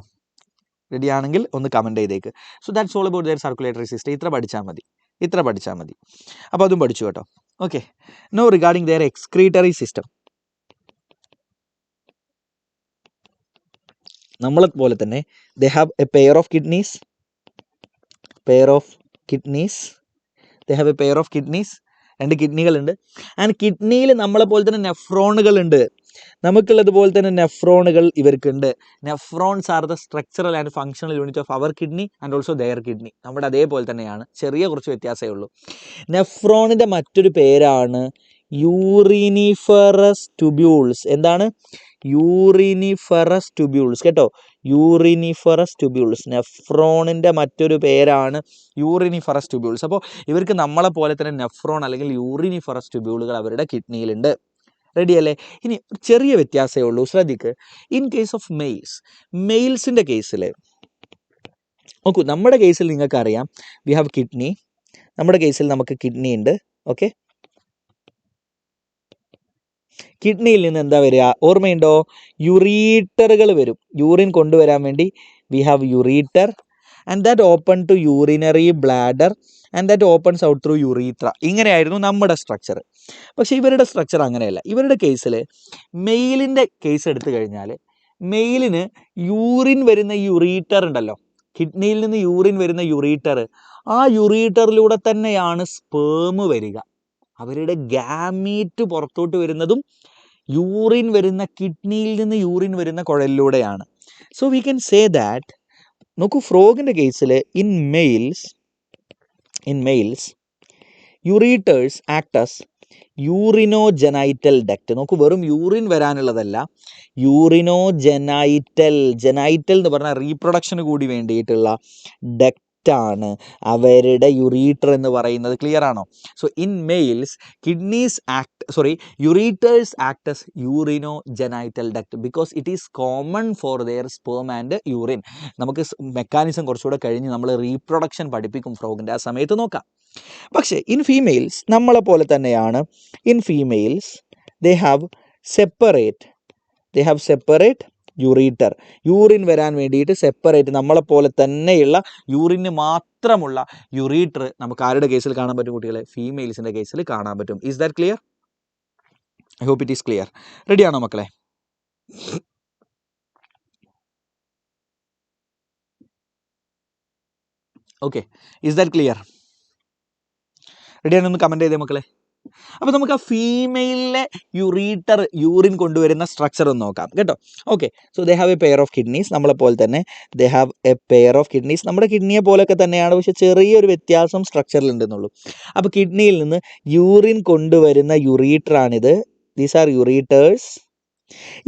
റെഡി ആണെങ്കിൽ ഒന്ന് കമൻറ്റ് ചെയ്തേക്ക്. So that's all about their circulatory system. ഇത്ര പഠിച്ചാൽ മതി. അപ്പോൾ അതും പഠിച്ചു കേട്ടോ. Okay, no regarding their excretory system. നമ്മളെ പോലെ തന്നെ they have a pair of kidneys. രണ്ട് കിഡ്നികളുണ്ട്. ആൻഡ് കിഡ്നിയിൽ നമ്മളെ പോലെ തന്നെ നെഫ്രോണുകളുണ്ട്. നമുക്കുള്ളത് പോലെ തന്നെ നെഫ്രോണുകൾ ഇവർക്കുണ്ട്. Nephrons are the structural and functional unit of our kidney and also their kidney. നമ്മുടെ അതേപോലെ തന്നെയാണ്, ചെറിയ കുറച്ച് വ്യത്യാസമേ ഉള്ളൂ. നെഫ്രോണിൻ്റെ മറ്റൊരു പേരാണ് യൂറിനിഫറസ് ട്യൂബ്യൂൾസ്. എന്താണ്? യൂറിനിഫറസ് ട്യൂബ്യൂൾസ് കേട്ടോ, യൂറിനിഫറസ് ട്യൂബ്യൂൾസ്. നെഫ്രോണിൻ്റെ മറ്റൊരു പേരാണ് യൂറിനിഫറസ് ട്യൂബ്യൂൾസ്. അപ്പോൾ ഇവർക്ക് നമ്മളെ പോലെ തന്നെ നെഫ്രോൺ അല്ലെങ്കിൽ യൂറിനിഫറസ് ട്യൂബ്യൂളുകൾ അവരുടെ കിഡ്നിയിലുണ്ട്. റെഡിയല്ലേ? ഇനി ചെറിയ വ്യത്യാസമേ ഉള്ളൂ, ശ്രദ്ധിക്ക്. ഇൻ കേസ് ഓഫ് മെയിൽസിൻ്റെ കേസിൽ നോക്കൂ, നമ്മുടെ കേസിൽ നിങ്ങൾക്കറിയാം വി ഹാവ് കിഡ്നി. നമ്മുടെ കേസിൽ നമുക്ക് കിഡ്നി ഉണ്ട്. ഓക്കെ, കിഡ്നിയിൽ നിന്ന് എന്താ വരിക? ഓർമ്മയുണ്ടോ? യുറീറ്ററുകൾ വരും. യൂറിൻ കൊണ്ടുവരാൻ വേണ്ടി we have ureter and that open to urinary bladder and that opens out through urethra. ഇങ്ങനെയായിരുന്നു നമ്മുടെ സ്ട്രക്ചർ. പക്ഷേ ഇവരുടെ സ്ട്രക്ചർ അങ്ങനെയല്ല. ഇവരുടെ കേസിൽ മെയിലിൻ്റെ കേസ് എടുത്തു കഴിഞ്ഞാൽ മെയിലിന് യൂറിൻ വരുന്ന യുറീറ്റർ ഉണ്ടല്ലോ, കിഡ്നിയിൽ നിന്ന് യൂറിൻ വരുന്ന യുറീറ്റർ, ആ യുറീറ്ററിലൂടെ തന്നെയാണ് സ്പേം വരിക. അവരുടെ ഗാമീറ്റ് പുറത്തോട്ട് വരുന്നതും യൂറിൻ വരുന്ന കിഡ്നിയിൽ നിന്ന് യൂറിൻ വരുന്ന കുഴലിലൂടെയാണ്. So we can say that, നോക്കൂ, ഫ്രോഗിൻ്റെ കേസിൽ in males ureters acts urinogenital duct. നോക്കൂ, വെറും യൂറിൻ വരാനുള്ളതല്ല, യൂറിനോജനൈറ്റൽ എന്ന് പറഞ്ഞാൽ റീപ്രൊഡക്ഷന് കൂടി വേണ്ടിയിട്ടുള്ള ഡക്റ്റാണ് അവരുടെ യുറീറ്റർ എന്ന് പറയുന്നത്. ക്ലിയർ ആണോ? So in males ureters acts urinogenital duct because it is common for their sperm and urine. നമുക്ക് മെക്കാനിസം കുറച്ചുകൂടെ കഴിഞ്ഞ് നമ്മൾ റീപ്രൊഡക്ഷൻ പഠിപ്പിക്കും ഫ്രോഗിൻ്റെ, ആ സമയത്ത് നോക്കാം. പക്ഷേ ഇൻ ഫീമെയിൽസ് നമ്മളെ പോലെ തന്നെയാണ്. In females they have separate ureter. Urine വരാൻ വേണ്ടിയിട്ട് സെപ്പറേറ്റ് നമ്മളെപ്പോലെ തന്നെയുള്ള യൂറിന് മാത്രമുള്ള യുറീറ്റർ നമുക്ക് ആരുടെ കേസിൽ കാണാൻ പറ്റും കുട്ടികളെ? ഫീമെയിൽസിൻ്റെ കേസിൽ കാണാൻ പറ്റും. Is that clear? I hope it is clear. റെഡിയാണോ മക്കളെ? Okay, is that clear? റെഡിയാണോ? ഒന്ന് കമൻറ്റ് ചെയ്തേ മക്കളെ. അപ്പോൾ നമുക്ക് ആ ഫീമെയിലിലെ യൂറിൻ കൊണ്ടുവരുന്ന സ്ട്രക്ചർ ഒന്ന് നോക്കാം കേട്ടോ. Okay, so they have a pair of kidneys. നമ്മളെപ്പോലെ തന്നെ they have a pair of kidneys. നമ്മുടെ കിഡ്നിയെ പോലെയൊക്കെ തന്നെയാണ്, പക്ഷേ ചെറിയൊരു വ്യത്യാസം സ്ട്രക്ചറിലുണ്ടെന്നുള്ളൂ. അപ്പോൾ കിഡ്നിയിൽ നിന്ന് യൂറിൻ കൊണ്ടുവരുന്ന യുറീറ്ററാണിത്. These are യുറീറ്റേഴ്സ്.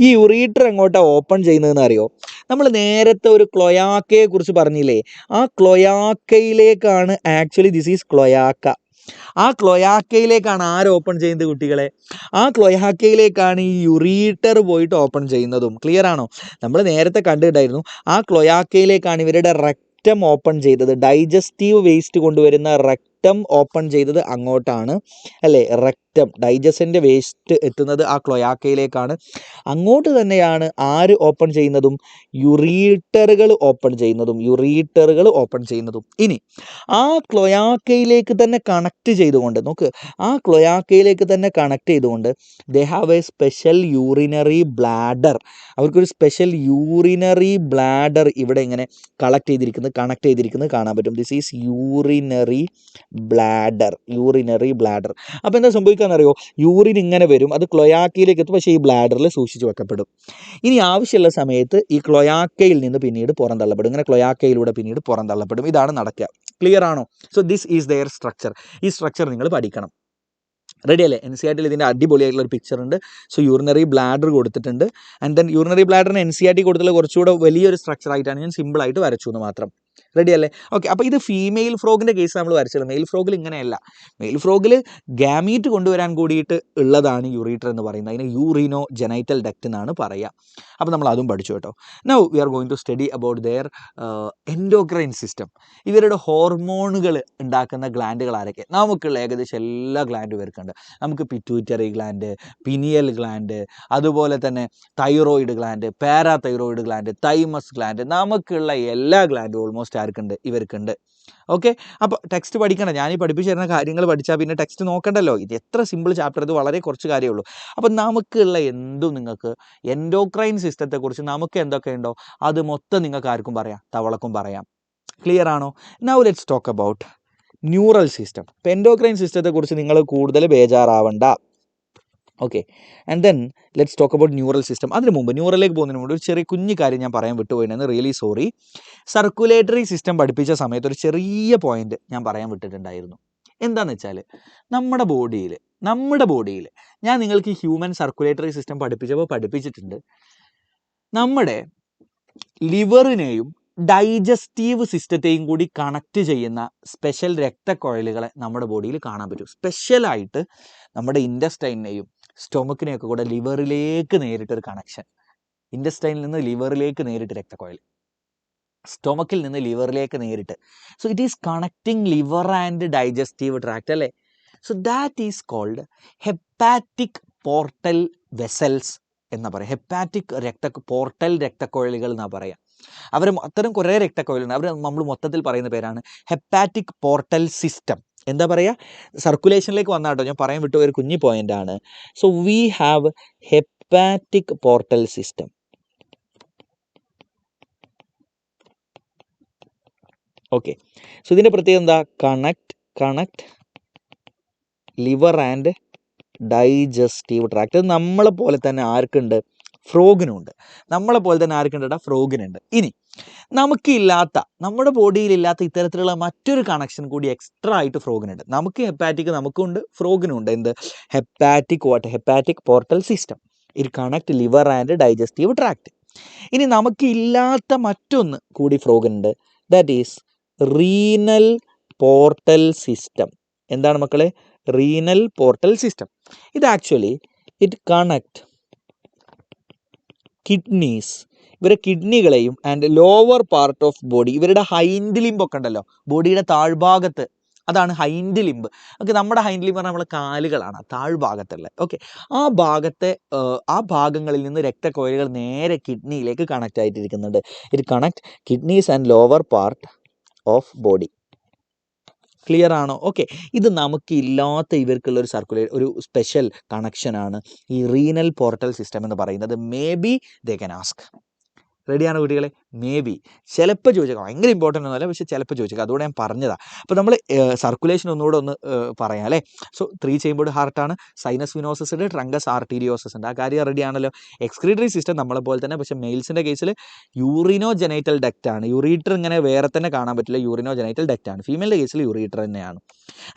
ഈ യുറീറ്റർ എങ്ങോട്ടാണ് ഓപ്പൺ ചെയ്യുന്നതെന്ന് അറിയോ? നമ്മൾ നേരത്തെ ഒരു ക്ലോയാക്കയെ കുറിച്ച് പറഞ്ഞില്ലേ, ആ ക്ലോയാക്കയിലേക്കാണ് ആക്ച്വലി ദിസ് ഈസ് ക്ലോയാക്ക. ആ ക്ലോയാക്കയിലേക്കാണ് ആര് ഓപ്പൺ ചെയ്യുന്നത് കുട്ടികളെ? ആ ക്ലോയാക്കയിലേക്കാണ് ഈ യുറീറ്റർ പോയിട്ട് ഓപ്പൺ ചെയ്യുന്നതും. ക്ലിയർ ആണോ? നമ്മൾ നേരത്തെ കണ്ടിട്ടുണ്ടായിരുന്നു, ആ ക്ലോയാക്കയിലേക്കാണ് ഇവരുടെ റെക്റ്റം ഓപ്പൺ ചെയ്തത്. ഡൈജസ്റ്റീവ് വേസ്റ്റ് കൊണ്ടുവരുന്ന റെക്റ്റം റെക്റ്റം ഓപ്പൺ ചെയ്തത് അങ്ങോട്ടാണ് അല്ലേ? റെക്റ്റം ഡൈജസ്റ്റിൻ്റെ വേസ്റ്റ് എത്തുന്നത് ആ ക്ലോയാക്കയിലേക്കാണ്. അങ്ങോട്ട് തന്നെയാണ് ആര് ഓപ്പൺ ചെയ്യുന്നതും? യുറീറ്ററുകൾ ഓപ്പൺ ചെയ്യുന്നതും. ഇനി ആ ക്ലോയാക്കയിലേക്ക് തന്നെ കണക്ട് ചെയ്തുകൊണ്ട് നോക്ക്, ആ ക്ലോയാക്കയിലേക്ക് തന്നെ കണക്ട് ചെയ്തുകൊണ്ട് they have a special urinary bladder. അവർക്കൊരു സ്പെഷ്യൽ യൂറിനറി ബ്ലാഡർ ഇവിടെ ഇങ്ങനെ കണക്ട് ചെയ്തിരിക്കുന്നത് കാണാൻ പറ്റും. This is urinary bladder. അപ്പോൾ എന്താ സംഭവിക്കാന്നറിയോ? യൂറിൻ ഇങ്ങനെ വരും, അത് ക്ലോയാക്കയിലേക്ക് എത്തും, പക്ഷേ ഈ ബ്ലാഡറിൽ സൂക്ഷിച്ച് വെക്കപ്പെടും. ഇനി ആവശ്യമുള്ള സമയത്ത് ഈ ക്ലോയാക്കയിൽ നിന്ന് പിന്നീട് പുറന്തള്ളപ്പെടും. ഇങ്ങനെ ക്ലോയാക്കയിലൂടെ പിന്നീട് പുറന്തള്ളപ്പെടും. ഇതാണ് നടക്കുക. ക്ലിയർ ആണോ? So this is their structure. ഈ സ്ട്രക്ചർ നിങ്ങൾ പഠിക്കണം. റെഡി അല്ലേ? NCERT ഇതിൻ്റെ അടിപൊളിയായിട്ടുള്ള ഒരു പിക്ചർ ഉണ്ട്. സോ യൂറിനറി ബ്ലാഡർ കൊടുത്തിട്ടുണ്ട്. ആൻഡ് ദെൻ യൂറിനറി ബ്ലാഡറിന് NCERT കൊടുത്തുള്ള കുറച്ചുകൂടെ വലിയൊരു സ്ട്രക്ചർ ആയിട്ടാണ് ഞാൻ സിമ്പിളായിട്ട് വരച്ചു എന്ന് മാത്രം. റെഡി അല്ലേ? ഓക്കെ. അപ്പോൾ ഇത് ഫീമെയിൽ ഫ്രോഗിൻ്റെ കേസ് നമ്മൾ വരച്ചത്. മെയിൽ ഫ്രോഗിൽ ഇങ്ങനെയല്ല. മെയിൽ ഫ്രോഗിൽ ഗാമീറ്റ് കൊണ്ടുവരാൻ കൂടിയിട്ട് ഉള്ളതാണ് യൂറീറ്റർ എന്ന് പറയുന്നത്. അതിന് യൂറിനോ ജനൈറ്റൽ ഡക്റ്റ് എന്നാണ് പറയുക. അപ്പോൾ നമ്മൾ അതും പഠിച്ചു കേട്ടോ. Now we are going to study about their endocrine system. ഇവരുടെ ഹോർമോണുകൾ ഉണ്ടാക്കുന്ന ഗ്ലാൻഡുകൾ ആരൊക്കെ? നമുക്കുള്ള ഏകദേശം എല്ലാ ഗ്ലാൻഡും ഇവർക്കുണ്ട്. നമുക്ക് പിറ്റ്യൂറ്ററി ഗ്ലാൻഡ്, പിനിയൽ ഗ്ലാൻഡ്, അതുപോലെ തന്നെ thyroid gland, parathyroid gland, thymus gland, നമുക്കുള്ള എല്ലാ ഗ്ലാൻഡും ഓൾമോസ്റ്റ് ആർക്കുണ്ട്? ഇവർക്കുണ്ട്. ഓക്കെ. അപ്പോൾ ടെക്സ്റ്റ് പഠിക്കണം. ഞാൻ ഈ പഠിപ്പിച്ചു തരുന്ന കാര്യങ്ങൾ പഠിച്ചാൽ പിന്നെ ടെക്സ്റ്റ് നോക്കണ്ടല്ലോ. ഇത് എത്ര സിമ്പിൾ ചാപ്റ്റർ, ഇത് വളരെ കുറച്ച് കാര്യമേ ഉള്ളൂ. അപ്പോൾ നമുക്കുള്ള എന്തും നിങ്ങൾക്ക് എൻഡോക്രൈൻ സിസ്റ്റത്തെക്കുറിച്ച് നമുക്ക് എന്തൊക്കെയുണ്ടോ അത് മൊത്തം നിങ്ങൾക്ക് ആർക്കും പറയാം, തവളക്കും പറയാം. ക്ലിയർ ആണോ? Now let's talk about neural system. ഇപ്പോൾ എൻഡോക്രൈൻ സിസ്റ്റത്തെക്കുറിച്ച് നിങ്ങൾ കൂടുതൽ ബേജാറാവണ്ട. Okay. And then let's talk about neural system. അതിന് മുമ്പ് ന്യൂറലിലേക്ക് പോകുന്നതിന് മുമ്പ് ഒരു ചെറിയ കുഞ്ഞു കാര്യം ഞാൻ പറയാൻ വിട്ടുപോയിന്ന്. Really sorry. സർക്കുലേറ്ററി സിസ്റ്റം പഠിപ്പിച്ച സമയത്ത് ഒരു ചെറിയ പോയിന്റ് ഞാൻ പറയാൻ വിട്ടിട്ടുണ്ടായിരുന്നു. എന്താണെന്ന് വെച്ചാൽ നമ്മുടെ ബോഡിയിൽ ഞാൻ നിങ്ങൾക്ക് ഹ്യൂമൻ സർക്കുലേറ്ററി സിസ്റ്റം പഠിപ്പിച്ചിട്ടുണ്ട്. നമ്മുടെ ലിവറിനെയും ഡൈജസ്റ്റീവ് സിസ്റ്റത്തെയും കൂടി കണക്ട് ചെയ്യുന്ന സ്പെഷ്യൽ രക്തക്കുഴലുകളെ നമ്മുടെ ബോഡിയിൽ കാണാൻ പറ്റും. സ്പെഷ്യലായിട്ട് നമ്മുടെ ഇൻറ്റസ്റ്റൈനെയും സ്റ്റൊമക്കിനെയൊക്കെ കൂടെ ലിവറിലേക്ക് നേരിട്ടൊരു കണക്ഷൻ. ഇൻറ്റസ്റ്റൈനിൽ നിന്ന് ലിവറിലേക്ക് നേരിട്ട് രക്തക്കുഴൽ, സ്റ്റൊമക്കിൽ നിന്ന് ലിവറിലേക്ക് നേരിട്ട്. So it is connecting liver and digestive tract അല്ലേ? So that is called hepatic portal vessels എന്നാ പറയുക. ഹെപ്പാറ്റിക് പോർട്ടൽ രക്തക്കുഴലുകൾ എന്നാ പറയുക. അത്തരം കുറേ രക്തക്കുഴലുണ്ട്. നമ്മൾ മൊത്തത്തിൽ പറയുന്ന പേരാണ് ഹെപ്പാറ്റിക് പോർട്ടൽ സിസ്റ്റം. എന്താ പറയുക? സർക്കുലേഷനിലേക്ക് വന്നാട്ടോ, ഞാൻ പറയാൻ വിട്ടു ഒരു കുഞ്ഞു പോയിന്റാണ്. So we have hepatic portal system. Okay. So ഇതിൻ്റെ പ്രത്യേകത എന്താ? Connect liver and digestive tract. അത് നമ്മളെ പോലെ തന്നെ ആർക്കുണ്ട്? ഫ്രോഗിനുണ്ട്. നമ്മളെ പോലെ തന്നെ ആർക്കുണ്ട്? ഫ്രോഗിനുണ്ട്. ഇനി നമ്മുടെ ബോഡിയിലില്ലാത്ത ഇത്തരത്തിലുള്ള മറ്റൊരു കണക്ഷൻ കൂടി എക്സ്ട്രാ ആയിട്ട് ഫ്രോഗിനുണ്ട്. നമുക്ക് ഹെപ്പാറ്റിക് നമുക്കുണ്ട്, ഫ്രോഗിനുണ്ട്. എന്ത്? Hepatic portal system. ഇത് connect liver and digestive tract. ഇനി നമുക്കില്ലാത്ത മറ്റൊന്ന് കൂടി ഫ്രോഗിനുണ്ട്. That is renal portal system. എന്താണ് മക്കളെ? Renal portal system. ഇത് ആക്ച്വലി ഇറ്റ് കണക്ട് കിഡ്നീസ്, ഇവരുടെ കിഡ്നികളെയും and lower part of body, ഇവരുടെ ഹൈൻഡ് ലിംബ് ഒക്കെ ഉണ്ടല്ലോ ബോഡിയുടെ താഴ്ഭാഗത്ത്, അതാണ് ഹൈൻഡ് ലിംബ്. ഓക്കെ. നമ്മുടെ ഹൈൻഡ് ലിംബ് പറഞ്ഞാൽ നമ്മളെ കാലുകളാണ് താഴ്ഭാഗത്തുള്ളത്. ഓക്കെ. ആ ഭാഗങ്ങളിൽ നിന്ന് രക്തക്കുഴലുകൾ നേരെ കിഡ്നിയിലേക്ക് കണക്ട് ആയിട്ടിരിക്കുന്നുണ്ട്. It connect kidneys and lower part of body. Clear ആണോ? ഓക്കെ. ഇത് നമുക്കില്ലാത്ത ഇവർക്കുള്ള ഒരു സ്പെഷ്യൽ കണക്ഷനാണ് ഈ റീനൽ പോർട്ടൽ സിസ്റ്റം എന്ന് പറയുന്നത്. May be they can ask. റെഡിയാണ് കുട്ടികളെ? മേ ബി ചിലപ്പോൾ ചോദിച്ചേക്കാം. ഭയങ്കര ഇമ്പോർട്ടൻ്റ് ഒന്നുമല്ല, പക്ഷേ ചിലപ്പോൾ ചോദിച്ചേക്കാം. അതുകൊണ്ട് ഞാൻ പറഞ്ഞതാണ്. അപ്പോൾ നമ്മൾ സർക്കുലേഷൻ ഒന്നുകൂടെ പറയാം അല്ലേ? സോ 3 ചേമ്പേർഡ് ഹാർട്ടാണ്. സൈനസ് വിനോസസ് ഉണ്ട്, ട്രങ്കസ് ആർട്ടീരിയോസസ് ഉണ്ട്. ആ കാര്യം റെഡി ആണല്ലോ. എക്സ്ക്രീറ്ററി സിസ്റ്റം നമ്മളെ പോലെ തന്നെ, പക്ഷേ മെയിൽസിൻ്റെ കേസിൽ യൂറിനോ ജനൈറ്റൽ ഡക്റ്റ് ആണ്. യൂറീറ്റർ ഇങ്ങനെ വേറെ തന്നെ കാണാൻ പറ്റില്ല, യൂറിനോ ജനൈറ്റൽ ഡക്റ്റ് ആണ്. ഫീമെയിലിൻ്റെ കേസിൽ യൂറീറ്റർ തന്നെയാണ്.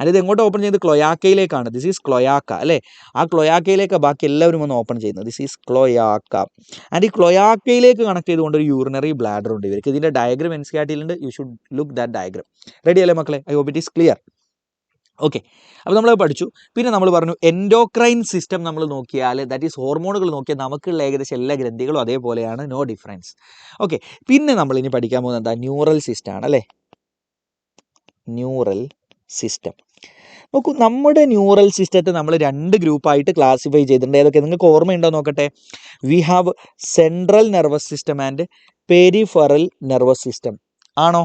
അത് ഇത് എങ്ങോട്ട് ഓപ്പൺ ചെയ്യുന്നത്? ക്ലോയാക്കയിലേക്കാണ്. ദിസ് ഈസ് ക്ലോയാക്ക അല്ലേ? ആ ക്ലോയാക്കയിലേക്ക് ബാക്കി എല്ലാവരും ഒന്ന് ഓപ്പൺ ചെയ്യുന്നത്. This is ക്ലോയാക്ക. ആൻഡ് ഈ ക്ലോയാക്കയിലേക്ക് കണക്ട് ചെയ്തുകൊണ്ട് ഒരു യൂറിനറി ബ്ലാഡർ ഉണ്ട് ഇവർക്ക്. ഇതിൻ്റെ ഡയഗ്രം NCERT-ലുണ്ട്. You should look that diagram. Ready അല്ലേ മക്കളെ? I hope it is clear. Okay. അപ്പോൾ നമ്മൾ പഠിച്ചു. പിന്നെ നമ്മൾ പറഞ്ഞു എൻഡോക്രൈൻ സിസ്റ്റം നമ്മൾ നോക്കിയാൽ, ദാറ്റ് ഈസ് ഹോർമോണുകൾ നോക്കിയാൽ നമുക്കുള്ള ഏകദേശം എല്ലാ ഗ്രന്ഥികളും അതേപോലെയാണ്, നോ ഡിഫറൻസ്. ഓക്കെ. പിന്നെ നമ്മൾ ഇനി പഠിക്കാൻ പോകുന്നത് എന്താ? ന്യൂറൽ സിസ്റ്റം ആണ് അല്ലേ? Neural system. നോക്കൂ, നമ്മുടെ ന്യൂറൽ സിസ്റ്റത്തെ നമ്മൾ 2 ഗ്രൂപ്പായിട്ട് ക്ലാസിഫൈ ചെയ്തിട്ടുണ്ട്. ഏതൊക്കെ നിങ്ങൾക്ക് ഓർമ്മയുണ്ടോ നോക്കട്ടെ. We have central nervous system and peripheral nervous system. ആണോ?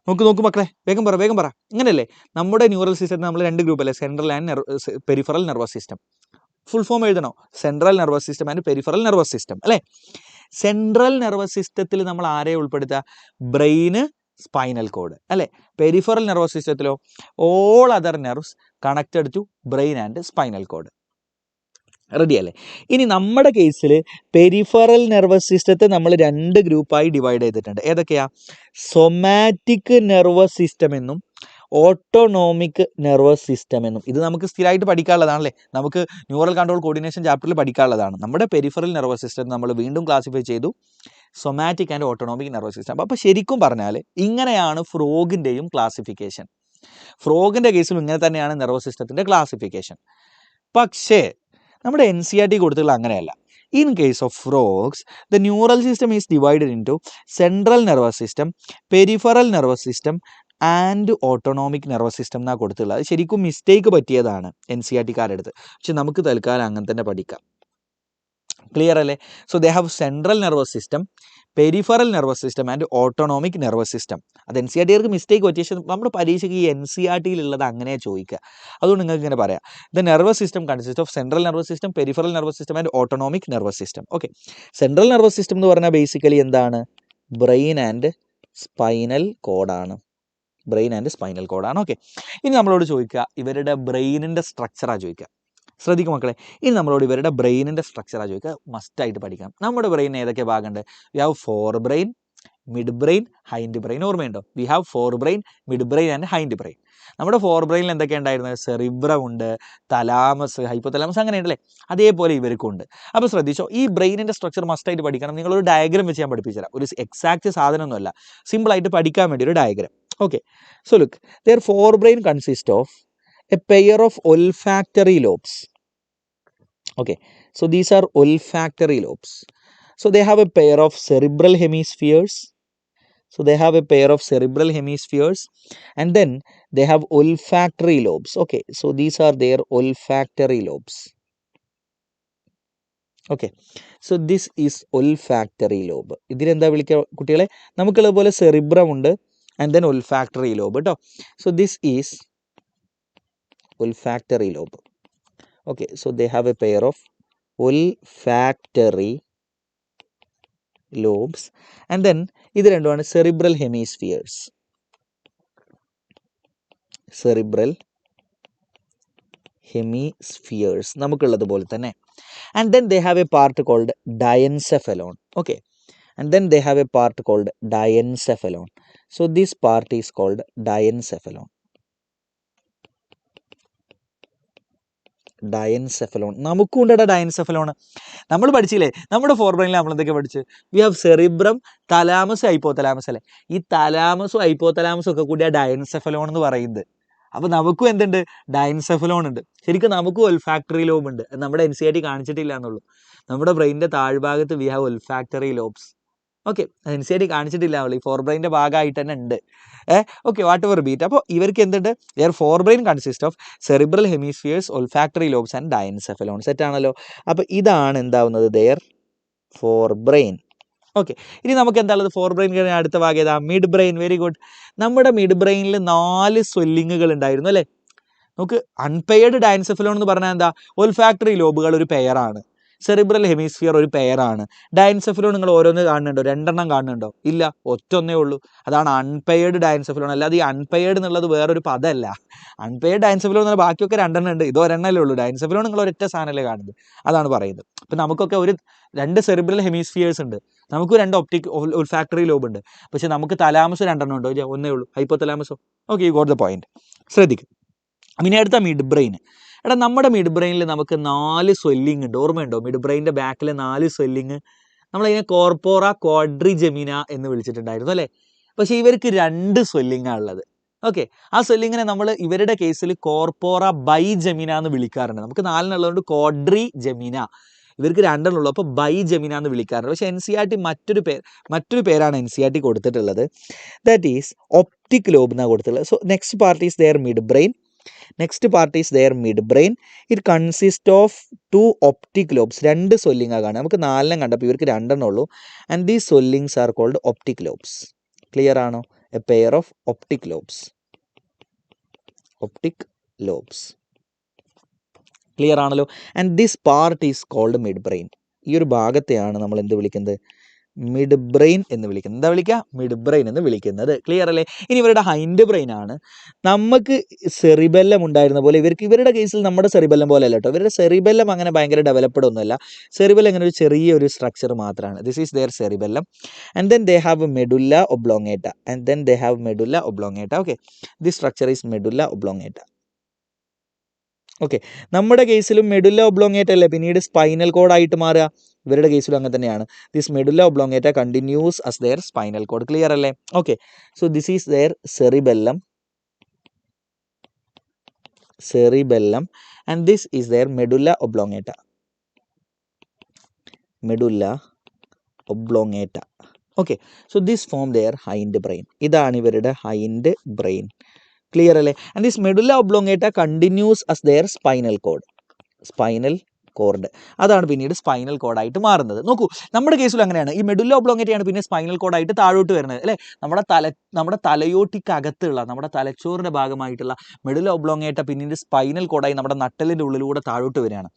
നോക്കൂ മക്കളെ, വേഗം പറ. ഇങ്ങനെയല്ലേ നമ്മുടെ ന്യൂറൽ സിസ്റ്റത്തെ നമ്മൾ 2 ഗ്രൂപ്പല്ലേ, central and peripheral nervous system. Full form എഴുതണോ? Central nervous system and peripheral nervous system അല്ലേ. സെൻട്രൽ നെർവസ് സിസ്റ്റത്തിൽ നമ്മൾ ആരെ ഉൾപ്പെടുത്തുക? ബ്രെയിന്, സ്പൈനൽ കോഡ് അല്ലേ. പെരിഫറൽ നെർവസ് സിസ്റ്റത്തിലോ all other nerves connected to brain and spinal cord. Ready അല്ലേ? ഇനി നമ്മുടെ കേസിൽ പെരിഫറൽ നെർവസ് സിസ്റ്റത്തെ നമ്മൾ 2 ഗ്രൂപ്പായി ഡിവൈഡ് ചെയ്തിട്ടുണ്ട്. ഏതൊക്കെയാ? സൊമാറ്റിക് നെർവസ് സിസ്റ്റം എന്നും ഓട്ടോണോമിക് നെർവസ് സിസ്റ്റം എന്നും. ഇത് നമുക്ക് സ്ഥിരമായിട്ട് പഠിക്കാനുള്ളതാണല്ലേ. നമുക്ക് ന്യൂറൽ കൺട്രോൾ കോർഡിനേഷൻ ചാപ്റ്ററിൽ പഠിക്കാനുള്ളതാണ്. നമ്മുടെ പെരിഫറൽ നെർവസ് സിസ്റ്റം നമ്മൾ വീണ്ടും ക്ലാസിഫൈ ചെയ്തു, somatic and autonomic nervous system. അപ്പോൾ ശരിക്കും പറഞ്ഞാൽ ഇങ്ങനെയാണ് ഫ്രോഗിൻ്റെയും ക്ലാസിഫിക്കേഷൻ. ഫ്രോഗിൻ്റെ കേസിലും ഇങ്ങനെ തന്നെയാണ് നെർവസ് സിസ്റ്റത്തിൻ്റെ ക്ലാസിഫിക്കേഷൻ. പക്ഷേ നമ്മുടെ NCERT കൊടുത്തുള്ള അങ്ങനെയല്ല. In case of frogs the neural system is divided in to central nervous system, peripheral nervous system and autonomic nervous system എന്നാണ് കൊടുത്തുള്ളത്. അത് ശരിക്കും മിസ്റ്റേക്ക് പറ്റിയതാണ് NCERT-കാരെടുത്ത്. പക്ഷെ നമുക്ക് തൽക്കാലം അങ്ങനെ തന്നെ പഠിക്കാം. ക്ലിയർ അല്ലേ? So they have central nervous system, peripheral nervous system and autonomic nervous system. അത് NCERT-കാർക്ക് മിസ്റ്റേക്ക് പറ്റിയ ശേഷം നമ്മുടെ പരീക്ഷയ്ക്ക് ഈ NCERT-യിലുള്ളത് അങ്ങനെ ചോദിക്കുക. അതുകൊണ്ട് നിങ്ങൾക്ക് ഇങ്ങനെ പറയാം, the nervous system consist of central nervous system, peripheral nervous system and autonomic nervous system. Okay, central nervous system എന്ന് പറഞ്ഞാൽ ബേസിക്കലി എന്താണ്? ബ്രെയിൻ ആൻഡ് സ്പൈനൽ കോഡാണ്. ബ്രെയിൻ ആൻഡ് സ്പൈനൽ കോഡാണ്. ഓക്കെ, ഇനി നമ്മളോട് ചോദിക്കുക ഇവരുടെ ബ്രെയിനിൻ്റെ സ്ട്രക്ചറാണ് ചോദിക്കുക. ശ്രദ്ധിക്കും മക്കളെ, ഇനി നമ്മളോട് ഇവരുടെ ബ്രെയിനിൻ്റെ സ്ട്രക്ചറാണ് ചോദിക്കുക. മസ്റ്റായിട്ട് പഠിക്കണം. നമ്മുടെ ബ്രെയിൻ ഏതൊക്കെ ഭാഗമുണ്ട്? We have fore brain, mid brain, hind brain. ഓർമ്മയുണ്ടോ? We have fore brain, mid brain and hind brain. നമ്മുടെ ഫോർ ബ്രെയിനിൽ എന്തൊക്കെ ഉണ്ടായിരുന്നത്? സെറിബ്രം ഉണ്ട്, തലാമസ്, ഹൈപ്പോതലാമസ്, അങ്ങനെ ഉണ്ടല്ലേ. അതേപോലെ ഇവർക്കുണ്ട്. അപ്പോൾ ശ്രദ്ധിച്ചോ, ഈ ബ്രെയിനിൻ്റെ സ്ട്രക്ചർ മസ്റ്റായിട്ട് പഠിക്കണം. നിങ്ങളൊരു ഡയഗ്രം വെച്ച് ഞാൻ പഠിപ്പിച്ചുതരാം. ഒരു എക്സാക്ട് സാധനമൊന്നുമല്ല, സിമ്പിളായിട്ട് പഠിക്കാൻ വേണ്ടി ഒരു diagram. Okay, so look, their forebrain consists of a pair of olfactory lobes. Okay, so these are olfactory lobes. So they have a pair of cerebral hemispheres. And then they have olfactory lobes. Okay, so these are their olfactory lobes. Okay, so this is olfactory lobe. ഇതിനെന്താ വിളിക്കുക കുട്ടികളെ? നമുക്കുള്ള പോലെ cerebrum ഉണ്ട് and then olfactory lobe കേട്ടോ. So this is olfactory lobe. Okay, so they have a pair of olfactory lobes and then ഇത് രണ്ടുമാണ് cerebral hemispheres. നമുക്കുള്ളത് പോലെ തന്നെ. And then they have a part called diencephalon. Okay, and then they have a part called diencephalon. So this part is called diencephalon. നമുക്കും ഉണ്ടടാ ഡയൻസെഫലോൺ. നമ്മൾ പഠിച്ചില്ലേ നമ്മുടെ ഫോർബ്രെയിനിൽ നമ്മൾ എന്തൊക്കെ പഠിച്ച്? We have cerebrum, thalamus, hypothalamus അല്ലേ. ഈ തലാമസും ഹൈപ്പോതലാമസും ഒക്കെ കൂടിയാണ് ഡയൻസെഫലോൺ എന്ന് പറയുന്നത്. അപ്പോൾ നമുക്കും എന്തുണ്ട്? ഡയൻസെഫലോൺ ഉണ്ട്. ശരിക്കും നമുക്കും ഒൽഫാക്ടറി ലോബ് ഉണ്ട്. നമ്മുടെ NCERT കാണിച്ചിട്ടില്ല എന്നുള്ളൂ. നമ്മുടെ ബ്രെയിനിൻ്റെ താഴ്ഭാഗത്ത് we have olfactory lobes. Okay, NCERT കാണിച്ചിട്ടില്ല, ഈ ഫോർ ബ്രെയിൻ്റെ ഭാഗമായിട്ട് തന്നെ ഉണ്ട്. Okay, whatever be it. അപ്പോൾ ഇവർക്ക് എന്തുണ്ട്? Their fore brain consist of cerebral hemispheres, olfactory lobes and diencephalon. സെറ്റാണല്ലോ. അപ്പോൾ ഇതാണ് എന്താവുന്നത്? Their fore brain. ഓക്കെ, ഇനി നമുക്ക് എന്താണുള്ളത്? ഫോർ ബ്രെയിൻ കഴിഞ്ഞാൽ അടുത്ത ഭാഗം ഏതാ? Mid brain. Very good. നമ്മുടെ മിഡ് ബ്രെയിനിൽ 4 സ്വെല്ലിങ്ങുകൾ ഉണ്ടായിരുന്നു അല്ലേ. നമുക്ക് അൺപെയർഡ് ഡയൻസെഫലോൺ എന്ന് പറഞ്ഞാൽ എന്താ? ഒൽഫാക്ടറി ലോബുകൾ ഒരു പെയറാണ്, സെറിബ്രൽ ഹെമിസ്ഫിയർ ഒരു പെയറാണ്. ഡയൻസെഫലോൺ നിങ്ങൾ ഓരോന്ന് കാണുന്നുണ്ടോ? 2 എണ്ണം കാണുന്നുണ്ടോ? ഇല്ല, ഒറ്റൊന്നേ ഉള്ളൂ. അതാണ് അൺപെയർഡ് ഡയൻസെഫലോൺ. അല്ലാതെ ഈ അൺപെയർഡ് എന്നുള്ളത് വേറൊരു പദമല്ല. അൺപെയർഡ് ഡയൻസെഫലോൺ എന്നാൽ ബാക്കിയൊക്കെ 2 എണ്ണം ഉണ്ട്, ഇത് ഒരെണ്ണല്ലേ ഉള്ളൂ. ഡയൻസെഫലോൺ നിങ്ങൾ ഒരൊറ്റ സാധനമല്ലേ കാണുന്നത്, അതാണ് പറയുന്നത്. അപ്പം നമുക്കൊക്കെ 2 സെറിബ്രൽ ഹെമിസ്ഫിയേഴ്സ് ഉണ്ട്, നമുക്ക് 2 ഒൽഫാക്ടറി ലോബ് ഉണ്ട്. പക്ഷെ നമുക്ക് തലാമസ് 2 എണ്ണം ഉണ്ടോ? ഒന്നേ ഉള്ളൂ. ഹൈപ്പോതലാമസോ? Okay, you got the point. ശ്രദ്ധിക്കും. പിന്നെ അടുത്ത മിഡ് ബ്രെയിൻ. എടാ, നമ്മുടെ മിഡ് ബ്രെയിനിൽ നമുക്ക് 4 സ്വെല്ലിംഗ് ഉണ്ട്. ഓർമ്മയുണ്ടോ? മിഡ് ബ്രെയിനിൻ്റെ ബാക്കിൽ 4 സ്വെല്ലിംഗ്. നമ്മളതിനെ കോർപ്പോറ ക്വാഡ്രിജെമിന എന്ന് വിളിച്ചിട്ടുണ്ടായിരുന്നു അല്ലേ. പക്ഷേ ഇവർക്ക് 2 സ്വെല്ലിംഗാണ് ഉള്ളത്. ഓക്കെ, ആ സ്വെല്ലിങ്ങിനെ നമ്മൾ ഇവരുടെ കേസിൽ കോർപ്പോറ ബൈജെമിന എന്ന് വിളിക്കാറുണ്ട്. നമുക്ക് 4 ഉള്ളതുകൊണ്ട് ക്വാഡ്രിജെമിന. ഇവർക്ക് രണ്ടെണ്ണുള്ളൂ. അപ്പോൾ ബൈജെമിന എന്ന് വിളിക്കാറുണ്ട്. പക്ഷേ NCERT മറ്റൊരു പേരാണ് NCERT കൊടുത്തിട്ടുള്ളത്. ദാറ്റ് ഈസ് ഒപ്റ്റിക് ലോബ് എന്നാണ് കൊടുത്തിട്ടുള്ളത്. So next part is their mid brain. Next part is their mid brain. It consist of 2 optic lobes. 2 swelling കാണാം. നമുക്ക് 4 കണ്ടപ്പോൾ ഇവർക്ക് 2 ഉള്ളൂ. And these swellings are called optic lobes. Clear ആണോ? A pair of optic lobes. Optic lobes clear ആണല്ലോ. And this part is called mid brain. ഈ ഒരു ഭാഗത്തെയാണ് നമ്മൾ എന്ത് വിളിക്കുന്നത്? മിഡ് ബ്രെയിൻ എന്ന് വിളിക്കുന്നത്. എന്താ വിളിക്കുക? മിഡ് ബ്രെയിൻ എന്ന് വിളിക്കുന്നത്. ക്ലിയർ അല്ലേ? ഇനി ഇവരുടെ ഹൈൻഡ് ബ്രെയിൻ ആണ്. നമുക്ക് സെറിബെല്ലം ഉണ്ടായിരുന്ന പോലെ ഇവരുടെ കേസിൽ നമ്മുടെ സെറിബെല്ലം പോലെ അല്ല കേട്ടോ. ഇവരുടെ സെറിബെല്ലം അങ്ങനെ ഭയങ്കര ഡെവലപ്ഡ് ഒന്നുമല്ല. സെറിബെല്ലം ഇങ്ങനെ ഒരു ചെറിയൊരു സ്ട്രക്ചർ മാത്രമാണ്. This is their cerebellum. And then they have medulla oblongata. Okay, this structure is medulla oblongata. Okay, നമ്മുടെ കേസിലും മെഡുല്ല ഒബ്ലോങ്ങേറ്റ അല്ലേ പിന്നീട് സ്പൈനൽ കോഡ് ആയിട്ട് മാറുക. ഇവരുടെ കേസിലും അങ്ങനെ തന്നെയാണ്. This medulla oblongata continues as their spinal cord. Clear അല്ലേ? Okay, so this is their cerebellum and this is their medulla oblongata. Okay, so this form their hind brain. ഇതാണ് ഇവരുടെ ഹൈൻഡ് ബ്രെയിൻ. ക്ലിയർ അല്ലേ? And this medulla oblongata continues as their spinal cord. അതാണ് പിന്നീട് spinal കോഡായിട്ട് മാറുന്നത്. നോക്കൂ, നമ്മുടെ കേസിലും അങ്ങനെയാണ്. ഈ മെഡുല്ല ഒബ്ലോങ്ങേറ്റയാണ് പിന്നെ സ്പൈനൽ കോഡായിട്ട് താഴോട്ട് വരുന്നത് അല്ലേ. നമ്മുടെ തലയോട്ടിക്കകത്തുള്ള നമ്മുടെ തലച്ചോറിൻ്റെ ഭാഗമായിട്ടുള്ള മെഡുല്ല ഒബ്ലോങ്ങേറ്റ പിന്നീട് സ്പൈനൽ കോഡായി നമ്മുടെ നട്ടലിൻ്റെ ഉള്ളിലൂടെ താഴോട്ട് വരികയാണ്.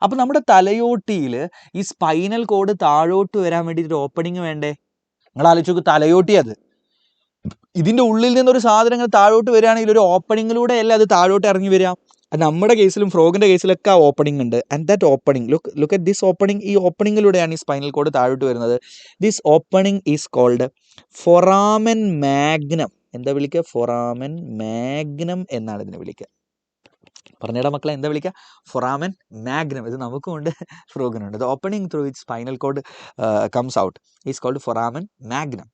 അപ്പോൾ നമ്മുടെ തലയോട്ടിയിൽ ഈ സ്പൈനൽ കോഡ് താഴോട്ട് വരാൻ വേണ്ടിയിട്ട് ഒരു ഓപ്പണിങ് വേണ്ടേ? നിങ്ങൾ ആലോചിച്ച് നോക്ക്, തലയോട്ടി അത് ഇതിൻ്റെ ഉള്ളിൽ നിന്നൊരു സാധനങ്ങൾ താഴോട്ട് വരികയാണെങ്കിൽ ഒരു ഓപ്പണിങ്ങിലൂടെ അല്ല അത് താഴോട്ട് ഇറങ്ങി വരിക. നമ്മുടെ കേസിലും ഫ്രോഗിൻ്റെ കേസിലൊക്കെ ആ ഓപ്പണിംഗ് ഉണ്ട്. And that opening look at this opening. ഈ ഓപ്പണിങ്ങിലൂടെയാണ് ഈ സ്പൈനൽ കോഡ് താഴോട്ട് വരുന്നത്. This opening is called foramen magnum. എന്താ വിളിക്കുക? ഫൊറാമൻ മാഗ്നം എന്നാണ് ഇതിനെ വിളിക്കുക. പറഞ്ഞിട മക്കളെ, എന്താ വിളിക്കുക? Foramen magnum. ഇത് നമുക്കുമുണ്ട്, ഫ്രോഗിനുണ്ട്. The opening through it spinal cord comes out is called foramen magnum.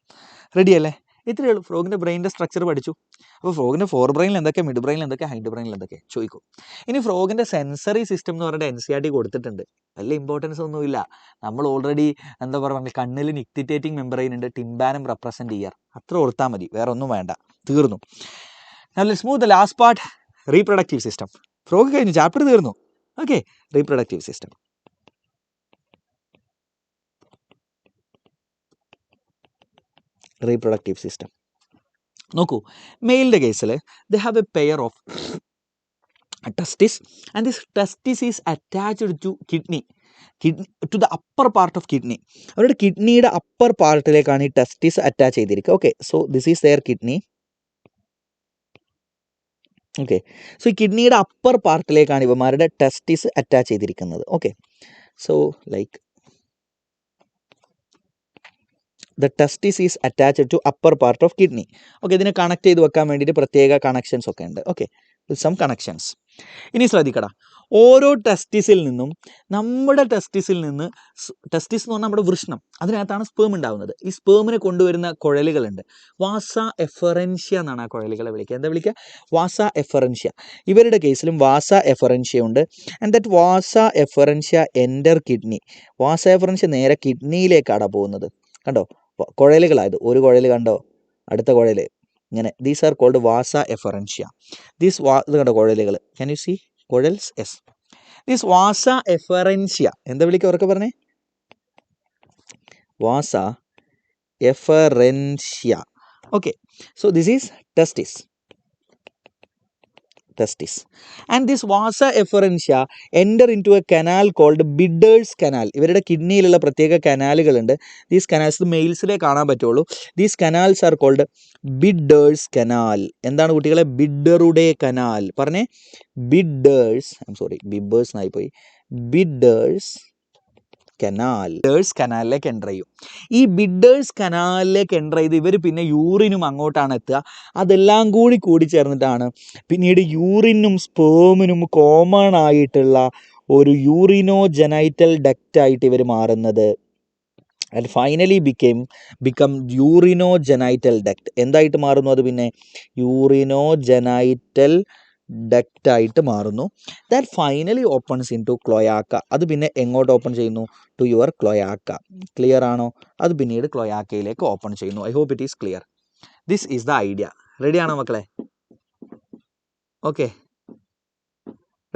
Ready അല്ലേ? ഇത്രയേ ഉള്ളൂ. ഫ്രോഗിൻ്റെ ബ്രെയിനിൻ്റെ സ്ട്രക്ചർ പഠിച്ചു. അപ്പോൾ ഫ്രോഗിൻ്റെ ഫോർ ബ്രെയിനിൽ എന്തൊക്കെ, മിഡ് ബ്രെയിനിൽ എന്തൊക്കെ, ഹൈൻഡ് ബ്രെയിനിൽ എന്തൊക്കെ ചോദിക്കും. ഇനി ഫ്രോഗിൻ്റെ സെൻസറി സിസ്റ്റം എന്ന് പറഞ്ഞിട്ട് NCERT കൊടുത്തിട്ടുണ്ട്. വലിയ ഇമ്പോർട്ടൻസ് ഒന്നുമില്ല. നമ്മൾ ഓൾറെഡി എന്താ പറയുക, കണ്ണിൽ നിക്തിറ്റേറ്റിംഗ് മെമ്പറൈൻ ഉണ്ട്, ടിംബാനം റെപ്രസെൻറ്റ് ചെയ്യാർ. അത്ര ഓർത്താൽ മതി, വേറെ ഒന്നും വേണ്ട, തീർന്നു. Let's move the last part, reproductive system. Frog കഴിഞ്ഞു, ചാപ്റ്റർ തീർന്നു. Okay, reproductive system. നോക്കൂ, മെയിലിൻ്റെ കേസിൽ they have a pair of testis and this testis is attached to kidney to the upper part of kidney. അവരുടെ കിഡ്നിയുടെ upper പാർട്ടിലേക്കാണ് ഈ testis attach ചെയ്തിരിക്കുക. ഓക്കെ, സോ ദിസ് ഈസ് ദെയർ കിഡ്നി. ഓക്കെ, സോ ഈ കിഡ്നിയുടെ അപ്പർ പാർട്ടിലേക്കാണ് ഇവന്മാരുടെ ടെസ്റ്റിസ് അറ്റാച്ച് ചെയ്തിരിക്കുന്നത്. Okay, so like the testis is attached to upper part of kidney. Okay, ഇതിനെ കണക്ട് ചെയ്ത് വെക്കാൻ വേണ്ടിയിട്ട് പ്രത്യേക കണക്ഷൻസ് ഒക്കെ ഉണ്ട്. Okay, some connections. ഇനി ശ്രദ്ധിക്കടാ, ഓരോ ടെസ്റ്റിസിൽ നിന്നും നമ്മുടെ ടെസ്റ്റിസ് എന്ന് പറഞ്ഞാൽ നമ്മുടെ വൃഷ്ണം, അതിനകത്താണ് സ്പേം ഉണ്ടാകുന്നത്. ഈ സ്പേമിനെ കൊണ്ടുവരുന്ന കുഴലുകളുണ്ട്. വാസ എഫറൻഷ്യ എന്നാണ് ആ കുഴലുകളെ വിളിക്കുക. എന്താ വിളിക്കുക? വാസ എഫറൻഷ്യ. ഇവരുടെ കേസിലും വാസ എഫറൻഷ്യ ഉണ്ട്. And that vasa efferentia enter kidney. Vasa efferentia നേരെ കിഡ്നിയിലേക്കാണ് പോകുന്നത്. കണ്ടോ, കുഴലുകളായത്. ഒരു കുഴൽ കണ്ടോ, അടുത്ത കുഴൽ, ഇങ്ങനെ. These are called vasa efferentia. ഇത് കണ്ടോ കുഴലുകൾ, ക്യാൻ യു സീ കുഴൽസ്? യെസ്, ദിസ് വാസ എഫറൻഷ്യ എന്താ വിളിക്കുക? ഉറക്കെ പറഞ്ഞേ, vasa efferentia. Okay, so this is testis. And this vasa efferentia enter into a canal called Bidder's canal. ഇവരുടെ കിഡ്നിയിലുള്ള പ്രത്യേക കനാലുകളുണ്ട്. ദീസ് കനാൽസ് മെയിൽസിലേ കാണാൻ പറ്റുള്ളൂ. These canals are called Bidder's canal. എന്താണ് കുട്ടികളെ? ബിഡറുടെ കനാൽ. പറഞ്ഞേ, ബിഡേഴ്സ്. ബിബേഴ്സ് എന്നായി പോയി. ബിഡേഴ്സ് കനാലിലേക്ക് എൻ്റർ ചെയ്യും. ഈ ബിഡേഴ്സ് കനാലിലേക്ക് എൻ്റർ ചെയ്ത് ഇവർ പിന്നെ യൂറിനും അങ്ങോട്ടാണ് എത്തുക. അതെല്ലാം കൂടി ചേർന്നിട്ടാണ് പിന്നീട് യൂറിനും സ്പേമിനും കോമൺ ആയിട്ടുള്ള ഒരു യൂറിനോജനൈറ്റൽ ഡക്റ്റായിട്ട് ഇവർ മാറുന്നത്. And finally become urinogenital duct. എന്തായിട്ട് മാറുന്നു അത്? പിന്നെ യൂറിനോജനൈറ്റൽ ഡക്റ്റായിട്ട് മാറുന്നു. That finally opens into cloaca. അത് പിന്നെ എങ്ങോട്ട് ഓപ്പൺ ചെയ്യുന്നു? To your ക്ലോയാക്ക. ക്ലിയർ ആണോ? അത് പിന്നീട് ക്ലോയാക്കയിലേക്ക് ഓപ്പൺ ചെയ്യുന്നു. I hope it is clear. This is the idea. Ready ആണോ മക്കളെ? ഓക്കെ,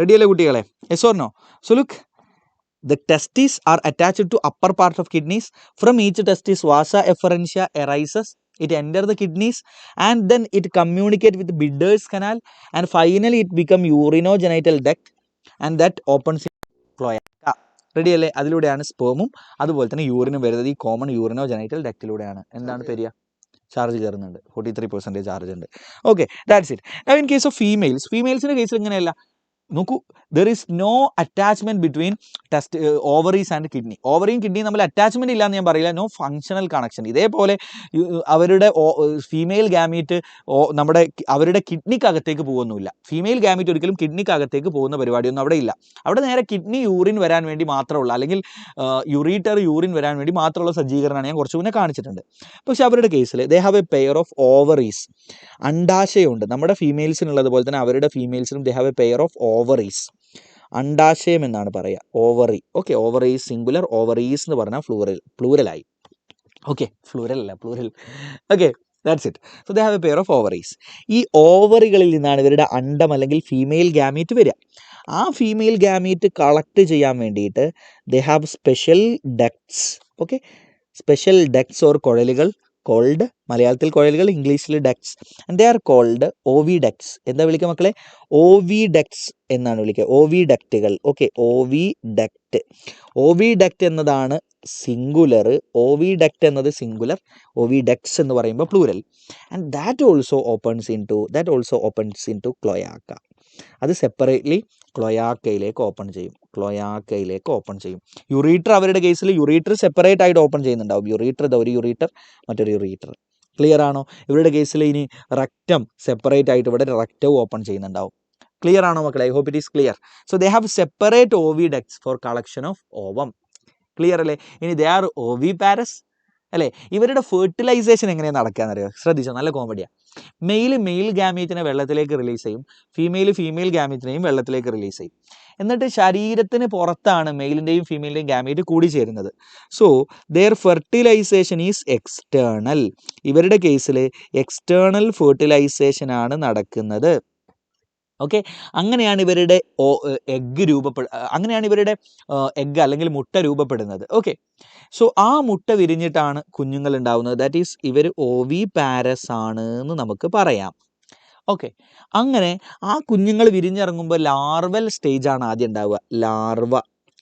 റെഡിയല്ലേ കുട്ടികളെ? Yes or no? So look, the testes are attached to upper part of kidneys. From each testis vasa efferentia arises. It enters the kidneys and then it communicates with Bidder's canal and finally it become urinogenital duct and that opens cloaca. Ready അല്ലേ? അതിലൂടെയാണ് സ്പേമും അതുപോലെ തന്നെ യൂറിനും വരുന്നത്. ഈ common യൂറിനോജനൈറ്റൽ ഡക്റ്റിലൂടെയാണ്. എന്താണ് Periya? Charge കയറുന്നുണ്ട്. 43% charge ഉണ്ട്. Okay, that's it. Now in case of ഫീമെയിൽസിൻ്റെ കേസിൽ ഇങ്ങനെയല്ല. നോക്കൂ, there is no attachment between ovaries and kidney. ഓവറിയും കിഡ്നിയും തമ്മിൽ അറ്റാച്ച്മെന്റ് ഇല്ല എന്ന് ഞാൻ പറയില്ല. No functional connection. ഇതേപോലെ അവരുടെ ഫീമെയിൽ ഗാമീറ്റ് അവരുടെ കിഡ്നിക്കകത്തേക്ക് പോകുന്നില്ല. ഫീമെയിൽ ഗാമീറ്റ് ഒരിക്കലും കിഡ്നിക്കകത്തേക്ക് പോകുന്ന പരിപാടിയൊന്നും അവിടെ ഇല്ല. അവിടെ നേരെ കിഡ്നി യൂറിൻ വരാൻ വേണ്ടി മാത്രമുള്ള, അല്ലെങ്കിൽ യൂറിൻ വരാൻ വേണ്ടി മാത്രമുള്ള സജ്ജീകരണമാണ് ഞാൻ കുറച്ച് മുന്നേ കാണിച്ചിട്ടുണ്ട്. പക്ഷെ അവരുടെ കേസിൽ they have a pair of ovaries. അണ്ടാശയമുണ്ട്. നമ്മുടെ ഫീമെയിൽസിനുള്ളത് പോലെ തന്നെ അവരുടെ ഫീമെയിൽസിനും they have a pair of ovaries. അണ്ടാശയം എന്നാണ് പറയുക, ovary. Okay, ovaries singular, ovaries എന്ന് പറഞ്ഞാൽ പ്ലൂരലായി. ഓക്കെ, പ്ലൂരൽ അല്ല, plural. Okay, that's it. So they have a pair of ovaries. ഈ ഓവറികളിൽ നിന്നാണ് ഇവരുടെ അണ്ടം അല്ലെങ്കിൽ ഫീമെയിൽ ഗാമീറ്റ് വരിക. ആ ഫീമെയിൽ ഗാമീറ്റ് കളക്ട് ചെയ്യാൻ വേണ്ടിയിട്ട് they have special ducts. Okay, special ducts or കുഴലുകൾ, കോൾഡ്, മലയാളത്തിൽ കുഴലുകൾ, ഇംഗ്ലീഷിൽ ducts, and they are called oviducts. എന്താ വിളിക്കുക മക്കളെ? ഓവി ഡക്ട്സ് എന്നാണ് വിളിക്കുക. ഓവി ഡക്റ്റുകൾ. Okay, oviduct. Oviduct എന്നതാണ് സിംഗുലർ, ഓവി ഡക്റ്റ് എന്നത് സിംഗുലർ, ഓവി ഡക്ട്സ് എന്ന് പറയുമ്പോൾ plural. And that also opens into cloaca. അത് സെപ്പറേറ്റ്ലി ക്ലോയാക്കയിലേക്ക് ഓപ്പൺ ചെയ്യും. യുറീറ്റർ അവരുടെ കേസിൽ യുറീറ്റർ സെപ്പറേറ്റ് ആയിട്ട് ഓപ്പൺ ചെയ്യുന്നുണ്ടാവും. യുറീറ്റർ, ഒരു യുറീറ്റർ, മറ്റൊരു യുറീറ്റർ. ക്ലിയർ ആണോ? ഇവരുടെ കേസിൽ ഇനി റെക്റ്റം സെപ്പറേറ്റ് ആയിട്ട് ഇവിടെ റെക്റ്റവും ഓപ്പൺ ചെയ്യുന്നുണ്ടാവും. ക്ലിയർ ആണോ മക്കളെ? I hope it is clear. So they have separate oviducts for collection of ovum. Clear അല്ലേ? ഇനി ദേ ആർ ഓവി പാരസ് അല്ലേ? ഇവരുടെ ഫെർട്ടിലൈസേഷൻ എങ്ങനെയാണ് നടക്കുകയെന്നറിയോ? ശ്രദ്ധിച്ചോ, നല്ല കോമഡിയാണ്. മെയിൽ ഗാമീറ്റിനെ വെള്ളത്തിലേക്ക് റിലീസ് ചെയ്യും, ഫീമെയിൽ ഗാമീറ്റിനെയും വെള്ളത്തിലേക്ക് റിലീസ് ചെയ്യും. എന്നിട്ട് ശരീരത്തിന് പുറത്താണ് മെയിലിൻ്റെയും ഫീമെയിലിൻ്റെയും ഗാമീറ്റ് കൂടി ചേരുന്നത്. So their fertilisation is external. ഇവരുടെ കേസിൽ എക്സ്റ്റേണൽ ഫെർട്ടിലൈസേഷൻ ആണ് നടക്കുന്നത്. ഓക്കെ, അങ്ങനെയാണ് ഇവരുടെ എഗ്ഗ് അല്ലെങ്കിൽ മുട്ട രൂപപ്പെടുന്നത്. ഓക്കെ, സോ ആ മുട്ട വിരിഞ്ഞിട്ടാണ് കുഞ്ഞുങ്ങൾ ഉണ്ടാവുന്നത്. ദാറ്റ് ഈസ് ഇവർ ഓവി പാരസ് ആണ് എന്ന് നമുക്ക് പറയാം. ഓക്കെ, അങ്ങനെ ആ കുഞ്ഞുങ്ങൾ വിരിഞ്ഞിറങ്ങുമ്പോൾ ലാർവൽ സ്റ്റേജ് ആണ് ആദ്യം ഉണ്ടാവുക. ലാർവ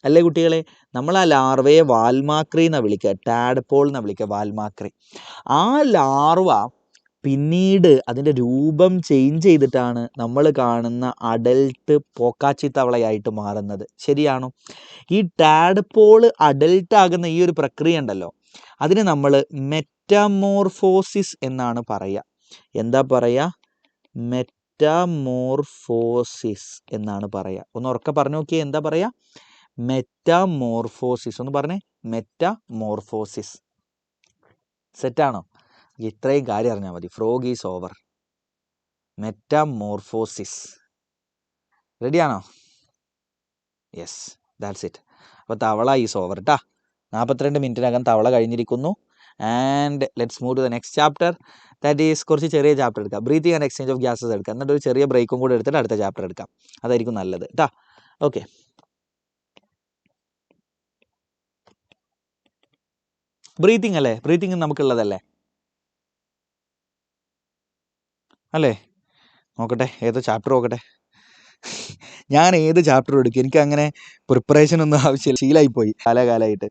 അല്ലേ കുട്ടികളെ? നമ്മൾ ആ ലാർവയെ വാൽമാക്രി എന്നാണ് വിളിക്കുക, ടാഡ്പോൾ എന്നാണ് വിളിക്കുക, വാൽമാക്രി. ആ ലാർവ പിന്നീട് അതിൻ്റെ രൂപം ചേഞ്ച് ചെയ്തിട്ടാണ് നമ്മൾ കാണുന്ന അഡൽട്ട് പോക്കാച്ചി തവളയായിട്ട് മാറുന്നത്. ശരിയാണോ? ഈ ടാഡ്പോൾ അഡൽട്ട് ആകുന്ന ഈ ഒരു പ്രക്രിയ ഉണ്ടല്ലോ, അതിന് നമ്മൾ മെറ്റാമോർഫോസിസ് എന്നാണ് പറയുക. എന്താ പറയുക? മെറ്റാമോർഫോസിസ് എന്നാണ് പറയുക. ഒന്ന് ഉറക്കെ പറഞ്ഞു നോക്കിയേ, എന്താ പറയുക? മെറ്റാമോർഫോസിസ്. ഒന്ന് പറഞ്ഞേ, മെറ്റാമോർഫോസിസ്. സെറ്റാണോ? ഇത്രയും കാര്യം അറിഞ്ഞാൽ മതി. Frog is over. മെറ്റാമോർഫോസിസ്. റെഡിയാണോ? Yes, that's it. അപ്പോൾ തവള ഈസ് ഓവർ കേട്ടാ. 42 മിനിറ്റിനകം തവള കഴിഞ്ഞിരിക്കുന്നു. And let's move to the next chapter. That is കുറച്ച് ചെറിയ ചാപ്റ്റർ എടുക്കാം. Breathing and exchange of gases എടുക്കാം. എന്നിട്ട് ഒരു ചെറിയ ബ്രേക്കും കൂടെ എടുത്തിട്ട് അടുത്ത ചാപ്റ്റർ എടുക്കാം. അതായിരിക്കും നല്ലത് കേട്ടാ. ഓക്കെ, ബ്രീത്തിങ് അല്ലേ? ബ്രീത്തിങ് നമുക്കുള്ളതല്ലേ അല്ലേ? നോക്കട്ടെ, ഏത് ചാപ്റ്റർ നോക്കട്ടെ. ഞാൻ ഏത് ചാപ്റ്റർ എടുക്കും? എനിക്ക് അങ്ങനെ പ്രിപ്പറേഷൻ ഒന്നും ആവശ്യമില്ല, ശീലമായിപ്പോയി കാലകാലമായിട്ട്.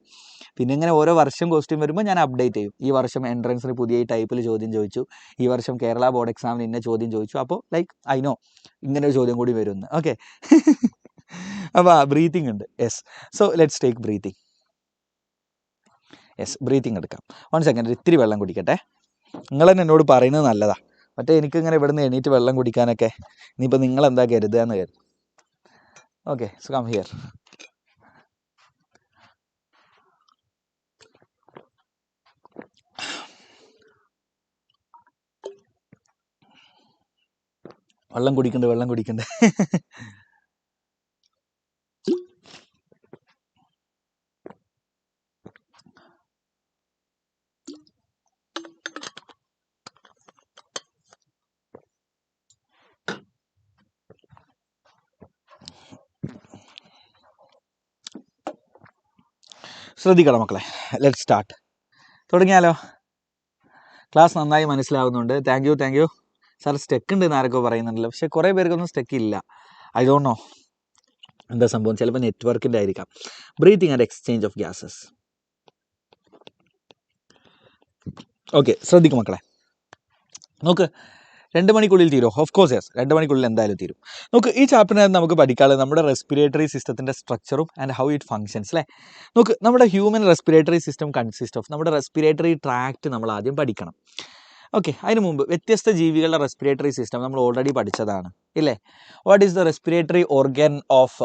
പിന്നെ ഇങ്ങനെ ഓരോ വർഷം ക്വസ്റ്റ്യൻ വരുമ്പോൾ ഞാൻ അപ്ഡേറ്റ് ചെയ്യും. ഈ വർഷം എൻട്രൻസിന് പുതിയ ടൈപ്പിൽ ചോദ്യം ചോദിച്ചു, ഈ വർഷം കേരള ബോർഡ് എക്സാമിന് ഇന്ന ചോദ്യം ചോദിച്ചു. അപ്പോൾ ലൈക്ക് ഐ നോ ഇങ്ങനെ ഒരു ചോദ്യം കൂടി വരുമെന്ന്. ഓക്കെ, അപ്പോൾ ബ്രീത്തിങ് ഉണ്ട്. Yes, so let's take breathing. Yes, breathing എടുക്കാം. 1 സെക്കൻഡ്, ഇത്തിരി വെള്ളം കുടിക്കട്ടെ. നിങ്ങൾ തന്നെ എന്നോട് പറയുന്നത് നല്ലതാണ്. മറ്റേ എനിക്കിങ്ങനെ ഇവിടുന്ന് എണീറ്റ് വെള്ളം കുടിക്കാനൊക്കെ ഇനിയിപ്പോൾ നിങ്ങൾ എന്താ കരുതുകയെന്ന് കരുതും. Okay, so come here. വെള്ളം കുടിക്കണ്ട്. ശ്രദ്ധിക്കണം മക്കളെ. Let start. തുടങ്ങിയാലോ? ക്ലാസ് നന്നായി മനസ്സിലാവുന്നുണ്ട്. Thank you. സാർ സ്റ്റെക്ക് ഉണ്ട് എന്ന് ആരൊക്കെ പറയുന്നുണ്ടല്ലോ, പക്ഷെ കുറേ പേർക്കൊന്നും സ്റ്റെക്ക് ഇല്ല. ഐ ഡോണ്ട് നോ എന്താ സംഭവം. ചിലപ്പോൾ നെറ്റ്വർക്കിൻ്റെ ആയിരിക്കാം. Breathing and exchange of gases. Okay, ശ്രദ്ധിക്കും മക്കളെ. നോക്ക്, 2 മണിക്കുള്ളിൽ തീരും. ഓഫ് കോഴ്സ് യെസ്, 2 മണിക്കുള്ളിൽ എന്തായാലും തീരും. നോക്ക്, ഈ ചാപ്റ്ററിനകത്ത് നമുക്ക് പഠിക്കാനുള്ളത് നമ്മുടെ റെസ്പിറേറ്ററി സിസ്റ്റത്തിൻ്റെ സ്ട്രക്ചറും ആൻഡ് ഹൗ ഇറ്റ് ഫങ്ഷൻസ് അല്ലേ. നോക്ക്, നമ്മുടെ human respiratory system consist of നമ്മുടെ റെസ്പിറേറ്ററി ട്രാക്ട് നമ്മൾ ആദ്യം പഠിക്കണം. ഓക്കെ, അതിന് മുമ്പ് വ്യത്യസ്ത ജീവികളുടെ റെസ്പിറേറ്ററി സിസ്റ്റം നമ്മൾ ഓൾറെഡി പഠിച്ചതാണ് ഇല്ലേ. What is the respiratory organ of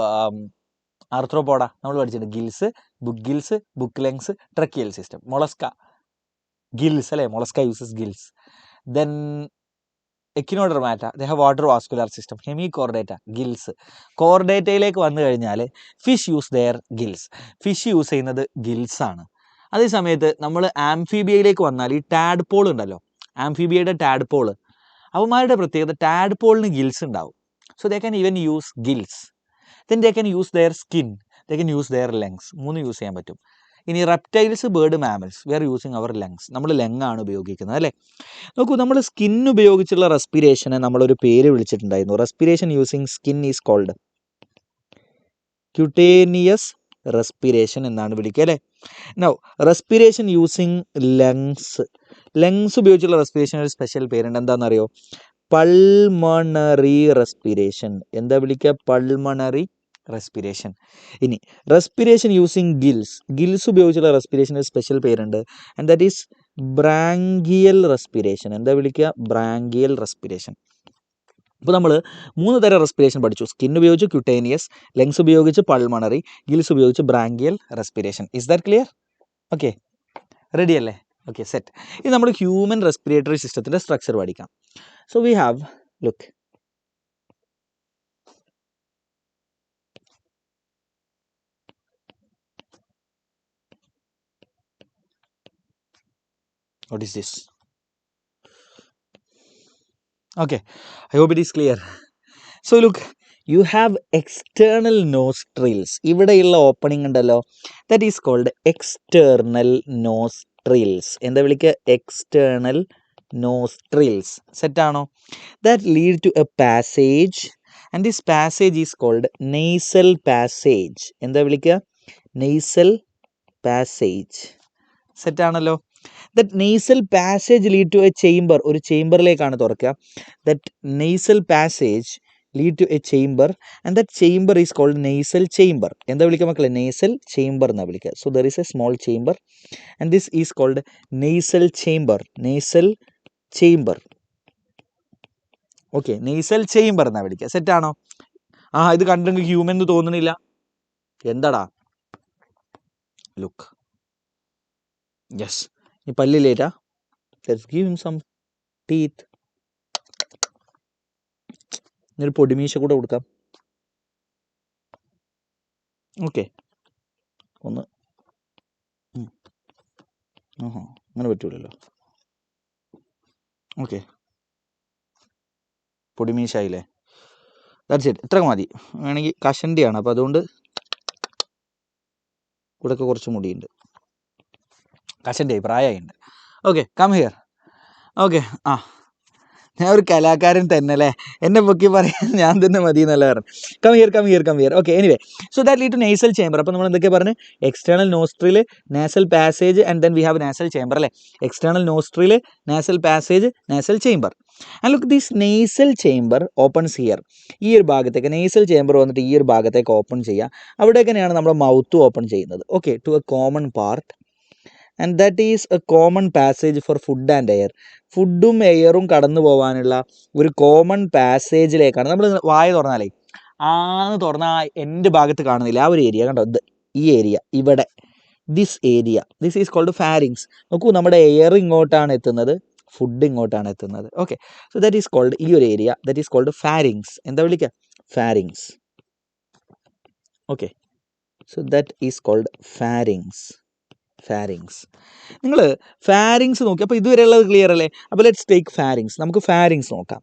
arthropoda നമ്മൾ പഠിച്ചിട്ടുണ്ട്. Gills, book lungs, tracheal system. Mollusca gills അല്ലേ, mollusca uses gills. Then echinodermata they have water vascular system. Hemichordata gills. കോർഡേറ്റയിലേക്ക് വന്നു കഴിഞ്ഞാൽ fish use their gills. Fish use ചെയ്യുന്നത് gills ആണ്. അതേ സമയത്ത് നമ്മൾ ആംഫീബിയയിലേക്ക് വന്നാൽ ഈ ടാഡ്പോൾ ഉണ്ടല്ലോ, ആംഫീബിയയുടെ ടാഡ്പോൾ, അവന്മാരുടെ പ്രത്യേകത ടാഡ്പോളിന് ഗിൽസ് ഉണ്ടാവും. So they can even use gills. Then they can use their skin, they can use their lungs. 3 use ചെയ്യാൻ പറ്റും. ഇനി reptiles, bird, mammals, we are using our lungs. നമ്മൾ ലങ്ങാണ് ഉപയോഗിക്കുന്നത് അല്ലേ. നോക്കൂ, നമ്മൾ സ്കിൻ ഉപയോഗിച്ചുള്ള റെസ്പിറേഷനെ നമ്മളൊരു പേര് വിളിച്ചിട്ടുണ്ടായിരുന്നു. Respiration using skin is called cutaneous respiration എന്നാണ് വിളിക്കുക അല്ലേ. നൗ റെസ്പിറേഷൻ യൂസിങ് ലങ്സ് ഉപയോഗിച്ചുള്ള റെസ്പിറേഷൻ ഒരു സ്പെഷ്യൽ പേരുണ്ട്. എന്താണെന്നറിയോ? Pulmonary respiration. എന്താ വിളിക്കുക? Pulmonary respiration. ഇനി റെസ്പിറേഷൻ യൂസിങ് ഗിൽസ് ഉപയോഗിച്ചുള്ള റെസ്പിറേഷൻ ഒരു സ്പെഷ്യൽ പേരുണ്ട്. And that is branchial respiration. എന്താ വിളിക്കുക? Branchial respiration. അപ്പോൾ നമ്മൾ 3 തരം റെസ്പിറേഷൻ പഠിച്ചു. സ്കിൻ ഉപയോഗിച്ച് ക്യൂട്ടേനിയസ്, ലങ്സ് ഉപയോഗിച്ച് പൾമണറി, ഗിൽസ് ഉപയോഗിച്ച് branchial respiration. Is that clear? Okay, ready അല്ലേ? Okay, set. ഇത് നമ്മൾ ഹ്യൂമൻ റെസ്പിറേറ്ററി സിസ്റ്റത്തിൻ്റെ സ്ട്രക്ചർ പഠിക്കാം. So we have, look, what is this? Okay, I hope it is clear. So look, you have external nostrils. ഇവിടെയുള്ള opening ഉണ്ടല്ലോ, that is called external nostrils. എന്താ വിളിക്കുക? External nostrils. സെറ്റാണോ? That lead to a passage and this passage is called nasal passage. എന്താ വിളിക്കുക? Nasal passage. സെറ്റാണല്ലോ. That nasal passage lead to a chamber. ഒരു ചേംബറിലേക്കാണ് തുറക്കുക. That nasal passage lead to a chamber and that chamber is called nasal chamber. എന്താ വിളിക്കുക മക്കളെ? Nasal chamber എന്നാണ് വിളിക്കുക. So there is a small chamber and this is called nasal chamber. Nasal chamber. Okay, nasal chamber എന്നാണ് വിളിക്കുക. സെറ്റാണോ? ഇത് കണ്ടെങ്കിൽ human എന്ന് തോന്നണില്ല. എന്താടാ? ലുക്ക്, യെസ്, ഈ പല്ലിലേറ്റാ. Let's give him some teeth. ഒരു പൊടിമീശ കൂടെ കൊടുക്കാം. ഓക്കെ, ഒന്ന് അങ്ങനെ പറ്റൂലല്ലോ. ഓക്കെ, പൊടിമീശായില്ലേ? That's it. ഇത്ര മതി. വേണമെങ്കിൽ കഷണ്ടിയാണ്, അപ്പോൾ അതുകൊണ്ട് ഇവിടെയൊക്കെ കുറച്ച് മുടിയുണ്ട്. കഷണ്ടിയായി, പ്രായമായിട്ടുണ്ട്. Okay, come here. ഓക്കെ, ഞാൻ ഒരു കലാകാരൻ തന്നെ അല്ലേ, എന്നെ പൊക്കി പറയാൻ ഞാൻ തന്നെ മതി എന്നല്ല പറഞ്ഞു. Come here. Okay, anyway, so that lead to nasal chamber. അപ്പോൾ നമ്മൾ എന്തൊക്കെ പറഞ്ഞു? External nostril, nasal passage and then we have nasal chamber അല്ലേ. External nostril, nasal passage, nasal chamber. And look, this nasal chamber opens here. ഈ ഒരു ഭാഗത്തേക്ക് nasal chamber വന്നിട്ട് ഈ ഒരു ഭാഗത്തേക്ക് ഓപ്പൺ ചെയ്യുക. അവിടേക്കാണ് നമ്മുടെ മൗത്ത് ഓപ്പൺ ചെയ്യുന്നത്. Okay, to a common part and that is a common passage for food and air. ഫുഡും എയറും കടന്നു പോകാനുള്ള ഒരു കോമൺ പാസേജിലേക്കാണ് നമ്മൾ വായ തുറന്നാലേ തുറന്നാൽ എൻ്റെ ഭാഗത്ത് കാണുന്നില്ല ആ ഒരു ഏരിയ കണ്ടോ, ഈ ഏരിയ ഇവിടെ, this area, this is called pharynx. നോക്കൂ, നമ്മുടെ എയർ ഇങ്ങോട്ടാണ് എത്തുന്നത്, ഫുഡ് ഇങ്ങോട്ടാണ് എത്തുന്നത്. Okay, so that is called, ഈ ഒരു area that is called pharynx. എന്താ വിളിക്കുക? Pharynx. Okay, so that is called pharynx. Pharynx. നിങ്ങൾ ഫാരിങ്സ് നോക്കി, അപ്പോൾ ഇതുവരെയുള്ളത് ക്ലിയർ അല്ലേ? അപ്പോൾ ലെറ്റ്സ് ടേക്ക് ഫാരിങ്സ്. നമുക്ക് ഫാരിങ്സ് നോക്കാം.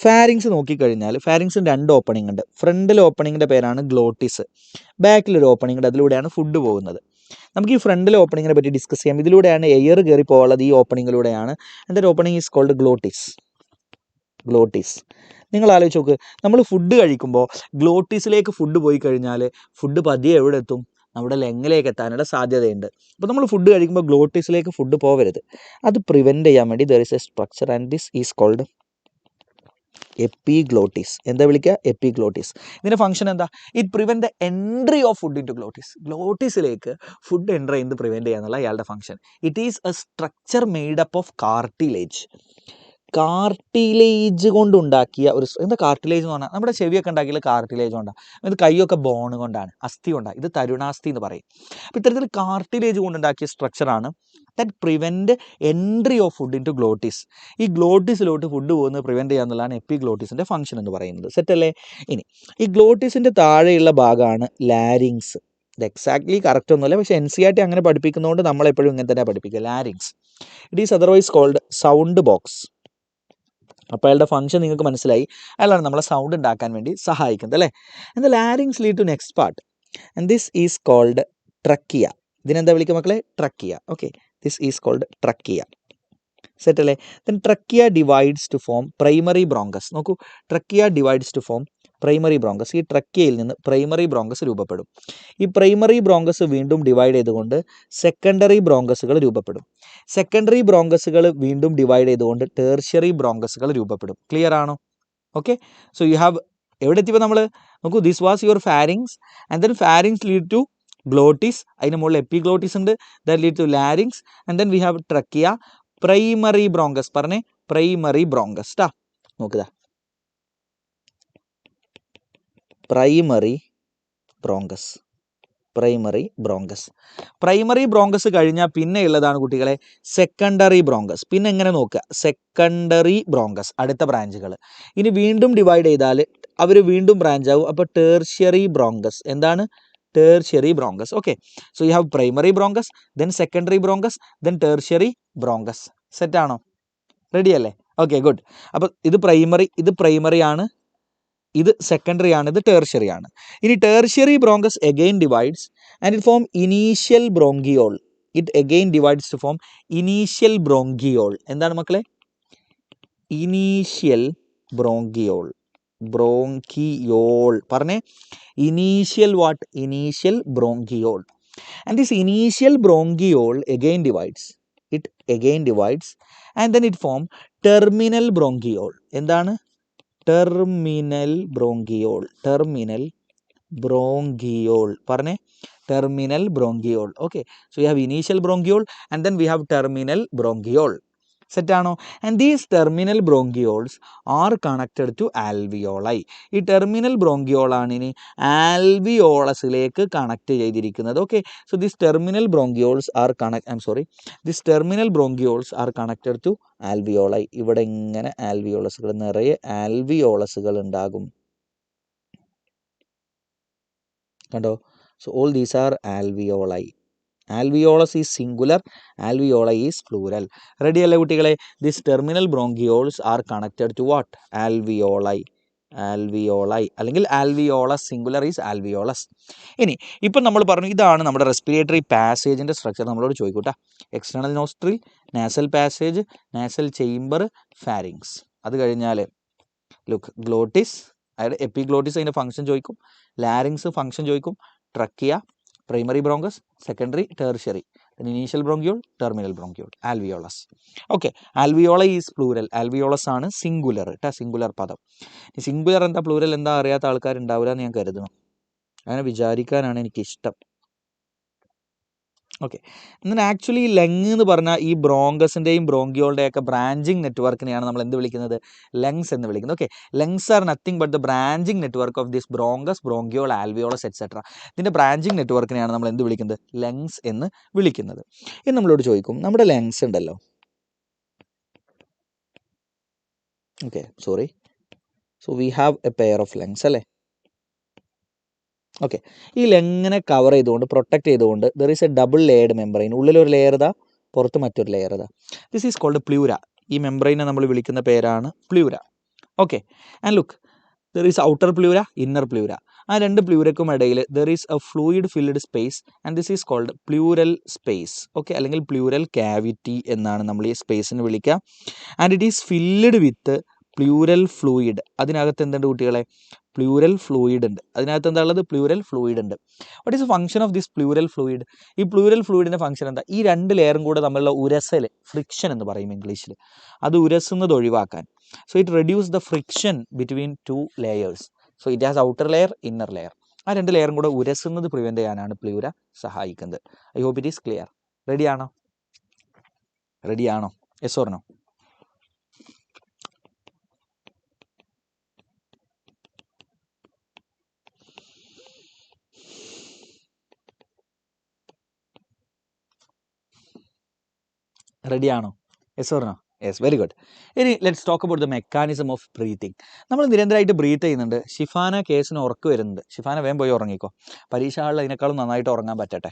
ഫാരിങ്സ് നോക്കിക്കഴിഞ്ഞാൽ ഫാരിങ്സിന് 2 ഓപ്പണിംഗ് ഉണ്ട്. ഫ്രണ്ടിൽ ഓപ്പണിങ്ങിൻ്റെ പേരാണ് ഗ്ലോട്ടിസ്, ബാക്കിലൊരു ഓപ്പണിംഗ് ഉണ്ട്, അതിലൂടെയാണ് ഫുഡ് പോകുന്നത്. നമുക്ക് ഈ ഫ്രണ്ടിലെ ഓപ്പണിങ്ങിനെ പറ്റി ഡിസ്കസ് ചെയ്യാം. ഇതിലൂടെയാണ് എയർ കയറി പോകാനുള്ളത്, ഈ ഓപ്പണിങ്ങിലൂടെയാണ്. എൻ്റെ opening is called glottis. Glottis. നിങ്ങൾ ആലോചിച്ച് നോക്ക്, നമ്മൾ ഫുഡ് കഴിക്കുമ്പോൾ ഗ്ലോട്ടിസിലേക്ക് ഫുഡ് പോയി കഴിഞ്ഞാൽ ഫുഡ് പതിയെ എവിടെ എത്തും? നമ്മുടെ ലങ്ങിലേക്ക് എത്താനുള്ള സാധ്യതയുണ്ട്. അപ്പോൾ നമ്മൾ ഫുഡ് കഴിക്കുമ്പോൾ ഗ്ലോട്ടിസിലേക്ക് ഫുഡ് പോകരുത്. അത് പ്രിവെൻറ്റ് ചെയ്യാൻ വേണ്ടി there is a structure and this is called epiglottis. എന്താ വിളിക്കുക? എപ്പിഗ്ലോട്ടിസ്. ഇതിൻ്റെ ഫംഗ്ഷൻ എന്താ? It prevent the entry of food into glottis. ഗ്ലോട്ടിസിലേക്ക് ഫുഡ് എൻ്റർ ചെയ്യുന്നത് പ്രിവെൻറ്റ് ചെയ്യുക എന്നുള്ള അയാളുടെ function. It is a structure made up of cartilage. Cartilage കൊണ്ടുണ്ടാക്കിയ ഒരു, എന്താ കാർട്ടിലേജ് എന്ന് പറഞ്ഞാൽ? നമ്മുടെ ചെവിയൊക്കെ ഉണ്ടാക്കിയത് കാർട്ടിലേജ് കൊണ്ടാണ്. ഇത് കൈയൊക്കെ ബോൺ കൊണ്ടാണ്, അസ്ഥി കൊണ്ടാണ്. ഇത് തരുണാസ്ഥി എന്ന് പറയും. അപ്പോൾ ഇത്തരത്തിൽ കാർട്ടിലേജ് കൊണ്ടുണ്ടാക്കിയ സ്ട്രക്ചറാണ് that prevent entry of food into glottis. ഈ ഗ്ലോട്ടിസിലോട്ട് ഫുഡ് പോകുന്നത് പ്രിവെൻറ്റ് ചെയ്യുക എന്നുള്ളതാണ് എപ്പിഗ്ലോട്ടിസിൻ്റെ ഫംഗ്ഷൻ എന്ന് പറയുന്നത്. സെറ്റല്ലേ? ഇനി ഈ ഗ്ലോട്ടിസിൻ്റെ താഴെയുള്ള ഭാഗമാണ് ലാരിങ്സ്. ഇത് എക്സാക്ട്ലി കറക്റ്റ് ഒന്നുമല്ല, പക്ഷേ NCERT അങ്ങനെ പഠിപ്പിക്കുന്നതുകൊണ്ട് നമ്മളെപ്പോഴും ഇങ്ങനെ തന്നെ പഠിപ്പിക്കുക, larynx. It is otherwise called sound box. അപ്പോൾ അയാളുടെ ഫംഗ്ഷൻ നിങ്ങൾക്ക് മനസ്സിലായി. അയാളാണ് നമ്മളെ സൗണ്ട് ഉണ്ടാക്കാൻ വേണ്ടി സഹായിക്കുന്നത്, അല്ലേ? And the larynx lead to next part and this is called trachea. ഇതിനെന്താ വിളിക്കുക മക്കളെ? Trachea. Okay, this is called trachea. സെറ്റല്ലേ? Then trachea divides to form primary bronchus. നോക്കൂ, trachea divides to form primary bronchus. ഈ ട്രക്കിയയിൽ നിന്ന് primary bronchus രൂപപ്പെടും. ഈ പ്രൈമറി ബ്രോങ്കസ് വീണ്ടും ഡിവൈഡ് ചെയ്തുകൊണ്ട് സെക്കൻഡറി ബ്രോങ്കസുകൾ രൂപപ്പെടും. സെക്കൻഡറി ബ്രോങ്കസുകൾ വീണ്ടും ഡിവൈഡ് ചെയ്തുകൊണ്ട് ടേർഷ്യറി ബ്രോങ്കസുകൾ രൂപപ്പെടും. ക്ലിയർ ആണോ? ഓക്കെ, സോ യു ഹാവ്, എവിടെ എത്തിയപ്പോൾ നമ്മൾ നോക്കൂ, this was your pharynx and then pharynx lead to glottis, അതിന് മുകളിൽ എപ്പിഗ്ലോട്ടിസ് ഉണ്ട്, that lead to larynx and then we have trachea. Primary bronchus പറഞ്ഞേ, പ്രൈമറി ബ്രോങ്കസ് ട്ടാ. നോക്കുക, primary bronchus. Primary bronchus. Primary bronchus കഴിഞ്ഞാൽ പിന്നെ ഉള്ളതാണ് കുട്ടികളെ സെക്കൻഡറി ബ്രോങ്കസ്. പിന്നെ എങ്ങനെ നോക്കുക? സെക്കൻഡറി ബ്രോങ്കസ്, അടുത്ത ബ്രാഞ്ചുകൾ. ഇനി വീണ്ടും ഡിവൈഡ് ചെയ്താൽ അവർ വീണ്ടും ബ്രാഞ്ച് ആവും. അപ്പോൾ ടേർഷ്യറി ബ്രോങ്കസ്. എന്താണ്? Tertiary bronchus. Okay, so you have primary bronchus, then secondary bronchus, then tertiary bronchus. സെറ്റാണോ? റെഡി അല്ലേ? Okay, good. അപ്പോൾ ഇത് പ്രൈമറി ആണ്, ഇത് സെക്കൻഡറി ആണ്, ഇത് ടേർഷ്യറി ആണ്. ഇനി tertiary bronchus again divides and it form initial bronchiole. It again divides to form initial bronchiole. എന്താണ് മക്കളെ? Initial bronchiole. ബ്രോങ്കിയോൾ പറഞ്ഞേ, initial what? Initial bronchiole. And this initial bronchiole again divides. It again divides and then it form terminal bronchiole. എന്താണ്? Terminal bronchiole. Terminal bronchiole പറഞ്ഞേ, terminal bronchiole. Okay, so we have initial bronchiole and then we have terminal bronchiole. സെറ്റാണോ? And these terminal bronchioles are connected to alveoli. ഈ terminal ബ്രോങ്കിയോളാണ് ഇനി ആൽവിയോളസിലേക്ക് connect ചെയ്തിരിക്കുന്നത്. Okay, so this terminal bronchioles are this terminal bronchioles are connected to alveoli. ഇവിടെ ഇങ്ങനെ ആൽവിയോളസുകൾ, നിറയെ ആൽവിയോളസുകൾ ഉണ്ടാകും. കണ്ടോ? So all these are alveoli. Alveolus is singular, alveoli is plural. Ready അല്ലേ കുട്ടികളെ? This terminal bronchioles are connected to what? Alveoli. Alveoli അല്ലെങ്കിൽ ആൽവിയോളസ്, സിംഗുലർ ഈസ് ആൽവിയോളസ്. ഇനി ഇപ്പം നമ്മൾ പറഞ്ഞു, ഇതാണ് നമ്മുടെ റെസ്പിറേറ്ററി പാസേജിൻ്റെ സ്ട്രക്ചർ. നമ്മളോട് ചോദിക്കൂട്ടാ, external nostril, nasal passage, nasal chamber, pharynx. അത് കഴിഞ്ഞാൽ ലുക്ക്, ഗ്ലോട്ടിസ്, അതായത് എപ്പിഗ്ലോട്ടിസ് അതിൻ്റെ ഫംഗ്ഷൻ ചോദിക്കും, ലാരിങ്സ് ഫംഗ്ഷൻ ചോദിക്കും, trachea, primary bronchus, secondary, tertiary, initial bronchiole, terminal bronchiole, alveolus. Okay, alveola is plural, alveolus ആണ് സിംഗുലർ കേട്ടോ, സിംഗുലർ പദം. ഈ സിംഗുലർ എന്താ, പ്ലൂരൽ എന്താ അറിയാത്ത ആൾക്കാരുണ്ടാവില്ല എന്ന് ഞാൻ കരുതുന്നു. അങ്ങനെ വിചാരിക്കാനാണ് എനിക്കിഷ്ടം. ഓക്കെ, എന്നാൽ ആക്ച്വലി ലങ് എന്ന് പറഞ്ഞാൽ ഈ ബ്രോങ്കസിൻ്റെയും ബ്രോങ്കിയോളുടെയൊക്കെ ബ്രാഞ്ചിങ് നെറ്റ്വർക്കിനെയാണ് നമ്മൾ എന്ത് വിളിക്കുന്നത്? ലങ്സ് എന്ന് വിളിക്കുന്നത്. Okay, lungs are nothing but the branching network of this bronchus, bronchiole, alveolus etcetera. ഇതിൻ്റെ ബ്രാഞ്ചിങ് നെറ്റ്വർക്കിനെയാണ് നമ്മൾ എന്ത് വിളിക്കുന്നത്? ലങ്സ് എന്ന് വിളിക്കുന്നത്. ഇനി നമ്മളോട് ചോദിക്കും, നമ്മുടെ ലങ്സ് ഉണ്ടല്ലോ, okay sorry. So we have a pair of lungs അല്ലേ. ഓക്കെ, ഈ ലങ്ങിനെ കവർ ചെയ്തുകൊണ്ട് പ്രൊട്ടക്ട് ചെയ്തുകൊണ്ട് there is a double layered membrane. ഉള്ളിലൊരു ലെയർ ഇതാ, പുറത്ത് മറ്റൊരു ലെയർ ഇതാ. This is called pleura. ഈ മെംബ്രെയിനെ നമ്മൾ വിളിക്കുന്ന പേരാണ് pleura. Okay, and look, there is outer pleura, inner pleura. ആ രണ്ട് പ്ലൂരക്കും ഇടയിൽ there is a fluid filled space and this is called pleural space. Okay, അല്ലെങ്കിൽ പ്ലൂരൽ ക്യാവിറ്റി എന്നാണ് നമ്മൾ ഈ സ്പേസിന് വിളിക്കുക. And it is filled with plural fluid. അതിനകത്ത് എന്തുണ്ട് കുട്ടികളെ? പ്ലൂരൽ ഫ്ലൂയിഡ് ഉണ്ട്. അതിനകത്ത് എന്താ ഉള്ളത്? പ്ലൂരൽ ഫ്ലൂയിഡ് ഉണ്ട്. What is function of this plural fluid? ഈ പ്ലൂരൽ ഫ്ലൂയിഡിൻ്റെ ഫംഗ്ഷൻ എന്താ? ഈ രണ്ട് ലെയറും കൂടെ തമ്മിലുള്ള ഉരസൽ, ഫ്രിക്ഷൻ എന്ന് പറയും ഇംഗ്ലീഷിൽ, അത് ഉരസുന്നത് ഒഴിവാക്കാൻ. So it reduce the friction between two layers. So it has outer layer, inner layer. ആ രണ്ട് ലെയറും കൂടെ ഉരസുന്നത് പ്രിവെൻറ്റ് ചെയ്യാനാണ് പ്ലൂര സഹായിക്കുന്നത്. I hope it is clear. റെഡിയാണോ? റെഡിയാണോ? Yes or no? റെഡിയാണോ? Yes or no? Yes, very good. ഇനി let's talk about the mechanism of breathing. നമ്മൾ നിരന്തരമായിട്ട് ബ്രീത്ത് ചെയ്യുന്നുണ്ട്. ഷിഫാന കേസിന് ഉറക്ക് വരുന്നുണ്ട്. ഷിഫാന വേഗം പോയി ഉറങ്ങിക്കോ. പരീക്ഷ ഹാളിൽ അതിനേക്കാളും നന്നായിട്ട് ഉറങ്ങാൻ പറ്റട്ടെ.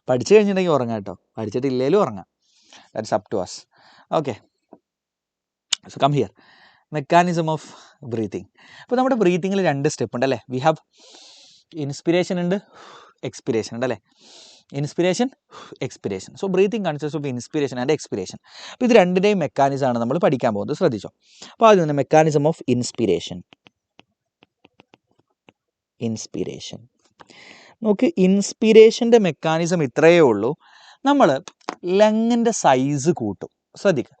പഠിച്ചു കഴിഞ്ഞിട്ടുണ്ടെങ്കിൽ ഉറങ്ങാം കേട്ടോ, പഠിച്ചിട്ടില്ലേലും ഉറങ്ങാം. That's up to us. Okay, so come here. Mechanism of breathing. അപ്പോൾ നമ്മുടെ ബ്രീത്തിങ്ങിൽ രണ്ട് സ്റ്റെപ്പ് ഉണ്ട് അല്ലേ? വി ഹാവ് ഇൻസ്പിരേഷൻ ഉണ്ട്, എക്സ്പിരേഷൻ ഉണ്ട് അല്ലേ? Inspiration, expiration. So breathing consist of inspiration and expiration. അപ്പോൾ ഇത് രണ്ടിൻ്റെയും മെക്കാനിസമാണ് നമ്മൾ പഠിക്കാൻ പോകുന്നത്. ശ്രദ്ധിച്ചോ. അപ്പോൾ ആദ്യം തന്നെ മെക്കാനിസം ഓഫ് ഇൻസ്പിരേഷൻ. ഇൻസ്പിരേഷൻ നോക്ക്, ഇൻസ്പിരേഷൻ്റെ മെക്കാനിസം ഇത്രയേ ഉള്ളൂ. നമ്മൾ ലങ്ങിൻ്റെ സൈസ് കൂട്ടും. ശ്രദ്ധിക്കുക.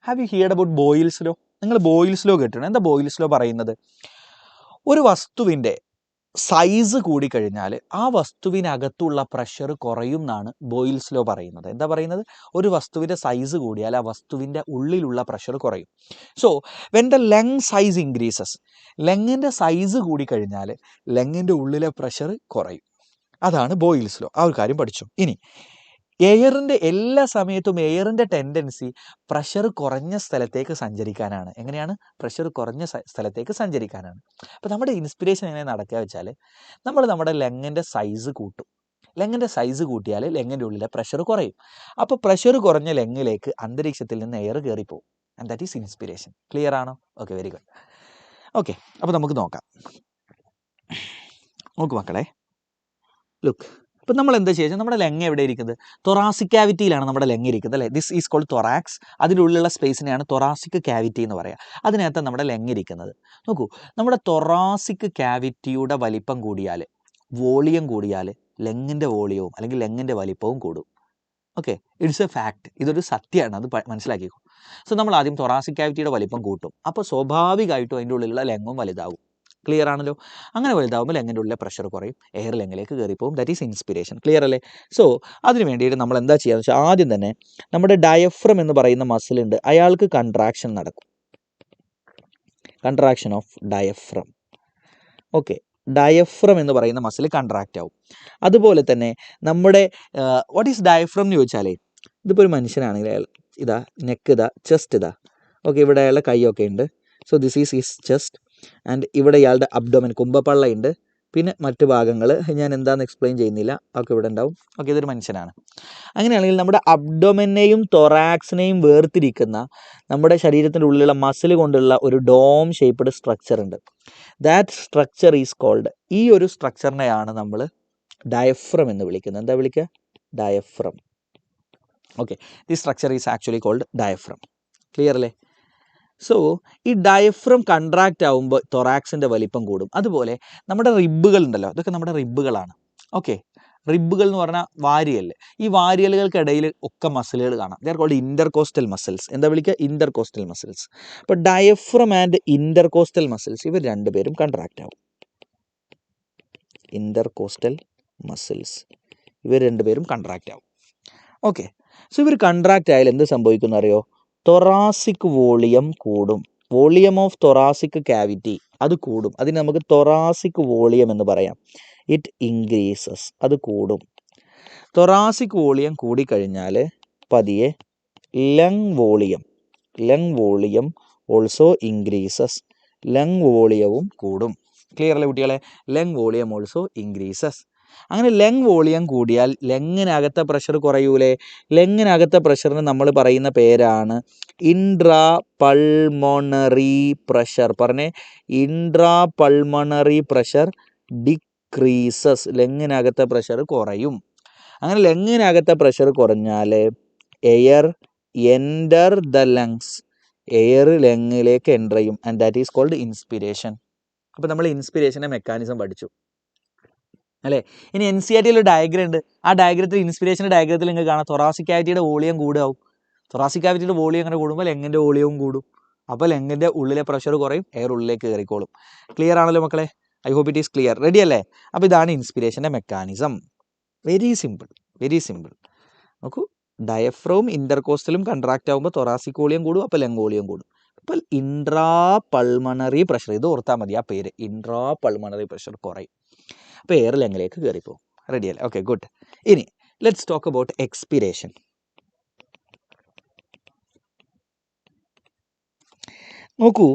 Have you heard about boils law? നിങ്ങൾ ബോയിൽസ് ലോ കേട്ടിട്ടുണ്ട്. എന്താ ബോയിൽസ് ലോ പറയുന്നത്? ഒരു വസ്തുവിൻ്റെ സൈസ് കൂടിക്കഴിഞ്ഞാൽ ആ വസ്തുവിനകത്തുള്ള പ്രഷർ കുറയും എന്നാണ് ബോയിൽസ് ലോ പറയുന്നത്. എന്താ പറയുന്നത്? ഒരു വസ്തുവിൻ്റെ സൈസ് കൂടിയാൽ ആ വസ്തുവിൻ്റെ ഉള്ളിലുള്ള പ്രഷർ കുറയും. So when the lung size increases, ലങ്ങിൻ്റെ സൈസ് കൂടിക്കഴിഞ്ഞാൽ ലങ്ങിൻ്റെ ഉള്ളിലെ പ്രഷർ കുറയും. അതാണ് ബോയിൽസ് ലോ. ആ ഒരു കാര്യം പഠിച്ചു. ഇനി എയറിൻ്റെ എല്ലാ സമയത്തും എയറിൻ്റെ ടെൻഡൻസി പ്രഷർ കുറഞ്ഞ സ്ഥലത്തേക്ക് സഞ്ചരിക്കാനാണ്. എങ്ങനെയാണ്? പ്രഷർ കുറഞ്ഞ സ്ഥലത്തേക്ക് സഞ്ചരിക്കാനാണ്. അപ്പോൾ നമ്മുടെ ഇൻസ്പിരേഷൻ എങ്ങനെ നടക്കുക വെച്ചാൽ, നമ്മൾ നമ്മുടെ ലങ്ങിൻ്റെ സൈസ് കൂട്ടും. ലങ്ങിൻ്റെ സൈസ് കൂട്ടിയാൽ ലങ്ങിൻ്റെ ഉള്ളിലെ പ്രഷർ കുറയും. അപ്പോൾ പ്രഷർ കുറഞ്ഞ ലങ്ങിലേക്ക് അന്തരീക്ഷത്തിൽ നിന്ന് എയർ കയറിപ്പോവും. And that is inspiration. Clear ആണോ? Okay, very good. ഓക്കെ, അപ്പോൾ നമുക്ക് നോക്കാം. നോക്ക് മക്കളെ, ലുക്ക്. ഇപ്പം നമ്മൾ എന്താ ചെയ്യുക? നമ്മുടെ ലങ് എവിടെ ഇരിക്കുന്നത്? തൊറാസിക് ക്യാവിറ്റിയിലാണ് നമ്മുടെ ലങ് ഇരിക്കുന്നത് അല്ലേ? This is called thorax. അതിനുള്ളിലുള്ള സ്പേസിനെയാണ് തൊറാസിക് ക്യാവിറ്റി എന്ന് പറയുക. അതിനകത്ത് നമ്മുടെ ലങ് ഇരിക്കുന്നത്. നോക്കൂ, നമ്മുടെ തൊറാസിക് ക്യാവിറ്റിയുടെ വലിപ്പം കൂടിയാൽ, വോളിയം കൂടിയാൽ ലങ്ങിൻ്റെ വോളിയവും അല്ലെങ്കിൽ ലങ്ങിൻ്റെ വലിപ്പവും കൂടും. Okay, it's A fact. ഇതൊരു സത്യമാണ്, അത് മനസ്സിലാക്കിക്കോ. സോ നമ്മൾ ആദ്യം തൊറാസിക് ക്യാവിറ്റിയുടെ വലിപ്പം കൂട്ടും. അപ്പോൾ സ്വാഭാവികമായിട്ടും അതിൻ്റെ ഉള്ളിലുള്ള ലങ്ങും വലുതാവും. ക്ലിയർ ആണല്ലോ? അങ്ങനെ വലുതാവുമ്പോൾ ലങ്ങിൻ്റെ ഉള്ളിലെ പ്രഷർ കുറയും, എയർ ലങ്ങിലേക്ക് കയറിപ്പോവും. That is inspiration. ക്ലിയർ അല്ലേ? സോ അതിന് വേണ്ടിയിട്ട് നമ്മൾ എന്താ ചെയ്യുക വെച്ചാൽ, ആദ്യം തന്നെ നമ്മുടെ ഡയഫ്രം എന്ന് പറയുന്ന മസിൽ ഉണ്ട്, അയാൾക്ക് കൺട്രാക്ഷൻ നടക്കും. Contraction of diaphragm. Okay, diaphragm എന്ന് പറയുന്ന മസിൽ കൺട്രാക്റ്റ് ആവും. അതുപോലെ തന്നെ നമ്മുടെ വാട്ട് ഈസ് ഡയഫ്രം എന്ന് ചോദിച്ചാലേ, ഇതിപ്പോൾ ഒരു മനുഷ്യനാണെങ്കിൽ അയാൾ ഇതാ നെക്ക് ഇതാ, ചെസ്റ്റ് ഇതാ. ഓക്കെ, ഇവിടെ അയാളുടെ കൈയൊക്കെ ഉണ്ട്. So this is his chest. And ഇവിടെ ഇയാളുടെ അബ്ഡോമൻ, കുംഭപ്പള്ളയുണ്ട്. പിന്നെ മറ്റു ഭാഗങ്ങൾ ഞാൻ എന്താണെന്ന് എക്സ്പ്ലെയിൻ ചെയ്യുന്നില്ല, ഒക്കെ ഇവിടെ ഉണ്ടാവും. ഓക്കെ, ഇതൊരു മനുഷ്യനാണ്. അങ്ങനെയാണെങ്കിൽ നമ്മുടെ അബ്ഡോമനെയും തൊറാക്സിനെയും വേർതിരിക്കുന്ന നമ്മുടെ ശരീരത്തിൻ്റെ ഉള്ളിലുള്ള മസിൽ കൊണ്ടുള്ള ഒരു ഡോം ഷേപ്പ്ഡ് സ്ട്രക്ചർ ഉണ്ട്. ദാറ്റ് സ്ട്രക്ചർ ഈസ് കോൾഡ്, ഈ ഒരു സ്ട്രക്ചറിനെയാണ് നമ്മൾ ഡയഫ്രം എന്ന് വിളിക്കുന്നത്. എന്താ വിളിക്കുക? Diaphragm. Okay, the structure is actually called diaphragm. Clear അല്ലേ? സോ ഈ ഡയഫ്രം കൺട്രാക്റ്റ് ആവുമ്പോൾ തൊറാക്സിൻ്റെ വലിപ്പം കൂടും. അതുപോലെ നമ്മുടെ റിബുകൾ ഉണ്ടല്ലോ, ഇതൊക്കെ നമ്മുടെ റിബുകളാണ്. ഓക്കെ, റിബുകൾ എന്ന് പറഞ്ഞാൽ വാരിയൽ. ഈ വാരിയലുകൾക്കിടയിൽ ഒക്കെ മസിലുകൾ കാണാം. They are called intercostal muscles. എന്താ വിളിക്കുക? Intercostal muscles. അപ്പോൾ ഡയഫ്രം ആൻഡ് ഇൻ്റർകോസ്റ്റൽ മസിൽസ്, ഇവർ രണ്ടുപേരും കൺട്രാക്റ്റ് ആവും. ഇൻ്റർകോസ്റ്റൽ മസിൽസ്, ഇവർ രണ്ടുപേരും കൺട്രാക്റ്റ് ആവും. ഓക്കെ, സോ ഇവർ കൺട്രാക്റ്റ് ആയാൽ എന്ത് സംഭവിക്കും അറിയോ? തൊറാസിക് വോളിയം കൂടും. വോളിയം ഓഫ് തൊറാസിക് ക്യാവിറ്റി അത് കൂടും. അതിന് നമുക്ക് തൊറാസിക് വോളിയം എന്ന് പറയാം. ഇറ്റ് ഇൻക്രീസസ്, അത് കൂടും. തൊറാസിക് വോളിയം കൂടിക്കഴിഞ്ഞാൽ പതിയെ lung volume lung volume also increases. Lung വോളിയവും കൂടും. ക്ലിയർ അല്ലേ കുട്ടികളെ? Lung volume also increases. അങ്ങനെ ലങ് വോളിയം കൂടിയാൽ ലങ്ങിനകത്തെ പ്രഷർ കുറയൂലേ? ലങ്ങിനകത്തെ പ്രഷറിന് നമ്മൾ പറയുന്ന പേരാണ് ഇൻട്രാ പൾമോണറി പ്രഷർ. പറഞ്ഞേ, ഇൻട്രാ പൾമോണറി പ്രഷർ ഡിക്രീസസ്. ലങ്ങിനകത്തെ പ്രഷർ കുറയും. അങ്ങനെ ലങ്ങിനകത്തെ പ്രഷർ കുറഞ്ഞാൽ air enter the lungs, air ലങ്ങിലേക്ക് എൻ്റർ ചെയ്യും. And that is called inspiration. അപ്പോൾ നമ്മൾ ഇൻസ്പിരേഷൻ്റെ മെക്കാനിസം പഠിച്ചു അല്ലേ? ഇനി എൻ സി ആർ ടിയിൽ ഒരു ഡയഗ്രം ഉണ്ട്. ആ ഡയഗ്രത്തിൽ, ഇൻസ്പിരേഷൻ്റെ ഡയഗ്രത്തിൽ നിങ്ങൾക്ക് കാണാം തൊറാസിക് ക്യാവിറ്റിയുടെ വോളിയം കൂടുകയാവും. തൊറാസിക് ക്യാവിറ്റിയുടെ വോളിയം അങ്ങനെ കൂടുമ്പോൾ ലങ്ങിൻ്റെ വോളിയവും കൂടും. അപ്പോൾ ലങ്ങിൻ്റെ ഉള്ളിലെ പ്രഷർ കുറയും, എയർ ഉള്ളിലേക്ക് കയറിക്കോളും. ക്ലിയർ ആണല്ലോ മക്കളെ? I hope it is clear. Ready അല്ലേ? അപ്പോൾ ഇതാണ് ഇൻസ്പിരേഷൻ്റെ mechanism. Very simple, very simple. നോക്കൂ, ഡയഫ്രോം ഇൻ്റർകോസ്റ്റലും കൺട്രാക്റ്റ് ആകുമ്പോൾ തൊറാസിക് വോളിയം കൂടും, അപ്പോൾ ലങ് വോളിയം കൂടും. അപ്പോൾ ഇൻട്രാ പൾമണറി പ്രഷർ, ഇത് ഓർത്താൽ മതി ആ പേര്, ഇൻട്രാ പൾമണറി പ്രഷർ കുറയും. അപ്പോൾ എയർ ലങ്ങിലേക്ക് കയറിപ്പോകും. റെഡി അല്ലേ? Okay, good. ഇനി ലെറ്റ്സ് ടോക്ക് അബൌട്ട് എക്സ്പിരേഷൻ. നോക്കൂ,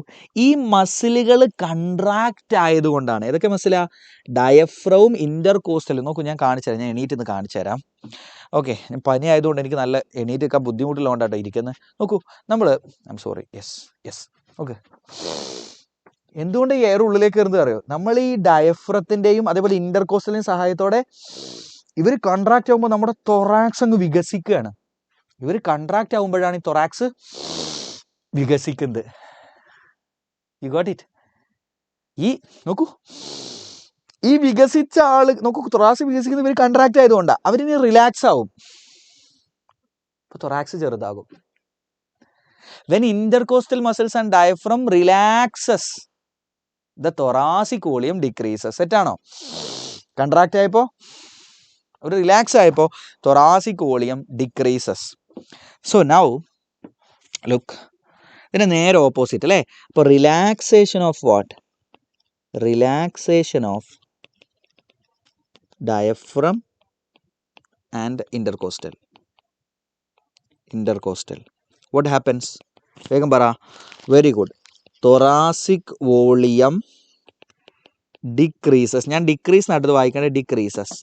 ഈ മസിലുകൾ കൺട്രാക്റ്റ് ആയതുകൊണ്ടാണ്. ഏതൊക്കെ മസിലാ? ഡയഫ്രവും ഇൻ്റർകോസ്റ്റൽ. നോക്കൂ, ഞാൻ കാണിച്ചു തരാം. ഞാൻ എണീറ്റ് നിന്ന് കാണിച്ചു തരാം. ഓക്കെ, ഞാൻ പനി ആയതുകൊണ്ട് എനിക്ക് നല്ല എണീറ്റൊക്കെ ബുദ്ധിമുട്ടുള്ളതുകൊണ്ടാട്ടോ ഇരിക്കുന്നത്. നോക്കൂ, നമ്മൾ യെസ് ഓക്കെ. എന്തുകൊണ്ട് ഈ എയർ ഉള്ളിലേക്ക് കയറുന്നത് അറിയോ? നമ്മൾ ഈ ഡയഫ്രത്തിൻ്റെയും അതേപോലെ ഇൻ്റർകോസ്റ്റലിൻ്റെയും സഹായത്തോടെ ഇവർ കൺട്രാക്റ്റ് ആകുമ്പോൾ നമ്മുടെ തൊറാക്സ് അങ്ങ് വികസിക്കുകയാണ്. ഇവർ കൺട്രാക്റ്റ് ആകുമ്പോഴാണ് ഈ തൊറാക്സ് വികസിക്കുന്നത്. You got it? ഈ നോക്കൂ, ഈ വികസിച്ച ആള് നോക്കൂ, തൊറാക്സ് വികസിക്കുന്നത് ഇവർ കൺട്രാക്റ്റ് ആയതുകൊണ്ടാണ്. അവരിനി റിലാക്സ് ആവും, അപ്പോൾ തൊറാക്സ് ചെറുതാകും. When intercostal muscles and diaphragm relaxes, the thoracic volume decreases. സെറ്റാണോ? കൺട്രാക്റ്റ് ആയപ്പോൾ, ഒരു റിലാക്സ് ആയപ്പോൾ thoracic volume decreases. So now look, ഇതിന് നേരെ ഓപ്പോസിറ്റ് അല്ലേ? അപ്പോൾ relaxation of what? Relaxation of diaphragm and intercostal. What happens? വേഗം പറ. Very good. Thoracic volume decreases. ഞാൻ ഡിക്രീസ് നട്ടത് വായിക്കേണ്ടത് ഡിക്രീസസ്.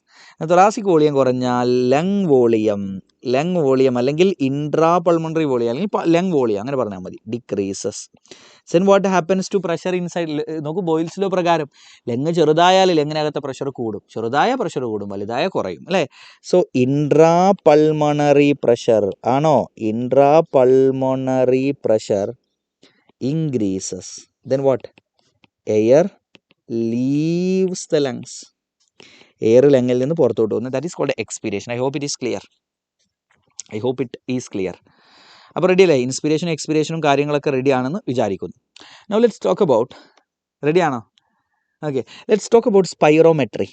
തൊറാസിക് വോളിയം കുറഞ്ഞാൽ ലങ് വോളിയം അല്ലെങ്കിൽ ഇൻട്രാ പൾമണറി വോളിയം അല്ലെങ്കിൽ ലങ് വോളിയം, അങ്ങനെ പറഞ്ഞാൽ മതി, decreases. Then what happens to pressure inside? നോക്കൂ, ബോയിൽസ് ലോ പ്രകാരം ലങ് ചെറുതായാൽ ലങ്ങിനകത്തെ പ്രഷർ കൂടും, ചെറുതായ പ്രഷർ കൂടും, വലുതായ കുറയും അല്ലേ? സോ ഇൻട്രാ പൾമണറി പ്രഷർ ആണോ? Intra pulmonary pressure increases. Then what? Air leaves the lungs. Air ലങ്ങിൽ നിന്ന് പുറത്തോട്ട് പോകുന്നു. That is called expiration. I hope it is clear. അപ്പോൾ റെഡി അല്ലേ? ഇൻസ്പിരേഷനും എക്സ്പിരേഷനും കാര്യങ്ങളൊക്കെ റെഡി ആണെന്ന് വിചാരിക്കുന്നു. Now let's talk about, ready ആണോ? Okay, let's talk about spirometry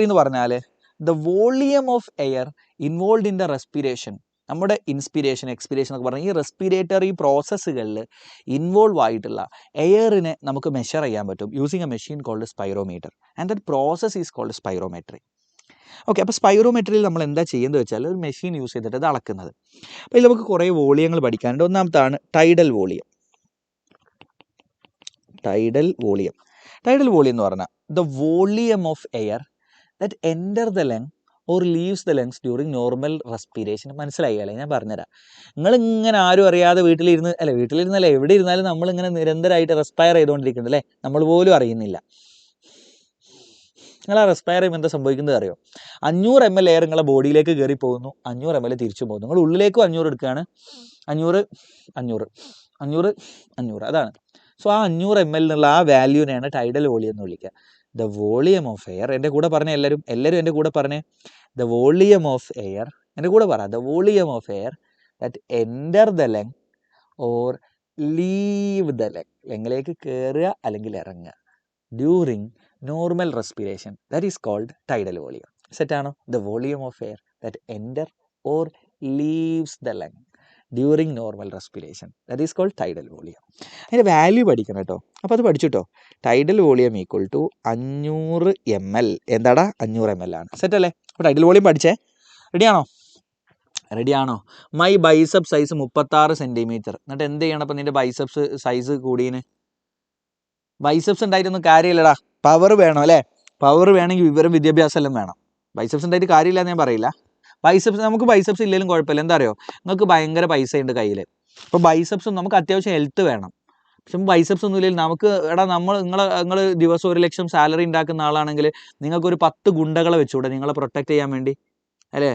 എന്ന് പറഞ്ഞാൽ the volume of air involve in the respiration. നമ്മുടെ ഇൻസ്പിരേഷൻ എക്സ്പിരേഷൻ എന്നൊക്കെ പറഞ്ഞാൽ ഈ റെസ്പിരേറ്ററി പ്രോസസ്സുകളിൽ ഇൻവോൾവ് ആയിട്ടുള്ള എയറിനെ നമുക്ക് മെഷർ ചെയ്യാൻ പറ്റും using a machine called spirometer. And that process is called spirometry. Okay, അപ്പോൾ സ്പൈറോമെട്രിയിൽ നമ്മൾ എന്താ ചെയ്യുന്നത് വെച്ചാൽ ഒരു മെഷീൻ യൂസ് ചെയ്തിട്ട് ഇത് അളക്കുന്നത്. അപ്പോൾ ഇതിൽ നമുക്ക് കുറേ വോളിയങ്ങൾ പഠിക്കാനുണ്ട്. ഒന്നാമത്താണ് ടൈഡൽ വോളിയം. ടൈഡൽ വോളിയം എന്ന് പറഞ്ഞാൽ the volume of air that enter the lung or leaves the lungs during normal respiration. മനസ്സിലായില്ലേ? ഞാൻ പറഞ്ഞുതരാം. നിങ്ങളിങ്ങനെ ആരും അറിയാതെ വീട്ടിലിരുന്നല്ല എവിടെ ഇരുന്നാലും നമ്മളിങ്ങനെ നിരന്തരമായിട്ട് റെസ്പയർ ചെയ്തുകൊണ്ടിരിക്കുന്നുണ്ട് അല്ലേ? നമ്മൾ പോലും അറിയുന്നില്ല. നിങ്ങൾ ആ റെസ്പയർ ചെയ്യുമ്പോൾ എന്താ സംഭവിക്കുന്നത് അറിയോ? 500 ml എയർ നിങ്ങളെ ബോഡിയിലേക്ക് കയറി പോകുന്നു, 500 ml തിരിച്ചു പോകുന്നു. നിങ്ങൾ ഉള്ളിലേക്കും 500 എടുക്കുകയാണ്, 500 അതാണ്. സോ ആ 500 ml എന്നുള്ള ആ വാല്യൂനെയാണ് ടൈഡൽ വോളിയം എന്ന് വിളിക്കുക. ദ വോളിയം ഓഫ് എയർ, എൻ്റെ കൂടെ പറഞ്ഞേ എല്ലാവരും എൻ്റെ കൂടെ പറഞ്ഞേ. ദ വോളിയം ഓഫ് എയർ, എൻ്റെ കൂടെ പറ. The volume of air that enter the lung or leave the lung, ലങ്ങിലേക്ക് കയറുക അല്ലെങ്കിൽ ഇറങ്ങുക during normal respiration, that is called tidal volume. സെറ്റാണോ? The volume of air that enter or leaves the lung during normal respiration, that is called tidal volume. അതിൻ്റെ value പഠിക്കണം കേട്ടോ. അപ്പോൾ അത് പഠിച്ചു. Tidal volume equal to 500 ml. എന്താടാ? 500 ml ആണ്. Set അല്ലേ? അപ്പോൾ ടൈഡൽ വോളിയം പഠിച്ചേ. റെഡിയാണോ? റെഡിയാണോ? My biceps size 36 centimetre. എന്നിട്ട് എന്ത് ചെയ്യണം? അപ്പം നിൻ്റെ ബൈസെപ്സ് സൈസ് കൂടിയതിന് ബൈസെപ്സ് ഉണ്ടായിട്ടൊന്നും കാര്യമില്ലടാ, പവർ വേണം അല്ലേ? പവർ വേണമെങ്കിൽ വിവരം വിദ്യാഭ്യാസം എല്ലാം വേണം. ബൈസെപ്സ് ഉണ്ടായിട്ട് കാര്യമില്ല എന്ന് ഞാൻ പറയില്ല. ബൈസെപ്സ് നമുക്ക് ബൈസെപ്സ് ഇല്ലെങ്കിലും കുഴപ്പമില്ല. എന്താ അറിയോ, നിങ്ങൾക്ക് ഭയങ്കര പൈസ ഉണ്ട് കയ്യിൽ. അപ്പോൾ ബൈസെപ്സും നമുക്ക് അത്യാവശ്യം ഹെൽത്ത് വേണം. പക്ഷെ ബൈസെപ്സ് ഒന്നും ഇല്ലെങ്കിൽ നമുക്ക് നിങ്ങൾ ദിവസം 1 ലക്ഷം സാലറി ഉണ്ടാക്കുന്ന ആളാണെങ്കിൽ നിങ്ങൾക്കൊരു 10 ഗുണ്ടകളെ വെച്ചുകൂടെ നിങ്ങളെ പ്രൊട്ടക്റ്റ് ചെയ്യാൻ വേണ്ടി അല്ലേ?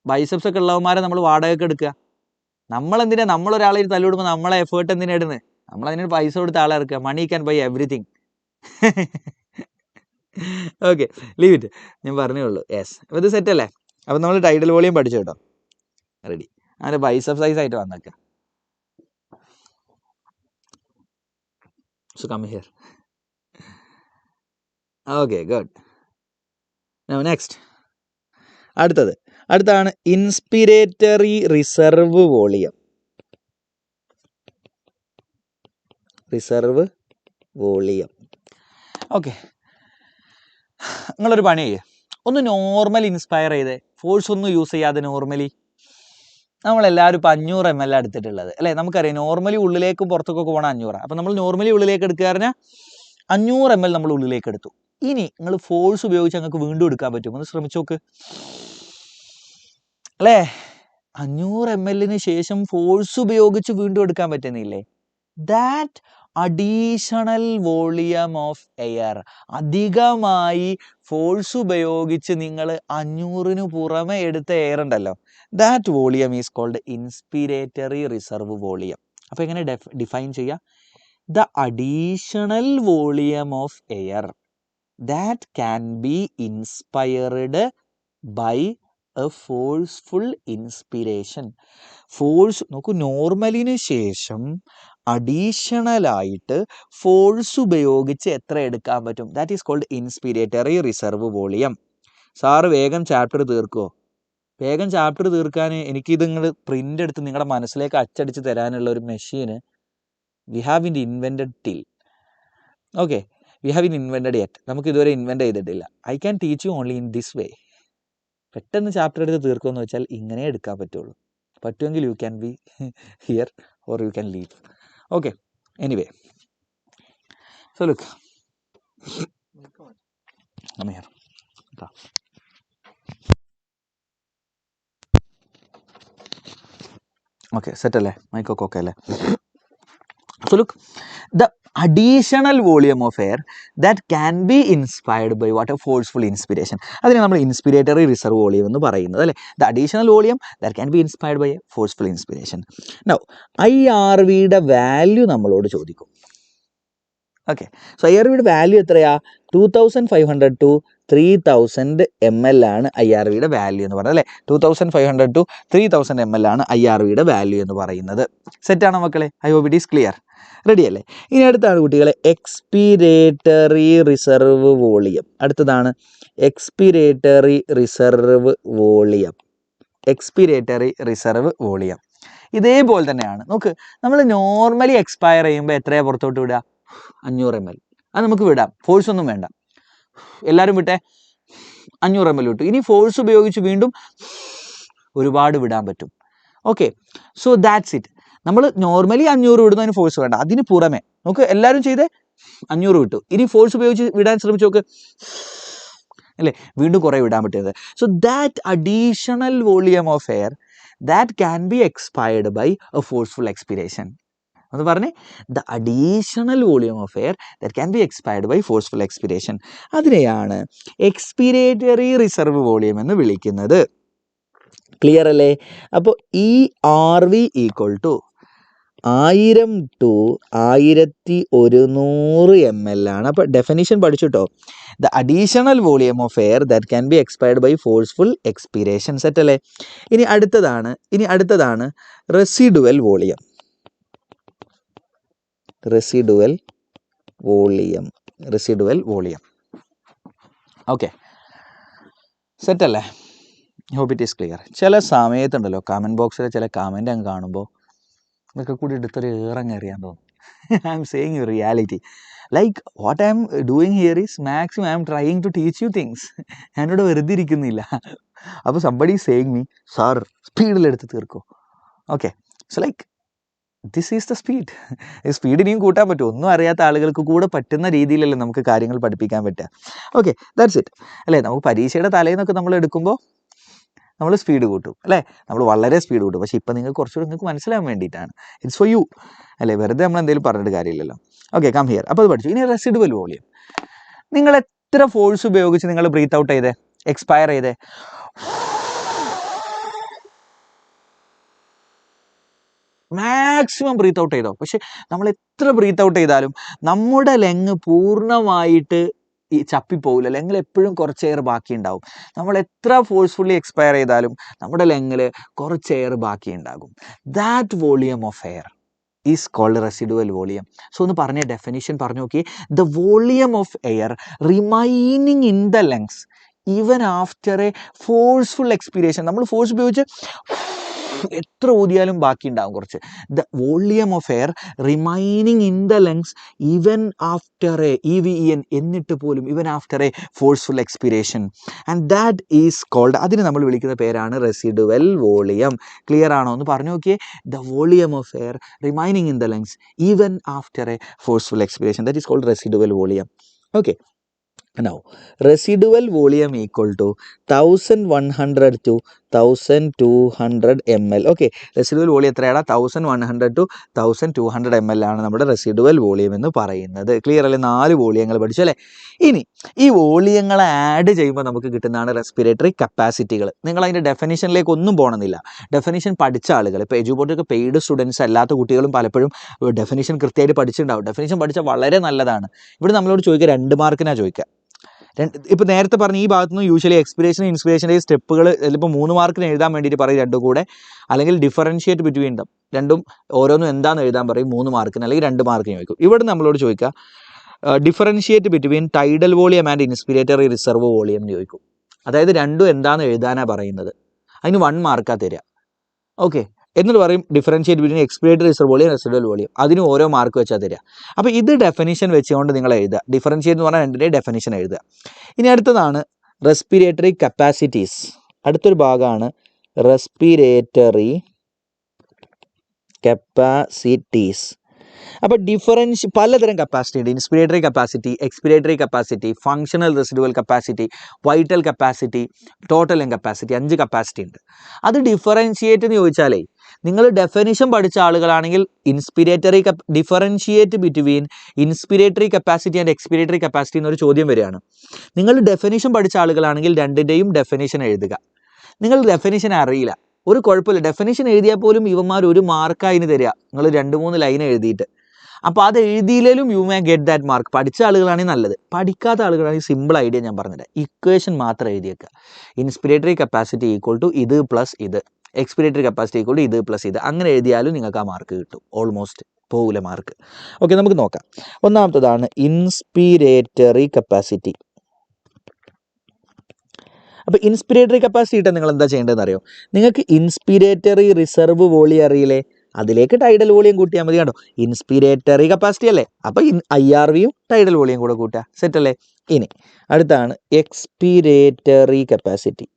ബൈസെപ്സ് ഒക്കെ ഉള്ളവന്മാരെ നമ്മൾ വാടകയ്ക്ക് എടുക്കുക. നമ്മളെന്തിനാ നമ്മളൊരാളെ തല്ലുകൊടുമ്പോൾ നമ്മളെ എഫേർട്ട് എന്തിനാ ഇടുന്നത്? നമ്മളതിന് പൈസ കൊടുത്ത ആളെ ഇറക്കുക. Money can buy everything. Okay, leave it. ഞാൻ പറഞ്ഞേ ഉള്ളൂ. യെസ്, അപ്പോൾ ഇത് സെറ്റ് അല്ലേ? അപ്പോൾ നമ്മൾ ടൈഡൽ വോളിയം പഠിച്ചു കേട്ടോ. റെഡി. അങ്ങനെ ബൈസെപ്സ് സൈസ് ആയിട്ട് വന്നേക്കാം. So come here. Okay, good. Now next. അടുത്താണ് inspiratory reserve volume. Reserve volume. Okay, നിങ്ങളൊരു പണി ചെയ്യേ, ഒന്ന് നോർമൽ ഇൻസ്പയർ ചെയ്തേ, ഫോഴ്സ് ഒന്നും യൂസ് ചെയ്യാതെ നോർമലി. നമ്മളെല്ലാവരും ഇപ്പോൾ 500 ml എടുത്തിട്ടുള്ളത് അല്ലേ? നമുക്കറിയാം നോർമലി ഉള്ളിലേക്കും പുറത്തേക്കൊക്കെ പോകണം 500. അപ്പോൾ നമ്മൾ നോർമലി ഉള്ളിലേക്ക് എടുക്കുക പറഞ്ഞാൽ 500 ml നമ്മൾ ഉള്ളിലേക്ക് എടുത്തു. ഇനി നിങ്ങൾ ഫോഴ്സ് ഉപയോഗിച്ച് നിങ്ങൾക്ക് വീണ്ടും എടുക്കാൻ പറ്റും. ഒന്ന് ശ്രമിച്ചു നോക്ക് അല്ലേ? 500 ml ശേഷം ഫോഴ്സ് ഉപയോഗിച്ച് വീണ്ടും എടുക്കാൻ പറ്റുന്നില്ലേ? That additional volume of air, അധികമായി ഫോഴ്സ് ഉപയോഗിച്ച് നിങ്ങൾ 500 പുറമെ എടുത്ത എയർ ഉണ്ടല്ലോ, that volume is called inspiratory reserve volume. അപ്പോൾ എങ്ങനെ ഡിഫൈൻ ചെയ്യുക? The additional volume of air that can be inspired by a forceful inspiration. Force നോക്കൂ, നോർമലിന് ശേഷം അഡീഷണലായിട്ട് ഫോഴ്സ് ഉപയോഗിച്ച് എത്ര എടുക്കാൻ പറ്റും? That is called inspiratory reserve volume. Sir വേഗം ചാപ്റ്റർ തീർക്കുമോ? വേഗം ചാപ്റ്റർ തീർക്കാൻ എനിക്കിത് നിങ്ങൾ പ്രിൻ്റ് എടുത്ത് നിങ്ങളുടെ മനസ്സിലേക്ക് അച്ചടിച്ച് തരാനുള്ള ഒരു മെഷീന് we have in invented till. Okay, we have in invented yet. നമുക്ക് ഇതുവരെ ഇൻവെൻറ്റ് ചെയ്തിട്ടില്ല. I can teach you only in this way. പെട്ടെന്ന് ചാപ്റ്റർ എടുത്ത് തീർക്കുമെന്ന് വെച്ചാൽ ഇങ്ങനെ എടുക്കാൻ പറ്റുള്ളൂ. പറ്റുമെങ്കിൽ you can be here or you can leave. Okay, anyway, so look, come here. Okay, set അല്ലേ? മൈക്കൊക്കെ ഓക്കെ അല്ലേ? So look, the additional volume of air that can be inspired by what a forceful inspiration. അതിനെ നമ്മൾ ഇൻസ്പിരേറ്ററി reserve volume എന്ന് പറയുന്നത് അല്ലേ? The additional volume that can be inspired by a forceful inspiration. Now IRVയുടെ value നമ്മളോട് ചോദിക്കും. Okay, so IRVയുടെ value എത്രയാ? 2500 to 3000 ml ആണ് IRVയുടെ വാല്യൂ എന്ന് പറയുന്നത് അല്ലേ? 2500 to 3000 ml ആണ് IRVയുടെ വാല്യൂ എന്ന് പറയുന്നത്. സെറ്റാണോ മക്കളെ? I hope it is clear. Ready അല്ലേ? ഇനി അടുത്താണ് കുട്ടികളെ എക്സ്പിരേറ്ററി റിസർവ് വോളിയം. അടുത്തതാണ് expiratory reserve volume. Expiratory reserve volume ഇതേപോലെ തന്നെയാണ്. നോക്ക്, നമ്മൾ നോർമലി എക്സ്പയർ ചെയ്യുമ്പോൾ എത്രയാണ് പുറത്തോട്ട് വിടുക? 500 ml. അത് നമുക്ക് വിടാം, ഫോഴ്സ് ഒന്നും വേണ്ട. എല്ലാവരും വിട്ടെ, 500 ml വിട്ടു. ഇനി ഫോഴ്സ് ഉപയോഗിച്ച് വീണ്ടും ഒരുപാട് വിടാൻ പറ്റും. Okay, so that's it. നമ്മൾ നോർമലി 500 വിടുന്നതിന് ഫോഴ്സ് വേണ്ട. അതിന് പുറമെ നമുക്ക് എല്ലാവരും ചെയ്തേ 500 വിട്ടു. ഇനി ഫോഴ്സ് ഉപയോഗിച്ച് വിടാൻ ശ്രമിച്ചു നോക്ക് അല്ലേ? വീണ്ടും കുറേ വിടാൻ പറ്റുന്നത്. So that additional volume of air that can be expired by a forceful expiration. എന്ന് പറഞ്ഞേ, the additional volume of air that can be expired by forceful expiration. അതിനെയാണ് എക്സ്പിരേറ്ററി റിസർവ് വോളിയം എന്ന് വിളിക്കുന്നത്. ക്ലിയർ അല്ലേ? അപ്പോൾ ERV equal to 1000 to 1100 ml ആണ്. അപ്പോൾ definition പഠിച്ചിട്ടോ, the additional volume of air that can be expired by forceful expiration. Set അല്ലേ? ഇനി അടുത്തതാണ് residual volume. Residual volume. Okay, set അല്ലേ? Hope it is clear. ചില സമയത്തുണ്ടല്ലോ കമൻറ്റ് ബോക്സിൽ ചില കമൻറ്റ് അങ്ങ് കാണുമ്പോൾ ഇതൊക്കെ കൂടി എടുത്തൊരു ഏറങ്ങ് അറിയാൻ തോന്നും. I am saying you reality. Like what I am doing here is maximum I am trying to teach you things. ഞാനിവിടെ വെറുതെ ഇരിക്കുന്നില്ല. അപ്പോൾ സംബഡി സേയിങ് മീ സാർ സ്പീഡിലെടുത്ത് തീർക്കോ. Okay, so like this is the speed. Speed ഇനിയും കൂട്ടാൻ പറ്റും. ഒന്നും അറിയാത്ത ആളുകൾക്ക് കൂടെ പറ്റുന്ന രീതിയിലല്ലേ നമുക്ക് കാര്യങ്ങൾ പഠിപ്പിക്കാൻ പറ്റുക. ഓക്കെ, ദാറ്റ്സ് ഇറ്റ് അല്ലേ. നമുക്ക് പരീക്ഷയുടെ തലേന്നൊക്കെ നമ്മൾ എടുക്കുമ്പോൾ നമ്മൾ സ്പീഡ് കൂട്ടും അല്ലേ, നമ്മൾ വളരെ സ്പീഡ് കൂട്ടും. പക്ഷേ ഇപ്പം നിങ്ങൾക്ക് കുറച്ചുകൂടി നിങ്ങൾക്ക് മനസ്സിലാൻ വേണ്ടിയിട്ടാണ്. ഇറ്റ്സ് ഫോർ യു അല്ലേ, വെറുതെ നമ്മൾ എന്തെങ്കിലും പറഞ്ഞിട്ട് കാര്യമില്ലല്ലോ. Okay, come here. അപ്പോൾ അത് പഠിച്ചു. ഇനി റെസിഡുവൽ വോളിയം. നിങ്ങൾ എത്ര ഫോഴ്സ് ഉപയോഗിച്ച് നിങ്ങൾ ബ്രീത്ത് ഔട്ട് ചെയ്തേ, എക്സ്പയർ ചെയ്തേ? മാക്സിമം ബ്രീത്ത് ഔട്ട് ചെയ്തോ. പക്ഷെ നമ്മൾ എത്ര ബ്രീത്ത് ഔട്ട് ചെയ്താലും നമ്മുടെ ലങ് പൂർണ്ണമായിട്ട് ഈ ചപ്പിപ്പോവില്ല. ലങ്ങിൽ എപ്പോഴും കുറച്ച് എയർ ബാക്കി ഉണ്ടാവും. നമ്മൾ എത്ര ഫോഴ്സ്ഫുള്ളി എക്സ്പയർ ചെയ്താലും നമ്മുടെ ലങ്ങിൽ കുറച്ച് എയർ ബാക്കി ഉണ്ടാകും. That volume of air is called residual volume. So ഒന്ന് പറഞ്ഞ ഡെഫിനിഷൻ പറഞ്ഞു നോക്കി. The volume of air remaining in the lungs even after a forceful expiration. നമ്മൾ ഫോഴ്സ് ഉപയോഗിച്ച് എത്ര ഊതിയാലും ബാക്കി ഉണ്ടാവും കുറച്ച്. The volume of air remaining in the lungs even after a EVEN എന്നിട്ട് പോലും even after a forceful expiration. And that is called, അതിന് നമ്മൾ വിളിക്കുന്ന പേരാണ് റെസിഡുവൽ വോളിയം. ക്ലിയർ ആണോ എന്ന് പറഞ്ഞു നോക്കിയേ. The volume of air remaining in the lungs even after a forceful expiration, that is called residual volume. Okay, now residual volume equal to 1100 to 1200 ml. Okay, residual volume എത്രയാണ്? 1100 to 1200 ml ആണ് നമ്മുടെ residual volume എന്ന് പറയുന്നത്. Clear അല്ലേ? 4 വോളിയങ്ങൾ പഠിച്ചു അല്ലേ. ഇനി ഈ വോളിയങ്ങളെ ആഡ് ചെയ്യുമ്പോൾ നമുക്ക് കിട്ടുന്നതാണ് റെസ്പിറേറ്ററി കപ്പാസിറ്റികൾ. നിങ്ങൾ അതിൻ്റെ ഡെഫിനിഷനിലേക്ക് ഒന്നും പോകണമെന്നില്ല. ഡെഫിനിഷൻ പഠിച്ച ആളുകൾ, ഇപ്പോൾ എഡ്യൂപോർട്ടൊക്കെ പെയ്ഡ് സ്റ്റുഡൻസ് അല്ലാത്ത കുട്ടികളും പലപ്പോഴും ഡെഫിനിഷൻ കൃത്യമായിട്ട് പഠിച്ചിട്ടുണ്ടാവും. ഡെഫിനിഷൻ പഠിച്ചാൽ വളരെ നല്ലതാണ്. ഇവിടെ നമ്മളോട് ചോദിക്കുക 2 മാർക്കിനാണ് ചോദിക്കുക. ഇപ്പോൾ നേരത്തെ പറഞ്ഞ ഈ ഭാഗത്തുനിന്ന് യൂഷ്വലി എക്സ്പിരേഷൻ ഇൻസ്പിരേഷൻ്റെ സ്റ്റെപ്പുകൾ ചിലപ്പോൾ 3 മാർക്കിന് എഴുതാൻ വേണ്ടിയിട്ട് പറയും രണ്ടും കൂടെ, അല്ലെങ്കിൽ ഡിഫറൻഷിയേറ്റ് ബിറ്റ്വീൻ ദം, രണ്ടും ഓരോന്നും എന്താണെന്ന് എഴുതാൻ പറയും 3 മാർക്കിന് അല്ലെങ്കിൽ 2 മാർക്കിന് ചോദിക്കും. ഇവിടെ നമ്മളോട് ചോദിക്കുക differentiate between tidal volume and inspiratory reserve volume എന്ന് ചോദിക്കും. അതായത് രണ്ടും എന്താണെന്ന് എഴുതാനാണ് പറയുന്നത്. അതിന് 1 മാർക്കാണ് തരിക. ഓക്കെ, എന്നിട്ട് പറയും differentiate between expiratory reserve volume residual volume. അതിന് ഓരോ മാർക്ക് വെച്ചാൽ തരിക. അപ്പോൾ ഇത് ഡെഫിനിഷൻ വെച്ചുകൊണ്ട് നിങ്ങൾ എഴുതുക. ഡിഫറൻഷിയേറ്റ് എന്ന് പറഞ്ഞാൽ രണ്ടിൻ്റെ ഡെഫിനിഷൻ എഴുതുക. ഇനി അടുത്തതാണ് റെസ്പിരേറ്ററി കപ്പാസിറ്റീസ്. അടുത്തൊരു ഭാഗമാണ് റെസ്പിരേറ്ററി കപ്പാസിറ്റീസ്. അപ്പോൾ പലതരം കപ്പാസിറ്റി ഉണ്ട്. Inspiratory capacity, expiratory capacity, functional residual capacity, vital capacity, total lung capacity, 5 capacity ഉണ്ട്. അത് ഡിഫറൻഷിയേറ്റ് എന്ന് ചോദിച്ചാലേ, നിങ്ങൾ ഡെഫിനിഷൻ പഠിച്ച ആളുകളാണെങ്കിൽ differentiate between inspiratory capacity and expiratory capacity എന്നൊരു ചോദ്യം വരികയാണ്. നിങ്ങൾ ഡെഫിനിഷൻ പഠിച്ച ആളുകളാണെങ്കിൽ രണ്ടിൻ്റെയും ഡെഫിനിഷൻ എഴുതുക. നിങ്ങൾ ഡെഫിനിഷൻ അറിയില്ല, ഒരു കുഴപ്പമില്ല. ഡെഫിനിഷൻ എഴുതിയാൽ പോലും ഇവന്മാർ 1 മാർക്കായിന് തരിക, നിങ്ങൾ 2-3 ലൈൻ എഴുതിയിട്ട്. അപ്പോൾ അത് എഴുതിയില്ലേലും you may get that mark. പഠിച്ച ആളുകളാണെങ്കിൽ നല്ലത്, പഠിക്കാത്ത ആളുകളാണെങ്കിൽ സിമ്പിൾ ഐഡിയ ഞാൻ പറഞ്ഞില്ല. ഇക്വേഷൻ മാത്രം എഴുതിയേക്കുക. ഇൻസ്പിരേറ്ററി കപ്പാസിറ്റി ഈക്വൽ ടു ഇത് പ്ലസ് ഇത്, എക്സ്പിരേറ്ററി കപ്പാസിറ്റി ഈക്വൽ ടു ഇത് പ്ലസ് ഇത്. അങ്ങനെ എഴുതിയാലും നിങ്ങൾക്ക് ആ മാർക്ക് കിട്ടും. ഓൾമോസ്റ്റ് പോകില്ല മാർക്ക്. ഓക്കെ, നമുക്ക് നോക്കാം. ഒന്നാമത്തതാണ് ഇൻസ്പിരേറ്ററി കപ്പാസിറ്റി. അപ്പോൾ ഇൻസ്പിരേറ്ററി കപ്പാസിറ്റി ഇട്ടാൽ നിങ്ങൾ എന്താ ചെയ്യേണ്ടതെന്ന് അറിയോ? നിങ്ങൾക്ക് ഇൻസ്പിരേറ്ററി റിസർവ് വോളിയം അറിയില്ലേ, അതിലേക്ക് ടൈഡൽ വോളിയം കൂട്ടിയാൽ മതി. കണ്ടോ, ഇൻസ്പിരേറ്ററി കപ്പാസിറ്റി അല്ലേ, അപ്പോൾ IRVയും ടൈഡൽ വോളിയം കൂടെ കൂട്ടുക. സെറ്റ് അല്ലേ. ഇനി അടുത്താണ് എക്സ്പിരേറ്ററി കപ്പാസിറ്റി.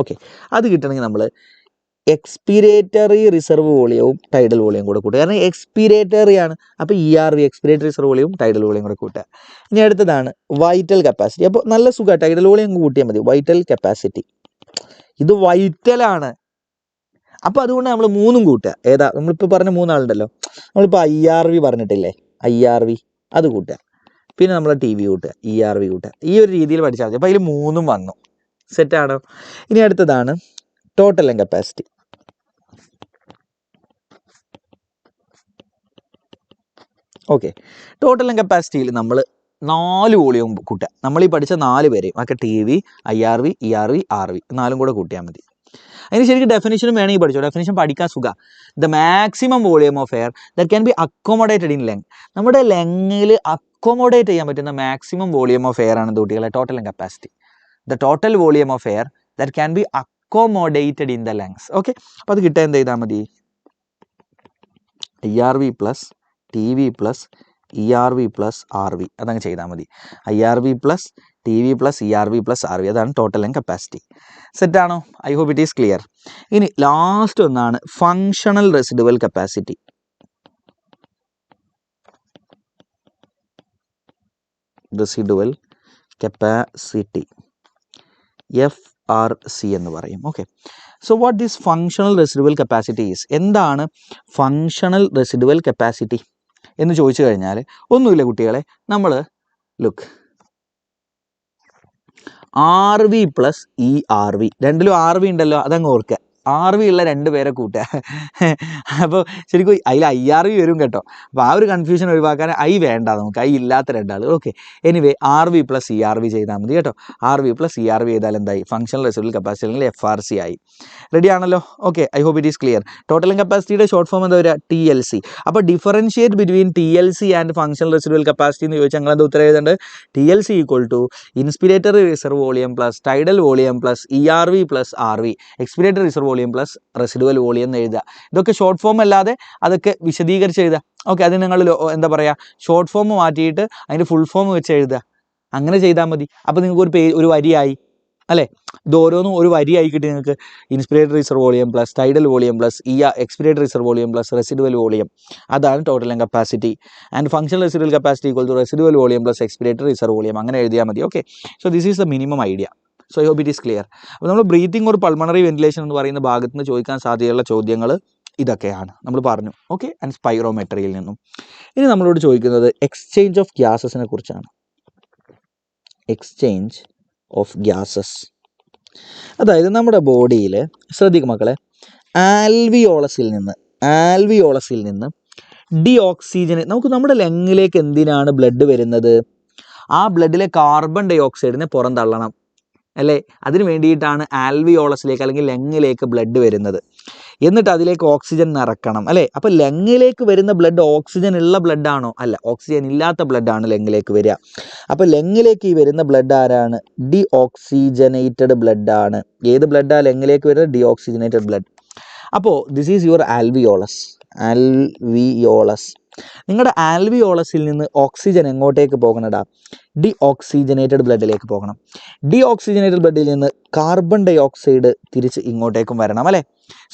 ഓക്കെ, അത് കിട്ടണമെങ്കിൽ നമ്മൾ എക്സ്പിരേറ്ററി റിസർവ് വോളിയവും ടൈഡൽ വോളിയം കൂടെ കൂട്ടുക. കാരണം എക്സ്പിരേറ്ററി ആണ്, അപ്പോൾ ERV എക്സ്പിരേറ്ററി റിസർവ് വോളിയവും ടൈഡൽ വോളിയം കൂടെ കൂട്ടുക. ഇനി അടുത്തതാണ് വൈറ്റൽ കപ്പാസിറ്റി. അപ്പോൾ നല്ല സുഖമാണ്, ടൈഡൽ വോളിയം കൂട്ടിയാൽ മതി. വൈറ്റൽ കപ്പാസിറ്റി ഇത് വൈറ്റലാണ്, അപ്പോൾ അതുകൊണ്ട് നമ്മൾ 3ഉം കൂട്ടുക. ഏതാ നമ്മളിപ്പോൾ പറഞ്ഞ 3 ആളുണ്ടല്ലോ, നമ്മളിപ്പോൾ IRV പറഞ്ഞിട്ടില്ലേ, IRV അത് കൂട്ടുക. പിന്നെ നമ്മൾ TV കൂട്ടുക, ERV കൂട്ടുക. ഈ ഒരു രീതിയിൽ പഠിച്ചാൽ മതി. അപ്പോൾ അതിൽ 3ഉം വന്നു. സെറ്റാണോ? ഇനി അടുത്തതാണ് total lung capacity. Okay, total lung കപ്പാസിറ്റിയിൽ നമ്മൾ 4 വോളിയം കൂട്ടുക. നമ്മൾ ഈ പഠിച്ച 4 പേരെയും ഒക്കെ TV, IRV, ERV, RV 4ഉം കൂടെ കൂട്ടിയാൽ മതി. അതിന് ശരിക്കും ഡെഫിനിഷനും വേണമെങ്കിൽ പഠിച്ചോ. ഡെഫിനിഷൻ പഠിക്കാൻ സുഖം. The maximum volume of air that can be accommodated in length. നമ്മുടെ ലെങ്ങിൽ അക്കോമഡേറ്റ് ചെയ്യാൻ പറ്റുന്ന മാക്സിമം വോളിയം ഓഫ് എയർ ആണ് കുട്ടികളെ total lung capacity. The total volume of air that can be accommodated in the lungs. Okay, അപ്പോൾ അത് കിട്ടാൻ എന്ത് ചെയ്താൽ മതി? IRV plus TV plus ERV plus RV അതങ്ങ് ചെയ്താൽ മതി. IRV plus T V plus E R V plus R V, അതാണ് ടോട്ടൽ ലങ് കപ്പാസിറ്റി. സെറ്റാണോ? I hope it is clear. ഇനി ലാസ്റ്റ് ഒന്നാണ് functional residual capacity. Residual capacity FRC എന്ന് പറയും. Okay, so what this functional residual capacity is? എന്താണ് functional residual capacity എന്ന് ചോദിച്ചു കഴിഞ്ഞാൽ ഒന്നുമില്ല കുട്ടികളെ, നമ്മൾ look R V plus E R V, രണ്ടിലും ആർ വി ഉണ്ടല്ലോ, അതങ്ങ് ഓർക്കുക. ആർ വി ഉള്ള രണ്ട് പേരെ കൂട്ടുക. അപ്പോൾ ശരിക്കും അതിൽ IR വി വരും കേട്ടോ. അപ്പോൾ ആ ഒരു കൺഫ്യൂഷൻ ഒഴിവാക്കാൻ ഐ വേണ്ട, നമുക്ക് ഐ ഇല്ലാത്ത രണ്ടാൾ. Okay, anyway R V plus E R V ചെയ്താൽ മതി കേട്ടോ. R V plus E R V ചെയ്താൽ എന്തായി? ഫങ്ഷണൽ റെസിഡുവൽ കപ്പാസിറ്റി അല്ലെങ്കിൽ FRC ആയി. റെഡി ആണല്ലോ? Okay, I hope it is clear. Total കപ്പാസിറ്റിയുടെ ഷോർട്ട് ഫോം എന്താ വരിക? TLC. അപ്പോൾ differentiate between TLC and functional residual capacity എന്ന് ചോദിച്ചാൽ ഞങ്ങൾ എന്താ ഉത്തരം എഴുതേണ്ടത്? TLC equal to inspiratory reserve volume plus tidal volume plus ERV plus RV, expiratory reserve volume plus residual volume എന്ന് എഴുതുക. ഇതൊക്കെ ഷോർട്ട് ഫോം അല്ലാതെ അതൊക്കെ വിശദീകരിച്ച് എഴുതുക. ഓക്കെ, അത് നിങ്ങൾ എന്താ പറയുക, ഷോർട്ട് ഫോം മാറ്റിയിട്ട് അതിൻ്റെ ഫുൾ ഫോം വെച്ച് എഴുതുക. അങ്ങനെ ചെയ്താൽ മതി. അപ്പോൾ നിങ്ങൾക്ക് ഒരു വരിയായി അല്ലേ? ഇത് ഓരോന്നും ഒരു വരിയായി കിട്ടി നിങ്ങൾക്ക്. Inspiratory reserve volume plus tidal volume plus expiratory reserve volume plus residual volume, അതാണ് total lung capacity. And functional residual capacity equal to residual volume plus expiratory reserve volume, അങ്ങനെ എഴുതിയാൽ മതി. Okay, so this is the minimum idea. So I hope it is clear. അപ്പോൾ നമ്മൾ breathing ഒരു pulmonary ventilation എന്ന് പറയുന്ന ഭാഗത്ത് നിന്ന് ചോദിക്കാൻ സാധ്യതയുള്ള ചോദ്യങ്ങൾ ഇതൊക്കെയാണ് നമ്മൾ പറഞ്ഞു. ഓക്കെ, ആൻഡ് സ്പൈറോമെട്രിയിൽ നിന്നും. ഇനി നമ്മളോട് ചോദിക്കുന്നത് എക്സ്ചേഞ്ച് ഓഫ് ഗ്യാസസിനെ കുറിച്ചാണ്. എക്സ്ചേഞ്ച് ഓഫ് ഗ്യാസസ്, അതായത് നമ്മുടെ ബോഡിയിൽ ശ്രദ്ധിക്കും മക്കളെ, ആൽവിയോളസിൽ നിന്ന് നമുക്ക് നമ്മുടെ ലങ്ങിലേക്ക് എന്തിനാണ് ബ്ലഡ് വരുന്നത്? ആ ബ്ലഡിലെ കാർബൺ ഡൈ ഓക്സൈഡിനെ പുറന്തള്ളണം അല്ലേ? അതിന് വേണ്ടിയിട്ടാണ് ആൽവിയോളസിലേക്ക് അല്ലെങ്കിൽ ലങ്ങിലേക്ക് ബ്ലഡ് വരുന്നത്. എന്നിട്ട് അതിലേക്ക് ഓക്സിജൻ നിറക്കണം അല്ലേ? അപ്പോൾ ലങ്ങിലേക്ക് വരുന്ന ബ്ലഡ് ഓക്സിജൻ ഉള്ള ബ്ലഡാണോ? അല്ല, ഓക്സിജൻ ഇല്ലാത്ത ബ്ലഡാണ് ലങ്ങിലേക്ക് വരിക. അപ്പോൾ ലങ്ങിലേക്ക് ഈ വരുന്ന ബ്ലഡ് ആരാണ്? ഡീഓക്സിജനേറ്റഡ് ബ്ലഡാണ്. ഏത് ബ്ലഡാണ് ലങ്ങിലേക്ക് വരുന്നത്? Deoxygenated blood. അപ്പോൾ ദിസ് ഈസ് യുവർ ആൽവിയോളസ്. നിങ്ങളുടെ ആൽവിയോളസിൽ നിന്ന് ഓക്സിജൻ എങ്ങോട്ടേക്ക് പോകണടാ? ഡീഓക്സിജനേറ്റഡ് ബ്ലഡിലേക്ക് പോകണം. ഡീഓക്സിജനേറ്റഡ് ബ്ലഡിൽ നിന്ന് കാർബൺ ഡൈ ഓക്സൈഡ് തിരിച്ച് ഇങ്ങോട്ടേക്കും വരണം അല്ലേ?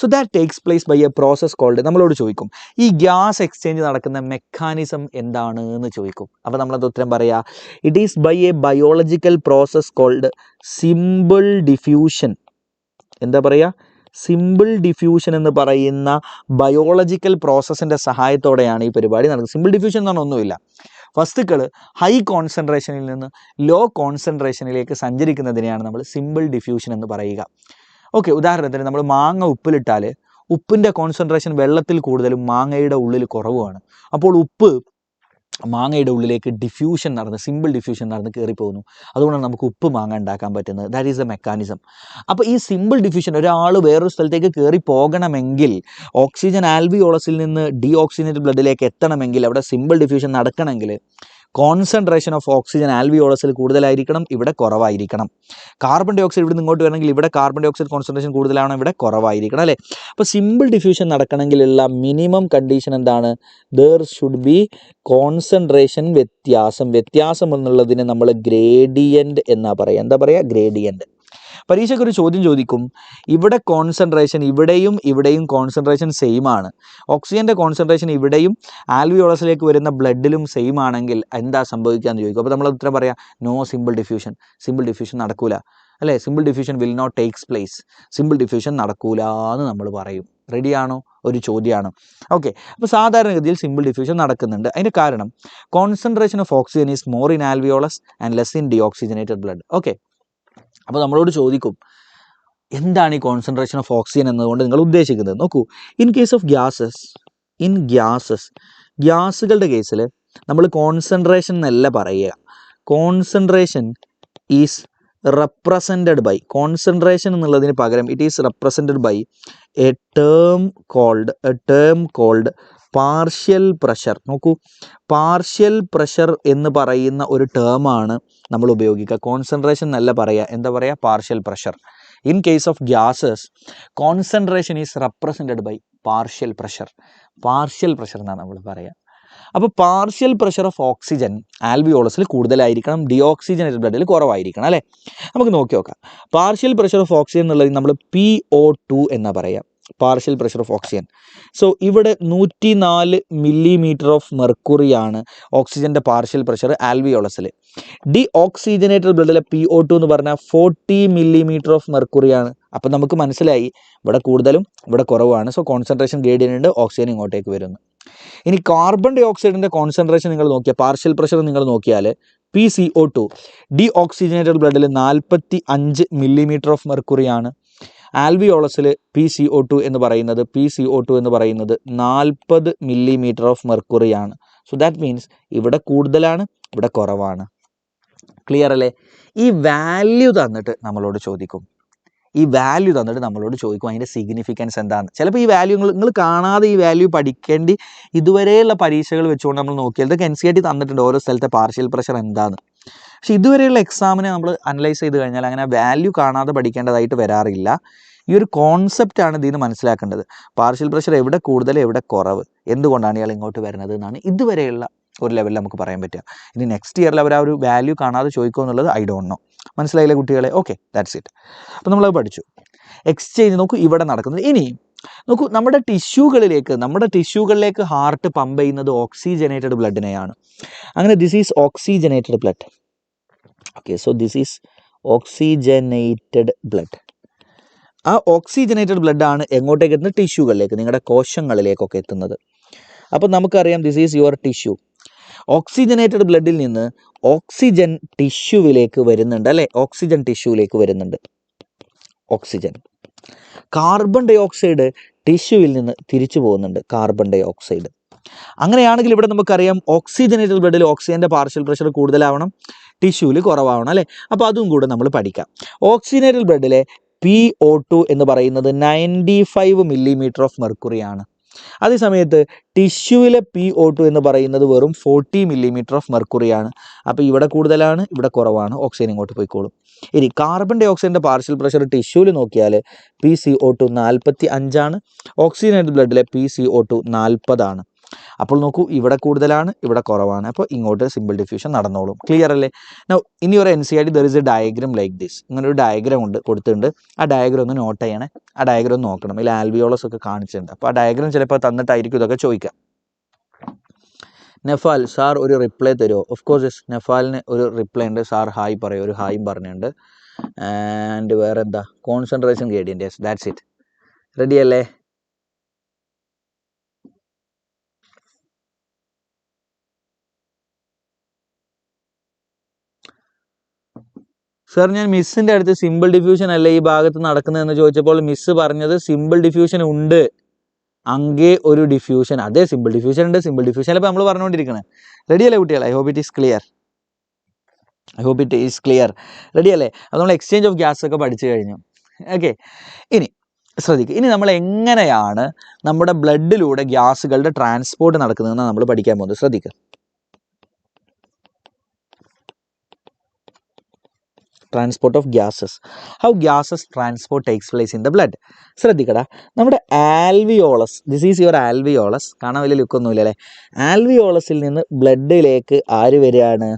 So that takes place by a process called, നമ്മളോട് ചോദിക്കും ഈ ഗ്യാസ് എക്സ്ചേഞ്ച് നടക്കുന്ന മെക്കാനിസം എന്താണ് എന്ന് ചോദിക്കും. അപ്പോൾ നമ്മളത് ഉത്തരം പറയാ, it is by a biological process called simple diffusion. എന്താ പറയുക? സിമ്പിൾ ഡിഫ്യൂഷൻ എന്ന് പറയുന്ന ബയോളജിക്കൽ പ്രോസസ്സിൻ്റെ സഹായത്തോടെയാണ് ഈ പരിപാടി നടക്കുന്നത്. സിമ്പിൾ ഡിഫ്യൂഷൻ എന്ന് പറഞ്ഞാൽ ഒന്നുമില്ല, വസ്തുക്കൾ ഹൈ കോൺസെൻട്രേഷനിൽ നിന്ന് ലോ കോൺസെൻട്രേഷനിലേക്ക് സഞ്ചരിക്കുന്നതിനെയാണ് നമ്മൾ സിമ്പിൾ ഡിഫ്യൂഷൻ എന്ന് പറയുക. ഓക്കെ, ഉദാഹരണത്തിന് നമ്മൾ മാങ്ങ ഉപ്പിലിട്ടാൽ ഉപ്പിൻ്റെ കോൺസെൻട്രേഷൻ വെള്ളത്തിൽ കൂടുതലും മാങ്ങയുടെ ഉള്ളിൽ കുറവുമാണ്. അപ്പോൾ ഉപ്പ് മാങ്ങയുടെ ഉള്ളിലേക്ക് ഡിഫ്യൂഷൻ നടന്ന്, സിമ്പിൾ ഡിഫ്യൂഷൻ നടന്ന് കയറിപ്പോകുന്നു. അതുകൊണ്ടാണ് നമുക്ക് ഉപ്പ് മാങ്ങ ഉണ്ടാക്കാൻ പറ്റുന്നത്. That is A mechanism. അപ്പോൾ ഈ സിമ്പിൾ ഡിഫ്യൂഷൻ, ഒരാൾ വേറൊരു സ്ഥലത്തേക്ക് കയറി പോകണമെങ്കിൽ, ഓക്സിജൻ ആൽവിയോളസിൽ നിന്ന് ഡീഓക്സിജനേറ്റഡ് ബ്ലഡിലേക്ക് എത്തണമെങ്കിൽ, അവിടെ സിമ്പിൾ ഡിഫ്യൂഷൻ നടക്കണമെങ്കിൽ കോൺസെൻട്രേഷൻ ഓഫ് ഓക്സിജൻ ആൽവിയോളസിൽ കൂടുതലായിരിക്കണം, ഇവിടെ കുറവായിരിക്കണം. കാർബൺ ഡൈ ഓക്സൈഡ് ഇവിടെ നിന്ന് ഇങ്ങോട്ട് വരണമെങ്കിൽ ഇവിടെ കാർബൺ ഡൈ ഓക്സൈഡ് കോൺസെൻട്രേഷൻ കൂടുതലാണ്, ഇവിടെ കുറവായിരിക്കണം അല്ലേ? അപ്പോൾ സിമ്പിൾ ഡിഫ്യൂഷൻ നടക്കണമെങ്കിലുള്ള മിനിമം കണ്ടീഷൻ എന്താണ്? ദർ ഷുഡ് ബി കോൺസെൻട്രേഷൻ വ്യത്യാസം എന്നുള്ളതിന് നമ്മൾ ഗ്രേഡിയൻറ്റ് എന്നാ പറയുക. എന്താ പറയുക? ഗ്രേഡിയൻറ്റ്. പരീക്ഷയ്ക്ക് ഒരു ചോദ്യം ചോദിക്കും, ഇവിടെ കോൺസെൻട്രേഷൻ ഇവിടെയും കോൺസെൻട്രേഷൻ സെയിം ആണ്, ഓക്സിജൻ്റെ കോൺസെൻട്രേഷൻ ഇവിടെയും ആൽവിയോളസിലേക്ക് വരുന്ന ബ്ലഡിലും സെയിം ആണെങ്കിൽ എന്താ സംഭവിക്കുക എന്ന് ചോദിക്കും. അപ്പോൾ നമ്മൾ ഉത്തരം പറയാം, നോ സിമ്പിൾ ഡിഫ്യൂഷൻ നടക്കൂല അല്ലേ? Simple diffusion will not takes place, simple diffusion നടക്കൂല എന്ന് നമ്മൾ പറയും. റെഡിയാണോ? ഒരു ചോദ്യമാണ്. ഓക്കെ, അപ്പോൾ സാധാരണഗതിയിൽ സിമ്പിൾ ഡിഫ്യൂഷൻ നടക്കുന്നുണ്ട്. അതിൻ്റെ കാരണം concentration of oxygen is more in alveolus and less in deoxygenated blood. Okay, അപ്പോൾ നമ്മളോട് ചോദിക്കും എന്താണ് ഈ കോൺസെൻട്രേഷൻ ഓഫ് ഓക്സിജൻ എന്നതുകൊണ്ട് നിങ്ങൾ ഉദ്ദേശിക്കുന്നത്? നോക്കൂ, ഇൻ കേസ് ഓഫ് ഗ്യാസുകളുടെ കേസിൽ നമ്മൾ കോൺസെൻട്രേഷൻ എന്നല്ല പറയുക. Concentration is represented by, concentration എന്നുള്ളതിന് പകരം it is represented by a term called partial pressure. നോക്കൂ, പാർഷ്യൽ പ്രഷർ എന്ന് പറയുന്ന ഒരു ടേമാണ് നമ്മൾ ഉപയോഗിക്കുക. കോൺസെൻട്രേഷൻ എന്നല്ല പറയുക. എന്താ പറയുക? Partial pressure. In case of gases concentration is represented by partial pressure എന്നാണ് നമ്മൾ പറയുക. അപ്പോൾ പാർഷ്യൽ പ്രഷർ ഓഫ് ഓക്സിജൻ ആൽവിയോളസിൽ കൂടുതലായിരിക്കണം, ഡിയോക്സിജനേറ്റഡ് ബ്ലഡിൽ കുറവായിരിക്കണം അല്ലേ. നമുക്ക് നോക്കി നോക്കാം. പാർഷ്യൽ പ്രഷർ ഓഫ് ഓക്സിജൻ എന്നുള്ളത് നമ്മൾ PO2 എന്നാ പറയാം, partial pressure of oxygen. So ഇവിടെ 104 മില്ലിമീറ്റർ ഓഫ് മെർക്കുറിയാണ് ഓക്സിജൻ്റെ പാർഷ്യൽ പ്രഷർ ആൽവിയോളസിൽ. ഡിഓക്സിജനേറ്റഡ് ബ്ലഡിലെ PO2 എന്ന് പറഞ്ഞാൽ 40 മില്ലിമീറ്റർ ഓഫ് മെർക്കുറിയാണ്. അപ്പം നമുക്ക് മനസ്സിലായി ഇവിടെ കൂടുതലും ഇവിടെ കുറവാണ്. സോ കോൺസെൻട്രേഷൻ ഗ്രേഡിയൻ്റ് ഉണ്ട്, ഓക്സിജൻ ഇങ്ങോട്ടേക്ക് വരുന്നു. ഇനി കാർബൺ ഡൈ ഓക്സൈഡിൻ്റെ കോൺസെൻട്രേഷൻ നിങ്ങൾ നോക്കിയാൽ, പാർഷ്യൽ പ്രഷർ നിങ്ങൾ നോക്കിയാൽ PCO2 ഡിഓക്സിജനേറ്റഡ് ബ്ലഡിൽ 45 മില്ലിമീറ്റർ ഓഫ് മെർക്കുറിയാണ്. ആൽവിയോളസിൽ PCO2 എന്ന് പറയുന്നത് 40 മില്ലിമീറ്റർ ഓഫ് മെർക്കുറിയാണ്. സോ ദാറ്റ് മീൻസ് ഇവിടെ കൂടുതലാണ്, ഇവിടെ കുറവാണ്. ക്ലിയർ അല്ലേ? ഈ വാല്യൂ തന്നിട്ട് നമ്മളോട് ചോദിക്കും, അതിൻ്റെ സിഗ്നിഫിക്കൻസ് എന്താണ്. ചിലപ്പോൾ ഈ വാല്യൂ നിങ്ങൾ കാണാതെ ഈ വാല്യൂ പഠിക്കേണ്ടി ഇതുവരെയുള്ള പരീക്ഷകൾ വെച്ചുകൊണ്ട് നമ്മൾ നോക്കിയാൽ ഇതൊക്കെ NCERT തന്നിട്ടുണ്ട് ഓരോ സ്ഥലത്തെ പാർഷ്യൽ പ്രഷർ എന്താണ്. പക്ഷെ ഇതുവരെയുള്ള എക്സാമിനെ നമ്മൾ അനലൈസ് ചെയ്ത് കഴിഞ്ഞാൽ അങ്ങനെ വാല്യൂ കാണാതെ പഠിക്കേണ്ടതായിട്ട് വരാറില്ല. ഈ ഒരു കോൺസെപ്റ്റാണ് ഇതിൽ നിന്ന് മനസ്സിലാക്കേണ്ടത്. പാർഷ്യൽ പ്രഷർ എവിടെ കൂടുതൽ എവിടെ കുറവ്, എന്തുകൊണ്ടാണ് ഇയാൾ ഇങ്ങോട്ട് വരുന്നത് എന്നാണ് ഇതുവരെയുള്ള ഒരു ലെവലിൽ നമുക്ക് പറയാൻ പറ്റുക. ഇനി നെക്സ്റ്റ് ഇയറിൽ അവർ ആ ഒരു വാല്യൂ കാണാതെ ചോദിക്കുമോ എന്നുള്ളത് ഐ ഡോണ്ട് നോ. മനസ്സിലായില്ലേ കുട്ടികളെ? Okay, that's it. അപ്പോൾ നമ്മളത് പഠിച്ചു. എക്സ്ചേഞ്ച് നോക്കൂ ഇവിടെ നടക്കുന്നത്. ഇനി നോക്കൂ, നമ്മുടെ ടിഷ്യൂകളിലേക്ക് ഹാർട്ട് പമ്പ് ചെയ്യുന്നത് ഓക്സിജനേറ്റഡ് ബ്ലഡിനെയാണ്. അങ്ങനെ this is oxygenated blood. Okay, so this is oxygenated blood. ആ ഓക്സിജനേറ്റഡ് ബ്ലഡാണ് എങ്ങോട്ടേക്ക് എത്തുന്നത്? ടിഷ്യൂകളിലേക്ക്, നിങ്ങളുടെ കോശങ്ങളിലേക്കൊക്കെ എത്തുന്നത്. അപ്പോൾ നമുക്കറിയാം this is your tissue. Oxygenated ബ്ലഡിൽ നിന്ന് ഓക്സിജൻ ടിഷ്യൂവിലേക്ക് വരുന്നുണ്ട് അല്ലേ, ഓക്സിജൻ ടിഷ്യൂവിലേക്ക് വരുന്നുണ്ട്. ഓക്സിജൻ, കാർബൺ ഡൈ ഓക്സൈഡ് ടിഷ്യൂവിൽ നിന്ന് തിരിച്ചു പോകുന്നുണ്ട്, കാർബൺ ഡൈ ഓക്സൈഡ്. അങ്ങനെയാണെങ്കിൽ ഇവിടെ നമുക്കറിയാം ഓക്സിജനേറ്റഡ് ബ്ലഡിൽ ഓക്സിജൻ്റെ പാർഷ്യൽ പ്രഷർ കൂടുതലാവണം, ടിഷ്യൂവിൽ കുറവാവണം അല്ലേ. അപ്പോൾ അതും കൂടെ നമ്മൾ പഠിക്കാം. ഓക്സിജനേറ്റഡ് ബ്ലഡിലെ PO2 എന്ന് പറയുന്നത് 95 മില്ലിമീറ്റർ ഓഫ് മെർക്കുറിയാണ്. അതേസമയത്ത് ടിഷ്യൂവിലെ PO2 എന്ന് പറയുന്നത് വെറും 40 മില്ലിമീറ്റർ ഓഫ് മെർക്കുറിയാണ്. അപ്പോൾ ഇവിടെ കൂടുതലാണ്, ഇവിടെ കുറവാണ്, ഓക്സിജൻ ഇങ്ങോട്ട് പോയിക്കോളും. ഇനി കാർബൺ ഡൈ ഓക്സൈഡിൻ്റെ പാർഷ്യൽ പ്രഷർ ടിഷ്യൂവിൽ നോക്കിയാൽ PCO2 45ആണ്, ഓക്സിജനേറ്റഡ് ബ്ലഡിലെ PCO2 40 ആണ്. അപ്പോൾ നോക്കൂ, ഇവിടെ കൂടുതലാണ്, ഇവിടെ കുറവാണ്. അപ്പോൾ ഇങ്ങോട്ട് സിമ്പിൾ ഡിഫ്യൂഷൻ നടന്നോളും. ക്ലിയർ അല്ലേ? ഇനി ഒരു NCERT there is A diagram like this. ഇങ്ങനെ ഒരു ഡയഗ്രാം കൊടുത്തിട്ടുണ്ട്. ആ ഡയഗ്രാം ഒന്ന് നോട്ട് ചെയ്യണേ, ആ ഡയഗ്രാം ഒന്ന് നോക്കണം. ഇതിൽ ആൽവിയോളസ് ഒക്കെ കാണിച്ചിട്ടുണ്ട്. അപ്പോൾ ആ ഡയഗ്രാം ചിലപ്പോൾ തന്നിട്ടായിരിക്കും ഇതൊക്കെ ചോദിക്കുക. നെഫാൽ സാർ ഒരു റിപ്ലൈ തരുമോ? ഓഫ് കോഴ്സ് യെസ്, നെഫാലിന് ഒരു റിപ്ലൈ ഉണ്ട്. സാർ ഹായ് പറയും, ഒരു ഹായും പറഞ്ഞിട്ടുണ്ട്. ആൻഡ് വേറെ എന്താ, concentration gradient, yes that's it. Ready അല്ലേ? സാർ ഞാൻ മിസ്സിൻ്റെ അടുത്ത് സിമ്പിൾ ഡിഫ്യൂഷൻ അല്ലേ ഈ ഭാഗത്ത് നടക്കുന്നതെന്ന് ചോദിച്ചപ്പോൾ മിസ്സ് പറഞ്ഞത് സിമ്പിൾ ഡിഫ്യൂഷൻ ഉണ്ട്, അങ്ങേ ഒരു ഡിഫ്യൂഷൻ. അതെ, സിമ്പിൾ ഡിഫ്യൂഷൻ ഉണ്ട്, സിമ്പിൾ ഡിഫ്യൂഷൻ അല്ല നമ്മൾ പറഞ്ഞുകൊണ്ടിരിക്കുന്നത്. റെഡി അല്ലേ കുട്ടികൾ? I hope it is clear. Ready അല്ലേ? അപ്പോൾ നമ്മൾ എക്സ്ചേഞ്ച് ഓഫ് ഗ്യാസ് ഒക്കെ പഠിച്ചു കഴിഞ്ഞു. ഓക്കെ, ഇനി ശ്രദ്ധിക്കുക. ഇനി നമ്മൾ എങ്ങനെയാണ് നമ്മുടെ ബ്ലഡിലൂടെ ഗ്യാസുകളുടെ ട്രാൻസ്പോർട്ട് നടക്കുന്നതെന്ന് നമ്മൾ പഠിക്കാൻ പോകുന്നത്. ശ്രദ്ധിക്കുക. Transport of gases, how gases transport takes place in the blood. ശ്രദ്ധിക്കടാ, നമ്മുടെ alveolus, this is your alveolus. കാണാൻ വലിയ ലുക്കൊന്നുമില്ല അല്ലേ? ആൽവിയോളസിൽ നിന്ന് ബ്ലഡിലേക്ക് ആര് വരികയാണ്?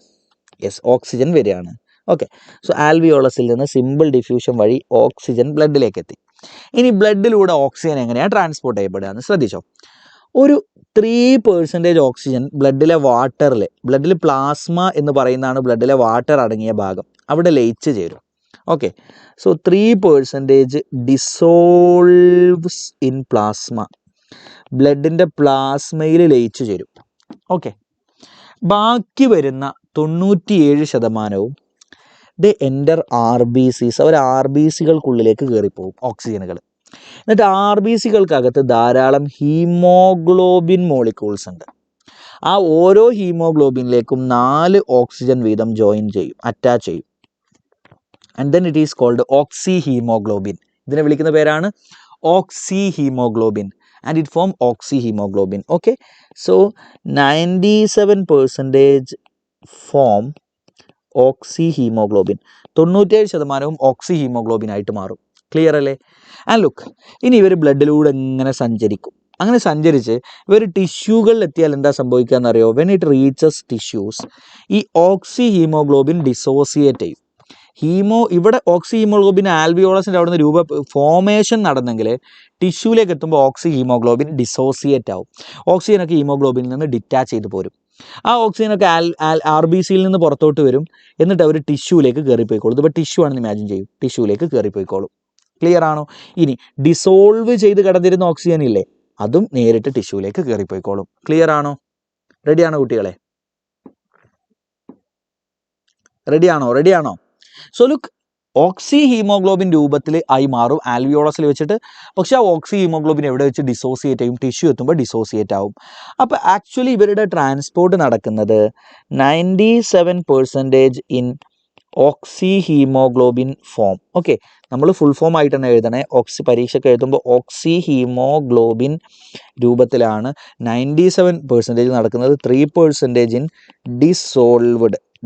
യെസ്, ഓക്സിജൻ വരികയാണ്. ഓക്കെ, സോ ആൽവിയോളസിൽ നിന്ന് സിമ്പിൾ ഡിഫ്യൂഷൻ വഴി ഓക്സിജൻ ബ്ലഡിലേക്ക് എത്തി. ഇനി ബ്ലഡിലൂടെ ഓക്സിജൻ എങ്ങനെയാണ് ട്രാൻസ്പോർട്ട് ചെയ്യപ്പെടുക എന്ന് ശ്രദ്ധിച്ചോ. ഒരു 3% ഓക്സിജൻ ബ്ലഡിലെ വാട്ടറിൽ, ബ്ലഡിൽ പ്ലാസ്മ എന്ന് പറയുന്നതാണ് ബ്ലഡിലെ വാട്ടർ അടങ്ങിയ ഭാഗം, അവിടെ ലയിച്ച് ചേരും. Okay, so 3% dissolves in plasma, ബ്ലഡിൻ്റെ പ്ലാസ്മയിൽ ലയിച്ചു ചേരും. ഓക്കെ, ബാക്കി വരുന്ന 97% ദേ എൻ്റർ RBCs, അവർ RBCകൾക്കുള്ളിലേക്ക് കയറിപ്പോകും ഓക്സിജനുകൾ. എന്നിട്ട് RBCകൾക്കകത്ത് ധാരാളം ഹീമോഗ്ലോബിൻ മോളിക്യൂൾസ് ഉണ്ട്. ആ ഓരോ ഹീമോഗ്ലോബിനിലേക്കും 4 ഓക്സിജൻ വീതം അറ്റാച്ച് ചെയ്യും. And then it is called oxy haemoglobin. ഇതിനെ വിളിക്കുന്ന പേരാണ് oxy haemoglobin. And it form oxy haemoglobin. Okay, so 97% form oxy haemoglobin, 97% oxy haemoglobin ആയിട്ട് മാറും. ക്ലിയർ അല്ലേ? ആൻഡ് ലുക്ക്, ഇനി ഇവർ ബ്ലഡിലൂടെ എങ്ങനെ സഞ്ചരിക്കും? അങ്ങനെ സഞ്ചരിച്ച് ഇവർ ടിഷ്യൂകളിൽ എത്തിയാൽ എന്താ സംഭവിക്കുക എന്നറിയോ? വെൻ ഇറ്റ് റീച്ചസ് ടിഷ്യൂസ്, ഈ ഓക്സി ഹീമോഗ്ലോബിൻ ഡിസോസിയേറ്റ് ചെയ്യും. ഇവിടെ ഓക്സി ഹീമോഗ്ലോബിൻ ആൽവിയോളസിൻ്റെ അവിടെ നിന്ന് ഫോമേഷൻ നടന്നെങ്കിൽ ടിഷ്യൂലേക്ക് എത്തുമ്പോൾ ഓക്സി ഹീമോഗ്ലോബിൻ ഡിസോസിയേറ്റ് ആവും. ഓക്സിജനൊക്കെ ഹീമോഗ്ലോബിനിൽ നിന്ന് ഡിറ്റാച്ച് ചെയ്ത് പോരും. ആ ഓക്സിജനൊക്കെ ആർ ബി സിയിൽ നിന്ന് പുറത്തോട്ട് വരും. എന്നിട്ട് അവർ ടിഷ്യൂലേക്ക് കയറിപ്പോയിക്കോളും. ഇതിപ്പോൾ ടിഷ്യൂ ആണെന്ന് ഇമാജിൻ ചെയ്യും, ടിഷ്യൂലേക്ക് കയറിപ്പോയിക്കോളും. ക്ലിയർ ആണോ? ഇനി ഡിസോൾവ് ചെയ്ത് കിടന്നിരുന്ന ഓക്സിജൻ ഇല്ലേ, അതും നേരിട്ട് ടിഷ്യൂലേക്ക് കയറിപ്പോയിക്കോളും. ക്ലിയർ ആണോ? റെഡിയാണോ കുട്ടികളെ? റെഡിയാണോ? സോ ലുക്ക്, ഓക്സി ഹീമോഗ്ലോബിൻ രൂപത്തിൽ ആയി മാറും ആൽവിയോളസിൽ വെച്ചിട്ട്. പക്ഷെ ആ ഓക്സി ഹീമോഗ്ലോബിൻ എവിടെ വെച്ച് ഡിസോസിയേറ്റ് ചെയ്യും? ടിഷ്യൂ എത്തുമ്പോൾ ഡിസോസിയേറ്റ് ആവും. അപ്പോൾ ആക്ച്വലി ഇവരുടെ ട്രാൻസ്പോർട്ട് നടക്കുന്നത് 97% in oxy haemoglobin form. Okay, നമ്മൾ ഫുൾ ഫോം ആയിട്ട് തന്നെ എഴുതണേ. പരീക്ഷയ്ക്ക് എഴുതുമ്പോൾ ഓക്സി ഹീമോഗ്ലോബിൻ രൂപത്തിലാണ് 97% നടക്കുന്നത്. 3% ഇൻ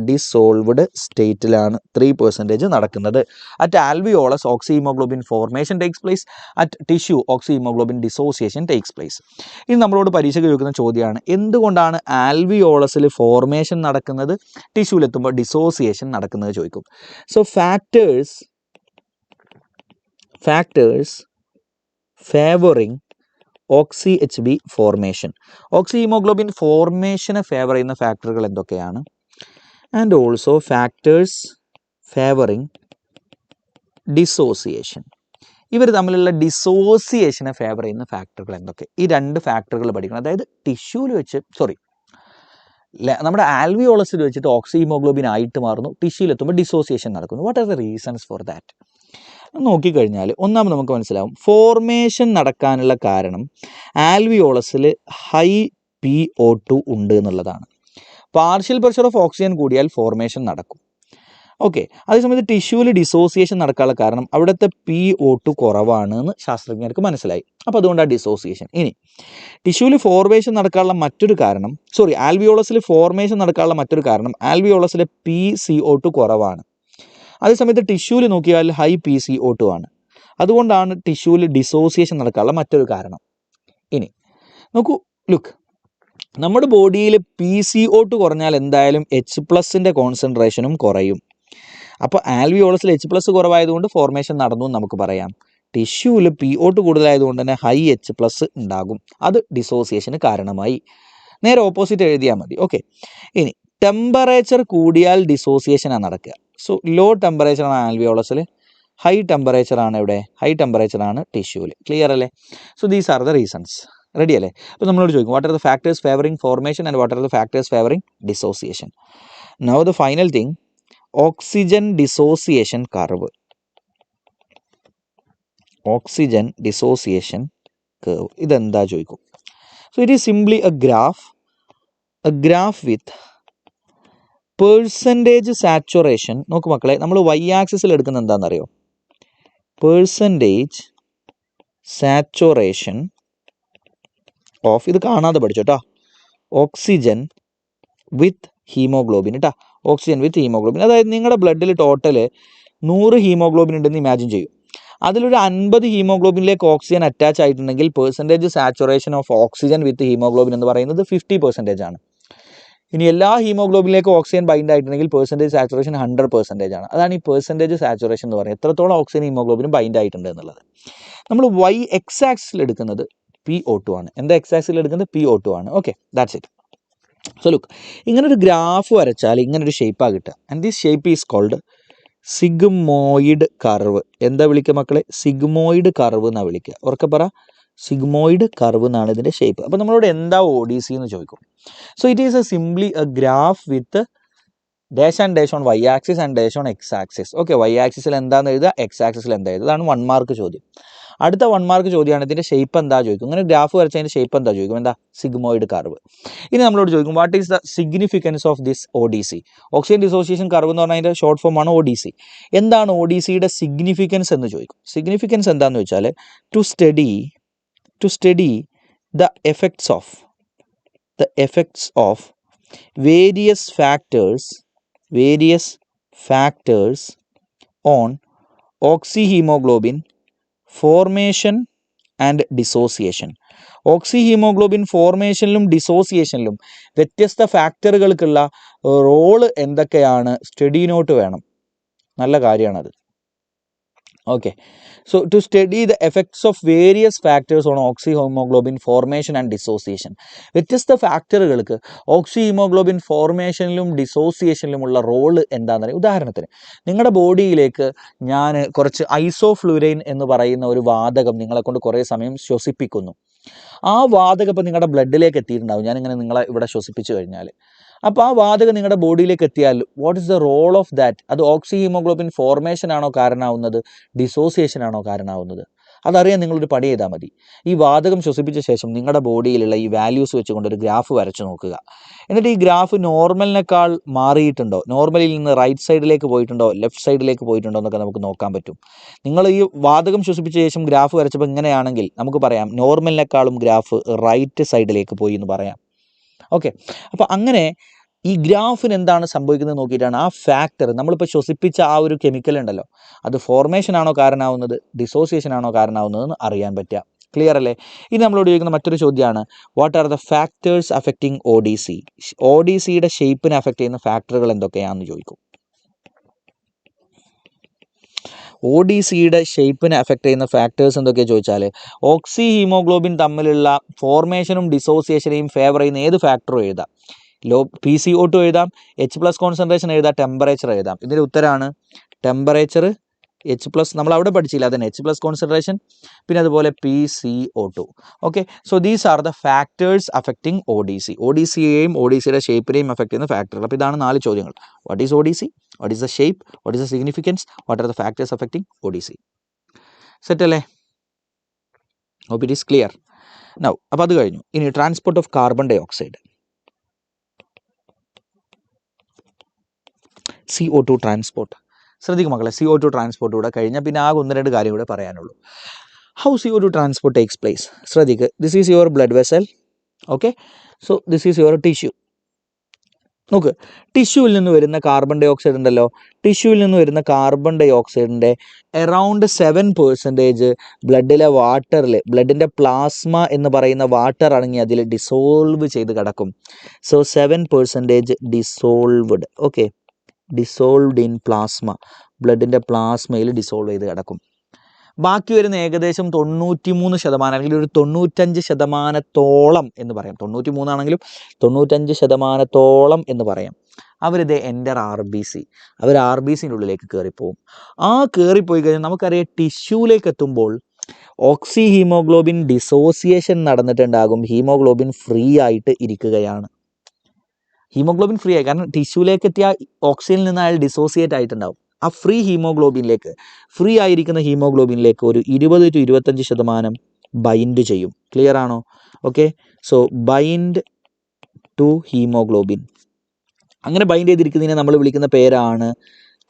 ഡിസോൾവ്ഡ് സ്റ്റേറ്റിലാണ് 3% നടക്കുന്നത്. At alveolus oxy haemoglobin formation takes place, at tissue oxy haemoglobin dissociation takes place. ഇനി നമ്മളോട് പരീക്ഷയ്ക്ക് ചോദിക്കുന്ന ചോദ്യമാണ്, എന്തുകൊണ്ടാണ് ആൽവിയോളസിൽ ഫോർമേഷൻ നടക്കുന്നത്, ടിഷ്യൂലെത്തുമ്പോൾ ഡിസോസിയേഷൻ നടക്കുന്നത് ചോദിക്കും. So factors favouring oxy H B formation, oxy haemoglobin ഫോർമേഷനെ ഫേവർ ചെയ്യുന്ന ഫാക്ടറുകൾ എന്തൊക്കെയാണ്? And also factors favouring dissociation, ഇവർ തമ്മിലുള്ള ഡിസോസിയേഷനെ ഫേവർ ചെയ്യുന്ന ഫാക്ടറുകൾ എന്തൊക്കെ? ഈ 2 ഫാക്ടറുകൾ പഠിക്കണം. അതായത് ടിഷ്യൂവിൽ വെച്ച് നമ്മുടെ ആൽവിയോളസിൽ വെച്ചിട്ട് ഓക്സി ഹീമോഗ്ലോബിൻ ആയിട്ട് മാറുന്നു, ടിഷ്യൂലെത്തുമ്പോൾ ഡിസോസിയേഷൻ നടക്കുന്നു. What are the reasons for that? നോക്കിക്കഴിഞ്ഞാൽ ഒന്നാമത് നമുക്ക് മനസ്സിലാവും, ഫോർമേഷൻ നടക്കാനുള്ള കാരണം ആൽവിയോളസിൽ ഹൈ PO2 ഉണ്ട് എന്നുള്ളതാണ്. പാർഷ്യൽ പ്രഷർ ഓഫ് ഓക്സിജൻ കൂടിയാൽ ഫോർമേഷൻ നടക്കും. ഓക്കെ, അതേസമയത്ത് ടിഷ്യൂവിൽ ഡിസോസിയേഷൻ നടക്കാനുള്ള കാരണം അവിടുത്തെ PO2 കുറവാണ് എന്ന് ശാസ്ത്രജ്ഞർക്ക് മനസ്സിലായി. അപ്പോൾ അതുകൊണ്ടാണ് ഡിസോസിയേഷൻ. ഇനി ടിഷ്യൂവിൽ ഫോർമേഷൻ നടക്കാനുള്ള മറ്റൊരു കാരണം, ആൽവിയോളസിൽ ഫോർമേഷൻ നടക്കാനുള്ള മറ്റൊരു കാരണം ആൽവിയോളസിലെ PCO2 കുറവാണ്. അതേസമയത്ത് ടിഷ്യൂവിൽ നോക്കിയാൽ ഹൈ PCO2 ആണ്. അതുകൊണ്ടാണ് ടിഷ്യൂവിൽ ഡിസോസിയേഷൻ നടക്കാനുള്ള മറ്റൊരു കാരണം. ഇനി നോക്കൂ, ലുക്ക്, നമ്മുടെ ബോഡിയിൽ PCO2 കുറഞ്ഞാൽ എന്തായാലും H+ൻ്റെ കോൺസെൻട്രേഷനും കുറയും. അപ്പോൾ ആൽവിയോളസിൽ H+ കുറവായതുകൊണ്ട് ഫോർമേഷൻ നടന്നു എന്ന് നമുക്ക് പറയാം. ടിഷ്യൂവിൽ PO2 കൂടുതലായതുകൊണ്ട് തന്നെ ഹൈ H+ ഉണ്ടാകും. അത് ഡിസോസിയേഷന് കാരണമായി. നേരെ ഓപ്പോസിറ്റ് എഴുതിയാൽ മതി. ഓക്കെ, ഇനി ടെമ്പറേച്ചർ കൂടിയാൽ ഡിസോസിയേഷനാണ് നടക്കുക. സോ ലോ ടെമ്പറേച്ചറാണ് ആൽവിയോളസിൽ, ഹൈ ടെമ്പറേച്ചറാണ് എവിടെ? ഹൈ ടെമ്പറേച്ചറാണ് ടിഷ്യൂവിൽ. ക്ലിയർ അല്ലേ? So these are the reasons. Ready അല്ലേ? അപ്പോൾ നമ്മളോട് ചോദിക്കും, what are the factors favouring formation and what are the factors favouring dissociation? Now the final thing, oxygen dissociation curve. Oxygen dissociation curve ഇതെന്താ ചോദിക്കും. So it is simply a graph with percentage saturation. നോക്ക് മക്കളെ, നമ്മൾ Y ആക്സിസിൽ എടുക്കുന്ന എന്താണെന്നറിയോ? Percentage saturation of, ഇത് കാണാതെ പഠിച്ചു കേട്ടോ, ഓക്സിജൻ വിത്ത് ഹീമോഗ്ലോബിൻ കേട്ടോ, ഓക്സിജൻ വിത്ത് ഹീമോഗ്ലോബിൻ. അതായത് നിങ്ങളുടെ ബ്ലഡിൽ ടോട്ടൽ 100 ഹീമോഗ്ലോബിൻ ഉണ്ടെന്ന് ഇമാജിൻ ചെയ്യും. അതിലൊരു 50 ഹീമോഗ്ലോബിനിലേക്ക് ഓക്സിജൻ അറ്റാച്ച് ആയിട്ടുണ്ടെങ്കിൽ percentage saturation of oxygen with haemoglobin എന്ന് പറയുന്നത് 50% ആണ്. ഇനി എല്ലാ ഹീമോഗ്ലോബിനിലേക്ക് ഓക്സിജൻ ബൈൻഡ് ആയിട്ടുണ്ടെങ്കിൽ പെർസെൻറ്റേജ് സാച്ചുറേഷൻ 100% ആണ്. അതാണ് ഈ പെർസെൻറ്റേജ് സാച്ചുറേഷൻ എന്ന് പറയുന്നത്, എത്രത്തോളം ഓക്സിജൻ ഹീമോഗ്ലോബിനും ബൈൻഡ് ആയിട്ടുണ്ട് എന്നുള്ളത്. നമ്മൾ എക്സ് ആക്സിൽ എടുക്കുന്നത് PO2 ആണ്. എന്താ എക്സ് ആക്സിൽ എടുക്കുന്നത്? PO2 ആണ്. Okay, that's it. So look, ഇങ്ങനൊരു ഗ്രാഫ് വരച്ചാൽ ഇങ്ങനൊരു ഷേപ്പാണ് കിട്ടുക. And this shape is called sigmoid curve. എന്താ വിളിക്കുക മക്കളെ? സിഗ്മോയിഡ് കർവ് എന്നാണ് വിളിക്കുക. ഉറക്കെ പറ, സിഗ്മോയിഡ് കർവ് എന്നാണ് ഇതിൻ്റെ ഷേപ്പ്. അപ്പോൾ നമ്മളോട് എന്താ ODC എന്ന് ചോദിക്കും. So it is simply a graph with dash and dash on Y axis and dash on X axis. Okay, Y ആക്സിസിൽ എന്താണെന്ന് എഴുതുക, എക്സ് ആക്സിസിൽ എന്താ എഴുതുക. അതാണ് 1 മാർക്ക് ചോദ്യം. അടുത്ത 1 മാർക്ക് ചോദ്യമാണ് ഇതിൻ്റെ ഷേപ്പ് എന്താ ചോദിക്കും. ഇങ്ങനെ ഗ്രാഫ് വരച്ചതിൻ്റെ ഷേപ്പ് എന്താ ചോദിക്കും. എന്താ? Sigmoid curve. ഇനി നമ്മളോട് ചോദിക്കും, what is the significance of this ODC? Oxygen dissociation curve എന്ന് പറഞ്ഞാൽ അതിൻ്റെ ഷോർട്ട് ഫോം ആണ് ODC. എന്താണ് ODCയുടെ സിഗ്നിഫിക്കൻസ് എന്ന് ചോദിക്കും. സിഗ്നിഫിക്കൻസ് എന്താണെന്ന് വെച്ചാൽ to study the effects of various factors on oxyhemoglobin formation and dissociation. Oxy haemoglobin ഫോർമേഷനിലും ഡിസോസിയേഷനിലും വ്യത്യസ്ത ഫാക്ടറുകൾക്കുള്ള റോള് എന്തൊക്കെയാണ് സ്റ്റഡി നോട്ട് വേണം. നല്ല കാര്യമാണത്. Okay, so to study the effects of various factors on oxy haemoglobin formation and dissociation. വ്യത്യസ്ത ഫാക്ടറുകൾക്ക് ഓക്സി ഹീമോഗ്ലോബിൻ ഫോർമേഷനിലും ഡിസോസിയേഷനിലുമുള്ള റോള് എന്താണെന്ന് അറിയാം. ഉദാഹരണത്തിന് നിങ്ങളുടെ ബോഡിയിലേക്ക് ഞാൻ കുറച്ച് ഐസോഫ്ലൂരൈൻ എന്ന് പറയുന്ന ഒരു വാതകം നിങ്ങളെ കൊണ്ട് കുറേ സമയം ശ്വസിപ്പിക്കുന്നു. ആ വാതകം ഇപ്പോൾ നിങ്ങളുടെ ബ്ലഡിലേക്ക് എത്തിയിട്ടുണ്ടാവും. ഞാനിങ്ങനെ നിങ്ങളെ ഇവിടെ ശ്വസിപ്പിച്ചു കഴിഞ്ഞാൽ, അപ്പോൾ ആ വാതകം നിങ്ങളുടെ ബോഡിയിലേക്ക് എത്തിയാൽ what is the role of that? അത് ഓക്സി ഹീമോഗ്ലോബിൻ ഫോർമേഷൻ ആണോ കാരണമാവുന്നത്, ഡിസോസിയേഷൻ ആണോ കാരണമാവുന്നത്? അതറിയാൻ നിങ്ങളൊരു പണി ചെയ്താൽ മതി. ഈ വാതകം ശ്വസിപ്പിച്ച ശേഷം നിങ്ങളുടെ ബോഡിയിലുള്ള ഈ വാല്യൂസ് വെച്ചുകൊണ്ട് ഒരു ഗ്രാഫ് വരച്ചു നോക്കുക. എന്നിട്ട് ഈ ഗ്രാഫ് നോർമലിനേക്കാൾ മാറിയിട്ടുണ്ടോ, നോർമലിൽ നിന്ന് റൈറ്റ് സൈഡിലേക്ക് പോയിട്ടുണ്ടോ, ലെഫ്റ്റ് സൈഡിലേക്ക് പോയിട്ടുണ്ടോ എന്നൊക്കെ നമുക്ക് നോക്കാൻ പറ്റും. നിങ്ങൾ ഈ വാതകം ശ്വസിപ്പിച്ച ശേഷം ഗ്രാഫ് വരച്ചപ്പോൾ ഇങ്ങനെയാണെങ്കിൽ നമുക്ക് പറയാം നോർമലിനേക്കാളും ഗ്രാഫ് റൈറ്റ് സൈഡിലേക്ക് പോയി എന്ന് പറയാം. ഓക്കെ, അപ്പോൾ അങ്ങനെ ഈ ഗ്രാഫിന് എന്താണ് സംഭവിക്കുന്നത് നോക്കിയിട്ടാണ് ആ ഫാക്ടർ, നമ്മളിപ്പോൾ ശ്വസിപ്പിച്ച ആ ഒരു കെമിക്കൽ ഉണ്ടല്ലോ, അത് ഫോർമേഷൻ ആണോ കാരണമാവുന്നത്, ഡിസോസിയേഷൻ ആണോ കാരണമാവുന്നതെന്ന് അറിയാൻ പറ്റുക. ക്ലിയർ അല്ലേ? ഇനി നമ്മളോട് ചോദിക്കുന്ന മറ്റൊരു ചോദ്യമാണ്, what are the factors affecting O D C? O D സിയുടെ ഷേപ്പിനെ അഫക്റ്റ് ചെയ്യുന്ന ഫാക്ടറുകൾ എന്തൊക്കെയാണെന്ന് ചോദിക്കും. ഒ ഡി സിയുടെ ഷേപ്പിനെ അഫക്റ്റ് ചെയ്യുന്ന ഫാക്ടേഴ്സ് എന്തൊക്കെയാണ് ചോദിച്ചാൽ, ഓക്സി ഹീമോഗ്ലോബിൻ തമ്മിലുള്ള ഫോർമേഷനും ഡിസോസിയേഷനെയും ഫേവർ ചെയ്യുന്ന ഏത് ഫാക്ടറും എഴുതാം. PCO2 എഴുതാം, H+ കോൺസെൻട്രേഷൻ എഴുതാം, ടെമ്പറേച്ചർ എഴുതാം. ഇതിൻ്റെ ഉത്തരമാണ് ടെമ്പറേച്ചർ, H+, നമ്മൾ അവിടെ പഠിച്ചില്ല, അതന്നെ H+ കോൺസെൻട്രേഷൻ, പിന്നെ അതുപോലെ PCO2. Okay, so these are the factors affecting O D C. O D സിയെയും ഒ ഡി സിയുടെ ഷേപ്പിനെയും അഫക്റ്റ് ചെയ്യുന്ന ഫാക്ടറുകൾ. അപ്പോൾ ഇതാണ് 4 ചോദ്യങ്ങൾ. What is O D C, what is the shape, what is the significance, what are the factors affecting O D C. Set അല്ലേ? Hope it is clear now. അപ്പോൾ അത് കഴിഞ്ഞു. ഇനി transport of carbon dioxide, CO2 transport. ശ്രദ്ധിക്കും മക്കളെ, CO2 transport കൂടെ കഴിഞ്ഞാൽ പിന്നെ ആകെ 1-2 കാര്യം കൂടെ പറയാനുള്ളൂ. How CO2 transport takes place? ശ്രദ്ധിക്കുക, this is your blood vessel. Okay, so this is your tissue. നോക്ക്, ടിഷ്യൂവിൽ നിന്ന് വരുന്ന കാർബൺ ഡൈ ഓക്സൈഡ് ഉണ്ടല്ലോ, ടിഷ്യൂവിൽ നിന്ന് വരുന്ന കാർബൺ ഡൈ ഓക്സൈഡിൻ്റെ അറൗണ്ട് 7% ബ്ലഡിലെ വാട്ടറിൽ, ബ്ലഡിൻ്റെ പ്ലാസ്മ എന്ന് പറയുന്ന വാട്ടർ അടങ്ങി അതിൽ ഡിസോൾവ് ചെയ്ത് കിടക്കും. So 7% dissolved. Okay, dissolved in plasma, ബ്ലഡിൻ്റെ പ്ലാസ്മയിൽ ഡിസോൾവ് ചെയ്ത് കിടക്കും. ബാക്കി വരുന്ന ഏകദേശം 93% അല്ലെങ്കിൽ ഒരു 95% എന്ന് പറയാം. 93 ആണെങ്കിലും 95% എന്ന് പറയാം. അവരിത് എൻ്റർ RBC, അവർ RBCൻ്റെ ഉള്ളിലേക്ക് കയറിപ്പോവും. ആ കയറിപ്പോയി കഴിഞ്ഞാൽ നമുക്കറിയാം ടിഷ്യൂലേക്ക് എത്തുമ്പോൾ ഓക്സി ഹീമോഗ്ലോബിൻ ഡിസോസിയേഷൻ നടന്നിട്ടുണ്ടാകും. ഹീമോഗ്ലോബിൻ ഫ്രീ ആയിട്ട് ഇരിക്കുകയാണ്. ഹീമോഗ്ലോബിൻ ഫ്രീ ആയി, കാരണം ടിഷ്യൂലേക്ക് എത്തിയ ഓക്സിജനിൽ നിന്ന് അയാൾ ഡിസോസിയേറ്റ് ആയിട്ടുണ്ടാവും. ആ ഫ്രീ ഹീമോഗ്ലോബിനിലേക്ക്, ഫ്രീ ആയിരിക്കുന്ന ഹീമോഗ്ലോബിനിലേക്ക് ഒരു 20 to 25% ബൈൻഡ് ചെയ്യും. ക്ലിയർ ആണോ? Okay, so bind to haemoglobin. അങ്ങനെ ബൈൻഡ് ചെയ്തിരിക്കുന്നതിനെ നമ്മൾ വിളിക്കുന്ന പേരാണ്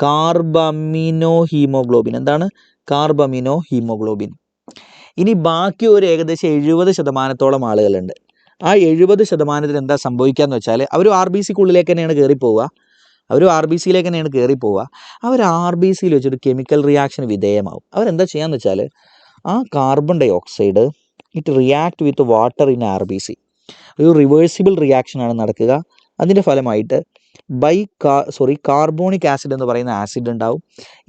കാർബമിനോ ഹീമോഗ്ലോബിൻ. എന്താണ്? Carbamino haemoglobin. ഇനി ബാക്കി ഒരു ഏകദേശം 70% ആളുകളുണ്ട്. ആ 70% എന്താ സംഭവിക്കാന്ന് വെച്ചാൽ അവർ RBCക്കുള്ളിലേക്ക് തന്നെയാണ് കയറിപ്പോവുക. അവർ RBCയിലേക്ക് തന്നെയാണ് കയറിപ്പോവുക. അവർ RBCയിൽ വെച്ചൊരു കെമിക്കൽ റിയാക്ഷൻ വിധേയമാവും. അവരെന്താ ചെയ്യാന്ന് വെച്ചാൽ ആ carbon dioxide it react with water in RBC. ഒരു റിവേഴ്സിബിൾ റിയാക്ഷനാണ് നടക്കുക. അതിൻ്റെ ഫലമായിട്ട് കാർബോണിക് ആസിഡ് എന്ന് പറയുന്ന ആസിഡ് ഉണ്ടാവും.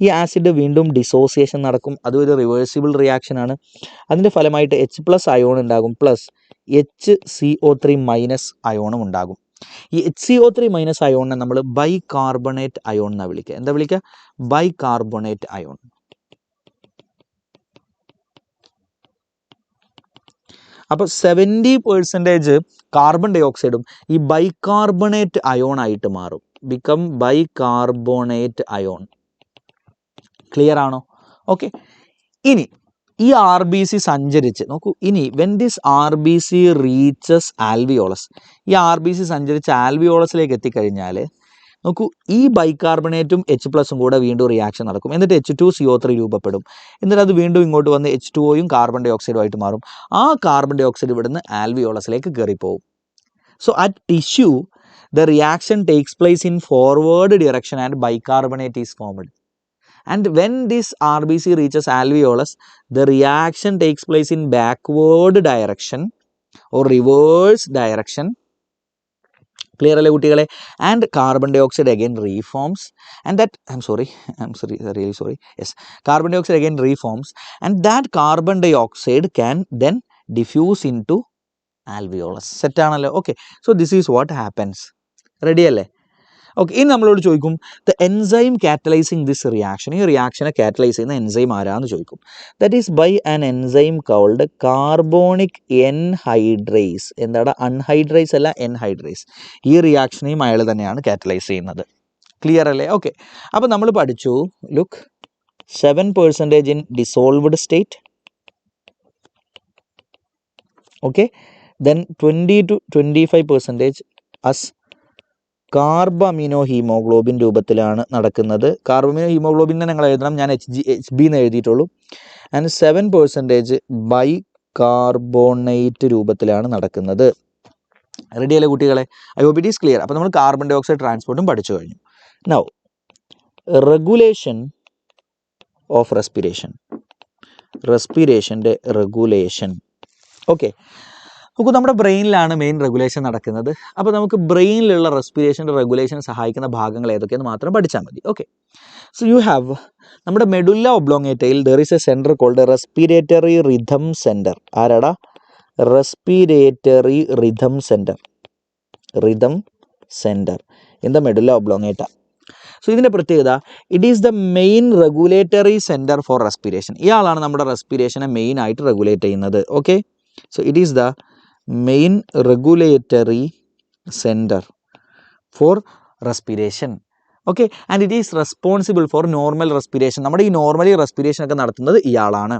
ഈ ആസിഡ് വീണ്ടും ഡിസോസിയേഷൻ നടക്കും. അതും ഒരു റിവേഴ്സിബിൾ റിയാക്ഷനാണ്. അതിൻ്റെ ഫലമായിട്ട് H+ അയോൺ ഉണ്ടാകും, പ്ലസ് HCO3- അയോണും ഉണ്ടാകും. ഈ HCO3- അയോണിനെ നമ്മൾ ബൈകാർബണേറ്റ് അയോൺ എന്നാണ് വിളിക്കുക. എന്താ വിളിക്കുക? Bicarbonate ion. അപ്പോൾ 70% കാർബൺ ഡൈ ഓക്സൈഡും ഈ ബൈകാർബണേറ്റ് അയോൺ ആയിട്ട് മാറും. Become bicarbonate ion. ക്ലിയർ ആണോ? ഓക്കെ, ഇനി ഈ RBC സഞ്ചരിച്ച് നോക്കൂ. ഇനി when this RBC reaches alveolus, ഈ RBC സഞ്ചരിച്ച് ആൽവിയോളസിലേക്ക് എത്തിക്കഴിഞ്ഞാൽ നോക്കൂ, ഈ ബൈകാർബണേറ്റും H+ കൂടെ വീണ്ടും റിയാക്ഷൻ നടക്കും. എന്നിട്ട് H2CO3 രൂപപ്പെടും. എന്നിട്ട് അത് വീണ്ടും ഇങ്ങോട്ട് വന്ന് H2Oയും കാർബൺ ഡൈ ഓക്സൈഡും ആയിട്ട് മാറും. ആ കാർബൺ ഡൈ ഓക്സൈഡ് ഇവിടുന്ന് ആൽവിയോളസിലേക്ക് കയറിപ്പോവും. So at tissue the reaction takes place in forward direction and bicarbonate is formed. And when this RBC reaches alveolus, the reaction takes place in backward direction or reverse direction. Clear alle kuttiyale? And carbon dioxide again reforms, and that I'm really sorry, yes, carbon dioxide again reforms, and that carbon dioxide can then diffuse into alveolus. Set ആണല്ലോ? Okay, so this is what happens. Ready അല്ലേ? Okay, ഇനി നമ്മളോട് ചോദിക്കും the enzyme catalysing this reaction, ഈ റിയാക്ഷനെ catalyse ചെയ്യുന്ന enzyme ആരാന്ന് ചോദിക്കും. That is by an enzyme called carbonic enhydrase. എന്താണ്? അൺഹൈഡ്രേസ് അല്ല, എൻഹൈഡ്രേസ്. ഈ റിയാക്ഷനെയും അയാൾ തന്നെയാണ് കാറ്റലൈസ് ചെയ്യുന്നത്. ക്ലിയർ അല്ലേ? ഓക്കെ, അപ്പോൾ നമ്മൾ പഠിച്ചു, look, 7% in dissolved state, okay, then 20 to 25% as carbamino haemoglobin രൂപത്തിലാണ് നടക്കുന്നത്. കാർബമിനോ ഹീമോഗ്ലോബിനെ നിങ്ങൾ എഴുതണം, ഞാൻ HB എന്ന് എഴുതിയിട്ടുള്ളൂ. ആൻഡ് 7% ബൈ കാർബോണേറ്റ് രൂപത്തിലാണ് നടക്കുന്നത്. റെഡി അല്ലേ കുട്ടികളെ? I hope it is clear. അപ്പോൾ നമ്മൾ കാർബൺ ഡൈ ഓക്സൈഡ് ട്രാൻസ്പോർട്ടും പഠിച്ചു കഴിഞ്ഞു. നൗ റെഗുലേഷൻ ഓഫ് റെസ്പിറേഷൻ്റെ റെഗുലേഷൻ. ഓക്കെ, നമുക്ക് നമ്മുടെ ബ്രെയിനിലാണ് മെയിൻ റെഗുലേഷൻ നടക്കുന്നത്. അപ്പോൾ നമുക്ക് ബ്രെയിനിലുള്ള റെസ്പിറേഷൻ്റെ റെഗുലേഷൻ സഹായിക്കുന്ന ഭാഗങ്ങൾ ഏതൊക്കെയെന്ന് മാത്രം പഠിച്ചാൽ മതി. ഓക്കെ, സോ യു ഹാവ് നമ്മുടെ മെഡുല്ല ഒബ്ലോങ്ങേറ്റയിൽ there is a centre called respiratory rhythm centre. ആരാടാ? Respiratory rhythm centre in the medulla oblongata. So ഇതിൻ്റെ പ്രത്യേകത, it is the main regulatory centre for respiration. ഇയാളാണ് നമ്മുടെ റെസ്പിറേഷനെ മെയിൻ ആയിട്ട് റെഗുലേറ്റ് ചെയ്യുന്നത്. Okay, so it is the main regulatory centre for respiration. Okay, and it is responsible for normal respiration. നമ്മുടെ ഈ normally respiration ഒക്കെ നടത്തുന്നത് ഇയാളാണ്.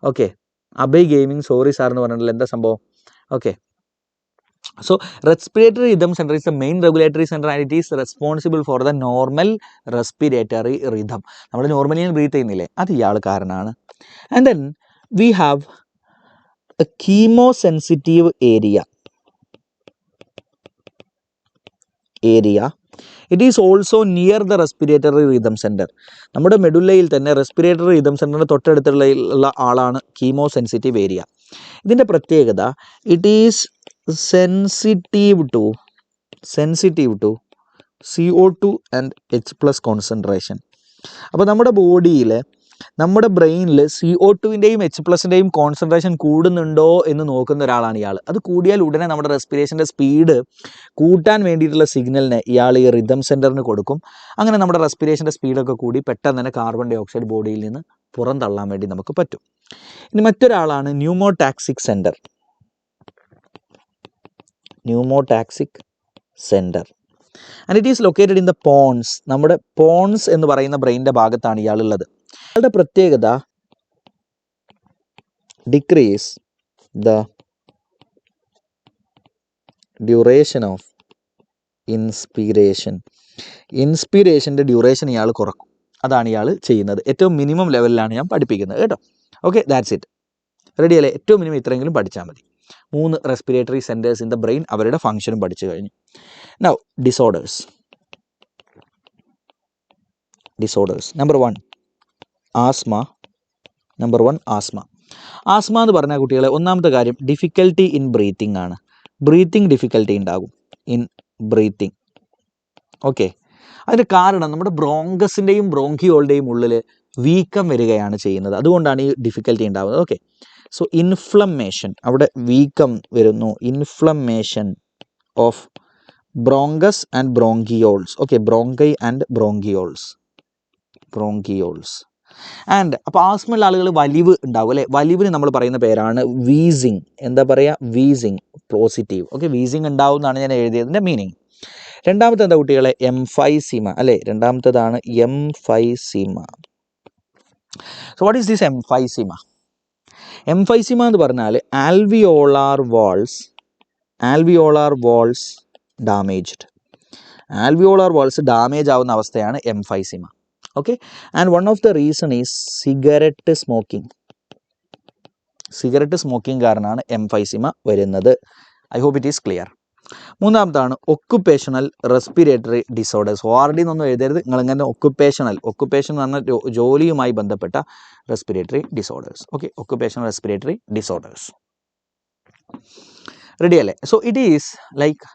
Okay, Abhay gaming sorry sir എന്ന് പറഞ്ഞിട്ടുള്ള എന്താ സംഭവം? Okay, so respiratory rhythm center is the main regulatory center and it is responsible for the normal respiratory rhythm. നമ്മൾ നോർമലി ബ്രീത്ത് ചെയ്യുന്നില്ലേ, അത് ഇയാൾ കാരണമാണ്. And then we have a chemosensitive area. It is also near the respiratory rhythm centre. നമ്മുടെ മെഡുല്ലയിൽ തന്നെ respiratory rhythm സെൻറ്ററിൻ്റെ തൊട്ടടുത്തുള്ള ആളാണ് കീമോസെൻസിറ്റീവ് ഏരിയ. ഇതിൻ്റെ പ്രത്യേകത, it is sensitive to CO2 and H+ concentration. അപ്പോൾ നമ്മുടെ ബോഡിയിൽ, നമ്മുടെ ബ്രെയിനിൽ CO2-ൻ്റെയും H+-ൻ്റെയും കോൺസെൻട്രേഷൻ കൂടുന്നുണ്ടോ എന്ന് നോക്കുന്ന ഒരാളാണ് ഇയാൾ. അത് കൂടിയാൽ ഉടനെ നമ്മുടെ റെസ്പിറേഷൻ്റെ സ്പീഡ് കൂട്ടാൻ വേണ്ടിയിട്ടുള്ള സിഗ്നലിനെ ഇയാൾ ഈ റിതം സെൻറ്ററിന് കൊടുക്കും. അങ്ങനെ നമ്മുടെ റെസ്പിറേഷൻ്റെ സ്പീഡൊക്കെ കൂടി പെട്ടെന്ന് തന്നെ കാർബൺ ഡൈ ഓക്സൈഡ് ബോഡിയിൽ നിന്ന് പുറന്തള്ളാൻ വേണ്ടി നമുക്ക് പറ്റും. ഇനി മറ്റൊരാളാണ് pneumotaxic centre and it is located in the pons. നമ്മുടെ പോൺസ് എന്ന് പറയുന്ന ബ്രെയിനിൻ്റെ ഭാഗത്താണ് ഇയാളുള്ളത്. ഇയാളുടെ പ്രത്യേകത, ഡിക്രീസ് ദ ഡ്യൂറേഷൻ ഓഫ് ഇൻസ്പിരേഷൻ്റെ ഡ്യൂറേഷൻ ഇയാൾ കുറക്കും. അതാണ് ഇയാൾ ചെയ്യുന്നത്. ഏറ്റവും മിനിമം ലെവലിലാണ് ഞാൻ പഠിപ്പിക്കുന്നത് കേട്ടോ. Okay, that's it. റെഡി അല്ലേ? ഏറ്റവും മിനിമം ഇത്രയെങ്കിലും പഠിച്ചാൽ മതി. 3 respiratory centres in the brain, അവരുടെ ഫംഗ്ഷനും പഠിച്ചു കഴിഞ്ഞു. Now disorders. Number 1 asthma. Asthma എന്ന് പറഞ്ഞാൽ കുട്ടികളെ, ഒന്നാമത്തെ കാര്യം ഡിഫിക്കൽട്ടി ഇൻ ബ്രീത്തിങ് ആണ്. ബ്രീത്തിങ് ഡിഫിക്കൽട്ടി ഉണ്ടാകും ഇൻ ബ്രീത്തിങ്. ഓക്കെ, അതിൻ്റെ കാരണം നമ്മുടെ ബ്രോങ്കസിൻ്റെയും ബ്രോങ്കിയോളുടെയും ഉള്ളിൽ വീക്കം വരികയാണ് ചെയ്യുന്നത്. അതുകൊണ്ടാണ് ഈ ഡിഫിക്കൽട്ടി ഉണ്ടാകുന്നത്. ഓക്കെ, സോ ഇൻഫ്ലമേഷൻ, അവിടെ വീക്കം വരുന്നു. Inflammation of bronchus and bronchioles. Okay, bronchi and bronchioles. And അപ്പോൾ ആസ്മയുള്ള ആളുകൾ വലിവ് ഉണ്ടാവും അല്ലേ? വലിവിന് നമ്മൾ പറയുന്ന പേരാണ് വീസിങ്. എന്താ പറയുക? Wheezing positive. ഓക്കെ, വീസിങ് ഉണ്ടാവും എന്നാണ് ഞാൻ എഴുതിയതിൻ്റെ മീനിങ്. രണ്ടാമത്തെ എന്താ കുട്ടികളെ? എംഫൈസിമ അല്ലേ? രണ്ടാമത്തേതാണ് emphysema. So what is this emphysema? Emphysema എന്ന് പറഞ്ഞാൽ alveolar walls damaged. Alveolar walls damage ആവുന്ന അവസ്ഥയാണ് emphysema. Okay, and one of the reason is cigarette smoking കാരണമാണ് എംഫൈസിമ വരുന്നത്. I hope it is clear. മൂന്നാമതാണ് ഒക്കുപേഷണൽ റെസ്പിറേറ്ററി ഡിസോർഡേഴ്സ്. ORD എന്നൊന്നും എഴുതരുത്, നിങ്ങളിങ്ങനെ ഒക്കുപേഷൻ എന്ന് പറഞ്ഞാൽ ജോലിയുമായി ബന്ധപ്പെട്ട respiratory disorders. Okay, occupational respiratory disorders. Ready അല്ലേ? സോ ഇറ്റ് ഈസ് ലൈക്ക്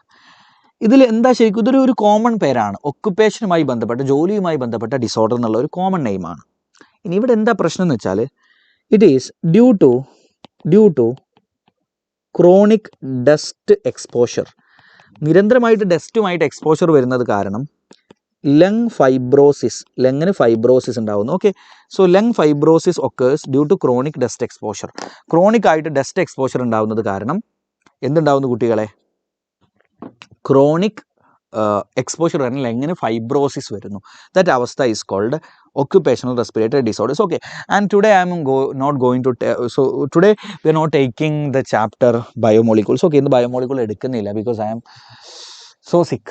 ഇതിൽ എന്താ ശരിക്കും ഇതൊരു ഒരു കോമൺ പേരാണ്. ഒക്കുപേഷനുമായി ബന്ധപ്പെട്ട ജോലിയുമായി ബന്ധപ്പെട്ട ഡിസോർഡർ എന്നുള്ള ഒരു കോമൺ നെയിമാണ്. ഇനി ഇവിടെ എന്താ പ്രശ്നം എന്ന് വെച്ചാൽ it is due to chronic dust exposure. നിരന്തരമായിട്ട് ഡസ്റ്റുമായിട്ട് എക്സ്പോഷർ വരുന്നത് കാരണം ലങ് ഫൈബ്രോസിസ് ഉണ്ടാകുന്നു. Okay, so lung fibrosis occurs due to chronic dust exposure. Chronic ആയിട്ട് ഡസ്റ്റ് എക്സ്പോഷർ ഉണ്ടാകുന്നത് കാരണം എന്തുണ്ടാവുന്നു കുട്ടികളെ? ക്രോണിക് എക്സ്പോഷർ കാരണം ലങ്ങിന് ഫൈബ്രോസിസ് വരുന്നു. ദാറ്റ് അവസ്ഥ is called occupational respiratory disorders. Okay, and today I am not going to so today we are not taking the chapter biomolecules. Okay, in the biomolecule എടുക്കുന്നില്ല because I am so sick.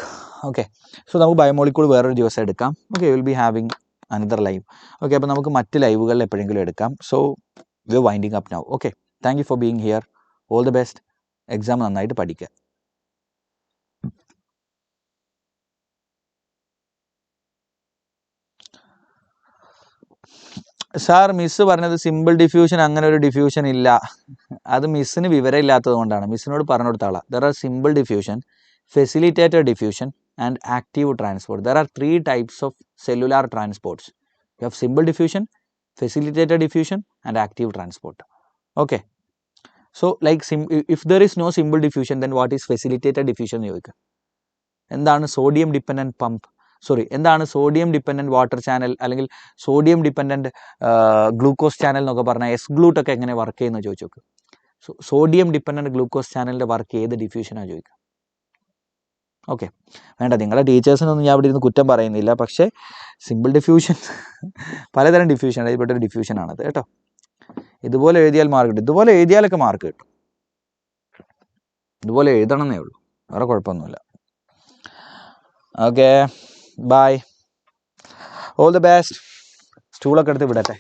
Okay, so നമുക്ക് biomolecule വേറൊരു ദിവസം എടുക്കാം. Okay, we will be having another live. Okay, അപ്പോൾ നമുക്ക് മറ്റ് ലൈവുകളിൽ എപ്പോഴെങ്കിലും എടുക്കാം. So we are winding up now. Okay, thank you for being here. All the best. Exam നന്നായിട്ട് പഠിക്കുക. സാർ മിസ്സ് പറഞ്ഞത് സിമ്പിൾ ഡിഫ്യൂഷൻ, അങ്ങനെ ഒരു ഡിഫ്യൂഷൻ ഇല്ല. അത് മിസ്സിന് വിവരം ഇല്ലാത്തത് കൊണ്ടാണ്. മിസ്സിനോട് പറഞ്ഞു കൊടുത്താളാ. There are simple diffusion, facilitated diffusion and active transport. There are 3 types of cellular transports. You have simple diffusion, facilitated diffusion and active transport. Okay, so like if there is no simple diffusion, then what is facilitated diffusion എന്ന് ചോദിക്കുക. എന്താണ് sodium dependent pump, എന്താണ് sodium dependent water channel അല്ലെങ്കിൽ sodium dependent glucose channel എന്നൊക്കെ പറഞ്ഞാൽ ഗ്ലൂട്ടൊക്കെ എങ്ങനെ work ചെയ്യുന്നത് ചോദിച്ചു നോക്ക്. സോഡിയം ഡിപ്പെൻഡൻറ്റ് ഗ്ലൂക്കോസ് ചാനലിൻ്റെ വർക്ക് ഏത് ഡിഫ്യൂഷനാണ് ചോദിക്കുക. ഓക്കെ, വേണ്ട, നിങ്ങളുടെ ടീച്ചേഴ്സിനൊന്നും ഞാൻ ഇവിടെ ഇരുന്ന് കുറ്റം പറയുന്നില്ല. പക്ഷേ സിമ്പിൾ ഡിഫ്യൂഷൻ പലതരം ഡിഫ്യൂഷൻ അതിൽപ്പെട്ടൊരു ഡിഫ്യൂഷനാണത് കേട്ടോ. ഇതുപോലെ എഴുതിയാൽ മാർക്ക് കിട്ടും. ഇതുപോലെ എഴുതിയാലൊക്കെ മാർക്ക് കിട്ടും. ഇതുപോലെ എഴുതണമെന്നേ ഉള്ളൂ, വേറെ കുഴപ്പമൊന്നുമില്ല. Okay, bye, all the best. സ്റ്റൂളൊക്കെ എടുത്ത് വിടട്ടെ.